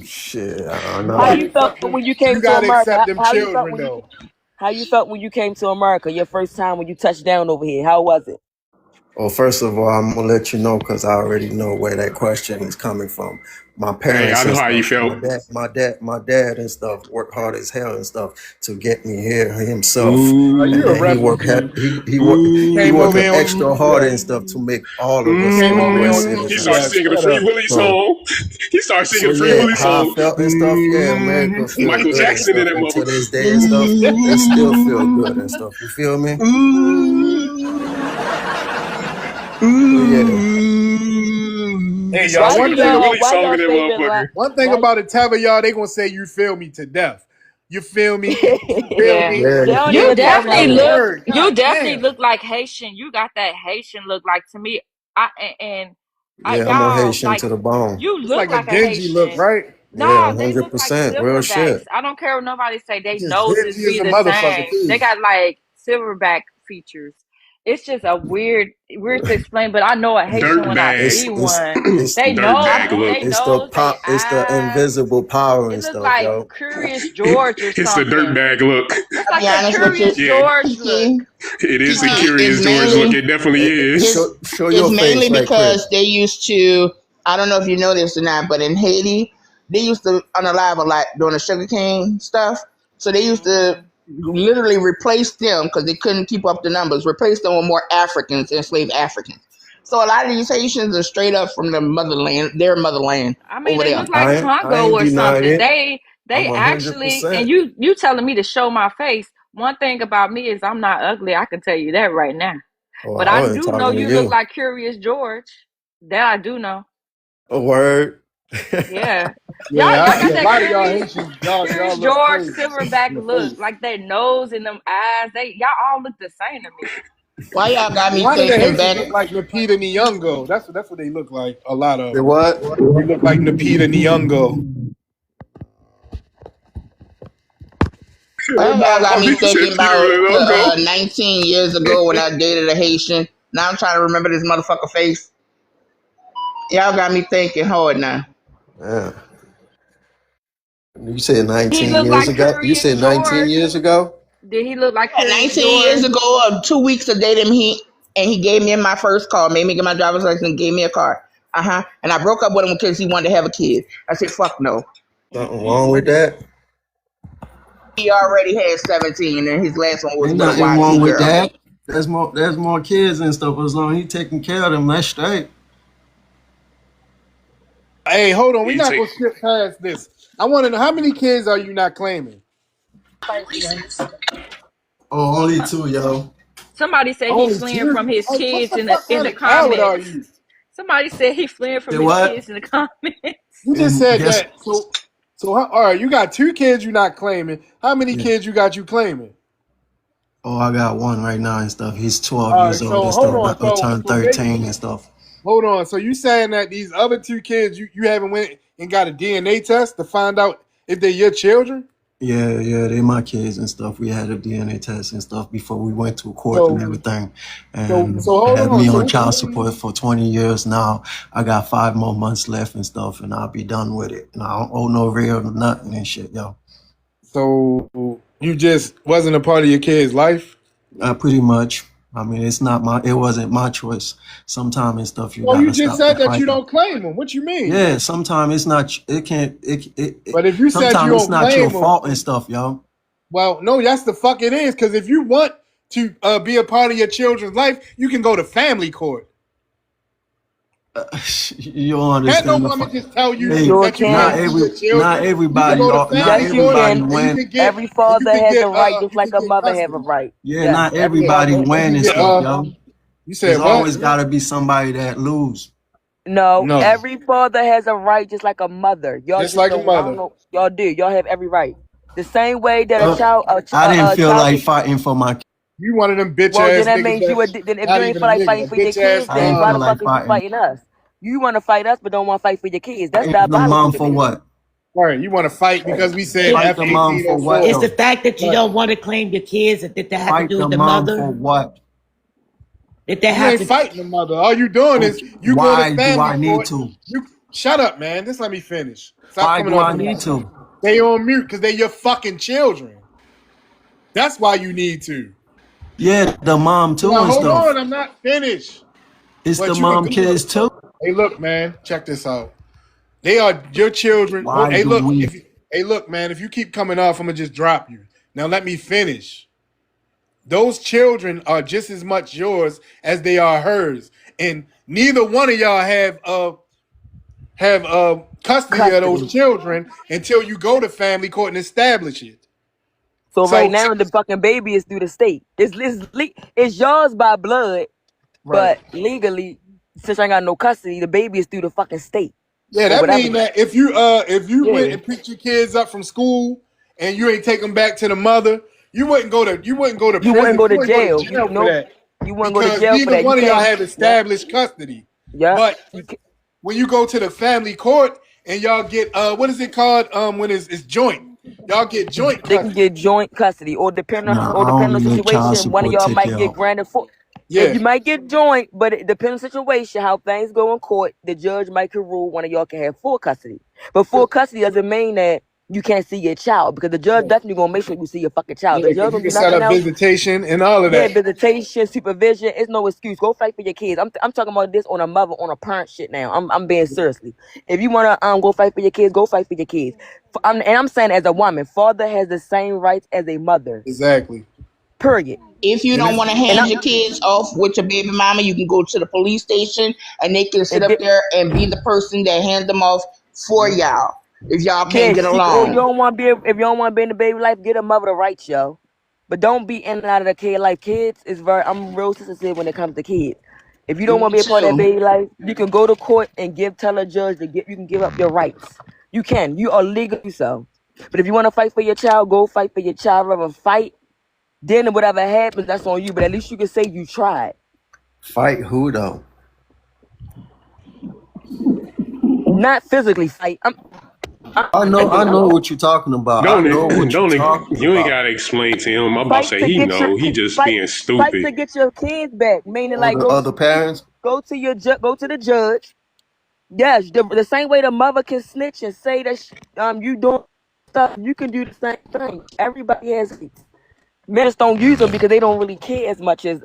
Shit. You how No. gotta you felt accept them. when you You came to gotta America. accept them How you felt children, when you though. how you felt when you came to America your first time when you touched down over here? How was it? Well, first of all, I'm gonna let you know because I already know where that question is coming from. My Hey, I parents know and how you stuff, felt. my dad and stuff worked hard as hell and stuff to get me here himself, and You a then refugee. You he came over working here on some extra hard and BS. stuff to make all of You us came over here U.S. on some He started citizens. BS. singing the Shut Free up. Willy So song. He started singing so the Free yeah, Willy how I song. felt and stuff. Yeah, America feel Michael good and Jackson in stuff, that and to this motherfucker. day and stuff, it still feel good and stuff. You feel me? So yeah. Hey He started y'all, Why singing do the Free y'all Willy why song y'all in that saving motherfucker. one thing why about it, Teva, y'all, they gonna say you feel me to death. You feel me? You feel Yeah. me? they Yeah. don't You even talk definitely like Yeah. that. look. Word. You God definitely damn. look like Haitian. You got that Haitian look. Like to me, Yeah, I'm a y'all Haitian like to the bone. you It's look like a like a dingy look, Haitian. right? Yeah, No, they look like 100%. Real silverbacks. shit. I don't care what nobody say. They It's just noses dingy as be a the motherfucker same. They too. got like silverback features. It's just a weird to explain. But I know a Haitian when I It's see Dirtbag. it's one. it's They Dirtbag nose, look. they nose, they it's the eyes. invisible power It and look stuff, like yo. Curious George or It's the something. dirtbag look. It's I'll like be a honest with you, Curious Yeah, George look. Kiki. it is a Kiki Curious is George look. mainly It definitely is. is Show is your mainly face right quick. because they used to. I don't know if you know this or not, but in Haiti, they used to unalive a lot during the sugarcane stuff. So they used to literally replace them because they couldn't keep up the numbers. Replace them with more Africans, enslaved Africans. So a lot of these Haitians are straight up from the motherland, their motherland I mean, over they there. look like I Congo ain't or denying something. it. They I'm actually, and 100%. you telling me to show my face. One thing about me is I'm not ugly. I can tell you that right now. Oh, But I I wasn't do know talking to you look you. like Curious George. That I do know. A word. Yeah. Yeah, Y'all got a that lot of y'all Haitians, Curious y'all look George crazy silverback in the look. face. Like their nose and them eyes. Y'all all look the same to me. Why y'all got A me lot of the thinking Haitians back? look like Lupita Nyong'o. That's what they look like. A lot of The them. what? They look like Lupita Nyong'o. Why y'all got me He said thinking Peter about Longo. 19 years ago when I dated a Haitian? Now I'm trying to remember this motherfucker face. Y'all got me thinking hard now. Yeah. You said He 19 looked years like ago? You Curious said 19 George. years ago? Did he look like Yeah, Curious 19 years George? ago, 2 weeks to date him, he gave me my first car, made me get my driver's license, and gave me a car. And I broke up with him because he wanted to have a kid. I said, fuck no. Something wrong with that? He already had 17, and his last one was Ain't with a nothing wrong YT with girl. that. There's more kids and stuff. As long as he taking care of them, that's straight. Hey, hold on. We're You not take gonna skip past this. I want to know how many kids are you not claiming? Oh, only 2, yo. Somebody said he Only fleeing from 2? his Like, what kids the in the fuck kind of coward are comments. you? Somebody said he fleeing from Say his what? kids in the comments. You just And said guess that. So all right, you got 2 kids you not claiming. How many yeah. kids you got you claiming? Oh, I got one right now and stuff. He's 12 All years right, old so and hold stuff. on. About to turn So 13 and stuff. hold on. So you saying that these other 2 kids you haven't went and got a DNA test to find out if they're your children? Yeah, they're my kids and stuff. We had a DNA test and stuff before we went to court and So everything. so And so they hold have on. me So on what you child mean? support for 20 years now. I got 5 more months left and stuff, and I'll be done with it. And I don't owe no real nothing and shit, yo. So you just wasn't a part of your kid's life? Pretty much. I mean, it wasn't my choice. Sometimes and stuff, you Well, you gotta just stop the said that you fighting. don't claim them. What you mean? Yeah, sometimes it's not. It can't. But if you said you Sometimes it's don't not your claim them, fault and stuff, yo. well, no, that's the fuck it is. Because if you want to be a part of your children's life, you can go to family court. You don't Can't no understand the woman just tell you Hey, Sure that you can't can. see your not children. You can everybody, go to not Yes, family you court everybody can. and win. Every father has a right, just you like can a get mother have a custody. right. Yeah, Yes, not every everybody father. You win can and get stuff, yo. you There's said always what? got to be somebody that lose. No, No, every father has a right, just like a mother. Y'all just just like a don't. I don't mother. know. Y'all do. Y'all have every right. The same way that Uh, I didn't a feel child like can. fighting for my. You one of them bitch Well, then ass that niggas means you that a. Then if you not ain't even feel a like nigga, fighting a for your bitch ass kids, I then didn't why feel the thug. like fuck is you fighting. fighting us? You want to fight us, but don't want to fight for your kids. That's Fight the diabolical mom to for me. what? Right? You want to fight because we said It, Fight F the mom eighteen oh for what it's four. the though? fact that you But don't want to claim your kids that that have to Fight do the with the mom for mother. what? That they you have ain't to. fighting the mother. All you doing is you go to Why do family I need court. to? You shut up, man. Just let me finish. Stop Why coming do off I the need mic. to? They on mute because they your fucking children. That's why you need to. Yeah, the mom too Now and hold stuff. on, I'm not finished. It's the But you could mom go. kids too. Hey, look, man. Check this out. They are your children. Oh, Why hey, do look. we? Hey, look, man. If you keep coming off, I'm gonna just drop you. Now let me finish. Those children are just as much yours as they are hers, and neither one of y'all have custody of those Custody. children until you go to family court and establish it. So right So, now the fucking baby is through the state. It's yours by blood, right. but legally, since I ain't got no custody, the baby is through the fucking state Yeah, or that whatever. mean that if you went Yeah, and picked your kids up from school and you ain't take them back to the mother, you wouldn't go to you wouldn't prison. go You to wouldn't go to jail. jail for Nope, that you wouldn't go to because jail for neither that. You one of y'all can't. have Yep, established custody. yep. But You can, when you go to the family court and y'all get what is it called when it's joint, y'all get joint they can custody. get joint custody, or Nah, I depending on the only let child situation, one of support y'all take might care get of. granted for. If Yeah, you might get joint, but it depends on the situation, how things go in court. The judge might can rule one of y'all can have full custody. But full custody doesn't mean that you can't see your child, because the judge definitely gonna make sure you see your fucking child. yeah, The judge because you don't do can set nothing up else. visitation and all of Yeah, that. visitation, supervision. It's no excuse. Go fight for your kids. I'm talking about this on a mother, on a parent shit now. I'm being seriously. If you wanna go fight for your kids, go fight for your kids. And I'm saying as a woman, father has the same rights as a mother. Exactly. Period. If you And don't it's want to And I hand your kids off with your baby mama, you can go to the police station and they can sit and up get there and be the person that hands them off for y'all if y'all can't yeah, get or you along. don't want to be if you don't want to be in the baby life, get a mother the rights, yo. But don't be in and out of the kid life. Kids is I'm real sensitive when it comes to kids. If you don't want to Me be a part of that too. baby life, you can go to court and tell a judge to you can give up your rights. You can. You are legally so. But if you want to fight for your child, go fight for your child. Rather fight, then whatever happens, that's on you. But at least you can say you tried. Fight who though? Not physically fight. I know what you're talking about. I Don't know what you're talking you ain't about. gotta explain to him. I'm about to Fight say to he get your know. He just fight being fight stupid. to get your kids back. Meaning Or like the other parents. go to the judge. Yes, the same way the mother can snitch and say that you doing stuff, you can do the same thing. Everybody has rights. Men just don't use them because they don't really care as much as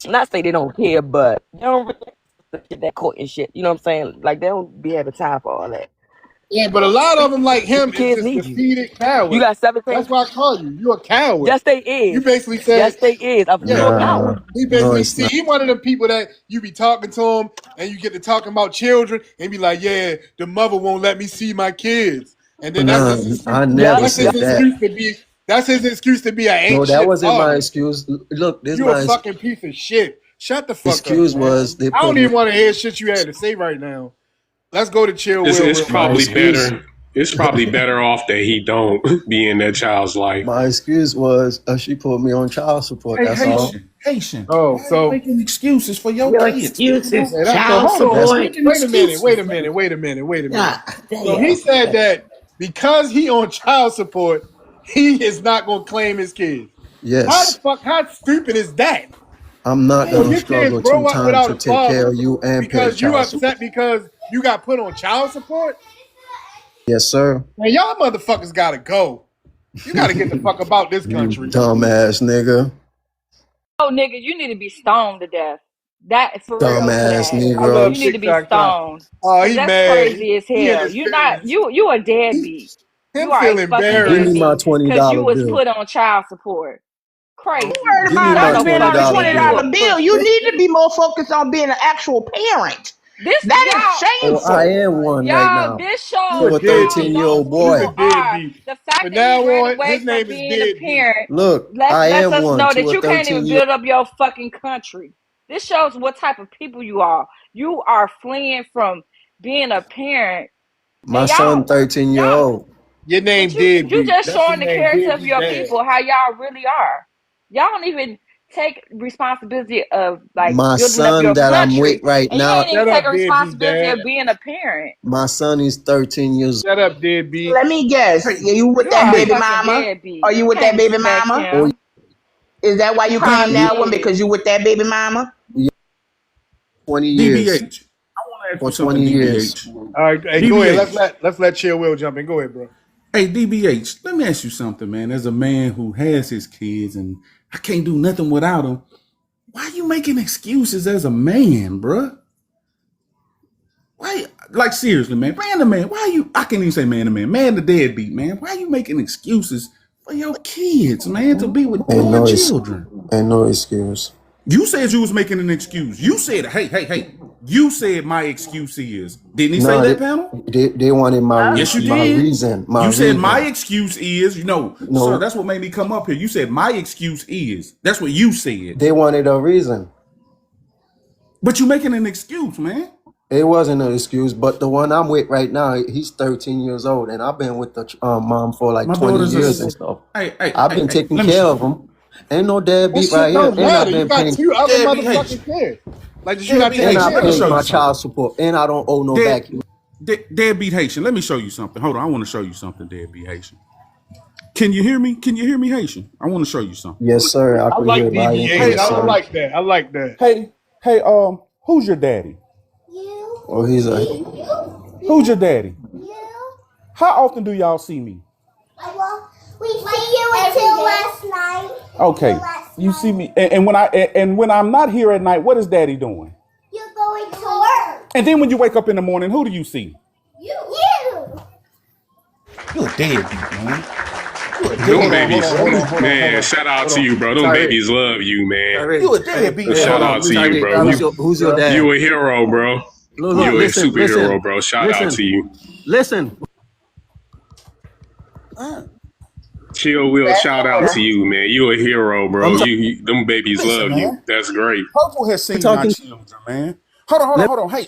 not say they don't care, but they don't really get that court and shit. You know what I'm saying? Like they don't be having time for all that. Yeah, but a lot of them like him is Kids just need you. defeated cowards. You got 17. That's why I call you. You're a coward. Yes, they is. You basically said. Yes, they is. You're a coward. He basically he one of the people that you be talking to him and you get to talking about children and be like, yeah, the mother won't let me see my kids, and then that's his I never said that. excuse to be. That's his excuse to be an ain't No, that shit wasn't father. my excuse. Look, this You're my a fucking piece of shit. Shut the fuck excuse up. Man. was they I put don't me. even want to hear shit you had to say right now. Let's go to chill. It's probably excuse- better. It's probably better off that he don't be in that child's life. My excuse was she put me on child support. That's all. Haitian. Oh, so making excuses for your kids. Excuses, Yeah, child support. Wait a minute. God So damn. he said that because he on child support, he is not gonna claim his kids. Yes. How stupid is that? I'm not So gonna your struggle kids grow two up times without to a take care father of you and pay because you child upset support. because you got put on child support? Yes, sir. Man, y'all motherfuckers gotta go. You gotta get the fuck about this You country. dumbass nigga. Oh, nigga, you need to be stoned to death. That for real. Dumbass I Negro. love You need to be TikTok. stoned. Oh, 'Cause he that's mad. crazy as He in hell. his You not feelings. you a deadbeat. Him You are feel a fucking embarrassed. Give me my deadbeat because you $20 was bill. put on child support. Crazy. Worried Give me about my us being on the $20 bill. $20 bill. You need to be more focused on being an actual parent. This That is y'all, Oh, I shameful. am one right y'all, now. this You shows a To a how deadbeat. 13-year-old low You's boy. a you are. deadbeat. The fact From that he now ran on, away his from name is being a deadbeat. parent Look, I lets am us one know to that a you can't even 13-year. build up your fucking country. This shows what type of people you are. You are fleeing from being a parent, My and son, y'all, 13-year-old. Your name but you deadbeat. just That's showing his the name, character of deadbeat your dad. people, how y'all really are. Y'all don't even take responsibility of like My building up son your that I'm country, with right and you now, ain't even Shut take up, a deadbeat responsibility dad. of being a parent. my son is 13 years Shut up, deadbeat. Let me guess. Hey, You with You that are a baby fucking mama? deadbeat. Are you You with that can't baby respect mama? old. him. Is that why you came Probably that one? is. Because you with that baby mama? 20 years. DBH. I want to ask For you something, 20 years. DBH. All right, hey, go ahead. DBH. Let's let Chill Will jump in. Go ahead, bro. Hey, DBH, let me ask you something, man. As a man who has his kids and I can't do nothing without them, why you making excuses as a man, bruh? Why, like seriously, man, man to man, why you, I can't even say man to man to deadbeat, man. Why you making excuses for your kids, man, to be with Ain't your no, children? ain't no excuse. You said you was making an excuse. You said, hey. You said my excuse is. Didn't he say No, that, panel? they wanted Yes, you my did. reason. You said reason. my excuse is, No. sir, that's what made me come up here. You said my excuse is. That's what you said. They wanted a reason. But you making an excuse, man. It wasn't an excuse, but the one I'm with right now, he's 13 years old, and I've been with the mom for like My 20 daughter's years a. and stuff. Hey, I've been taking let me care show of him. Ain't no That deadbeat shit right here, don't and I've matter. You been got paying, two other Deadbeat motherfucking Haitian. kids. Like, does you not Deadbeat take and Haitian. I Let me care? show paid you my something. child support, and I don't owe no back. Deadbeat Haitian. Let me show you something. Hold on, I want to show you something, Deadbeat Haitian. Can you hear me? Can you hear me, Haitian? I want to show you something. Yes, sir. I I could like hear loud and DBA. clear, I sir. like that. I like that. Hey, who's your daddy? Oh, he's a. Who's your daddy? How often do y'all see me? We see you until last night. Okay, you see me, and when I'm not here at night, what is Daddy doing? You're going to work. And then when you wake up in the morning, who do you see? You. You a deadbeat, man. Them babies, man. Shout out to you, bro. Them babies love you, man. You a deadbeat. Shout out to you, bro. Who's your dad? You a hero, bro. Look, You a listen, superhero, bro. Shout out to you. Listen. Chill Will, shout out to you, man. You a hero, bro. Them babies Listen, love man. you. That's great. Purple has seen my children, man. Hold on. Hey,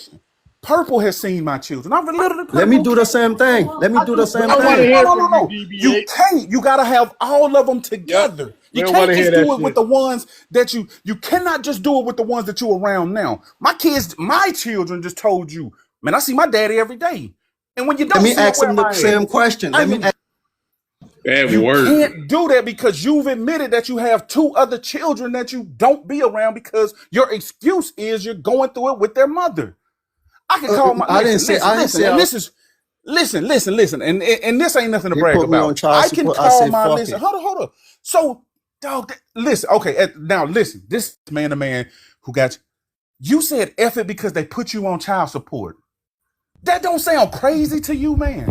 Purple has seen my children. I'm literally. Let me do the same thing. Let me do the same I want to thing. hear No. from you, You DBA. can't. You gotta have all of them together. You We don't can't wanna hear just do that it with shit. the ones that you cannot just do it with the ones that you around now. My children just told you, man, I see my daddy every day. And when you don't Let me see it, ask where him am the I same at? question. Let me ask. That You work. can't do that because you've admitted that you have two other children that you don't be around because your excuse is you're going through it with their mother. I can call my. I didn't say. I didn't say. And this is. Listen, and this ain't nothing to They brag put me on about. child I can support. I call said, my fuck listen. it. Hold on. So, dog, listen. Okay, now listen. This man to man who got you said F it because they put you on child support. That don't sound crazy to you, man.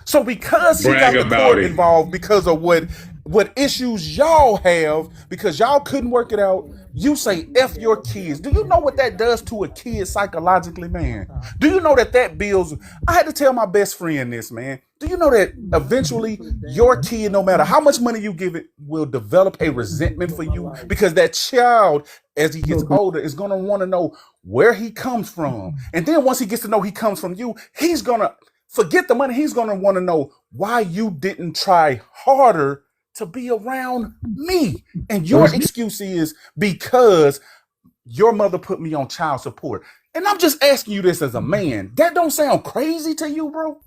So because he got Brag the about court it. involved because of what issues y'all have because y'all couldn't work it out, you say F your kids. Do you know what that does to a kid psychologically, man? Do you know that builds? I had to tell my best friend this, man. Do you know that eventually your kid, no matter how much money you give it, will develop a resentment for you? Because that child, as he gets older, is going to want to know where he comes from. And then once he gets to know he comes from you, he's going to forget the money. He's going to want to know why you didn't try harder to be around me. And your excuse is because your mother put me on child support. And I'm just asking you this as a man. That don't sound crazy to you, bro?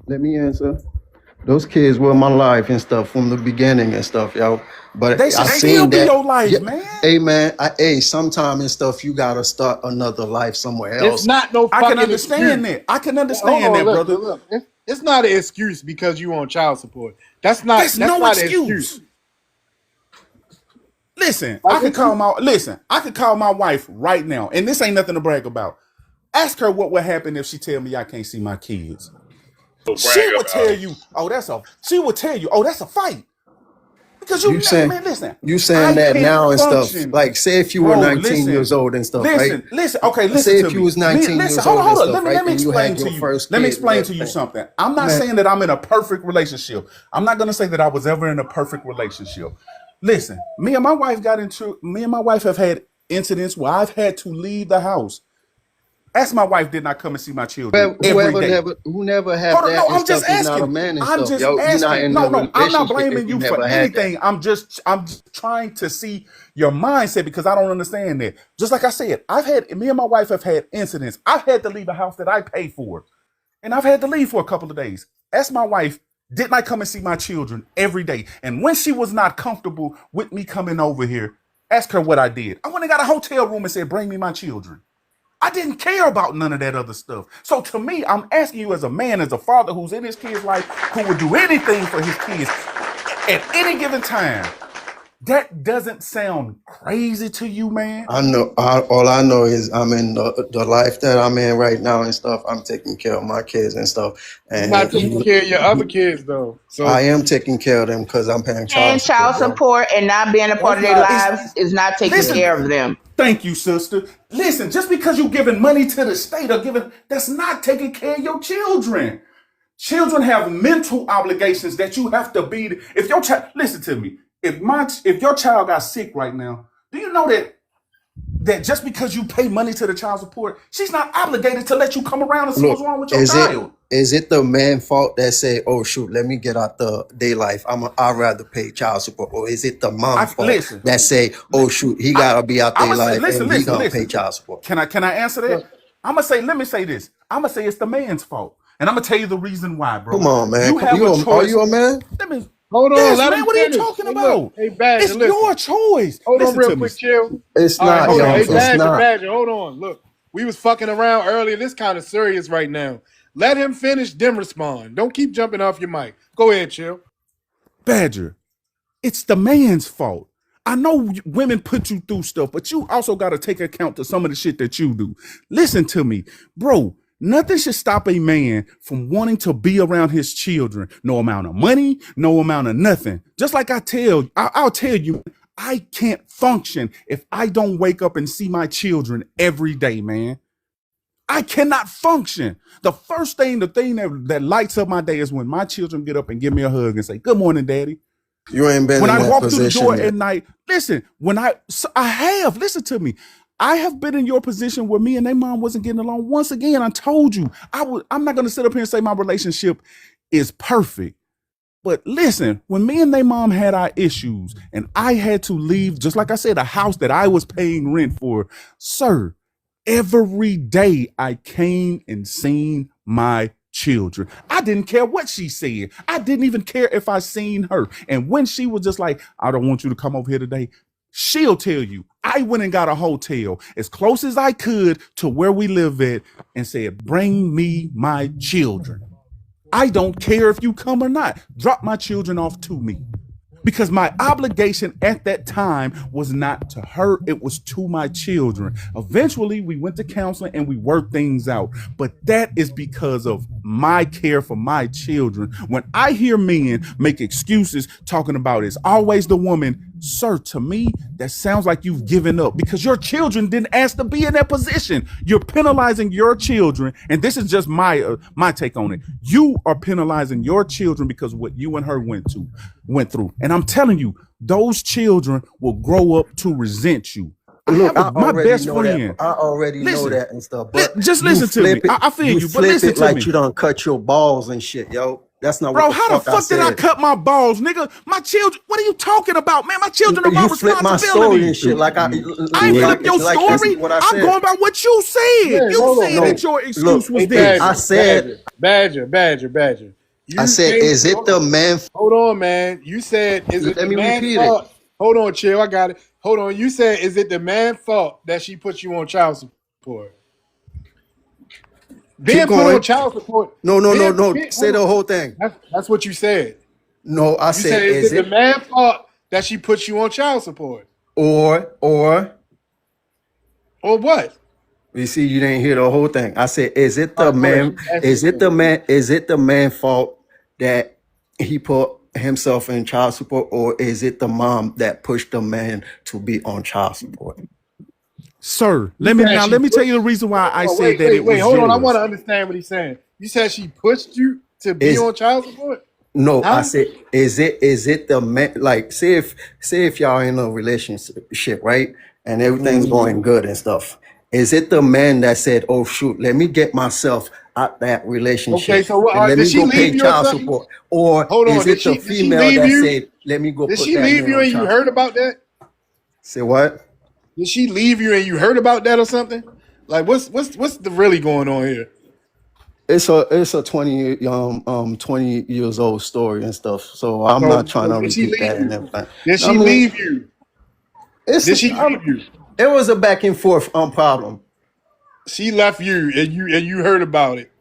Let me answer. Those kids were my life and stuff from the beginning and stuff, yo. But They should I still seen be that. your life, Yeah, man. hey man, sometime and stuff you gotta start another life somewhere It's else. not no I fucking can understand excuse. that. I can Hold understand on, that, look, brother. look. It's not an excuse because you on child support. That's not That's no not an excuse. excuse. Listen, Like I could call my wife right now, and this ain't nothing to brag about. Ask her what would happen if she tell me I can't see my kids. She would tell you, oh, that's a fight. Because You saying man, listen, you I saying that can't now and stuff. function. Like say if you were Bro, 19 years old and stuff, right? Okay, listen Say to if me. you was 19 Listen, years hold old and on. stuff, Let right? me And you explain had to your you. first Let me kid and explain to you everything. something. I'm not Man, saying that I'm in a perfect relationship. I'm not gonna say that I was ever in a perfect relationship. Listen, me and my wife have had incidents where I've had to leave the house. Ask my wife, did not come and see my children every day. who never have Hold on, no, that and I'm just stuff is not a asking. man and I'm stuff, just yo. You're not asking. in the No, I'm not relationship if blaming you you for never had that. anything. I'm just trying to see your mindset because I don't understand that. Just like I said, me and my wife have had incidents. I've had to leave a house that I pay for, and I've had to leave for a couple of days. Ask my wife, didn't I come and see my children every day? And when she was not comfortable with me coming over here, ask her what I did. I went and got a hotel room and said, bring me my children. I didn't care about none of that other stuff. So to me, I'm asking you as a man, as a father who's in his kid's life, who would do anything for his kids at any given time. That doesn't sound crazy to you, man? I know. All I know is I'm in the life that I'm in right now and stuff. I'm taking care of my kids and stuff, You're not and taking care of your other kids though. I So am taking care of them because I'm paying And child child support, bro. support and not being a part That's of their not. lives is not taking Listen. care of them. Thank you, sister. Listen, just because you're giving money to the state or that's not taking care of your children. Children have mental obligations that you have to be. If your child, listen to me. If your child got sick right now, do you know that just because you pay money to the child support, she's not obligated to let you come around and see what's Look, wrong with your child? is it the man fault that say, "Oh shoot, let me get out the day life. I'd rather pay child support," or is it the mom fault that say, "Oh shoot, he gotta be out I'm day gonna say, life and he gonna pay listen. child support"? Can I answer that? Let me say this. I'm gonna say it's the man's fault, and I'm gonna tell you the reason why, bro. Come on, man. You have a choice. Are you a man? hold on, Yes, let man. him What are you finish. talking Hey, about? look, hey Badger, It's listen. your choice. Hold on Listen real to me. quick, chill. It's All right, not, hold yo. on. Hey It's Badger, not. Badger, hold on. Look, we was fucking around earlier. This kind of serious right now. Let him finish, then respond. Don't keep jumping off your mic. Go ahead, chill. Badger, it's the man's fault. I know women put you through stuff, but you also got to take account to some of the shit that you do. Listen to me, bro. Nothing should stop a man from wanting to be around his children. No amount of money, no amount of nothing. Just like I'll tell you, I can't function if I don't wake up and see my children every day, man. I cannot function. The thing that lights up my day is when my children get up and give me a hug and say, "Good morning, Daddy." You ain't been When in I that walk through the position door yet. at night, listen, listen to me. I have been in your position where me and their mom wasn't getting along. Once again, I told you, I'm not going to sit up here and say my relationship is perfect. But listen, when me and their mom had our issues and I had to leave, just like I said, a house that I was paying rent for, sir, every day I came and seen my children. I didn't care what she said. I didn't even care if I seen her. And when she was just like, "I don't want you to come over here today," She'll tell you, I went and got a hotel as close as I could to where we live at and said, bring me my children. I don't care if you come or not. Drop my children off to me. Because my obligation at that time was not to her, it was to my children. Eventually, we went to counseling and we worked things out. But that is because of my care for my children. When I hear men make excuses talking about it's always the woman, sir, to me, that sounds like you've given up because your children didn't ask to be in that position. You're penalizing your children. And this is just my take on it. You are penalizing your children because of what you and her went through. And I'm telling you, those children will grow up to resent you. Look, My best friend. I already know Listen, that and stuff. But just listen to me. I feel you, but listen to like me. you done cut your balls and shit, yo. That's not Bro, what how the fuck did I cut my balls, nigga? My children, what are you talking about, man? My children are my You flip my story responsibility. and shit. Like I ain't flip your story. What I I'm said. going by what you said. Yeah, You hold on, said no. that your excuse Look, was Hey, this. I said, Badger. I said, is it the man? Hold on, man. You said, is it Let the me man's repeat fault? Hold on, chill. I got it. Hold on. You said, is it the man's fault that she put you on child support? Being put going. on child support. No. Say hold the on. whole thing. That's what you said. No, I You said, said, is is it it the man's fault that she put you on child support? or Or what? you see, you didn't hear the whole thing. I said, is it the All right, go ahead. man? You asked Is me it the man? Is it the man's fault that he put himself in child support, or is it the mom that pushed the man to be on child support? Sir, You said let me she tell you the pushed- reason why I Oh, said that it was hold on. I yours. want to understand what he's saying. You said she pushed you to be Is on child support? No, I Huh? said, is it the man? Like, say if y'all in a relationship, right, and everything's going good and stuff. Is it the man that said, "Oh shoot, let me get myself out that relationship Okay, so what, and let did me she go pay leave you or child something? support," or Hold on. is Did it the she female leave that you? said, "Let me go Did put she that leave man you on and you child"? heard about that? Say what? Did she leave you and you heard about that or something? Like what's the really going on here? It's a 20 years old story and stuff. So I'm not trying So to did she repeat leave that and you? everything. Did I she mean, leave you? it's Did she leave you? it was a back and forth problem. She left you and you heard about it.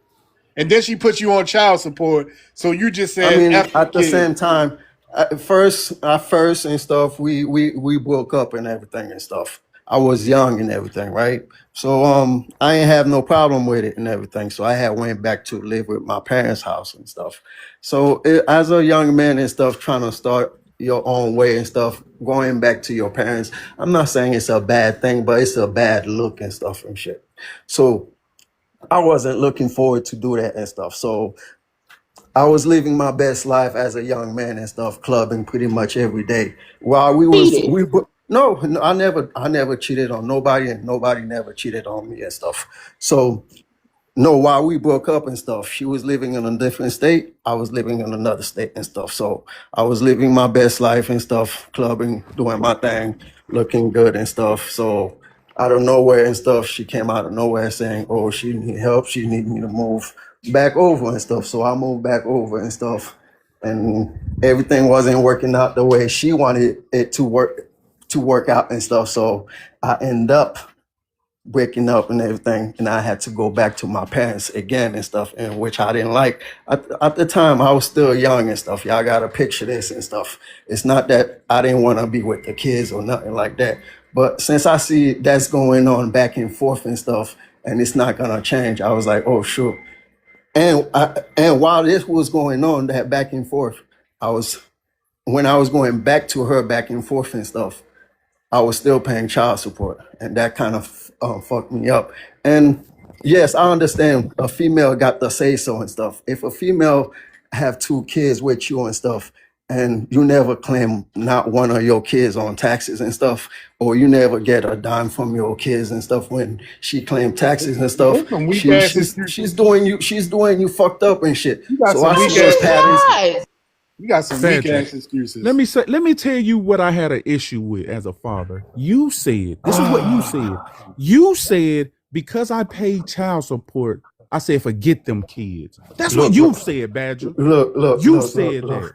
And then she put you on child support. So you just I said mean, F your at the kid. same time, at first and stuff, we broke up and everything and stuff. I was young and everything, right? So I ain't have no problem with it and everything. So I had went back to live with my parents' house and stuff. So as a young man and stuff, trying to start your own way and stuff, going back to your parents, I'm not saying it's a bad thing, but it's a bad look and stuff and shit. So I wasn't looking forward to do that and stuff. So I was living my best life as a young man and stuff, clubbing pretty much every day. While Cheated. no, I never cheated on nobody, and nobody never cheated on me and stuff. So no, while we broke up and stuff, she was living in a different state. I was living in another state and stuff. So I was living my best life and stuff, clubbing, doing my thing, looking good and stuff. So out of nowhere and stuff, she came out of nowhere saying, "Oh, she need help. She need me to move back over and stuff." So I moved back over and stuff, and everything wasn't working out the way she wanted it to work out and stuff. So I end up breaking up and everything, and I had to go back to my parents again and stuff, and which I didn't like. At the time, I was still young and stuff. Y'all gotta picture this and stuff. It's not that I didn't want to be with the kids or nothing like that, but since I see that's going on back and forth and stuff, and it's not gonna change, I was like, oh sure. And while this was going on, that back and forth, when I was going back to her back and forth and stuff, I was still paying child support, and that kind of fucked me up. And yes, I understand a female got the say so and stuff. If a female have 2 kids with you and stuff, and you never claim not one of your kids on taxes and stuff, or you never get a dime from your kids and stuff when she claimed taxes and stuff, Those some weak ass excuses. she's doing you fucked up and shit. You got So some I weak suggest ass patterns. You got some weak ass excuses. Let me tell you what I had an issue with as a father. You said, this is what you said. You said, because I paid child support, I said, forget them kids. That's what you said, Badger. Look, You said that.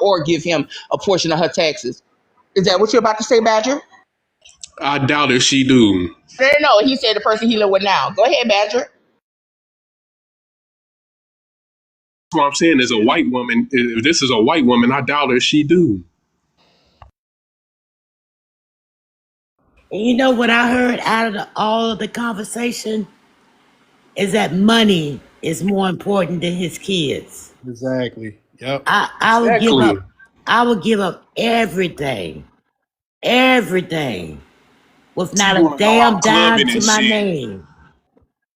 or give him a portion of her taxes. Is that what you're about to say, Badger? I doubt if she do. No, he said the person he live with now. Go ahead, Badger. what I'm saying. As a white woman, if this is a white woman, I doubt if she do. And you know what I heard out of all of the conversation is that money is more important than his kids. Exactly. Yep. I would give Exactly. up. I would give up everything with She not a want to go damn out dime clubbing to and my shit. name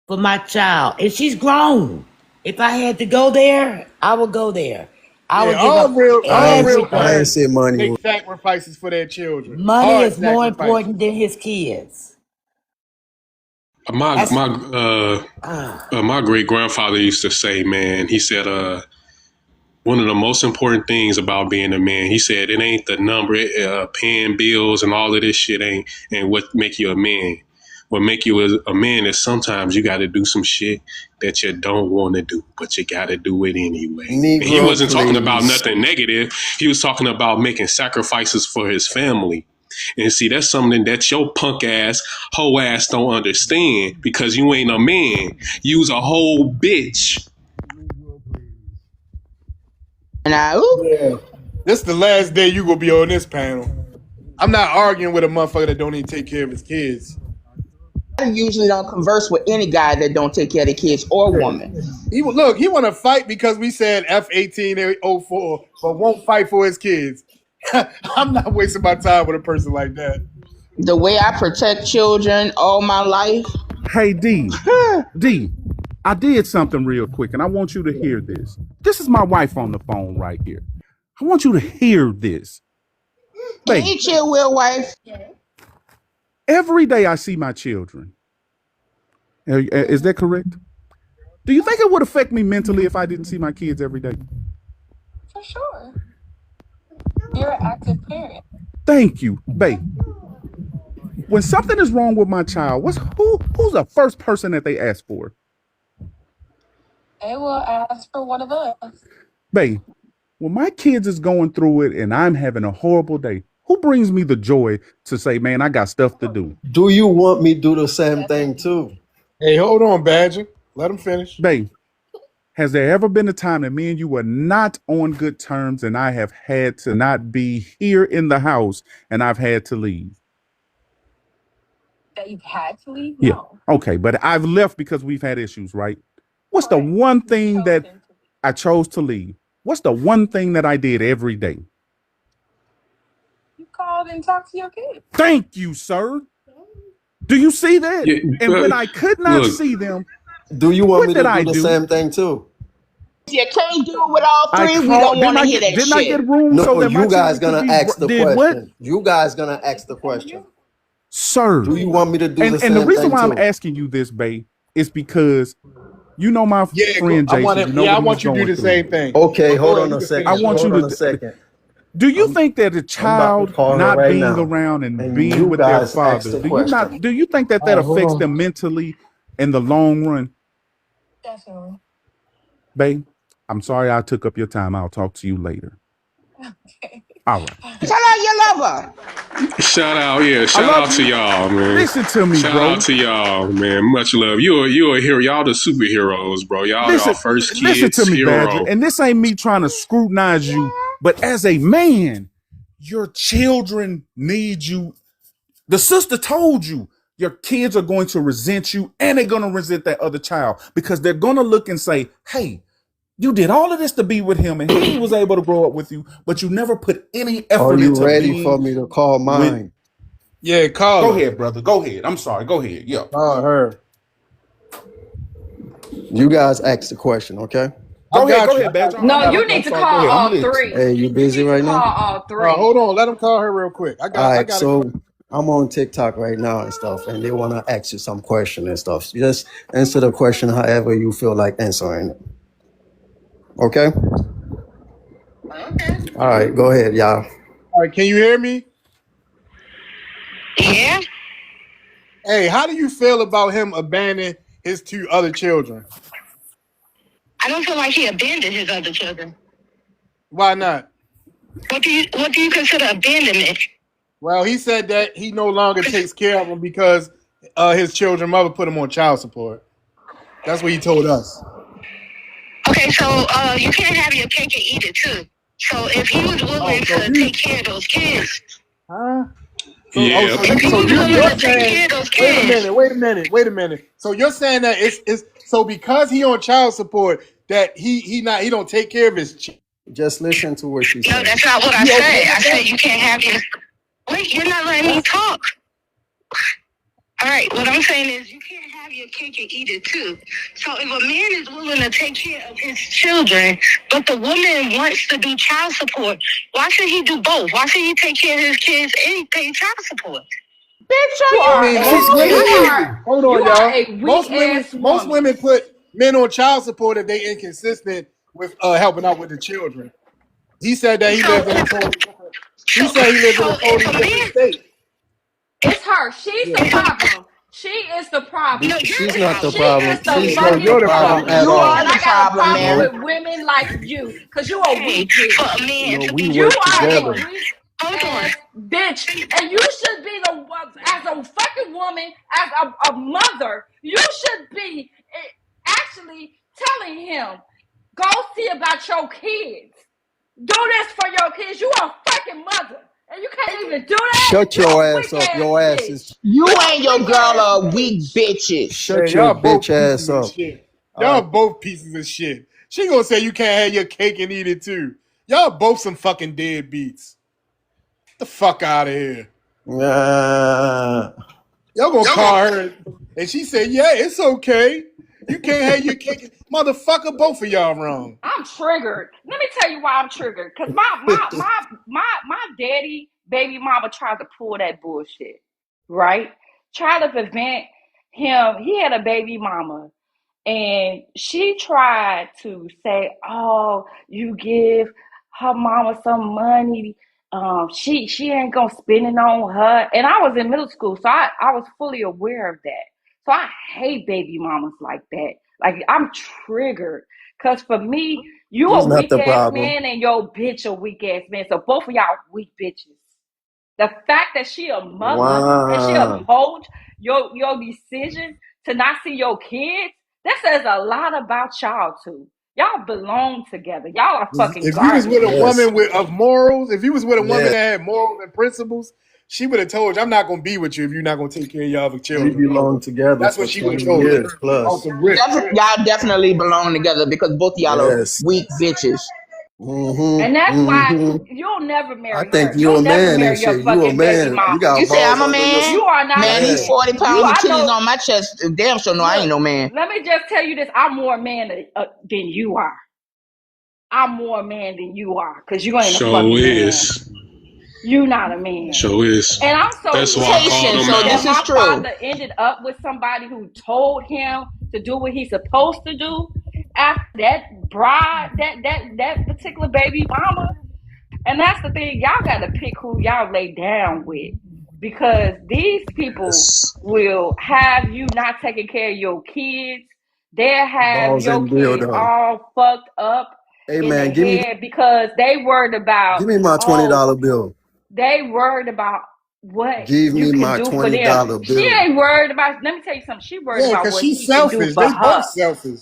for my child. And she's grown. If I had to go there, I would go there. I Yeah, would give all up real I ain't parents say money. make sacrifices for their children. money Hard is more sacrifices. important than his kids. My That's my great grandfather used to say, man. He said, one of the most important things about being a man, he said, it ain't the number, paying bills and all of this shit ain't what make you a man. What make you a man is sometimes you got to do some shit that you don't want to do, but you got to do it anyway. And he Negro, wasn't talking about please. nothing negative. He was talking about making sacrifices for his family. And see, that's something that your punk ass, hoe ass don't understand because you ain't a man. You's a whole bitch. And Yeah. This is the last day you gonna be on this panel. I'm not arguing with a motherfucker that don't even take care of his kids. I usually don't converse with any guy that don't take care of the kids or woman. He want to fight because we said F1804, but won't fight for his kids. I'm not wasting my time with a person like that. The way I protect children all my life. Hey, D, I did something real quick, and I want you to hear this. This is my wife on the phone right here. I want you to hear this. Babe, Hey, chill, Will wife. every day I see my children. Is that correct? Do you think it would affect me mentally if I didn't see my kids every day? For sure. You're an active parent. Thank you, babe. When something is wrong with my child, who's the first person that they ask for? They will ask for one of us. Babe, when my kids is going through it and I'm having a horrible day, who brings me the joy to say, man, I got stuff to do? Do you want me to do the same thing too? Hey, hold on, Badger. Let him finish. Babe, has there ever been a time that me and you were not on good terms and I have had to not be here in the house and I've had to leave? That you've had to leave? Yeah. No. Okay, but I've left because we've had issues, right? What's the one thing that I chose to leave? What's the one thing that I did every day? You called and talked to your kids. Thank you, sir. Do you see that? Yeah, And when I could not see them, do you want what me did to I do the do? same thing too? If you can't do it with all three, we don't want to hear that Didn't I shit. get room No, so that my you guys children gonna could ask the did question. what? You guys gonna ask the question. Sir. Do you want me to do the And same the reason thing why too? I'm asking you this, babe, is because you know my friend I Jason. want You know I what want he's you to do going the through. same thing. Okay, But hold go on ahead, a you can second. finish. I want Hold you on a to. second. Do you think that a I'm about child to call her not right being now. around and And being you with their guys ask father, the do you question. think that All right, hold affects on. them mentally in the long run? Definitely. Babe, I'm sorry I took up your time. I'll talk to you later. Okay. All right. Tell her you love her. Shout out love to you. y'all, man. Listen to me, Shout bro. out to y'all, man. Much love. You a hero. Y'all the superheroes, bro. Y'all Listen first to kids me, Badger. hero. And this ain't me trying to scrutinize you, but as a man, your children need you. The sister told you your kids are going to resent you and they're going to resent that other child because they're going to look and say, hey, you did all of this to be with him and he was able to grow up with you, but you never put any Are effort you into ready being for me to call with. mine? Yeah, call Go her. ahead, brother. Go ahead. I'm sorry. Go ahead. Yeah. Call her. You guys ask the question, okay? Go got ahead, you. Badger. No, I'm you need to sorry. call Go ahead. I'm all listening. three. Hey, you busy You need right to call now? all three. Hold on. Let him call her real quick. All right, so I'm on TikTok right now and stuff, and they want to ask you some question and stuff. So just answer the question however you feel like answering it. Okay? All right, go ahead, y'all. All right, can you hear me? Yeah. Hey, how do you feel about him abandoning his two other children? I don't feel like he abandoned his other children. Why not? What do you consider abandonment? Well, he said that he no longer takes care of them because his children's mother put him on child support. That's what he told us. Okay, so you can't have your cake and eat it too. So if he was willing to take care of those kids, huh? So, Yeah. so you're saying, wait a minute. So you're saying that it's so because he on child support that he don't take care of his. Just listen to what she said. No, that's not what I said. I said you can't have your. Wait, you're not letting me talk. All right, what I'm saying is you can't have your cake and eat it too. So if a man is willing to take care of his children, but the woman wants to do child support, why should he do both? Why should he take care of his kids and pay child support? Hold on, y'all. Most women put men on child support if they inconsistent with helping out with the children. He said that he lives in a totally different. He said he lives in a totally different state. It's her. She's the problem. She is the problem. She's not the problem. She is the She's not fucking the problem at You all. are the problem, man. with women like you, because you are weak bitch. No, we You work are a together. weak ass bitch, and you should be the one as a fucking woman, as a mother. You should be actually telling him, go see about your kids. Do this for your kids. You are a fucking mother. And you can't even do that? Shut your ass up. Your ass is. You and your girl are weak bitches. Shut your bitch ass up. Y'all both pieces of shit. She gonna say you can't have your cake and eat it too. Y'all both some fucking deadbeats. The fuck out of here. Yeah. Y'all gonna call her and she said, yeah, it's okay. You can't have your cake. Motherfucker, both of y'all wrong. I'm triggered. Let me tell you why I'm triggered. Because my daddy, baby mama tried to pull that bullshit, right? Try to prevent him. He had a baby mama. And she tried to say, oh, you give her mama some money. She ain't gonna spend it on her. And I was in middle school, so I was fully aware of that. So I hate baby mamas like that. Like, I'm triggered. Because for me, you He's a not weak the ass problem. man and your bitch a weak ass man. So both of y'all weak bitches. The fact that she a mother and she Wow. uphold your decision to not see your kids, that says a lot about y'all two. Y'all belong together. Y'all are fucking If you was garbage. with a woman of morals, if you was with a woman Yeah. that had morals and principles, she would have told you, I'm not gonna be with you if you're not gonna take care of your other We children. belong together That's for what she would have 20 told years you. plus. Y'all definitely belong together because both of y'all are Yes. weak bitches. And that's why you'll never I marry think her. you a You'll never man marry and your shit. You a fucking baby man. mama. You got You say balls I'm a under your man? You are not Man, a these man. 40 pounds I of titties know. on my chest damn sure know I ain't no man. Let me just tell you this. I'm more man than you are. I'm more man than you are. Because you ain't a Show fucking man. is. You not a man. Show is. And I'm so That's why I called pissed him So that this out. is my true. father ended up with somebody who told him to do what he's supposed to do after that bride, that particular baby mama. And that's the thing. Y'all got to pick who y'all lay down with. Because these people will have you not taking care of your kids. They'll have balls your and kids dildo. all fucked up Hey in man, the head because they worried about, give me my $20 bill. they worried about what Give you me can my do for $20 them. She bill. ain't worried about, let me tell you something. She worried Yeah, about because what she's he can do selfish. for They her. both selfish.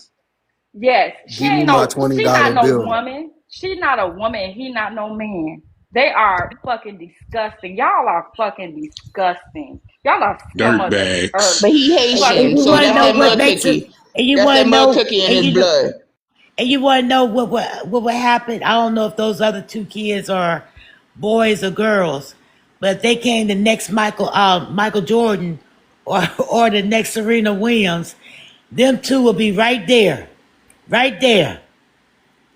Yes. She Give me ain't my no, she not $20 no bill. woman. She not a woman. He not no man. They are fucking disgusting. Y'all are fucking disgusting. Y'all are scum of the earth. But he And Haitian, you so want to that's know that what mud makes it? cookie. And you That's want that to mud know? cookie in And his you know? blood. And you want to know what would happen? I don't know if those other two kids are boys or girls, but if they came the next Michael Jordan or the next Serena Williams, them two will be right there, right there.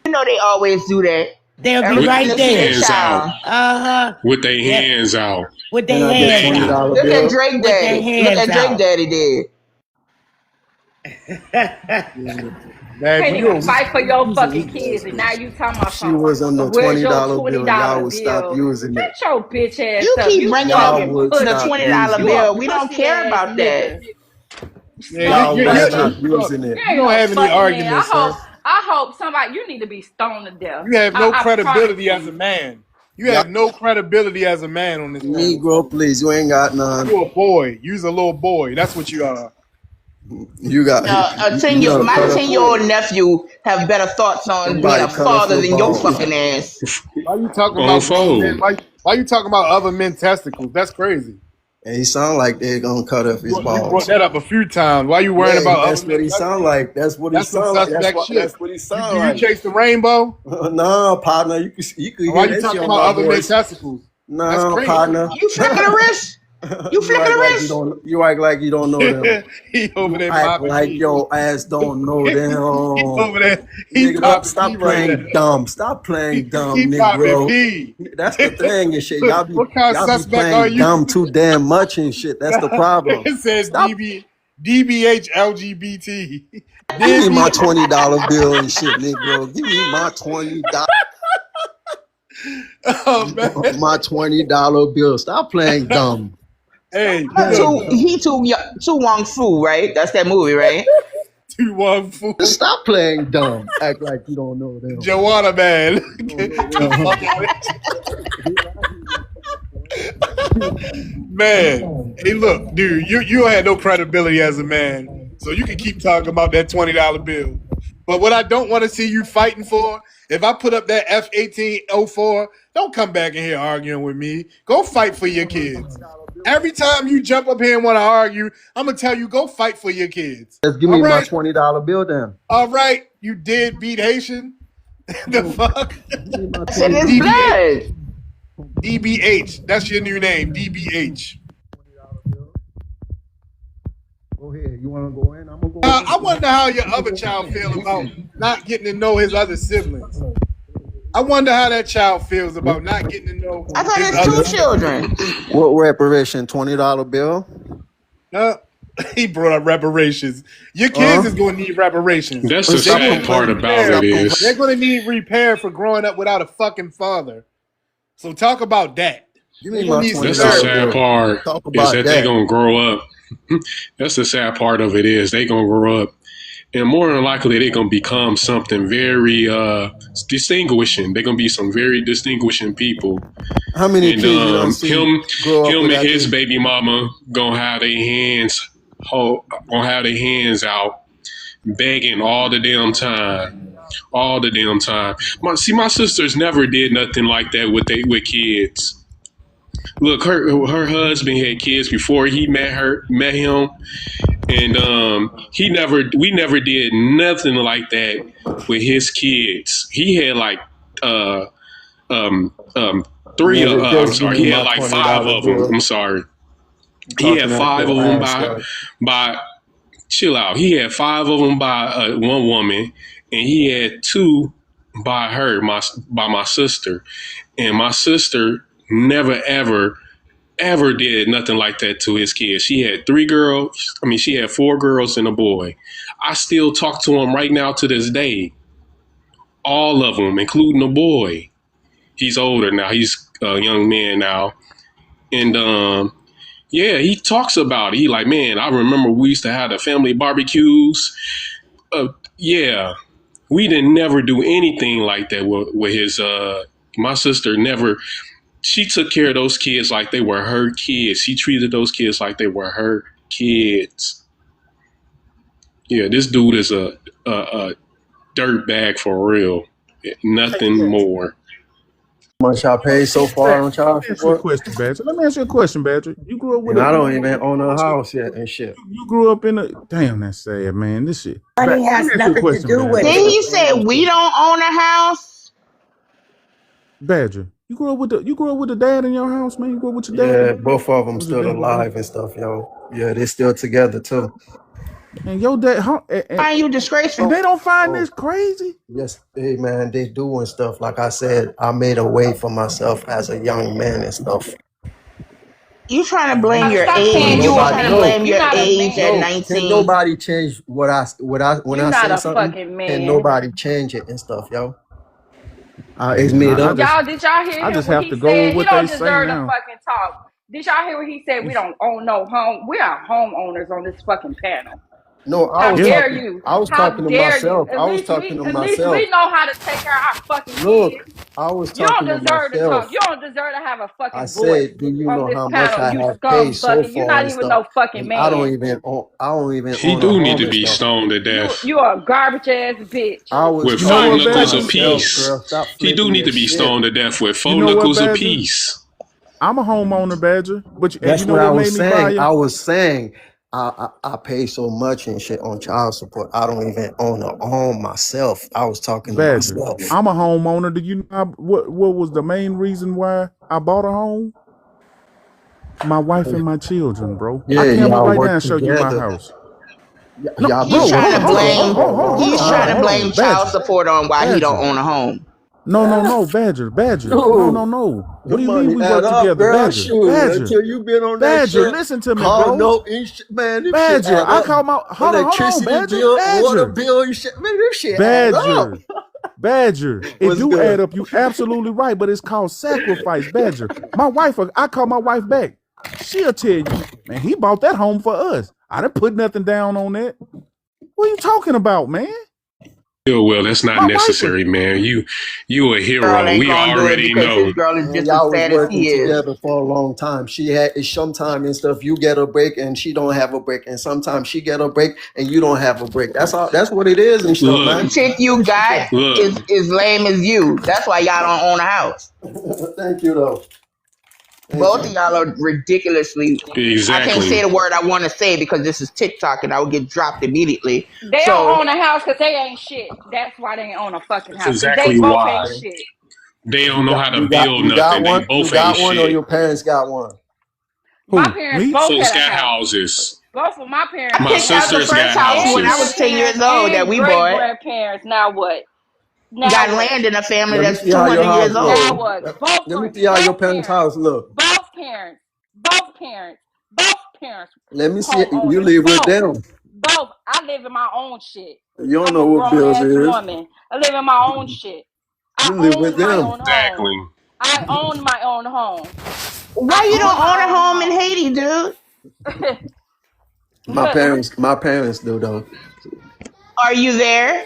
You know they always do that. They'll be Every With time right they see their their there. hands out. child. With their Yep. hands out. With Can their I get hands Damn. out. $20 Look at bill? Drake With their Daddy. Look hands at Drake out. Daddy did. Man, Can't you even a fight for your You's a fucking weak ass kids, and now bitch. you talking about She something. was on the Where's your $20 bill and y'all $20 would stop bill? using it. Shut your bitch ass You up. keep You bringing up Y'all fucking would the stop pussy. $20 using You it. a bill. We don't pussy care ass about that. nigga. Yeah, Stop Y'all would you're fucking. stop you using it. You you ain't don't no have any fucking man. argument, sir. I hope somebody, you need to be stoned to death. You have no I promise credibility as a you. man. You Y'all have no credibility as a man on this panel, Negro, sir. please. You ain't got none. You a boy. You's a little boy. That's what you are. You got you done my cut up 10-year-old nephew have better thoughts on being somebody a cut off father your than your balls. fucking ass. Why you talking On about grown men? phone. Why you talking about other men's testicles? That's crazy. And he sound like they're gonna cut off his You brought balls. that up a few times. Why you worrying Yeah, about that's other what he men's sound testicles? like. That's what he That's some sound like. suspect shit. That's what he sound Do you like. chase the rainbow? No, partner, you could Why hear you that shit talking on about my other men's voice. testicles? That's No, crazy. partner. You flicking the wrist? You flicking the wrist? You act like you don't know them. He over You there act popping like P. your ass don't know He them. over there. He Nigga, popping stop P right playing now. dumb. Stop playing dumb, He popping Negro. P. That's the thing and shit. What kind of Y'all be suspect are playing you? dumb too damn much and shit. That's the problem. It says Stop. DBH LGBT. Give me my $20 bill and shit, Negro. Give me my $20. Oh man. My $20 bill. Stop playing dumb. Hey, Too Wong Fu, right? That's that movie, right? Tu Wong Fu. Stop playing dumb. Act like you don't know them. Joanna man. Man, hey, look, dude, you had no credibility as a man, so you can keep talking about that $20 bill. But what I don't want to see you fighting for, if I put up that F-1804, don't come back in here arguing with me. Go fight for your kids. Every time you jump up here and want to argue, I'm gonna tell you, go fight for your kids. Let's give me my $20 bill then. All right, you did beat Haitian. The fuck? Said it's blood. DBH. That's your new name, DBH. Go ahead. You want to go in? I'm gonna go. I wonder how your other child feels about not getting to know his other siblings. I wonder how that child feels about not getting to know. I thought his it's other two children. What reparation? $20 bill? He brought up reparations. Your kids is going to need reparations. That's the sad part about it is They're going to need repair for growing up without a fucking father. So talk about that. Give me my $20 that's the sad part Talk is about that they gonna grow up. That's the sad part of it is they gonna grow up, and more than likely they're gonna become something very distinguishing. They're gonna be some very distinguishing people. How many and kids you done see grow up him with and that his kid? baby mama gonna have their hands out, begging all the damn time. All the damn time. My sisters never did nothing like that with kids. Look, her husband had kids before he met him, and we never did nothing like that with his kids. He had like three of I'm sorry, he had like five of them. I'm sorry. He had five of them by chill out. He had five of them by one woman, and he had two by my sister, and my sister never ever did nothing like that to his kids. She had she had 4 girls and a boy. I still talk to him right now to this day. All of them, including the boy. He's older now. He's a young man now. And yeah, he talks about it. He like, man, I remember we used to have the family barbecues. Yeah, we didn't never do anything like that with his, my sister never, she took care of those kids like they were her kids. She treated those kids like they were her kids. Yeah, this dude is a dirt bag for real. Nothing more. How much y'all paid so far on child support? Let me ask you a question, Badger. You grew up with And I don't even own a house yet and shit. You grew up in a damn. That's sad, man. This shit. Money has nothing to do with Then it. he said we don't own a house. Badger, you grew up with the dad in your house, man. You grew up with your dad. Yeah, both of them still alive and stuff, yo. Yeah, they still together too. And your dad, Find you disgraceful. And they don't find this crazy. Yes, hey man, they doing stuff. Like I said, I made a way for myself as a young man and stuff. You trying to blame your age? You trying to blame your age at 19? Can nobody change when I say something? Can nobody change it and stuff, yo? It's made up. Y'all, did y'all hear him? I just when have he to go said, with what he don't they say deserve now. to fucking talk. Did y'all hear what he said? We don't own no home. We are homeowners on this fucking panel. No, How Yeah. dare you? I was How talking to dare you? myself. I was talking to At least myself. we know how to take care of our fucking Look, kids. I was You don't talking to deserve to talk. myself. You don't deserve to have a I fucking voice said, do you on know this how much panel, I you have paid scum so bucket. You're far not and even stuff? no fucking And I don't man. even He own a do need home to and be stuff. stoned to death You are a garbage ass bitch. I was with You know four what, talking to knuckles Badger? myself, apiece. girl. Stop He do flipping need to this be shit. stoned to death with You four know what, knuckles Badger? apiece. I'm a homeowner, Badger. But and That's you know what I what made was me buy saying. you? I was saying I pay so much and shit on child support. I don't even own a home myself. I was talking to Badger. myself. I'm a homeowner. Do you know what was the main reason why I bought a home? My wife and my children, bro. Yeah, I can't wait y'all right now work and show you my together. house. No, Y'all bro, He's been trying working to together for a long he's trying to time. blame child Badger. support on why he don't Badger. own a home. No, Badger. No, No. What your do you mean money we add work up, together? girl. Badger. Shoot, until you been on that Badger, shit, listen to me, car bro. note, man, this shit Badger, add I up. call my hold on, Electricity Badger. bill, water Badger. bill, and shit. Man, this shit add up. Badger. It What's do good? add up. You absolutely right, but it's called sacrifice, Badger. My wife, I call my wife back. She'll tell you, man, he bought that home for us. I didn't put nothing down on that. What are you talking about, man? Well, that's not necessary, man. You a hero. Girl ain't We gonna do it already because his know. girl is Man, just y'all as was fat as working he is. together for a long time. She had sometime and stuff. You get a break and she don't have a break, and sometimes she get a break and you don't have a break. That's all. That's what it is and stuff, man. The chick you got is lame as you. That's why y'all don't own a house. Thank you, though. Both of y'all are ridiculously. I can't say the word I want to say because this is TikTok and I would get dropped immediately. They don't own a house because they ain't shit. That's why they ain't own a fucking That's house. exactly They both why. ain't shit. They don't know how to You build got nothing. one. They both You got ain't one, or shit. your parents got one. My parents both Folks had a got house. houses. Both of my parents. My sisters got houses. when I was 10 years old that we great bought. grandparents. Now what? Now Got what? land in a family Let me that's see how your 200 house years old. Now look. what? Let me see how your parents' house look. Both parents. Both parents. Both parents. Let me see. You Homeowners. live with Both. them. Both. I live in my own shit. You don't I'm know a what grown bills ass is. woman. I live in my own shit. You I live with own my them. own home. I own my own home. Why you don't own a home in Haiti, dude? My parents do though. Are you there?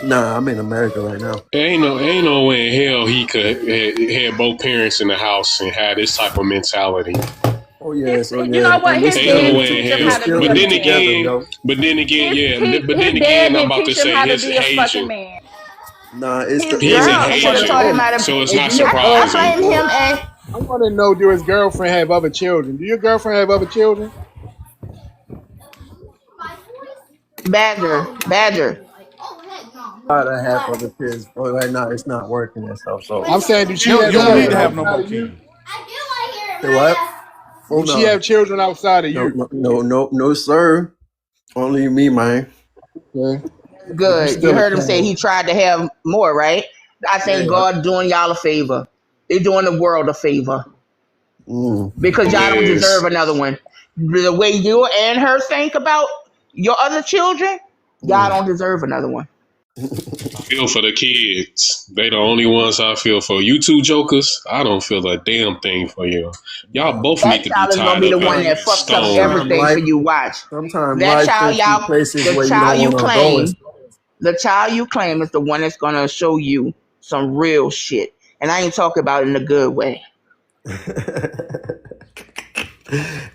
Nah, I'm in America right now. Ain't no way in hell he could had both parents in the house and had this type of mentality. Oh yes, oh You know yeah. what? And His Ain't dad no didn't way teach in him how hell. to be a man. But then again, His dad I'm didn't about to teach him say how to his be a fucking Haitian. man. Nah, it's the He's a Girl should have taught him how to. Haitian, so it's not I surprising. blame him and I want to know, do his girlfriend have other children? Do your girlfriend have other children? Badger. I have other kids, but right now it's not working and stuff. So I'm saying, do she You have don't children need to have no outside more of you? kids. say what? Do she have children outside of you? No, sir. Only me, man. Okay. Good. You heard him say he tried to have more, right? I think God doing y'all a favor. They're doing the world a favor. Because y'all don't deserve another one. The way you and her think about your other children, y'all don't deserve another one. I feel for the kids. They the only ones I feel for. You two jokers, I don't feel a damn thing for you. Y'all both That need to be child is gonna tied be the up one and that fucks up stoned. everything for you. Watch. Sometimes That life child, takes you y'all, places the where you child don't you want to go. claim, the child you claim is the one that's gonna show you some real shit. And I ain't talking about it in a good way.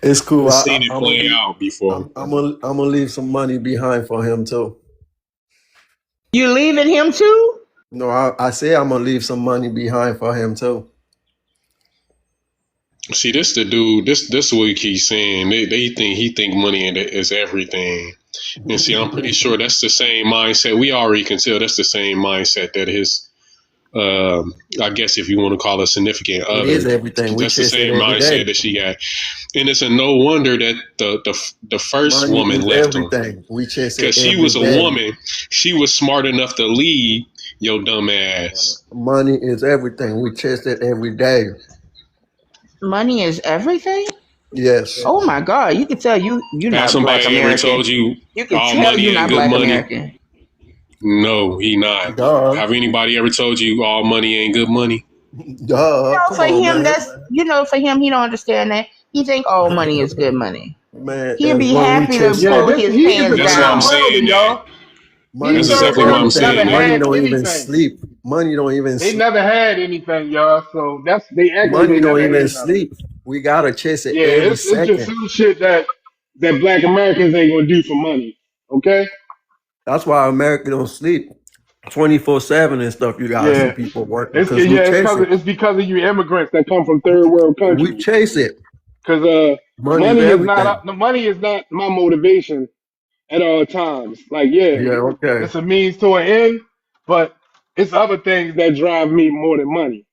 It's cool. I've seen it play out before. I'm gonna leave some money behind for him too. You leaving him too? No, I say I'm gonna leave some money behind for him too. See, this the dude. This what he keeps saying. He think money is everything. And see, I'm pretty sure that's the same mindset. We already can tell that's the same mindset that his. I guess if you want to call a significant It other, is everything. We that's the chase it same every mindset day. that she got. And it's a no wonder that the first Money woman is left him. everything. We chase it Because she every was a day. woman. She was smart enough to leave your dumb ass. Money is everything. We chase it every day. Money is everything? Yes. Oh my God. You can tell you're Has not somebody Black ever American. told you You can all tell money you're ain't not good Black money? American. No, he not. Duh. Have anybody ever told you all money ain't good money? Duh. No, Come for on, him, man. for him, he don't understand that. He think all money is good money. Man, He'll as be long as we happy to chase Yeah, pull this his he is pants the That's what I'm third down. world, saying. y'all. money, He's That's third exactly what world. I'm They never saying. money had don't even anything. sleep. Money don't even They sleep. never had anything, y'all. So that's they acting Money they don't never even had nothing. sleep. We gotta chase it Yeah, every it's just second. some shit that Black Americans ain't gonna do for money. Okay? That's why America don't sleep 24/7 and stuff. You gotta see Yeah. people working It's because we chase it. it's because of you immigrants that come from third world We countries. chase it. Cause Money is everything. money is not my motivation at all times. Like, yeah, Yeah. Okay. it's a means to an end, but it's other things that drive me more than money.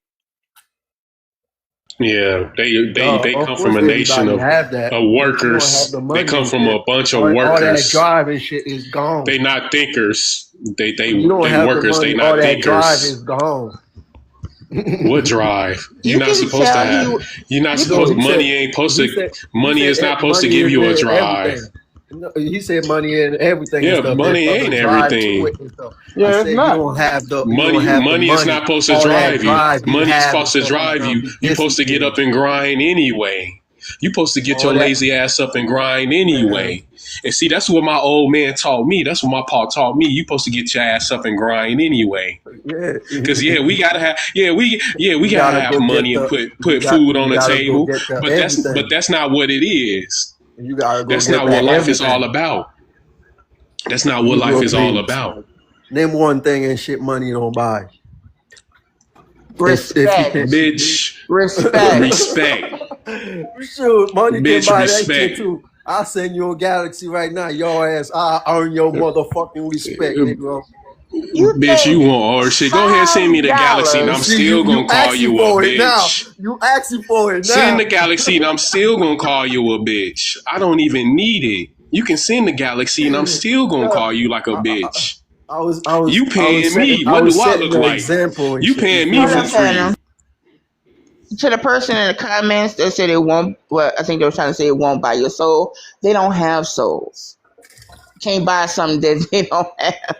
Yeah, they Of come from course, a nation everybody have that, of but you don't have workers. the They money come and from shit. a bunch of All that workers. drive and shit is gone. They not thinkers. When you don't They have the workers. They money, all not that drive is thinkers. gone. What drive? You're You not can supposed to tell have. You're not you No, supposed. can Money ain't supposed to. he Money said is not supposed to money give is you a drive. everything. No, he said money and everything and Yeah, stuff. There's money other ain't drive to everything. it and stuff. I Yeah, it's said not. you don't have the Money is money. not supposed to All that drive you. drive you Money is have and supposed to stuff is drive gonna you. be You're supposed to get dissipated. up and grind anyway. You're supposed to get All your that lazy ass up and grind man. anyway. And see, that's what my old man taught me. That's what my pa taught me. You're supposed to get your ass up and grind anyway. Yeah. Cause we gotta have we You gotta gotta have go get money and the put food on you the gotta go table. get the But everything. that's not what it is. You gotta go That's get not what that life is all everything. about. That's not what Live life your is all dreams. about. Name one thing and shit money don't buy. If you respect. can Bitch, Respect. respect. shoot, money can Bitch, buy that shit respect. too. I'll send you a galaxy right now. Your ass, I earn your motherfucking respect, nigga. You Bitch, you think want all shit. Go ahead, send me the galaxy and $5? I'm See, still you gonna call asking you a for it now. bitch. You asking for it Send now. the galaxy and I'm still gonna call you a bitch. I don't even need it. You can send the galaxy and I'm still gonna Yeah, call you like a I, bitch. You I was paying setting, me. I What was do I setting look the like? example and You shit. You paying me feel Hold for up, me? free. Phantom. To the person in the comments that said it won't, well, I think they were trying to say it won't buy your soul. They don't have souls. Can't buy something that they don't have.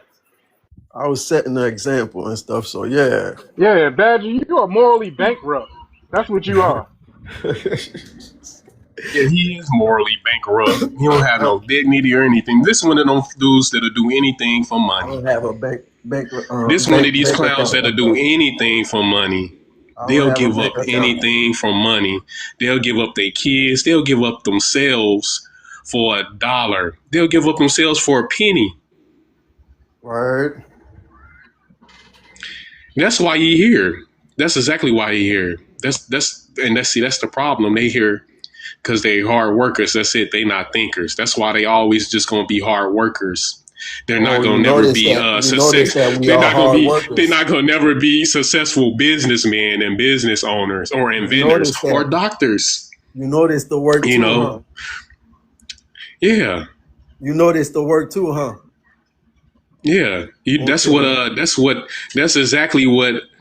I was setting the example and stuff. So yeah. Yeah, Badger, you are morally bankrupt. That's what you are. Yeah, he is morally bankrupt. He don't have no dignity or anything. This one of them dudes that'll do anything for I money. don't have a This one of these bank clowns account. that'll do anything for money. I don't They'll have a give bank up account. anything for money. They'll give up their kids. They'll give up themselves for $1. They'll give up themselves for a penny. Word. That's why you here. That's exactly why you here. That's the problem. They here because they hard workers. That's it. They not thinkers. That's why they always just gonna be hard workers. They're not Oh, gonna you never notice be that success. we are hard They're workers. not gonna never be successful businessmen and business owners or You inventors notice or that. doctors. You notice the work You too, huh? know, yeah, You notice the work too, huh? yeah. Okay.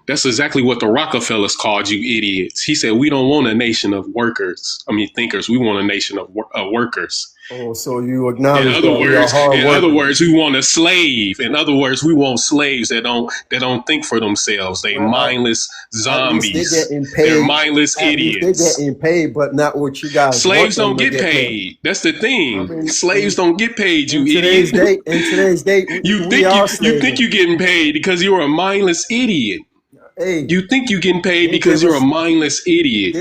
That's exactly what the Rockefellers called you idiots. He said we don't want a nation of workers. I mean thinkers. We want a nation of workers. Oh, so you acknowledge that we are hard In other workers. words, we want a slave. In other words, we want slaves that don't think for themselves. They Well, mindless at least they zombies. getting They're paid. mindless At least they idiots. getting paid, but not what you guys want Slaves them don't to get get paid. paid. That's the I thing. mean, Slaves don't get paid, you in idiot. today's date, we are You think slaving. you're getting paid because you're a mindless idiot. Hey, You think you're getting paid they because give you're a us mindless idiot.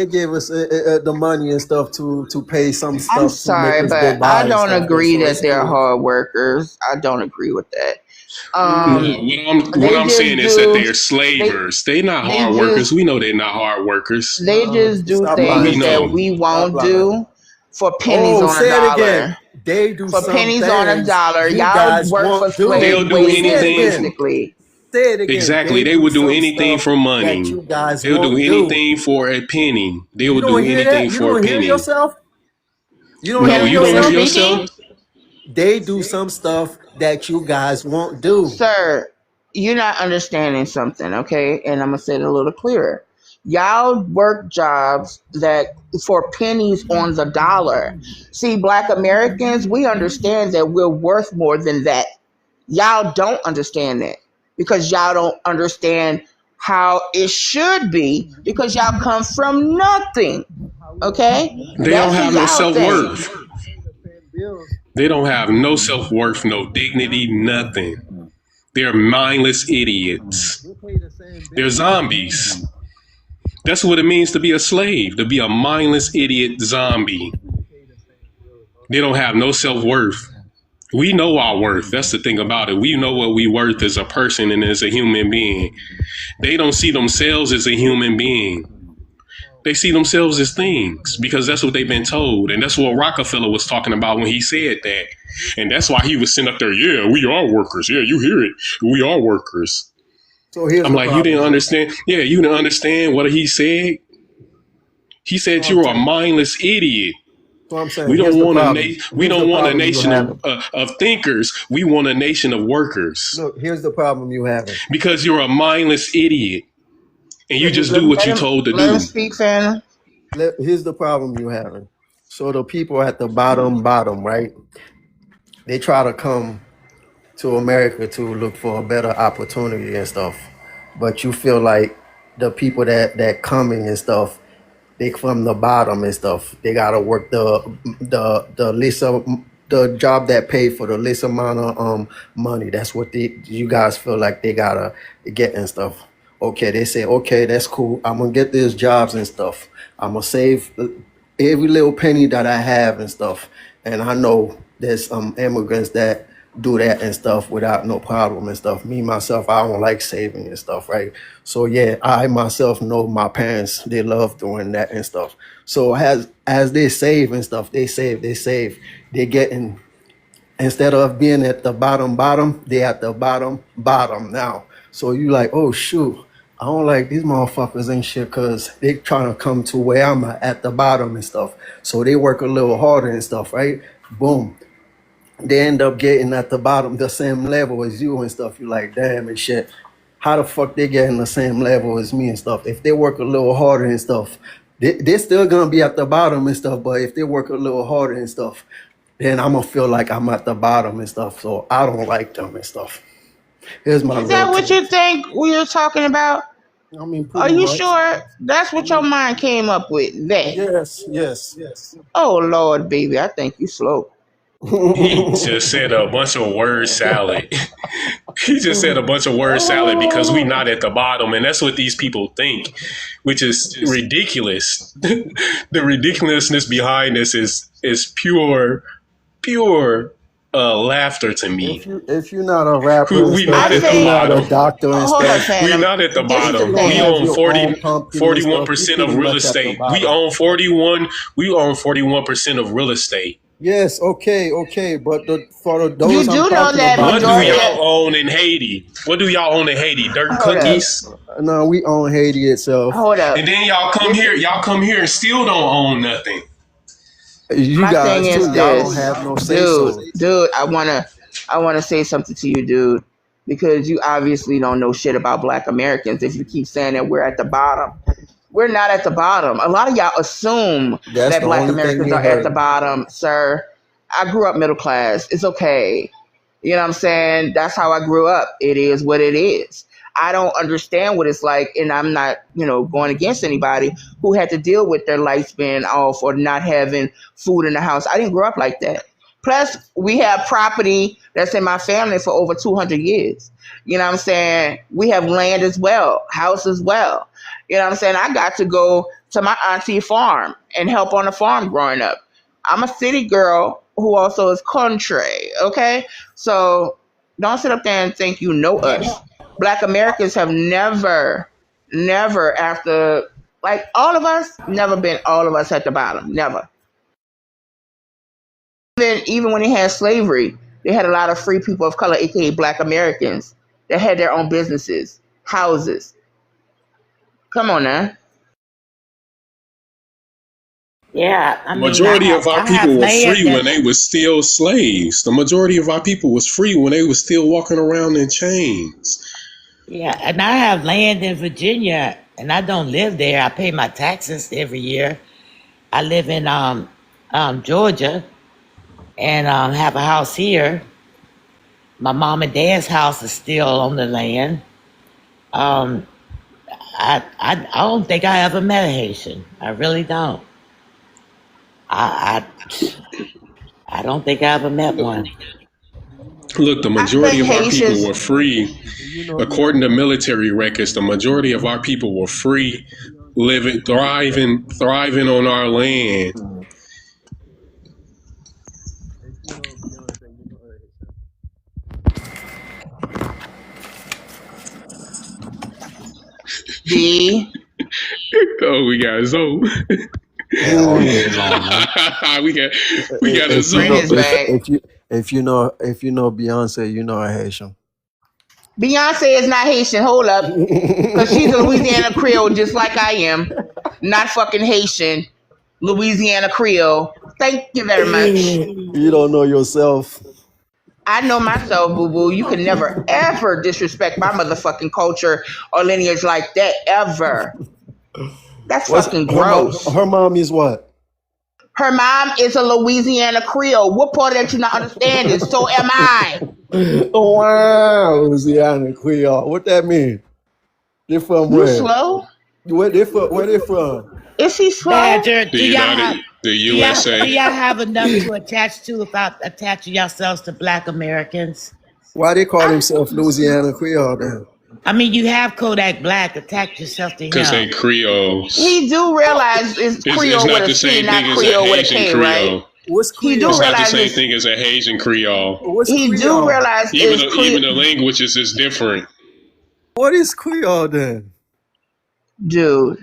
the money and stuff to pay some I'm stuff to make sorry, us go but I buy and don't stuff. And agree so that it's they're cool. hard workers. I don't agree with that. No, what They I'm saying just is that do they're slavers. They're not they hard workers. just We know they're not hard workers. they just do Stop We things lying. that know. we Stop won't lying. do for pennies Oh, on a say it again. dollar. They do For some pennies on a things dollar. you Y'all guys work for won't do. They'll slave do wages Say it anything. again. basically. Say it again. Exactly. They They do would do some anything stuff for that money. you guys They'll do won't do. anything for a penny. They You will don't do hear that? anything You for a don't hear penny. yourself? You don't No, hear Can you you don't finish hear yourself? speaking? yourself? They do some stuff that you guys won't do. Sir, you're not understanding something, okay? And I'm gonna say it a little clearer. Y'all work jobs that for pennies on the dollar. See, Black Americans, we understand that we're worth more than that. Y'all don't understand that because y'all don't understand how it should be because y'all come from nothing. Okay? They don't That's a have no y'all thing. self-worth. They don't have no self-worth, no dignity, nothing. They're mindless idiots. They're zombies. That's what it means to be a slave, to be a mindless idiot zombie. They don't have no self-worth. We know our worth. That's the thing about it. We know what we worth as a person and as a human being. They don't see themselves as a human being. They see themselves as things because that's what they've been told. And that's what Rockefeller was talking about when he said that. And that's why he was sitting up there, yeah, we are workers. Yeah, you hear it. We are workers. So here's I'm the like, problem. you didn't understand? Yeah, you didn't understand what he said? He said you were a mindless idiot. So I'm saying, We don't want a nation nation of thinkers. We want a nation of workers. Look, here's the problem you having. Because you're a mindless idiot. And you just do what you're told to Let him do. speak, Fanna. Here's the problem you having. So the people at the bottom, right? They try to come to America to look for a better opportunity and stuff. But you feel like the people that coming and stuff, they from the bottom and stuff. They gotta work the least of the job that pay for the least amount of money. That's what you guys feel like they gotta get and stuff. Okay, they say, okay, that's cool. I'm gonna get these jobs and stuff. I'm gonna save every little penny that I have and stuff. And I know there's immigrants that do that and stuff without no problem and stuff. Me myself, I don't like saving and stuff, right? So yeah, I myself know my parents, they love doing that and stuff. So as they save and stuff, they save. They're getting, instead of being at the bottom, they at the bottom now. So you like, oh shoot, I don't like these motherfuckers and shit because they trying to come to where I'm at the bottom and stuff. So they work a little harder and stuff, right? Boom. They end up getting at the bottom, the same level as you and stuff. You like, damn and shit. How the fuck they getting the same level as me and stuff? If they work a little harder and stuff, they're still gonna be at the bottom and stuff. But if they work a little harder and stuff, then I'm gonna feel like I'm at the bottom and stuff. So I don't like them and stuff. Here's my. Is that what you think we were talking about? I mean, are you sure that's what your mind came up with? That? Yes. Oh Lord, baby, I think you slow. He just said a bunch of word salad. He just said a bunch of word salad because we not at the bottom, and that's what these people think, which is ridiculous. The ridiculousness behind this is pure laughter to me. If you're not a rapper, we not at the bottom. A doctor and stuff, we're not at the bottom. We own 41% of real estate. We own 41% of real estate. Yes, okay, but for those you do know that. What do y'all own in Haiti? What do y'all own in Haiti? Dirt cookies? No, we own Haiti itself. Hold up. And then y'all come here and still don't own nothing. My guys thing is too, y'all don't have no say dude, I wanna say something to you, dude, because you obviously don't know shit about Black Americans. If you keep saying that we're at the bottom. We're not at the bottom. A lot of y'all assume that Black Americans are at the bottom, sir. I grew up middle class. It's okay. You know what I'm saying? That's how I grew up. It is what it is. I don't understand what it's like, and I'm not, going against anybody who had to deal with their lights being off or not having food in the house. I didn't grow up like that. Plus, we have property that's in my family for over 200 years. You know what I'm saying? We have land as well, house as well. You know what I'm saying? I got to go to my auntie farm and help on the farm growing up. I'm a city girl who also is country, okay? So don't sit up there and think you know us. Black Americans have never after, like all of us, never been all of us at the bottom, never. Even when they had slavery, they had a lot of free people of color, aka Black Americans, that had their own businesses, houses. Come on now. Yeah, I mean, majority of our people were free when they were still slaves. The majority of our people was free when they were still walking around in chains. Yeah, and I have land in Virginia, and I don't live there. I pay my taxes every year. I live in Georgia, and have a house here. My mom and dad's house is still on the land. I don't think I ever met a Haitian. I really don't. I I don't think I ever met one. Look, the I majority think of our people Haitians. were free. According to military records, the majority of our people were free, living, thriving on our land. D. Oh, we got Zoe. Yeah, all day long, man. we got a If you Bring know, his Zoe. bag. if you know Beyonce, you know a Haitian. Beyonce is not Haitian. Hold up. Because she's a Louisiana Creole just like I am. Not fucking Haitian. Louisiana Creole. Thank you very much. You don't know yourself. I know myself, boo-boo. You can never, ever disrespect my motherfucking culture or lineage like that, ever. That's fucking gross. Her mom is what? Her mom is a Louisiana Creole. What part that you not understanding? So am I. Oh, wow, Louisiana Creole. What that mean? They from You where? slow? Where they from? Is he slow? Badger, The USA. do y'all have enough to attach to without attaching yourselves to Black Americans? Why they call themselves Louisiana Creole then? I mean, you have Kodak Black. Attach yourself to Because they him. Creoles. He do realize it's Creole It's not with the a C, same not thing as a Creole with a Haitian K, Creole. right? What's He do Creole? It's not the realize same it's, thing as a Haitian Creole. What's he do Creole? realize Even it's even the Creole. languages is different. What is Creole then? Dude.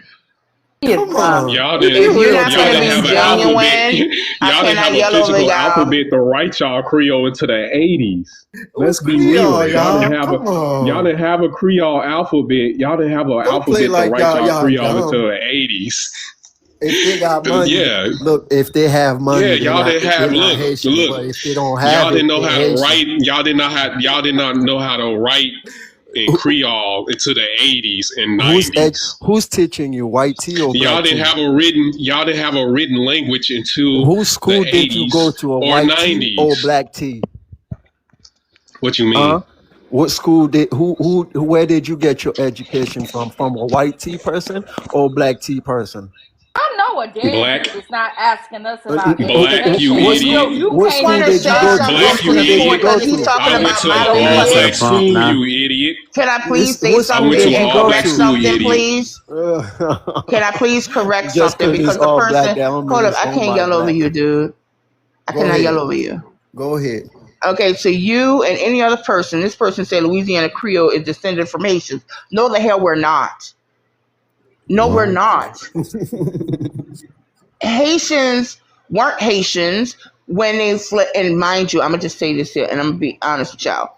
Come on. Y'all If didn't you're not y'all gonna didn't have be an alphabet. genuine, I Y'all didn't cannot have a yell over physical y'all. alphabet to write y'all Creole into the 80s. What's Let's be Creole, real. Y'all didn't y'all? have Come on. y'all didn't have a Creole alphabet. Y'all didn't have an Don't play alphabet to like write y'all y'all Creole into dumb. the 80s. If they got money, Yeah. look, if they have money, Yeah, they're y'all didn't not have Haitian. look. But if they don't Y'all have didn't it, know they're how to Haitian. write. Y'all did not know how to write in Creole into the 80s and 90s. Who's teaching you, white tea or Y'all black didn't tea? have a written language until Whose the school did you 80s go to, a or white tea or 90s. black tea? What you mean? What school did where did you get your education from? From a white tea person or black tea person? I know a Black, deadbeat is not asking us about black, you education. What idiot. You what I can't school want to even did you say go serve to? something What Black, to you school the did you point idiot. go because he's to? talking I went about to my an Can you all answer the black language. prompt school, now? you idiot. Can I please say What I school something? went did to an you all go black Correct school, you something, idiot. please? to? Can I please correct Just something? because it's Because the all black, person, that don't mean hold up, it's I owned can't by yell over black. you, dude. I Go cannot ahead. yell over you. Go ahead. Okay, so you and any other person, this person said Louisiana Creole is descended from Haitians. No, the hell we're not. No, we're What? not. Haitians weren't Haitians when they fled. And mind you, I'm gonna just say this here, and I'm gonna be honest with y'all.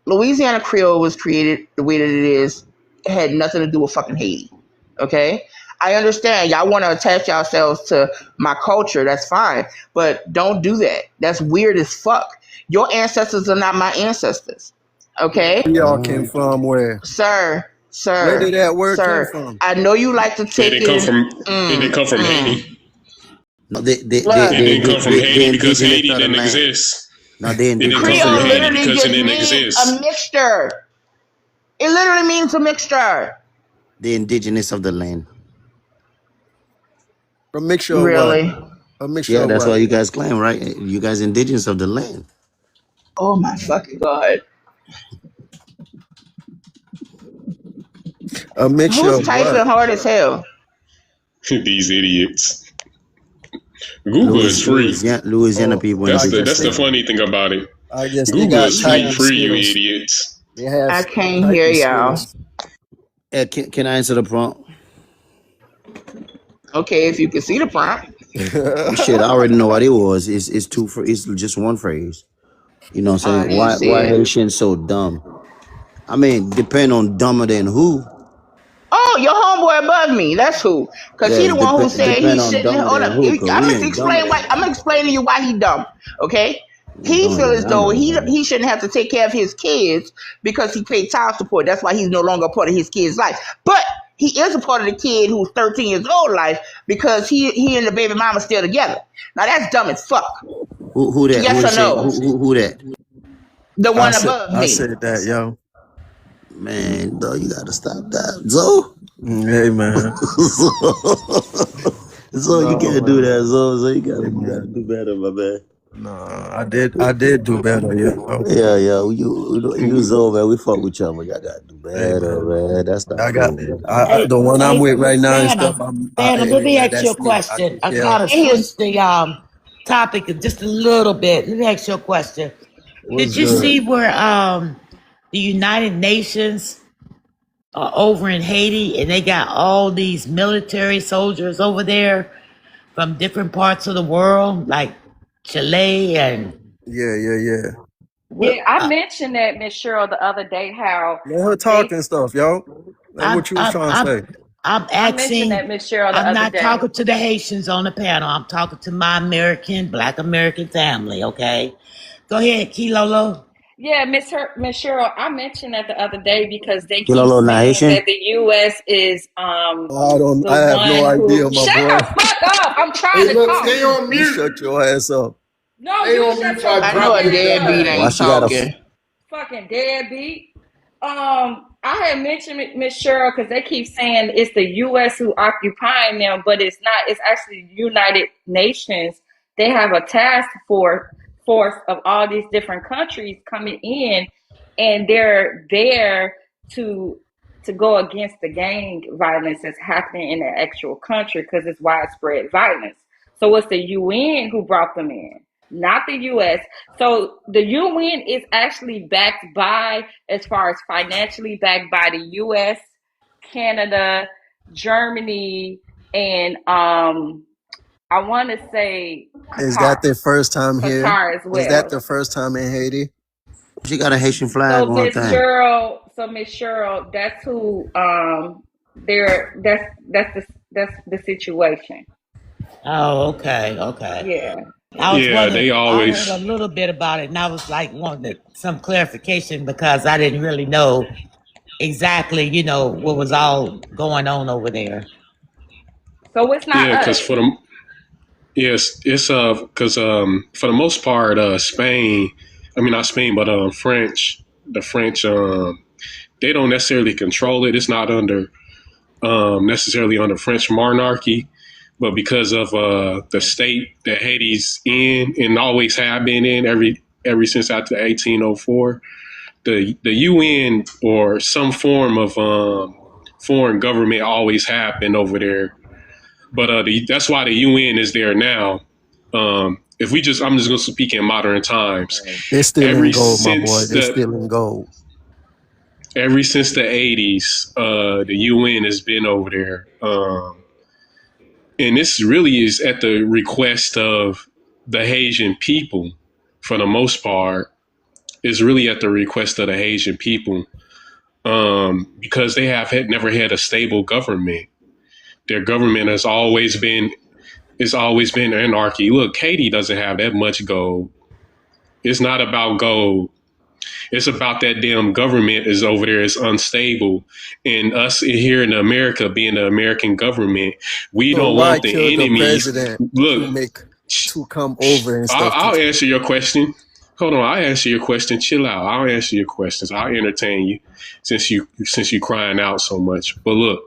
Louisiana Creole was created the way that it is. It had nothing to do with fucking Haiti. Okay? I understand y'all want to attach yourselves to my culture. That's fine. But don't do that. That's weird as fuck. Your ancestors are not my ancestors. Okay? Y'all came What? from where? Sir, Where did that word come sir. from? I know you like to It take didn't come in. from it didn't come from Haiti. No, It Look, didn't come from the Haiti because indigenous Haiti of the didn't land. exist. No, the It didn't come indigenous from of Creole the Haiti land. literally because it just didn't means a exist. mixture. It literally means a mixture. The indigenous of the land. A mixture of what? Really? A mixture Yeah, of that's what? what you guys claim, right? You guys indigenous of the land. Oh my fucking God. A mixture Who's of what? typing hard as hell? These idiots. Google is free. Louisiana Oh, people I guess That's indigenous the of they the land. funny thing about it. I guess they Google got is typing free, you skills. idiots. They have I can't hear typing y'all. skills. Can I answer the prompt? Okay, if you can see the prompt. Shit, I already know what it was. It's two for it's just one phrase. You know what I'm I saying? didn't see Why it. Haitians so dumb? I mean, depend on dumber than who. Oh, your homeboy above me. That's who. Cause Yeah, he the one who said he depend on shouldn't. dumber Hold than up. who, cause I'm we gonna ain't dumber explain than why. I'm gonna explain to you why he dumb. Okay. He dumber feel than as I though know, man. he shouldn't have to take care of his kids because he paid child support. That's why he's no longer a part of his kid's life. But he is a part of the kid who's 13 years old life because he and the baby mama still together. Now that's dumb as fuck. Who that? Yes Who or say no? who that? The one above I me. said that, yo. Man, though, you gotta stop that. Zo? Hey man. Zo, you No can't do man. that, Zo. So you Hey gotta man. do better, my man. Nah, I did do better. Yeah, okay. Yeah, yeah. You Zoe, man. We fuck with y'all, but y'all gotta do Hey better, man, man. That's not I got cool, man. Hey, the one I'm hey, with right now and stuff. Phantom, let me ask you a That's me. I question. take I care of. kind of switched the topic just a little bit. Let me ask you a question. Did What's you good? see where the United Nations are over in Haiti and they got all these military soldiers over there from different parts of the world, like Chile and Yeah. what? Yeah, I mentioned that, Miss Cheryl, the other day, how Let her talk they and stuff, yo. Like I'm what you was I'm trying to I'm say. I'm I mentioned asking. that, Miss Cheryl, the I'm other not day. talking to the Haitians on the panel. I'm talking to my Black American family. Okay, go ahead, Kilolo. Yeah, Miss Cheryl, I mentioned that the other day because they You keep little saying Nation? that the U.S. is I the have no one who idea, my shut boy. the fuck up. I'm trying Hey, to look, talk. stay on You mute. shut your ass up. No, Stay you on mute shut before your I I bitch know drop a you ass down, deadbeat up. Why ain't she got a? talking. Fucking deadbeat. I had mentioned Miss Cheryl because they keep saying it's the U.S. who occupying them, but it's not. It's actually United Nations. They have a task force of all these different countries coming in, and they're there to go against the gang violence that's happening in the actual country because it's widespread violence. So it's the UN who brought them in, not the U.S. So the UN is actually backed by, as far as financially backed by the US, Canada, Germany, and I want to say Is that their first time here? Qatar as Was that well. their first time in Haiti? She got a Haitian flag So on her thing. Miss Cheryl, that's who that's the situation. Oh, okay. Yeah. I was Yeah, wondering. they I heard a always. little bit about it, and I was like wanting some clarification because I didn't really know exactly, what was all going on over there. So it's not Yeah, because us. for the yes, it's because for the most part, Spain. I mean, not Spain, but French. The French they don't necessarily control it. It's not under necessarily under French monarchy, but because of the state that Haiti's in and always have been in every since after 1804, the UN or some form of foreign government always have been over there. But that's why the UN is there now. If we just, I'm just going to speak in modern times. They're still in Ever gold, my boy. since They're the still in gold. ever since the 80s, the UN has been over there. And this really is at the request of the Haitian people, for the most part. Is really at the request of the Haitian people, because they have never had a stable government. Their government has always been it's always been anarchy. Look, Haiti doesn't have that much gold. It's not about gold. It's about that damn government is over there is unstable. And us here in America, being the American government, we So don't why want kill the the enemies. president Look, to come over and stuff? I'll answer your question. Hold on, I'll answer your question. Chill out. I'll answer your questions. I'll entertain you since you crying out so much. But look,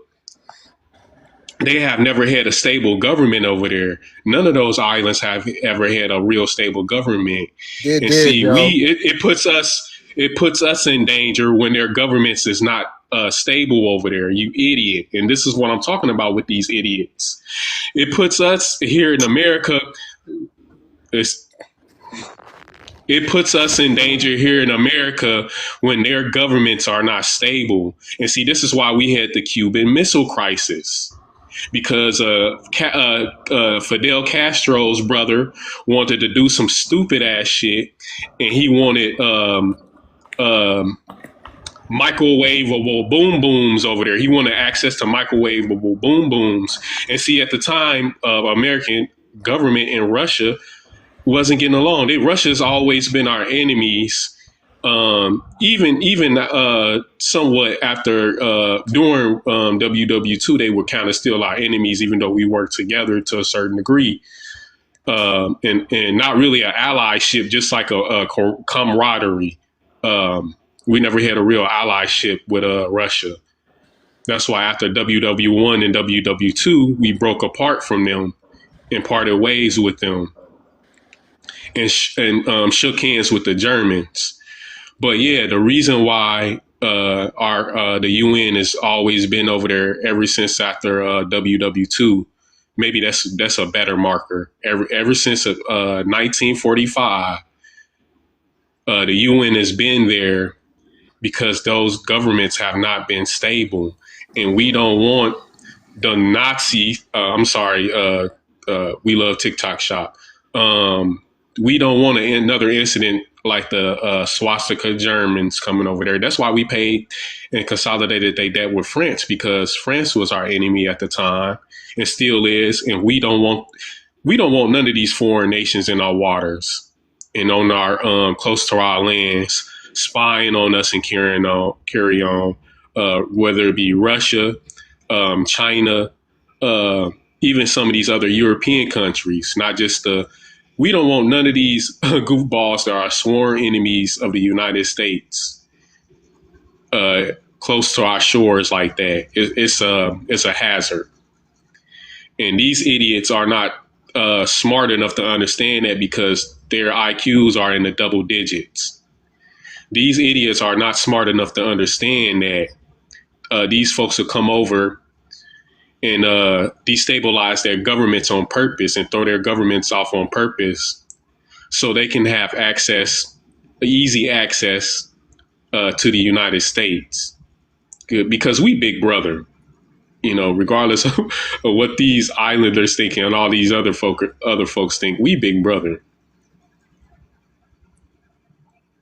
they have never had a stable government over there. None of those islands have ever had a real stable government. They And did, see, yo. it puts us in danger when their governments is not stable over there. You idiot! And this is what I'm talking about with these idiots. It puts us here in America. It puts us in danger here in America when their governments are not stable. And see, this is why we had the Cuban Missile Crisis, because Fidel Castro's brother wanted to do some stupid ass shit, and he wanted microwavable boom booms over there. He wanted access to microwavable boom booms. And see, at the time, American government in Russia wasn't getting along. Russia's always been our enemies. Even somewhat after during WW2, they were kind of still our enemies, even though we worked together to a certain degree, and not really an allyship, just like a camaraderie. We never had a real allyship with Russia. That's why after WW1 and WW2, we broke apart from them and parted ways with them. and shook hands with the Germans. But yeah, the reason why the UN has always been over there ever since after WW2, maybe that's a better marker. Ever since 1945, the UN has been there because those governments have not been stable, and we don't want the Nazi. We love TikTok Shop. We don't want another incident like the swastika Germans coming over there. That's why we paid and consolidated their debt with France, because France was our enemy at the time and still is. And we don't want none of these foreign nations in our waters and on our close to our lands spying on us and carry on, whether it be Russia, China, even some of these other European countries, not just we don't want none of these goofballs that are sworn enemies of the United States close to our shores like that. It's a hazard. And these idiots are not smart enough to understand that, because their IQs are in the double digits. These idiots are not smart enough to understand that these folks will come over and destabilize their governments on purpose and throw their governments off on purpose so they can have easy access to the United States. Good, because we big brother, regardless of what these islanders think and all these other folks think, we big brother.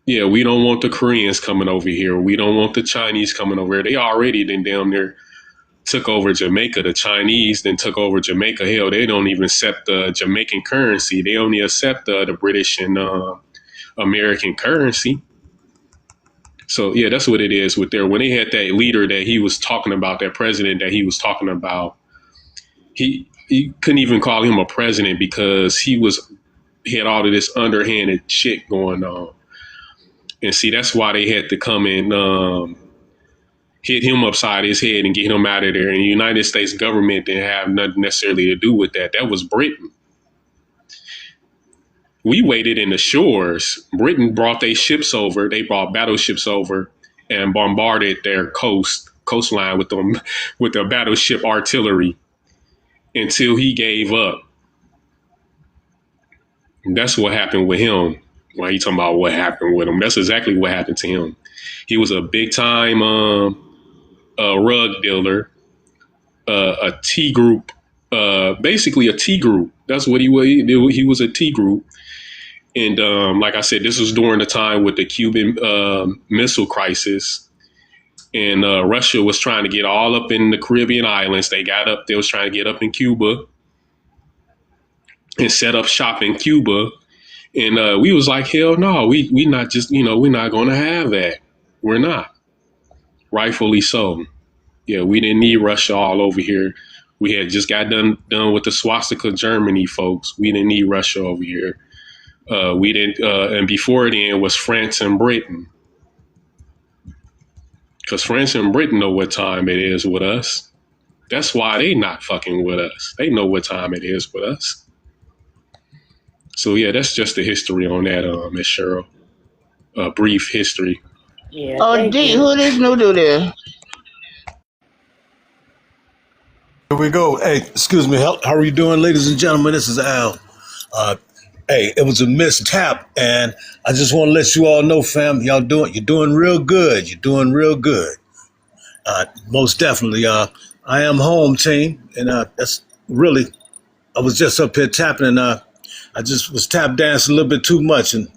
Yeah, we don't want the Koreans coming over here. We don't want the Chinese coming over here. They already damn near took over Jamaica. The Chinese then took over Jamaica. Hell, they don't even accept the Jamaican currency. They only accept the British and American currency. So yeah, that's what it is with there. When they had that leader that he was talking about, that president that he was talking about, he couldn't even call him a president because he had all of this underhanded shit going on. And see, that's why they had to come and hit him upside his head and get him out of there. And the United States government didn't have nothing necessarily to do with that. That was Britain. We waited in the shores. Britain brought their ships over. They brought battleships over and bombarded their coastline with the battleship artillery until he gave up. And that's what happened with him. Why you talking about what happened with him? That's exactly what happened to him. He was a big time rug dealer, a T group, basically a T group. That's what he was. He was a T group. And like I said, this was during the time with the Cuban Missile Crisis. And Russia was trying to get all up in the Caribbean islands. They was trying to get up in Cuba and set up shop in Cuba. And we was like, hell no, we not just, we're not going to have that. We're not. Rightfully so. Yeah, we didn't need Russia all over here. We had just got done with the swastika Germany, folks. We didn't need Russia over here. We didn't, and before then was France and Britain. Because France and Britain know what time it is with us. That's why they not fucking with us. They know what time it is with us. So yeah, that's just the history on that, Miss Cheryl. Brief history. Yeah. Oh, D, who this new dude there? Here we go. Hey, excuse me. How are you doing, ladies and gentlemen? This is Al. Hey, it was a mistap, and I just want to let you all know, fam, you're doing real good. You're doing real good. Most definitely. I am home, team, and that's really. I was just up here tapping, and I just was tap dancing a little bit too much, and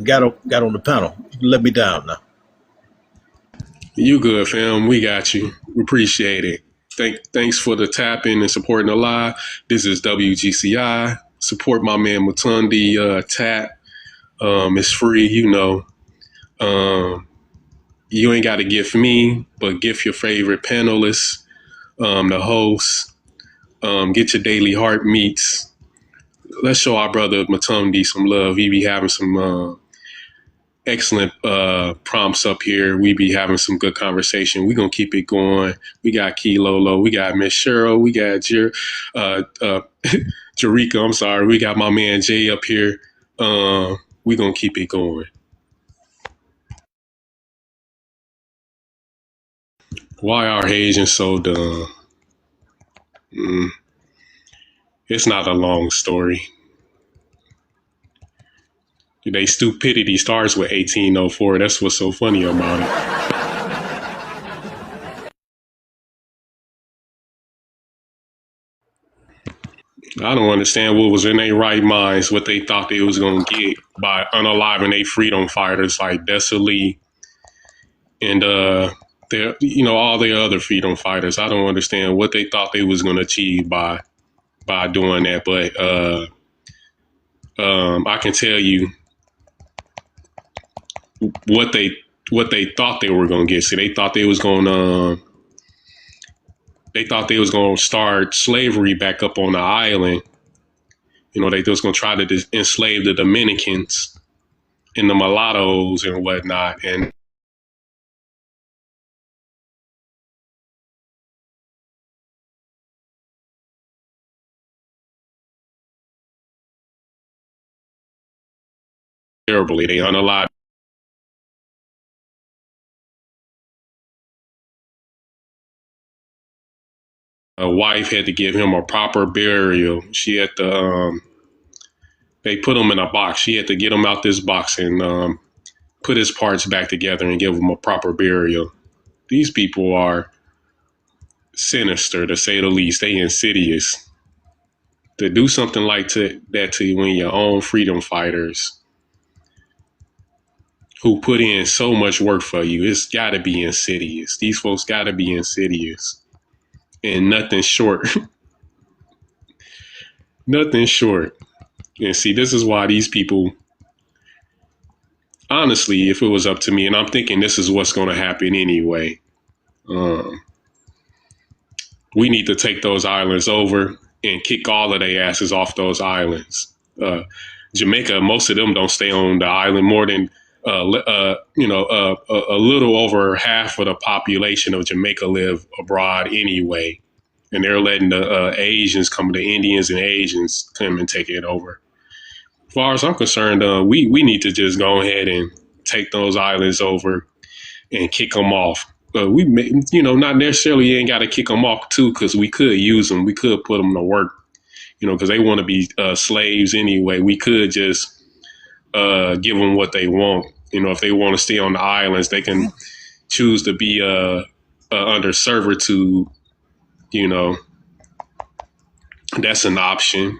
got on the panel. Let me down now. You good, fam. We got you. We appreciate it. Thanks for the tapping and supporting the live. This is WGCI. Support my man Matundi tap. It's free, You ain't got to gift me, but gift your favorite panelists, the hosts. Get your daily heart meets. Let's show our brother Matundi some love. He be having some excellent prompts up here. We be having some good conversation. We're going to keep it going. We got Key Lolo. We got Miss Cheryl. We got Jerika. I'm sorry. We got my man Jay up here. We're gonna keep it going. Why are Asians so dumb? It's not a long story. They stupidity starts with 1804. That's what's so funny about it. I don't understand what was in their right minds, what they thought they was going to get by unaliving their freedom fighters like Dessa Lee and all the other freedom fighters. I don't understand what they thought they was going to achieve by doing that. But I can tell you what they thought they were going to get. See, they thought they was going to start slavery back up on the island. They was going to try to enslave the Dominicans and the mulattoes and whatnot. And terribly, they unalived. A wife had to give him a proper burial. She had to, they put him in a box. She had to get him out this box and put his parts back together and give him a proper burial. These people are sinister, to say the least. They insidious. To do something like that to you when your own freedom fighters who put in so much work for you, it's got to be insidious. These folks got to be insidious. And nothing short. Nothing short. And see, this is why these people, honestly, if it was up to me, and I'm thinking this is what's going to happen anyway, we need to take those islands over and kick all of their asses off those islands. Jamaica, most of them don't stay on the island more than, a little over half of the population of Jamaica live abroad anyway. And they're letting the Asians come, the Indians and Asians come and take it over. As far as I'm concerned, we need to just go ahead and take those islands over and kick them off. We, not necessarily ain't got to kick them off too, because we could use them. We could put them to work, because they want to be slaves anyway. We could just give them what they want. If they want to stay on the islands, they can choose to be under servitude. That's an option.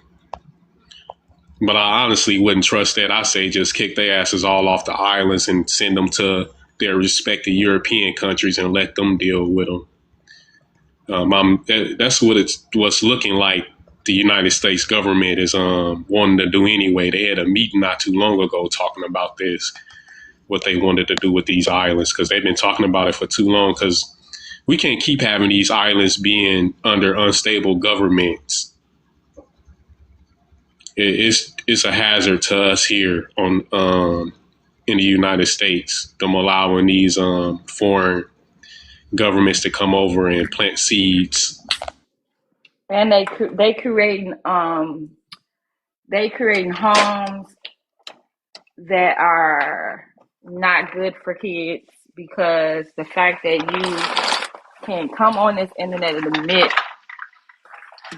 But I honestly wouldn't trust that. I say just kick their asses all off the islands and send them to their respective European countries and let them deal with them. That's what's looking like the United States government is wanting to do anyway. They had a meeting not too long ago talking about this, what they wanted to do with these islands, because they've been talking about it for too long, because we can't keep having these islands being under unstable governments. It's a hazard to us here in the United States, them allowing these foreign governments to come over and plant seeds. And they creating homes that are not good for kids, because the fact that you can come on this internet and admit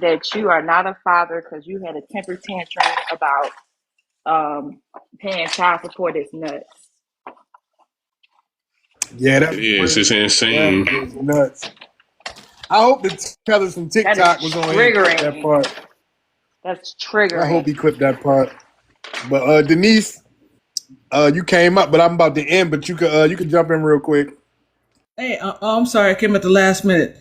that you are not a father because you had a temper tantrum about paying child support is nuts. Yeah, it is. It's insane. That is nuts. I hope the teller from TikTok was on that part. That's triggering. I hope he clipped that part. But Denise, you came up, but I'm about to end. But you could jump in real quick. Hey, I'm sorry, I came at the last minute.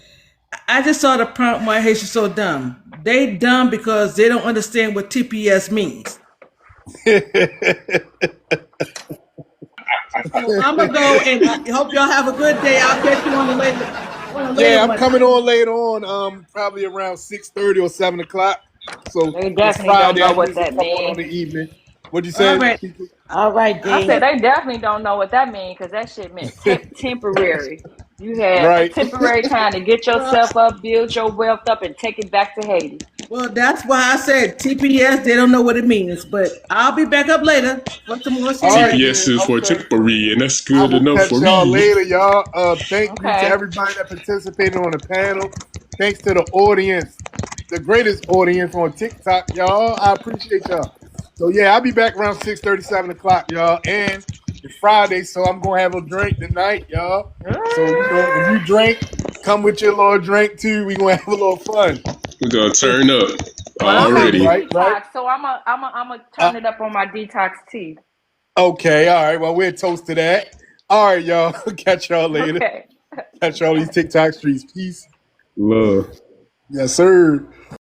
I just saw the prompt why Haitians so dumb. They dumb because they don't understand what TPS means. So I'm gonna go and I hope y'all have a good day. I'll catch you on the later. Yeah, I'm coming on later on, probably around 6:30 or 7 o'clock. So they definitely Friday, don't know what that means. On the evening. What'd you say? All right, I said they definitely don't know what that means, because that shit meant temporary. You had temporary time to get yourself up, build your wealth up, and take it back to Haiti. Well, that's why I said TPS. They don't know what it means, but I'll be back up later for some more All right, serious. TPS then. is for Okay. temporary, and that's I good will enough for catch y'all me. later, y'all. Thank you to Okay. everybody that participated on the panel. Thanks to the audience, the greatest audience on TikTok, y'all. I appreciate y'all. So yeah, I'll be back around 6:30, 7 o'clock, y'all. And it's Friday, so I'm gonna have a drink tonight, y'all. So if you drink, come with your little drink too. We gonna have a little fun. We're gonna turn up Well, I'm on already. Right. detox, so I'm turn it up on my detox tea. Okay, all right. Well, we'll toast to that. All right, y'all. Catch y'all later. Okay. Catch y'all these TikTok streets. Peace. Love. Yes, sir.